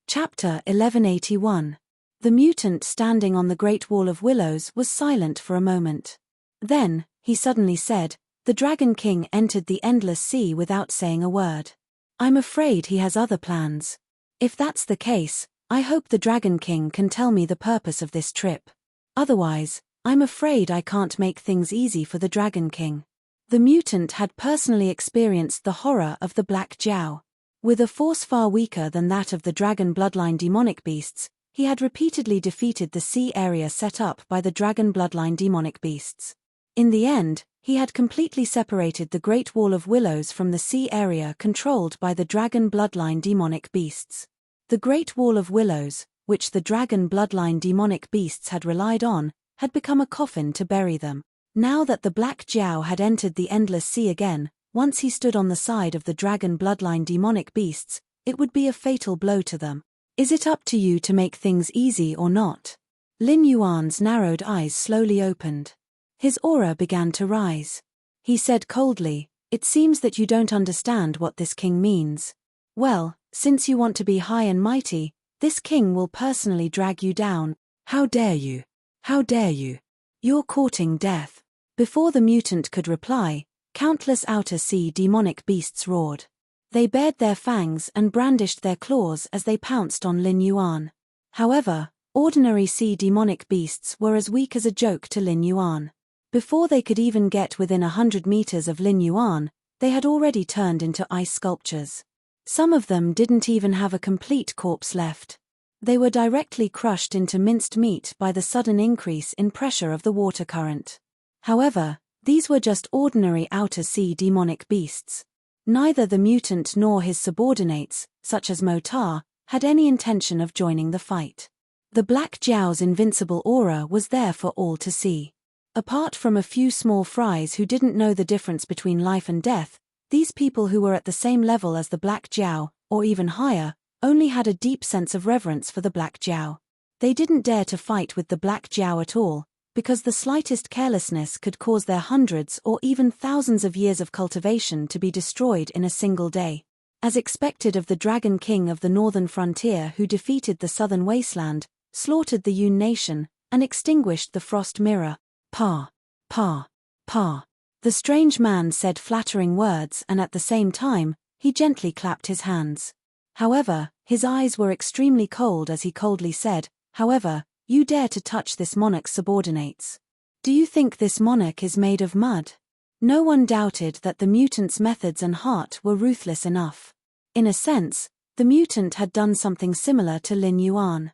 Chapter 1181. The mutant standing on the Great Wall of Willows was silent for a moment. Then, he suddenly said, "The Dragon King entered the endless sea without saying a word. I'm afraid he has other plans. If that's the case, I hope the Dragon King can tell me the purpose of this trip. Otherwise, I'm afraid I can't make things easy for the Dragon King." The mutant had personally experienced the horror of the Black Jiao. With a force far weaker than that of the dragon bloodline demonic beasts, he had repeatedly defeated the sea area set up by the dragon bloodline demonic beasts. In the end, he had completely separated the Great Wall of Willows from the sea area controlled by the dragon bloodline demonic beasts. The Great Wall of Willows, which the dragon bloodline demonic beasts had relied on, had become a coffin to bury them. Now that the Black Jiao had entered the endless sea again, once he stood on the side of the dragon bloodline demonic beasts, it would be a fatal blow to them. "Is it up to you to make things easy or not?" Lin Yuan's narrowed eyes slowly opened. His aura began to rise. He said coldly, It seems that you don't understand what this king means. Well, since you want to be high and mighty, this king will personally drag you down. How dare you? How dare you? You're courting death. Before the mutant could reply, countless outer sea demonic beasts roared. They bared their fangs and brandished their claws as they pounced on Lin Yuan. However, ordinary sea demonic beasts were as weak as a joke to Lin Yuan. Before they could even get within 100 meters of Lin Yuan, they had already turned into ice sculptures. Some of them didn't even have a complete corpse left. They were directly crushed into minced meat by the sudden increase in pressure of the water current. However, these were just ordinary outer sea demonic beasts. Neither the mutant nor his subordinates, such as Motar, had any intention of joining the fight. The Black Jiao's invincible aura was there for all to see. Apart from a few small fries who didn't know the difference between life and death, these people who were at the same level as the Black Jiao, or even higher, only had a deep sense of reverence for the Black Jiao. They didn't dare to fight with the Black Jiao at all, because the slightest carelessness could cause their hundreds or even thousands of years of cultivation to be destroyed in a single day. As expected of the Dragon King of the northern frontier who defeated the southern wasteland, slaughtered the Yun nation, and extinguished the frost mirror. Pa. Pa. Pa. The strange man said flattering words and at the same time, he gently clapped his hands. However, his eyes were extremely cold as he coldly said, "However, you dare to touch this monarch's subordinates. Do you think this monarch is made of mud?" No one doubted that the mutant's methods and heart were ruthless enough. In a sense, the mutant had done something similar to Lin Yuan.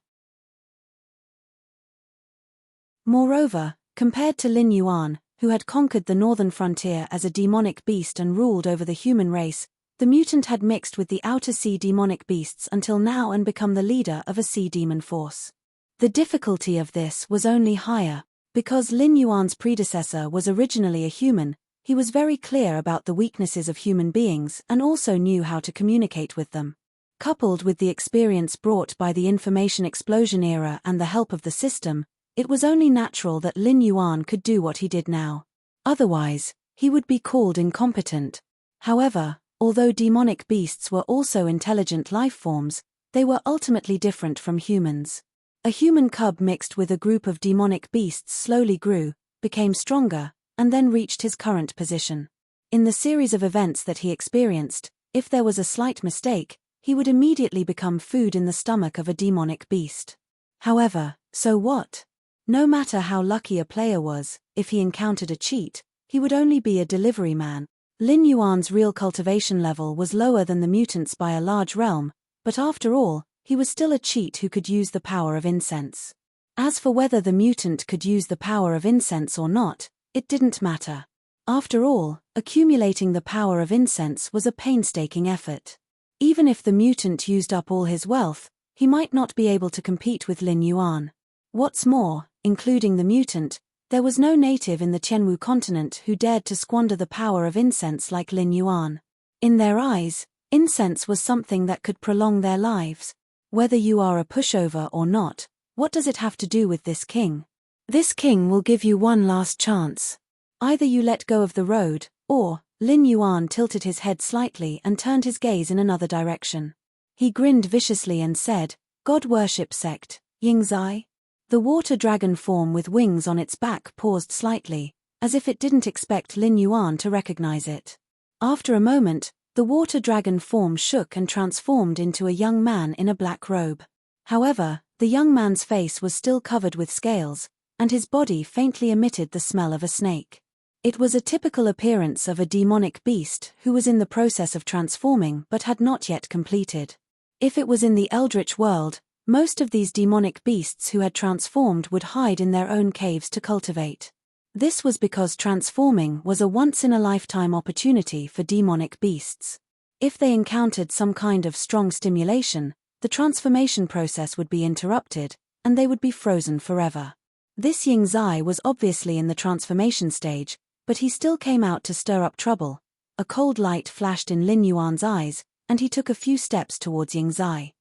Moreover, compared to Lin Yuan, who had conquered the northern frontier as a demonic beast and ruled over the human race, the mutant had mixed with the outer sea demonic beasts until now and become the leader of a sea demon force. The difficulty of this was only higher. Because Lin Yuan's predecessor was originally a human, he was very clear about the weaknesses of human beings and also knew how to communicate with them. Coupled with the experience brought by the information explosion era and the help of the system, it was only natural that Lin Yuan could do what he did now. Otherwise, he would be called incompetent. However, although demonic beasts were also intelligent life forms, they were ultimately different from humans. A human cub mixed with a group of demonic beasts slowly grew, became stronger, and then reached his current position. In the series of events that he experienced, if there was a slight mistake, he would immediately become food in the stomach of a demonic beast. However, so what? No matter how lucky a player was, if he encountered a cheat, he would only be a delivery man. Lin Yuan's real cultivation level was lower than the mutant's by a large realm, but after all, he was still a cheat who could use the power of incense. As for whether the mutant could use the power of incense or not, it didn't matter. After all, accumulating the power of incense was a painstaking effort. Even if the mutant used up all his wealth, he might not be able to compete with Lin Yuan. What's more, including the mutant, there was no native in the Qianwu continent who dared to squander the power of incense like Lin Yuan. In their eyes, incense was something that could prolong their lives. Whether you are a pushover or not, what does it have to do with this king? This king will give you one last chance. Either you let go of the road, or, Lin Yuan tilted his head slightly and turned his gaze in another direction. He grinned viciously and said, "God worship sect, Yingzai?" The water dragon form with wings on its back paused slightly, as if it didn't expect Lin Yuan to recognize it. After a moment, the water dragon form shook and transformed into a young man in a black robe. However, the young man's face was still covered with scales, and his body faintly emitted the smell of a snake. It was a typical appearance of a demonic beast who was in the process of transforming but had not yet completed. If it was in the Eldritch world, most of these demonic beasts who had transformed would hide in their own caves to cultivate. This was because transforming was a once-in-a-lifetime opportunity for demonic beasts. If they encountered some kind of strong stimulation, the transformation process would be interrupted, and they would be frozen forever. This Yingzai was obviously in the transformation stage, but he still came out to stir up trouble. A cold light flashed in Lin Yuan's eyes, and he took a few steps towards Yingzai.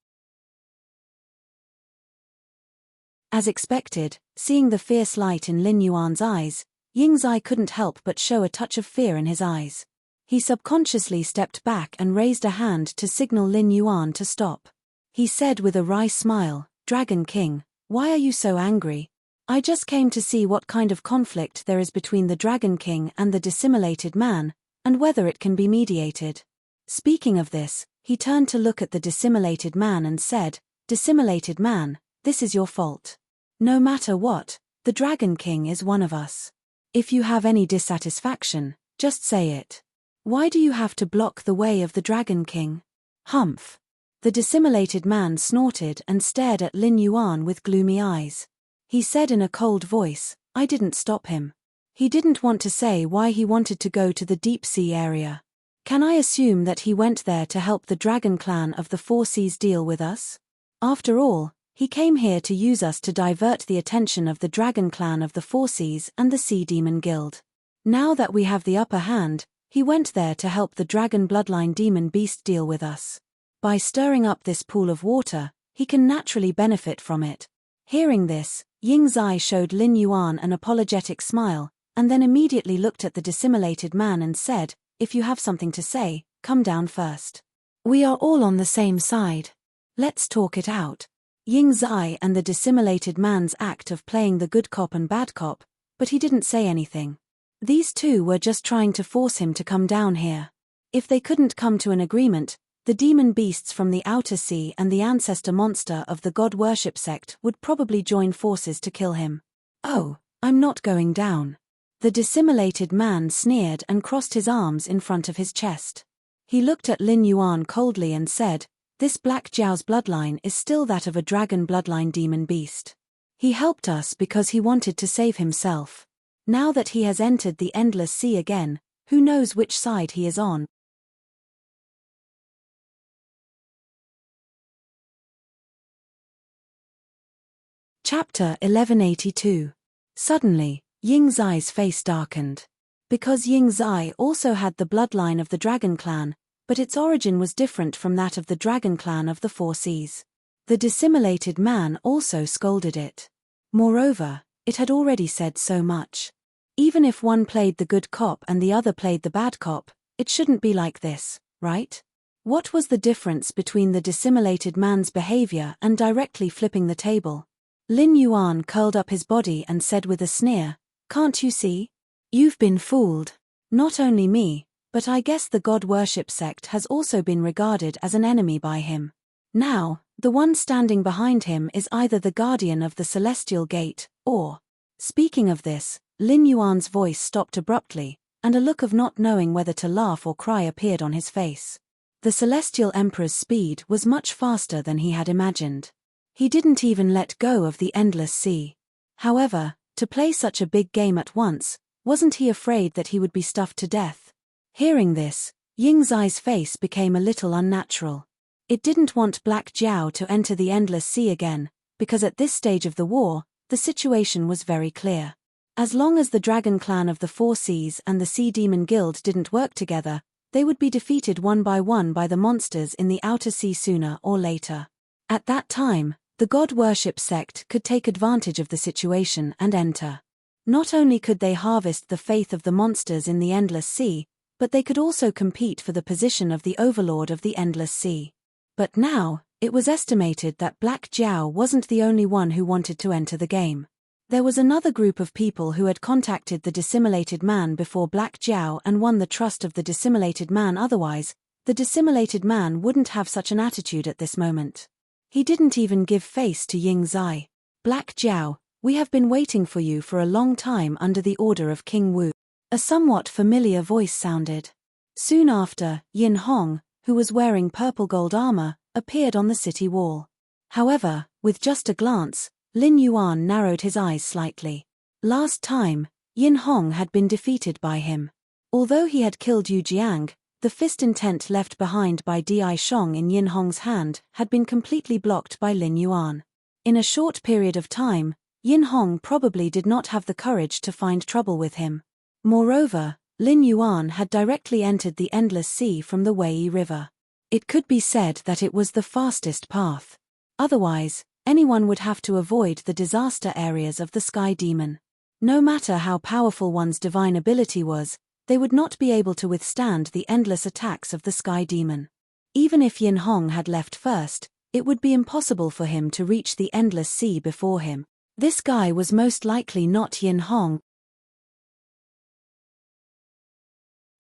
As expected, seeing the fierce light in Lin Yuan's eyes, Yingzai couldn't help but show a touch of fear in his eyes. He subconsciously stepped back and raised a hand to signal Lin Yuan to stop. He said with a wry smile, "Dragon King, why are you so angry? I just came to see what kind of conflict there is between the Dragon King and the dissimulated man, and whether it can be mediated." Speaking of this, he turned to look at the dissimulated man and said, "Dissimulated man, this is your fault. No matter what, the Dragon King is one of us. If you have any dissatisfaction, just say it. Why do you have to block the way of the Dragon King?" Humph. The dissimulated man snorted and stared at Lin Yuan with gloomy eyes. He said in a cold voice, "I didn't stop him. He didn't want to say why he wanted to go to the deep sea area. Can I assume that he went there to help the Dragon Clan of the Four Seas deal with us? After all, he came here to use us to divert the attention of the Dragon Clan of the Four Seas and the Sea Demon Guild. Now that we have the upper hand, he went there to help the Dragon Bloodline Demon Beast deal with us. By stirring up this pool of water, he can naturally benefit from it." Hearing this, Ying Zai showed Lin Yuan an apologetic smile, and then immediately looked at the dissimulated man and said, "If you have something to say, come down first. We are all on the same side. Let's talk it out." Ying Zai and the dissimulated man's act of playing the good cop and bad cop, but he didn't say anything. These two were just trying to force him to come down here. If they couldn't come to an agreement, the demon beasts from the outer sea and the ancestor monster of the god worship sect would probably join forces to kill him. "Oh, I'm not going down." The dissimulated man sneered and crossed his arms in front of his chest. He looked at Lin Yuan coldly and said, "This Black Jiao's bloodline is still that of a dragon bloodline demon beast. He helped us because he wanted to save himself. Now that he has entered the endless sea again, who knows which side he is on?" Chapter 1182. Suddenly, Ying Zai's face darkened. Because Ying Zai also had the bloodline of the Dragon Clan, but its origin was different from that of the Dragon Clan of the Four Seas. The dissimulated man also scolded it. Moreover, it had already said so much. Even if one played the good cop and the other played the bad cop, it shouldn't be like this, right? What was the difference between the dissimulated man's behavior and directly flipping the table? Lin Yuan curled up his body and said with a sneer, "Can't you see? You've been fooled. Not only me, but I guess the god worship sect has also been regarded as an enemy by him. Now, the one standing behind him is either the guardian of the Celestial Gate, or..." Speaking of this, Lin Yuan's voice stopped abruptly, and a look of not knowing whether to laugh or cry appeared on his face. The Celestial Emperor's speed was much faster than he had imagined. He didn't even let go of the endless sea. However, to play such a big game at once, wasn't he afraid that he would be stuffed to death? Hearing this, Ying Zai's face became a little unnatural. It didn't want Black Jiao to enter the endless sea again, because at this stage of the war, the situation was very clear. As long as the Dragon Clan of the Four Seas and the Sea Demon Guild didn't work together, they would be defeated one by the monsters in the outer sea sooner or later. At that time, the god worship sect could take advantage of the situation and enter. Not only could they harvest the faith of the monsters in the endless sea, but they could also compete for the position of the overlord of the endless sea. But now, it was estimated that Black Jiao wasn't the only one who wanted to enter the game. There was another group of people who had contacted the dissimulated man before Black Jiao and won the trust of the dissimulated man. Otherwise, the dissimulated man wouldn't have such an attitude at this moment. He didn't even give face to Ying Zai. "Black Jiao, we have been waiting for you for a long time under the order of King Wu." A somewhat familiar voice sounded. Soon after, Yin Hong, who was wearing purple gold armor, appeared on the city wall. However, with just a glance, Lin Yuan narrowed his eyes slightly. Last time, Yin Hong had been defeated by him. Although he had killed Yu Jiang, the fist intent left behind by Di Shong in Yin Hong's hand had been completely blocked by Lin Yuan. In a short period of time, Yin Hong probably did not have the courage to find trouble with him. Moreover, Lin Yuan had directly entered the endless sea from the Wei River. It could be said that it was the fastest path. Otherwise, anyone would have to avoid the disaster areas of the Sky Demon. No matter how powerful one's divine ability was, they would not be able to withstand the endless attacks of the sky demon. Even if Yin Hong had left first, it would be impossible for him to reach the endless sea before him. This guy was most likely not Yin Hong.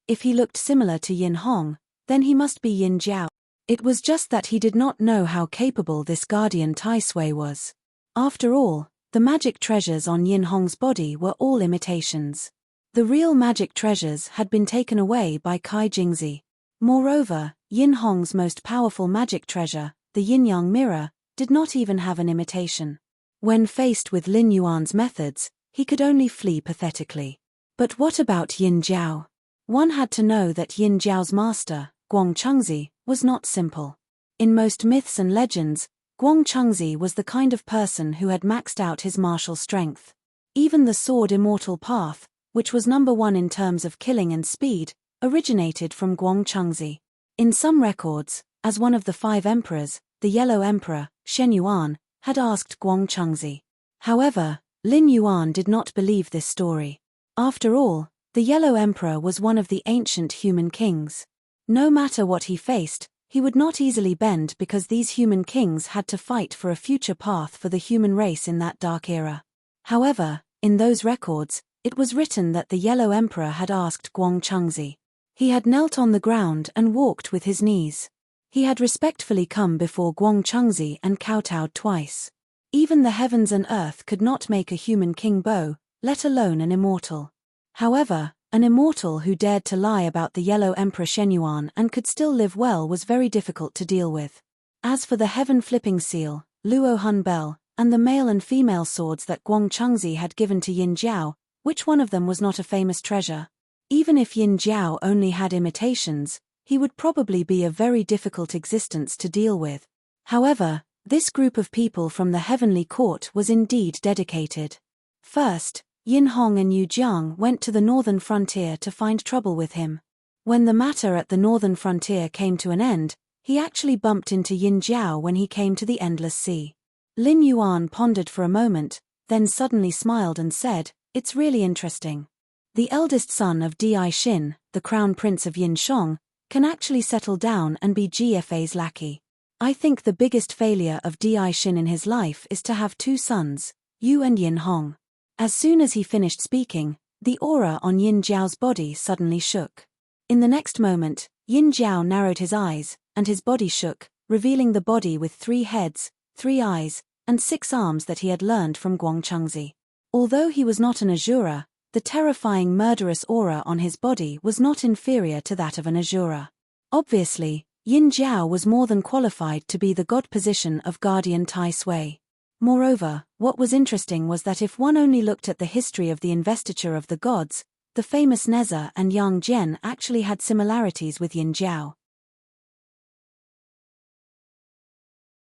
If he looked similar to Yin Hong, then he must be Yin Jiao. It was just that he did not know how capable this guardian Tai Sui was. After all, the magic treasures on Yin Hong's body were all imitations. The real magic treasures had been taken away by Kai Jingzi. Moreover, Yin Hong's most powerful magic treasure, the yin-yang mirror, did not even have an imitation. When faced with Lin Yuan's methods, he could only flee pathetically. But what about Yin Jiao? One had to know that Yin Jiao's master, Guang Chengzi, was not simple. In most myths and legends, Guang Chengzi was the kind of person who had maxed out his martial strength. Even the sword immortal path, which was number 1 in terms of killing and speed, originated from Guang Chengzi. In some records, as one of the 5 emperors, the Yellow Emperor, Shen Yuan, had asked Guang Chengzi. However, Lin Yuan did not believe this story. After all, the Yellow Emperor was one of the ancient human kings. No matter what he faced, he would not easily bend because these human kings had to fight for a future path for the human race in that dark era. However, in those records, it was written that the Yellow Emperor had asked Guang Chengzi. He had knelt on the ground and walked with his knees. He had respectfully come before Guang Chengzi and kowtowed twice. Even the heavens and earth could not make a human king bow, let alone an immortal. However, an immortal who dared to lie about the Yellow Emperor Shen Yuan and could still live well was very difficult to deal with. As for the heaven-flipping seal, Luo Hun Bell, and the male and female swords that Guang Chengzi had given to Yin Jiao, which one of them was not a famous treasure? Even if Yin Jiao only had imitations, he would probably be a very difficult existence to deal with. However, this group of people from the heavenly court was indeed dedicated. First, Yin Hong and Yu Jiang went to the northern frontier to find trouble with him. When the matter at the northern frontier came to an end, he actually bumped into Yin Jiao when he came to the endless sea. Lin Yuan pondered for a moment, then suddenly smiled and said, "It's really interesting. The eldest son of Di Xin, the crown prince of Yin Shong, can actually settle down and be GFA's lackey. I think the biggest failure of Di Xin in his life is to have 2 sons, Yu and Yin Hong." As soon as he finished speaking, the aura on Yin Jiao's body suddenly shook. In the next moment, Yin Jiao narrowed his eyes, and his body shook, revealing the body with 3 heads, 3 eyes, and 6 arms that he had learned from Guang Chengzi. Although he was not an Asura, the terrifying murderous aura on his body was not inferior to that of an Asura. Obviously, Yin Jiao was more than qualified to be the god position of Guardian Tai Sui. Moreover, what was interesting was that if one only looked at the history of the investiture of the gods, the famous Neza and Yang Jian actually had similarities with Yin Jiao.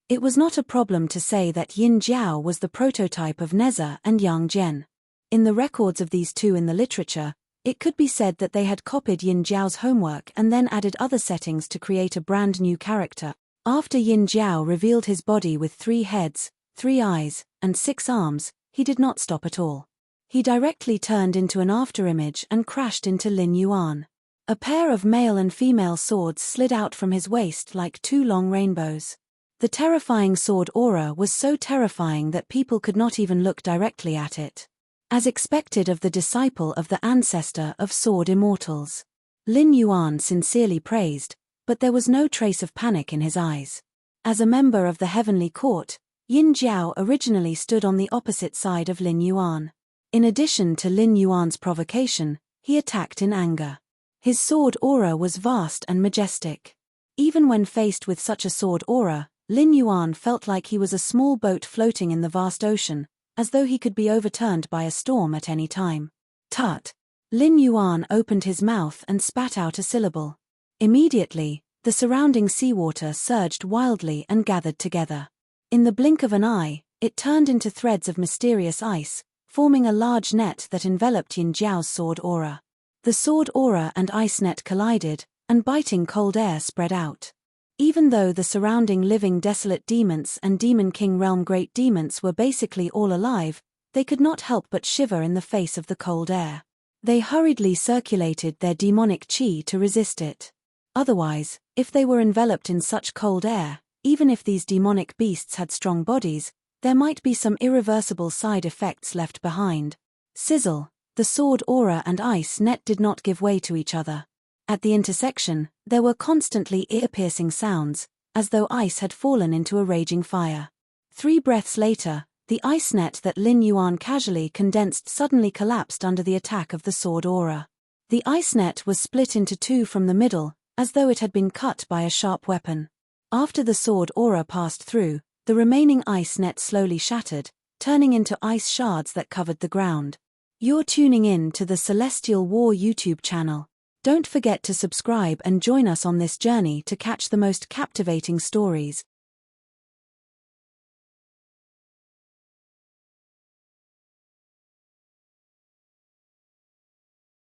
It was not a problem to say that Yin Jiao was the prototype of Neza and Yang Jian. In the records of these two in the literature, it could be said that they had copied Yin Jiao's homework and then added other settings to create a brand new character. After Yin Jiao revealed his body with 3 heads, 3 eyes, and 6 arms, he did not stop at all. He directly turned into an afterimage and crashed into Lin Yuan. A pair of male and female swords slid out from his waist like 2 long rainbows. The terrifying sword aura was so terrifying that people could not even look directly at it. As expected of the disciple of the ancestor of sword immortals, Lin Yuan sincerely praised, but there was no trace of panic in his eyes. As a member of the heavenly court, Yin Jiao originally stood on the opposite side of Lin Yuan. In addition to Lin Yuan's provocation, he attacked in anger. His sword aura was vast and majestic. Even when faced with such a sword aura, Lin Yuan felt like he was a small boat floating in the vast ocean, as though he could be overturned by a storm at any time. Tut! Lin Yuan opened his mouth and spat out a syllable. Immediately, the surrounding seawater surged wildly and gathered together. In the blink of an eye, it turned into threads of mysterious ice, forming a large net that enveloped Yin Jiao's sword aura. The sword aura and ice net collided, and biting cold air spread out. Even though the surrounding living desolate demons and Demon King realm great demons were basically all alive, they could not help but shiver in the face of the cold air. They hurriedly circulated their demonic chi to resist it. Otherwise, if they were enveloped in such cold air, even if these demonic beasts had strong bodies, there might be some irreversible side effects left behind. Sizzle. The sword aura and ice net did not give way to each other. At the intersection, there were constantly ear-piercing sounds, as though ice had fallen into a raging fire. 3 breaths later, the ice net that Lin Yuan casually condensed suddenly collapsed under the attack of the sword aura. The ice net was split into 2 from the middle, as though it had been cut by a sharp weapon. After the sword aura passed through, the remaining ice net slowly shattered, turning into ice shards that covered the ground. You're tuning in to the Celestial War YouTube channel. Don't forget to subscribe and join us on this journey to catch the most captivating stories.